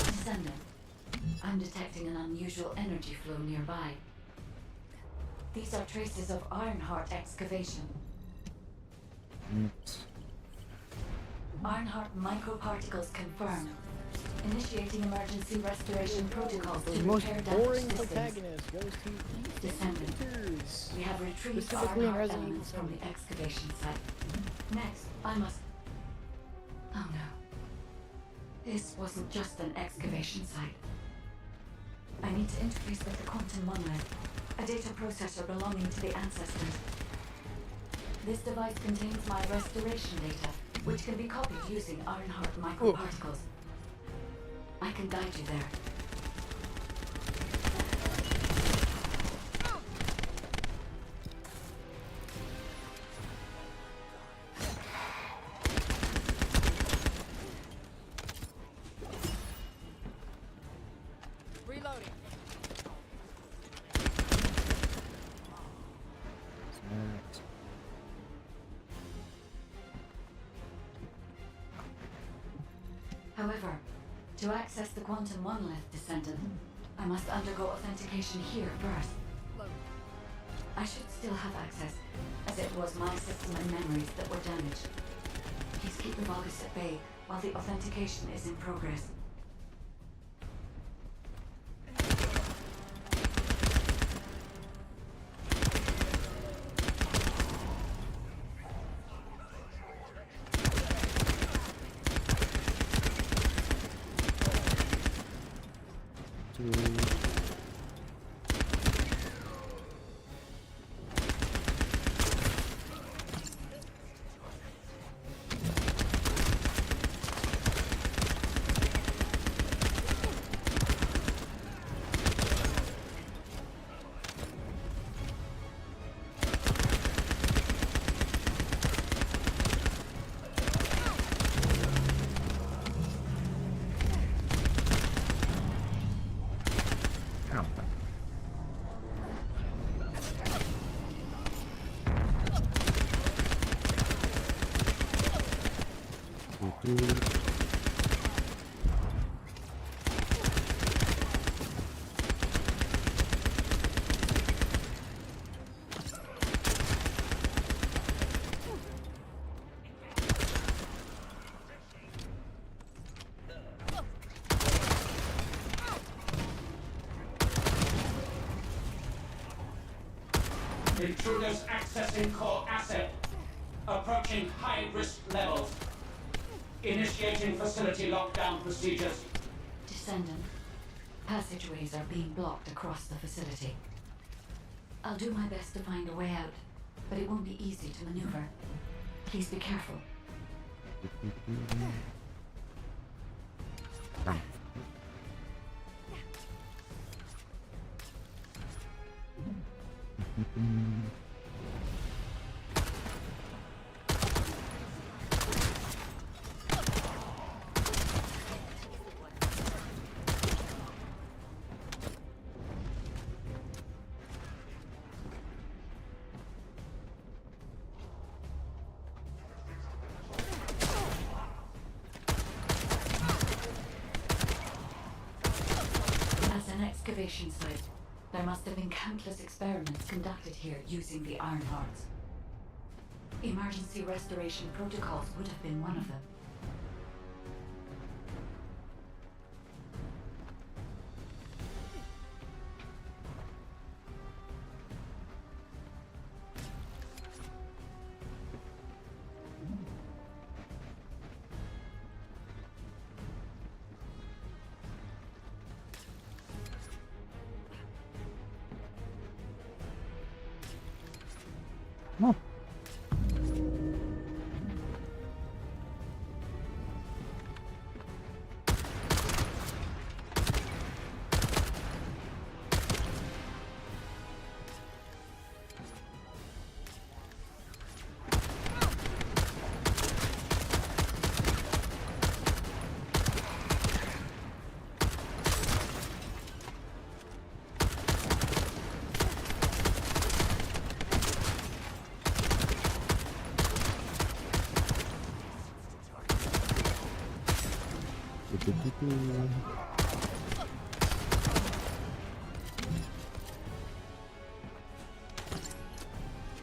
Descendant, I'm detecting an unusual energy flow nearby. These are traces of Arnhart excavation. Arnhart microparticles confirmed. Initiating emergency restoration protocols to The most repair boring damaged systems. protagonist goes to Descendant. We have retrieved Specifically in Arnhart Resident elements Evil from the excavation site. Next, I must... Oh no. This wasn't just an excavation site. I need to interface with the quantum monolith, a data processor belonging to the Ancestors. This device contains my restoration data, which can be copied using Arnhart microparticles. I can guide you there. Reloading. However, to access the quantum monolith, Descendant, I must undergo authentication here first. I should still have access, as it was my system and memories that were damaged. Please keep the Vulgus at bay while the authentication is in progress. Intruders accessing core asset. Approaching high-risk levels. Initiating facility lockdown procedures. Descendant, passageways are being blocked across the facility. I'll do my best to find a way out, but it won't be easy to maneuver. Please be careful. As an excavation site, there must have been countless experiments conducted here using the Iron Hearts. Emergency restoration protocols would have been one of them. Oh.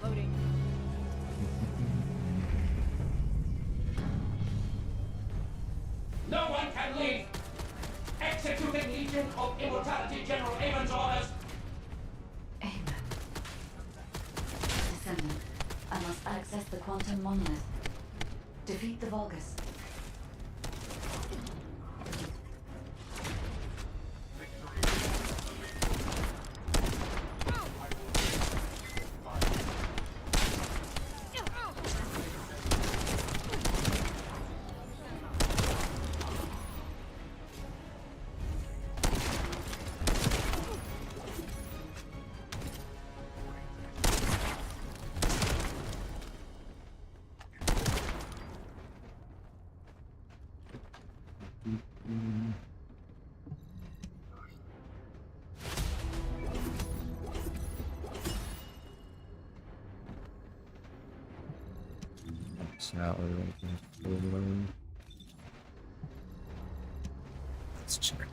Loading. No one can leave! Executing Legion of Immortality General Amon's orders! Descendant, I must access the quantum monolith. Defeat the Vulgus. Not really. Let's check.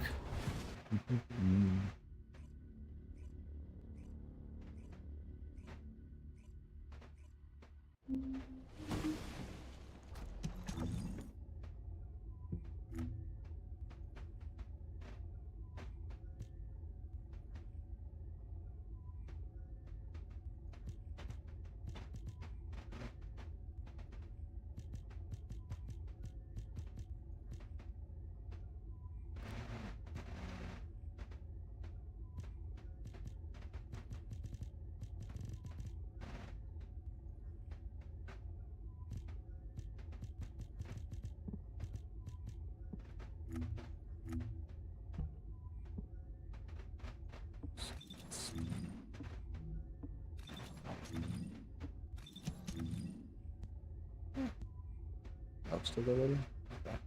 Oh, still already? Okay.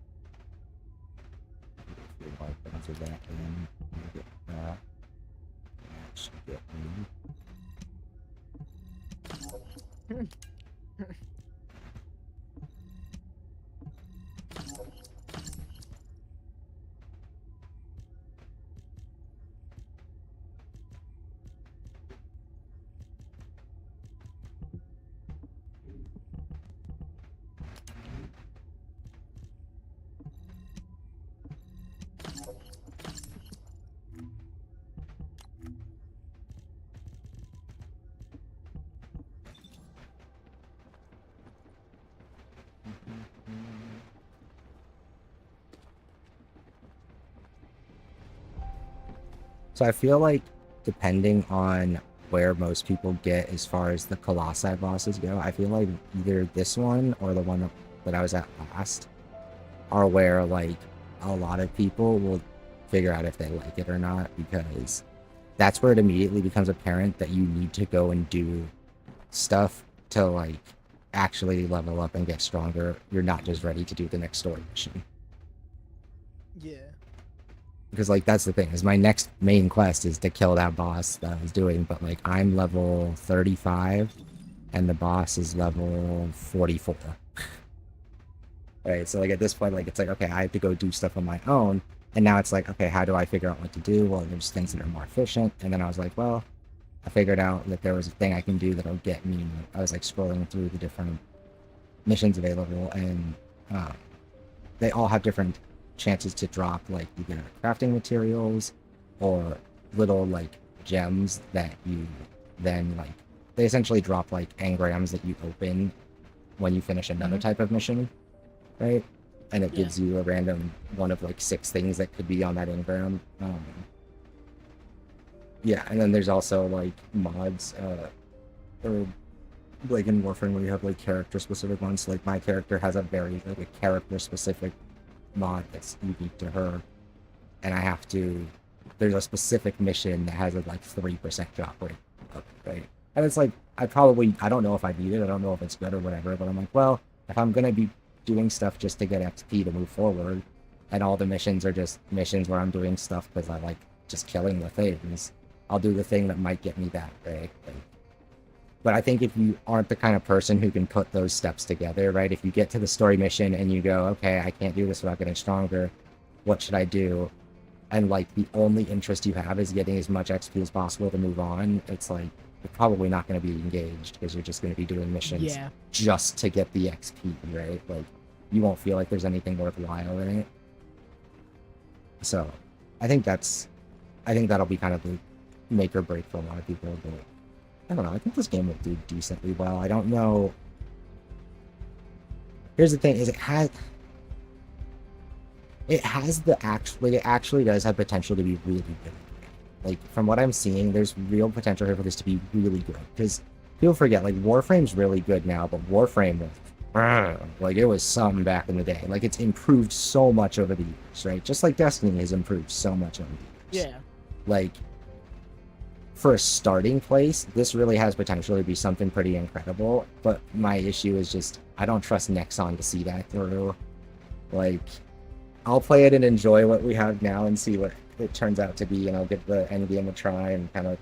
Answer that and get that. Let's get in. So I feel like depending on where most people get as far as the Colossi bosses go, I feel like either this one or the one that I was at last are where like a lot of people will figure out if they like it or not, because that's where it immediately becomes apparent that you need to go and do stuff to like actually level up and get stronger. You're not just ready to do the next story mission. Yeah. Because like that's the thing, is my next main quest is to kill that boss that I was doing, but like I'm level 35 and the boss is level 44. Right, so like at this point, like it's like, okay, I have to go do stuff on my own, and now it's like, okay, how do I figure out what to do? Well, there's things that are more efficient, and then I was like, well, I figured out that there was a thing I can do that'll get me. I was like scrolling through the different missions available, and they all have different chances to drop like either crafting materials or little like gems that you then like, they essentially drop like engrams that you open when you finish another type of mission, right? And it gives you a random one of like 6 things that could be on that engram. Yeah, and then there's also like mods, or like in Warframe where you have like character specific ones. Like my character has a very like a character specific mod that's unique to her, and I have to, there's a specific mission that has a like 3% drop rate of it, right? And it's like, I don't know if I need it, I don't know if it's good or whatever, but I'm like, well, if I'm gonna be doing stuff just to get XP to move forward, and all the missions are just missions where I'm doing stuff because I like just killing the things, I'll do the thing that might get me that, right? Like, but I think if you aren't the kind of person who can put those steps together, right? If you get to the story mission and you go, okay, I can't do this without getting stronger, what should I do? And like the only interest you have is getting as much XP as possible to move on, it's like, you're probably not going to be engaged because you're just going to be doing missions just to get the XP, right? Like, you won't feel like there's anything worthwhile in it. So, I think that'll be kind of the make or break for a lot of people, but I don't know, I think this game will do decently well. I don't know. Here's the thing, is it actually does have potential to be really good. Like, from what I'm seeing, there's real potential here for this to be really good. Because people forget, like, Warframe's really good now, but Warframe was, like, it was something back in the day. Like, it's improved so much over the years, right? Just like Destiny has improved so much over the years. Yeah. Like, for a starting place, this really has potential to be something pretty incredible. But my issue is just, I don't trust Nexon to see that through. Like, I'll play it and enjoy what we have now and see what it turns out to be, and I'll give the end game a try and kind of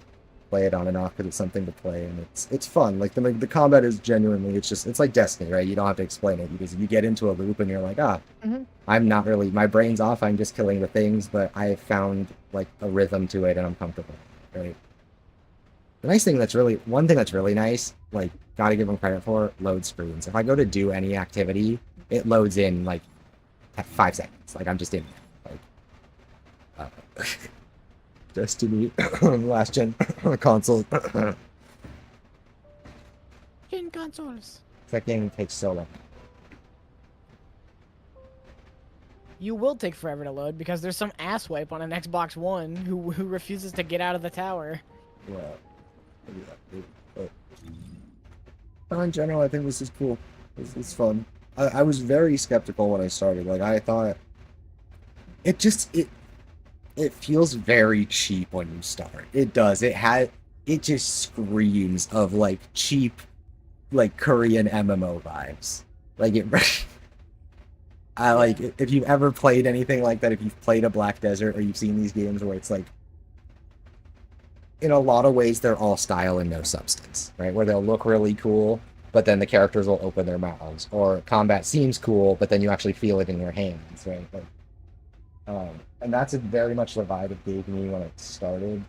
play it on and off because it's something to play, and it's fun. Like the combat is genuinely, it's like Destiny, right? You don't have to explain it, because if you get into a loop and you're like, I'm not really, my brain's off, I'm just killing the things, but I found like a rhythm to it and I'm comfortable, right? The nice thing one thing that's really nice, like, gotta give them credit for, load screens. If I go to do any activity, it loads in like 5 seconds. Like, I'm just in there. Destiny, last gen console. Gen consoles. That game takes so long. You will take forever to load because there's some asswipe on an Xbox One who refuses to get out of the tower. Yeah. In general, I think this is cool. It's fun. I was very skeptical when I started. Like, I thought it feels very cheap when you start. It does. It just screams of like cheap, like Korean MMO vibes. Like if you've ever played anything like that, if you've played a Black Desert or you've seen these games where it's like, in a lot of ways, they're all style and no substance, right? Where they'll look really cool, but then the characters will open their mouths, or combat seems cool, but then you actually feel it in your hands, right? Like, and that's very much the vibe it gave me when it started.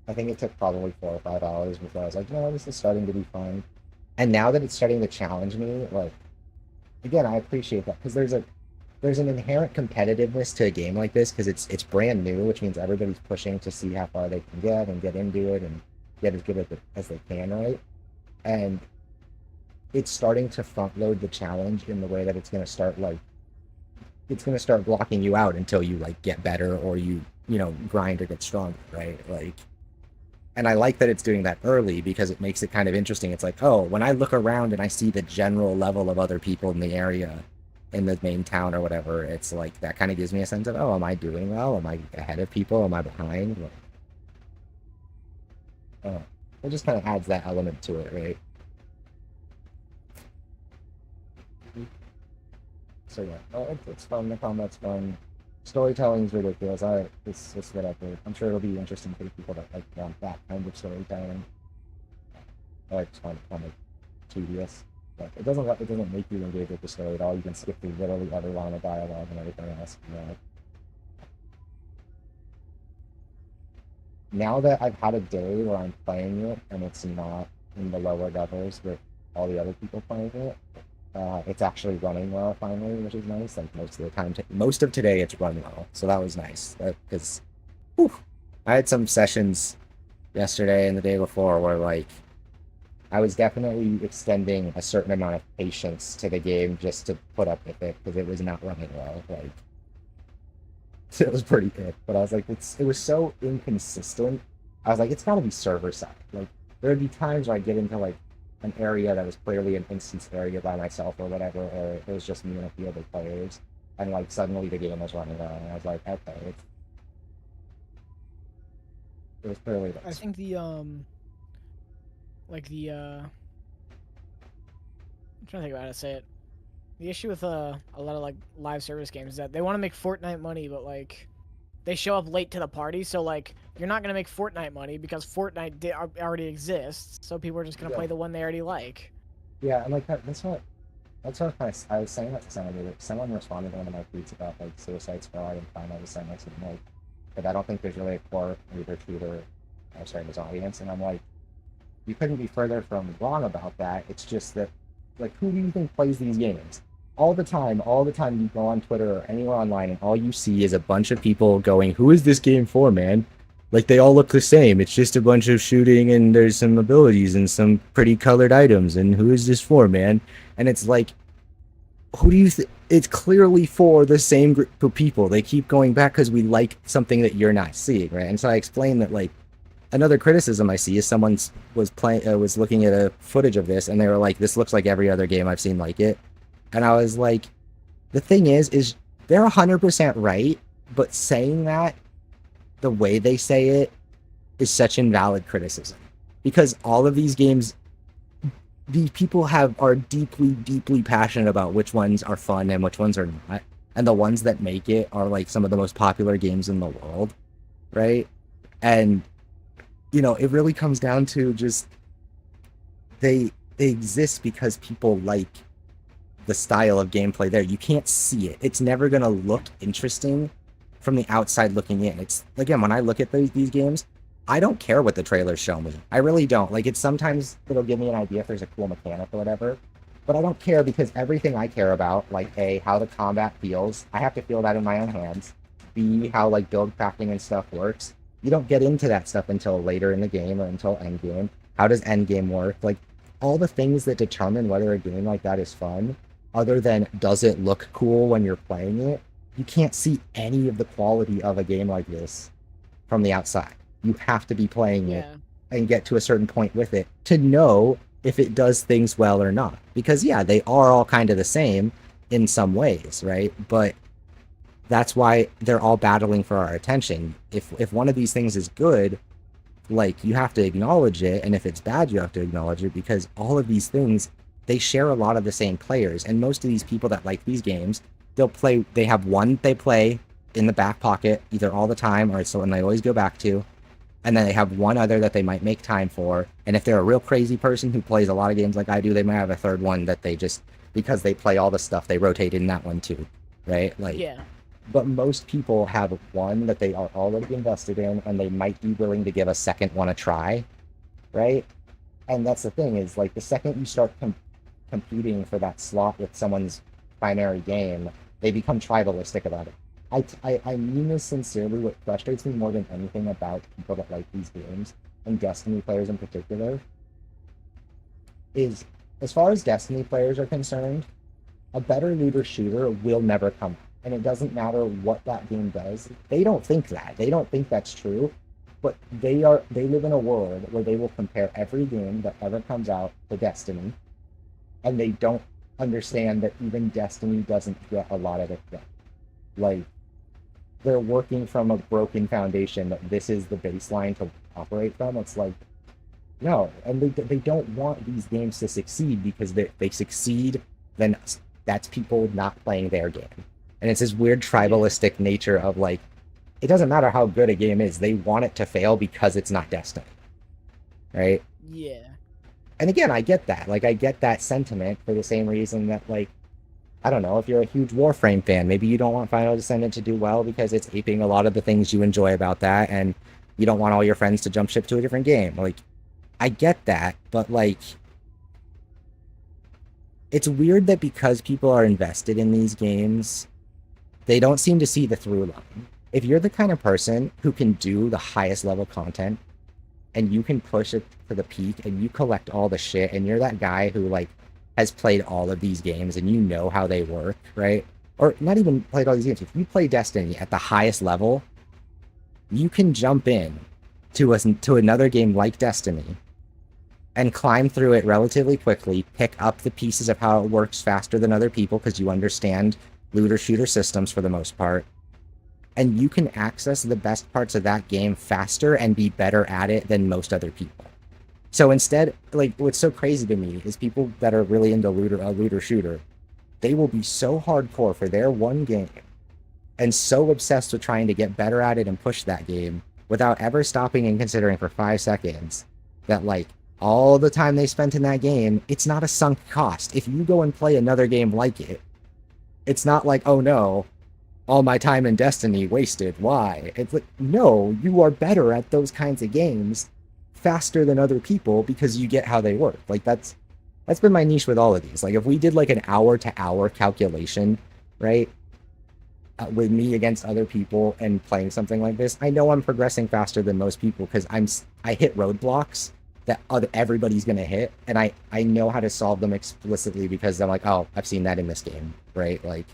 I think it took probably 4 or 5 hours before I was like, no, this is starting to be fun. And now that it's starting to challenge me, like, again, I appreciate that, because there's an inherent competitiveness to a game like this, because it's brand new, which means everybody's pushing to see how far they can get and get into it and get as good as they can, right? And it's starting to front load the challenge in the way that it's going to start like it's going to start blocking you out until you like get better or you grind or get stronger, right? Like, and I like that it's doing that early because it makes it kind of interesting. It's like, oh, when I look around and I see the general level of other people in the area, in the main town or whatever, it's like that kind of gives me a sense of, oh, am I doing well? Am I ahead of people? Am I behind? It just kind of adds that element to it, right? So yeah, it's fun. The combat's fun. Storytelling's ridiculous. It's just whatever. I'm sure it'll be interesting for the people that like want that kind of storytelling. I just find it kind of tedious. But it doesn't make you engage with the story at all. You can skip through literally every line of dialogue and everything else. Now that I've had a day where I'm playing it and it's not in the lower levels with all the other people playing it, it's actually running well finally, which is nice. Like most of the time, most of today it's run well, so that was nice. Because I had some sessions yesterday and the day before where like I was definitely extending a certain amount of patience to the game just to put up with it because it was not running well. Like it was pretty good, but I was like, it was so inconsistent. I was like, it's got to be server side. Like there would be times where I get into like an area that was clearly an instance area by myself or whatever, or it was just me and a few other players, and like suddenly the game was running well, and I was like, okay, it was clearly. I think I'm trying to think about how to say it. The issue with a lot of like live service games is that they want to make Fortnite money, but like they show up late to the party, so like you're not gonna make Fortnite money because Fortnite already exists, so people are just gonna play the one they already like. Yeah, and like that's what I was saying that to someone. Someone responded to one of my tweets about like Suicide Squad and Final Descent, like, but I don't think there's really a core reader tutor outside his audience, and I'm like, you couldn't be further from wrong about that. It's just that, like, who do you think plays these games? All the time you go on Twitter or anywhere online and all you see is a bunch of people going, who is this game for, man? Like, they all look the same. It's just a bunch of shooting and there's some abilities and some pretty colored items. And who is this for, man? And it's like, who do you think? It's clearly for the same group of people. They keep going back because we like something that you're not seeing, right? And so I explained that, like, another criticism I see is someone was looking at a footage of this and they were like, this looks like every other game I've seen like it. And I was like, the thing is they're 100% right, but saying that the way they say it is such invalid criticism. Because all of these games, these people are deeply, deeply passionate about which ones are fun and which ones are not. And the ones that make it are like some of the most popular games in the world, right? And it really comes down to just they exist because people like the style of gameplay there. You can't see it. It's never going to look interesting from the outside looking in. It's, again, when I look at these games, I don't care what the trailers show me. I really don't. Like, it's sometimes it'll give me an idea if there's a cool mechanic or whatever, but I don't care because everything I care about, like, A, how the combat feels, I have to feel that in my own hands. B, how, like, build crafting and stuff works. You don't get into that stuff until later in the game or until endgame. How does endgame work? Like, all the things that determine whether a game like that is fun, other than does it look cool when you're playing it, you can't see any of the quality of a game like this from the outside. You have to be playing it and get to a certain point with it to know if it does things well or not. Because, yeah, they are all kind of the same in some ways, right? But that's why they're all battling for our attention. If one of these things is good, like, you have to acknowledge it, and if it's bad, you have to acknowledge it, because all of these things, they share a lot of the same players, and most of these people that like these games, they have one they play in the back pocket either all the time or it's the one they always go back to, and then they have one other that they might make time for, and if they're a real crazy person who plays a lot of games like I do, they might have a third one that they just, because they play all the stuff, they rotate in that one too, right? Like, yeah. But most people have one that they are already invested in, and they might be willing to give a second one a try, right? And that's the thing, is like the second you start competing for that slot with someone's primary game, they become tribalistic about it. I mean this sincerely. What frustrates me more than anything about people that like these games, and Destiny players in particular, is as far as Destiny players are concerned, a better looter shooter will never come out. and it doesn't matter what that game does. They don't think that. They don't think that's true. But they live in a world where they will compare every game that ever comes out to Destiny, and they don't understand that even Destiny doesn't get a lot of it done. Like, they're working from a broken foundation that this is the baseline to operate from. It's like, no, and they don't want these games to succeed, because they succeed, then that's people not playing their game. And it's this weird tribalistic nature of like, it doesn't matter how good a game is, they want it to fail because it's not Destiny. Right? Yeah. And again, I get that. Like, I get that sentiment for the same reason that, like, I don't know, if you're a huge Warframe fan, maybe you don't want Final Descendant to do well because it's aping a lot of the things you enjoy about that, and you don't want all your friends to jump ship to a different game. Like, I get that, but, like, it's weird that because people are invested in these games, they don't seem to see the through line. If you're the kind of person who can do the highest level content, and you can push it to the peak, and you collect all the shit, and you're that guy who, like, has played all of these games, and you know how they work, right? Or not even played all these games. If you play Destiny at the highest level, you can jump in to another game like Destiny and climb through it relatively quickly, pick up the pieces of how it works faster than other people because you understand looter-shooter systems for the most part, and you can access the best parts of that game faster and be better at it than most other people. So instead, like, what's so crazy to me is people that are really into looter shooter, they will be so hardcore for their one game and so obsessed with trying to get better at it and push that game without ever stopping and considering for 5 seconds that, like, all the time they spent in that game, it's not a sunk cost. If you go and play another game like it, it's not like, oh no, all my time in Destiny wasted. Why? It's like, no, you are better at those kinds of games faster than other people because you get how they work. Like, that's been my niche with all of these. Like, if we did like an hour-to-hour calculation, right, with me against other people and playing something like this, I know I'm progressing faster than most people because I hit roadblocks that everybody's gonna hit, and I know how to solve them explicitly because I'm like, oh, I've seen that in this game, right? Like,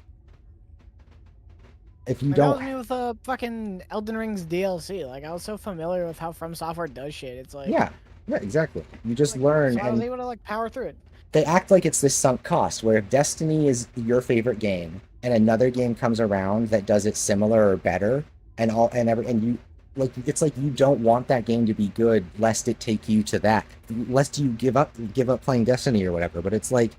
if you don't... That was me with fucking Elden Ring's DLC. Like, I was so familiar with how From Software does shit. It's like... Yeah, exactly. You just learn, so I was and able to, like, power through it. they act like it's this sunk cost, where if Destiny is your favorite game, and another game comes around that does it similar or better, and you... Like, it's like you don't want that game to be good lest it take you to that. Lest you give up playing Destiny or whatever. But it's like,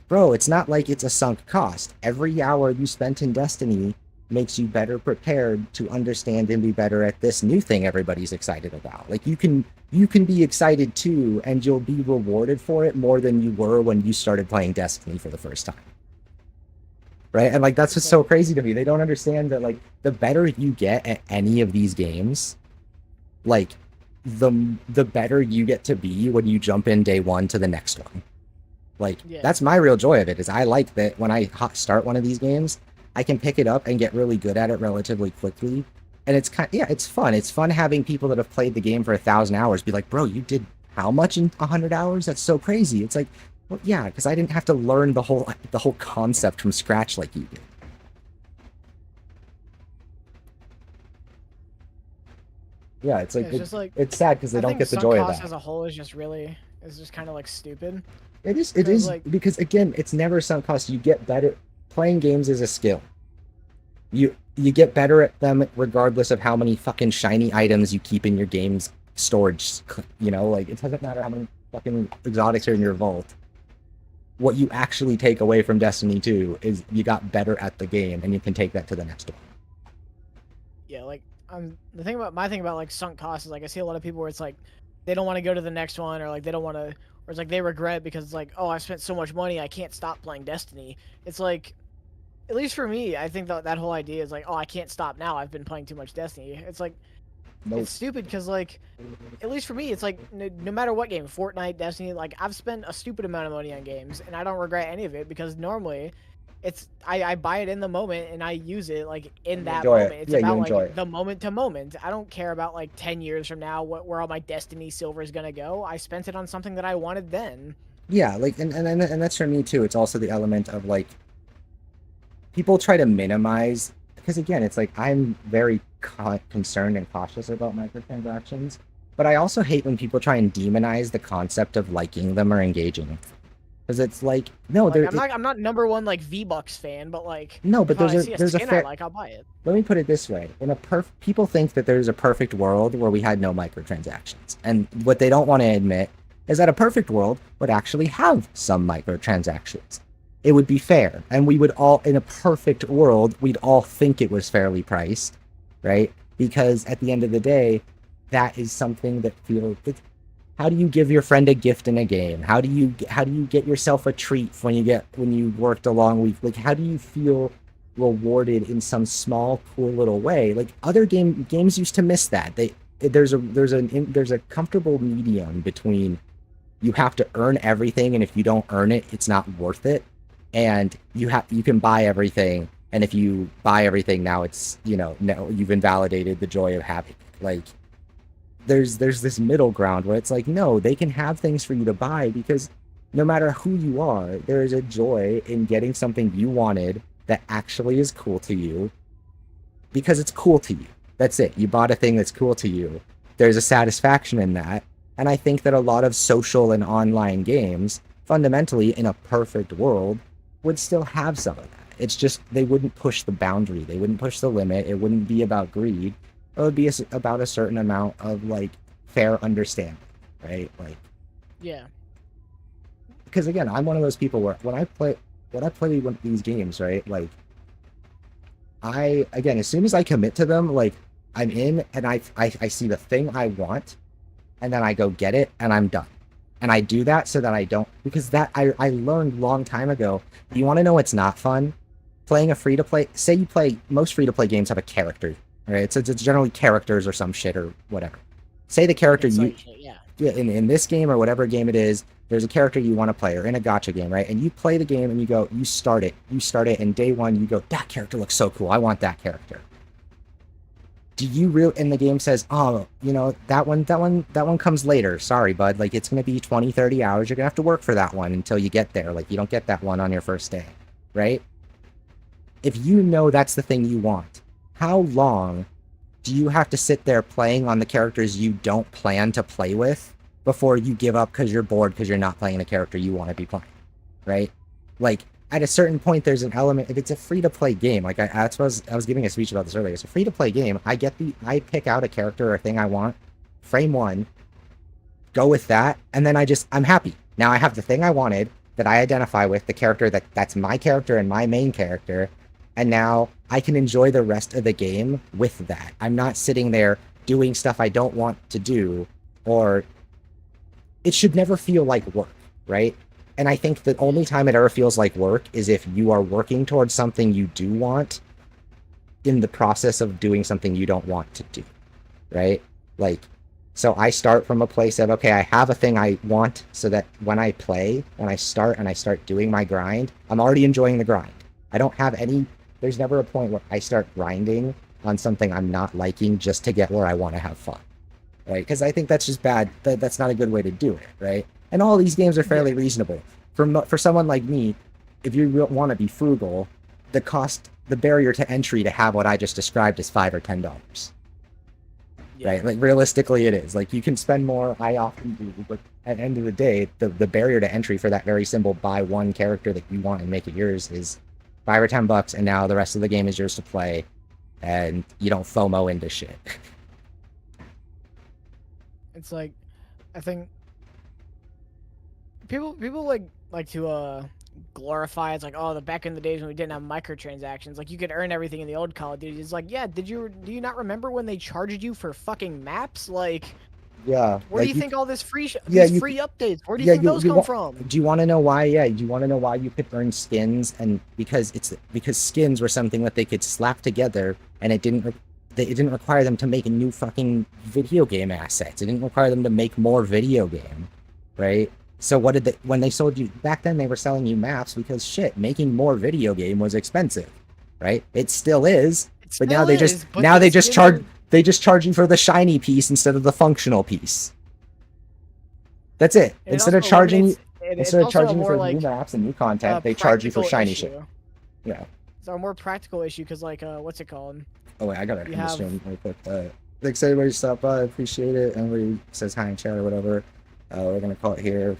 bro, it's not like it's a sunk cost. Every hour you spent in Destiny makes you better prepared to understand and be better at this new thing everybody's excited about. Like, you can be excited too, and you'll be rewarded for it more than you were when you started playing Destiny for the first time. Right? And, like, that's what's so crazy to me. They don't understand that, like, the better you get at any of these games, like, the better you get to be when you jump in day one to the next one. Like, that's my real joy of it, is I like that when I start one of these games, I can pick it up and get really good at it relatively quickly. And it's it's fun. It's fun having people that have played the game for 1,000 hours be like, bro, you did how much in 100 hours? That's so crazy. It's like, well, yeah, because I didn't have to learn the whole concept from scratch like you did. Yeah, it's like, it's sad because they don't get the joy of that. As a whole is just kind of like stupid. It is like, because again, it's never sunk cost. You get better. Playing games is a skill. You get better at them regardless of how many fucking shiny items you keep in your game's storage. You know, like, it doesn't matter how many fucking exotics are in your vault. What you actually take away from Destiny 2 is you got better at the game, and you can take that to the next one. Yeah, like, my thing about like sunk costs is, like, I see a lot of people where it's like they don't want to go to the next one, or like they don't want to, or it's like they regret because it's like, oh, I spent so much money, I can't stop playing Destiny. It's like, at least for me, I think that whole idea is like, oh, I can't stop now, I've been playing too much Destiny. It's like, it's stupid because, like, at least for me, it's like, no matter what game, Fortnite, Destiny, like, I've spent a stupid amount of money on games, and I don't regret any of it because normally it's I buy it in the moment and I use it, like, in that moment. It's about, like, the moment to moment. I don't care about, like, 10 years from now where all my Destiny silver is gonna go. I spent it on something that I wanted then. Yeah, like, and that's for me too. It's also the element of, like, people try to minimize, because again, it's like I'm very concerned and cautious about microtransactions, but I also hate when people try and demonize the concept of liking them or engaging. Because it's like, no, like, I'm not number one like V-Bucks fan, but like no, but if I see there's a skin fair, I like, I'll buy it. let me put it this way. People think that there's a perfect world where we had no microtransactions. And what they don't want to admit is that a perfect world would actually have some microtransactions. It would be fair. And we would all, in a perfect world, we'd all think it was fairly priced, right? Because at the end of the day, that is something that feels... How do you give your friend a gift in a game? How do you get yourself a treat when you worked a long week? Like, how do you feel rewarded in some small, cool little way? Like other games used to miss that. There's a comfortable medium between you have to earn everything, and if you don't earn it, it's not worth it. And you can buy everything, and if you buy everything, now it's no, you've invalidated the joy of having it. Like there's this middle ground where it's like, no, they can have things for you to buy, because no matter who you are, there is a joy in getting something you wanted that actually is cool to you because it's cool to you. That's it. You bought a thing that's cool to you. There's a satisfaction in that. And I think that a lot of social and online games, fundamentally in a perfect world, would still have some of that. It's just they wouldn't push the boundary. They wouldn't push the limit. It wouldn't be about greed. It would be about a certain amount of like fair understanding, right? Like, yeah. Because again, I'm one of those people where when I play one of these games, right? Like, as soon as I commit to them, like I'm in, and I see the thing I want, and then I go get it, and I'm done. And I do that so that I don't, because that I learned a long time ago. You want to know what's not fun? Playing a free-to-play. Say you play, most free-to-play games have a character. Right, it's generally characters or some shit or whatever. Say the character in this game or whatever game it is, there's a character you want to play, or in a gacha game, right? And you play the game and you start it, and day one you go, that character looks so cool, I want that character. Do you really? And the game says, oh, that one comes later. Sorry, bud. Like it's gonna be 20, 30 hours. You're gonna have to work for that one until you get there. Like you don't get that one on your first day, right? If you know that's the thing you want, how long do you have to sit there playing on the characters you don't plan to play with before you give up because you're bored because you're not playing the character you want to be playing, right? Like, at a certain point, there's an element, if it's a free-to-play game, like I was giving a speech about this earlier, it's a free-to-play game, I I pick out a character or a thing I want, frame one, go with that, and then I'm happy. Now I have the thing I wanted that I identify with, the character that's my character and my main character, and now I can enjoy the rest of the game with that. I'm not sitting there doing stuff I don't want to do, or it should never feel like work, right? And I think the only time it ever feels like work is if you are working towards something you do want in the process of doing something you don't want to do, right? Like, so I start from a place of, okay, I have a thing I want, so that when I start doing my grind, I'm already enjoying the grind. I don't have there's never a point where I start grinding on something I'm not liking just to get where I want to have fun, right? Because I think that's just bad. That's not a good way to do it, right? And all these games are fairly reasonable. For someone like me, if you want to be frugal, the barrier to entry to have what I just described is $5 or $10, right? Like realistically, it is. Like you can spend more. I often do, but at the end of the day, the barrier to entry for that very simple buy one character that you want and make it yours is $5 or $10, and now the rest of the game is yours to play, and you don't FOMO into shit. It's like, I think people like to glorify. It's like, oh, the back in the days when we didn't have microtransactions, like you could earn everything in the old Call of Duty. It's like, yeah, do you not remember when they charged you for fucking maps? Like, yeah. Where do you think all this free free updates? Where do you think those come from? Do you want to know why? Yeah. Do you want to know why you could earn skins? And because skins were something that they could slap together, and it didn't require them to make a new fucking video game assets. It didn't require them to make more video game, right? So when they sold you back then, they were selling you maps because shit, making more video game was expensive, right? It still is, but now they just charge you for the shiny piece instead of the functional piece. That's it. Instead of charging you for new maps and new content, they charge you for shiny shit. Yeah. It's a more practical issue because, like, what's it called? Oh wait, I gotta You end the have- stream really quick. Thanks everybody who stopped by. I appreciate it. Everybody says hi in chat or whatever. We're gonna call it here.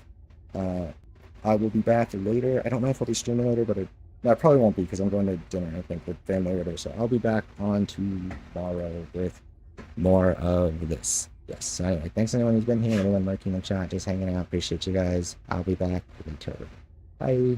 I will be back later. I don't know if I'll be streaming later, but no, I probably won't be because I'm going to dinner, I think, with family later. So I'll be back on tomorrow with more of this. Yes. So anyway, thanks anyone who's been here, anyone lurking in the chat, just hanging out. Appreciate you guys. I'll be back later. Bye.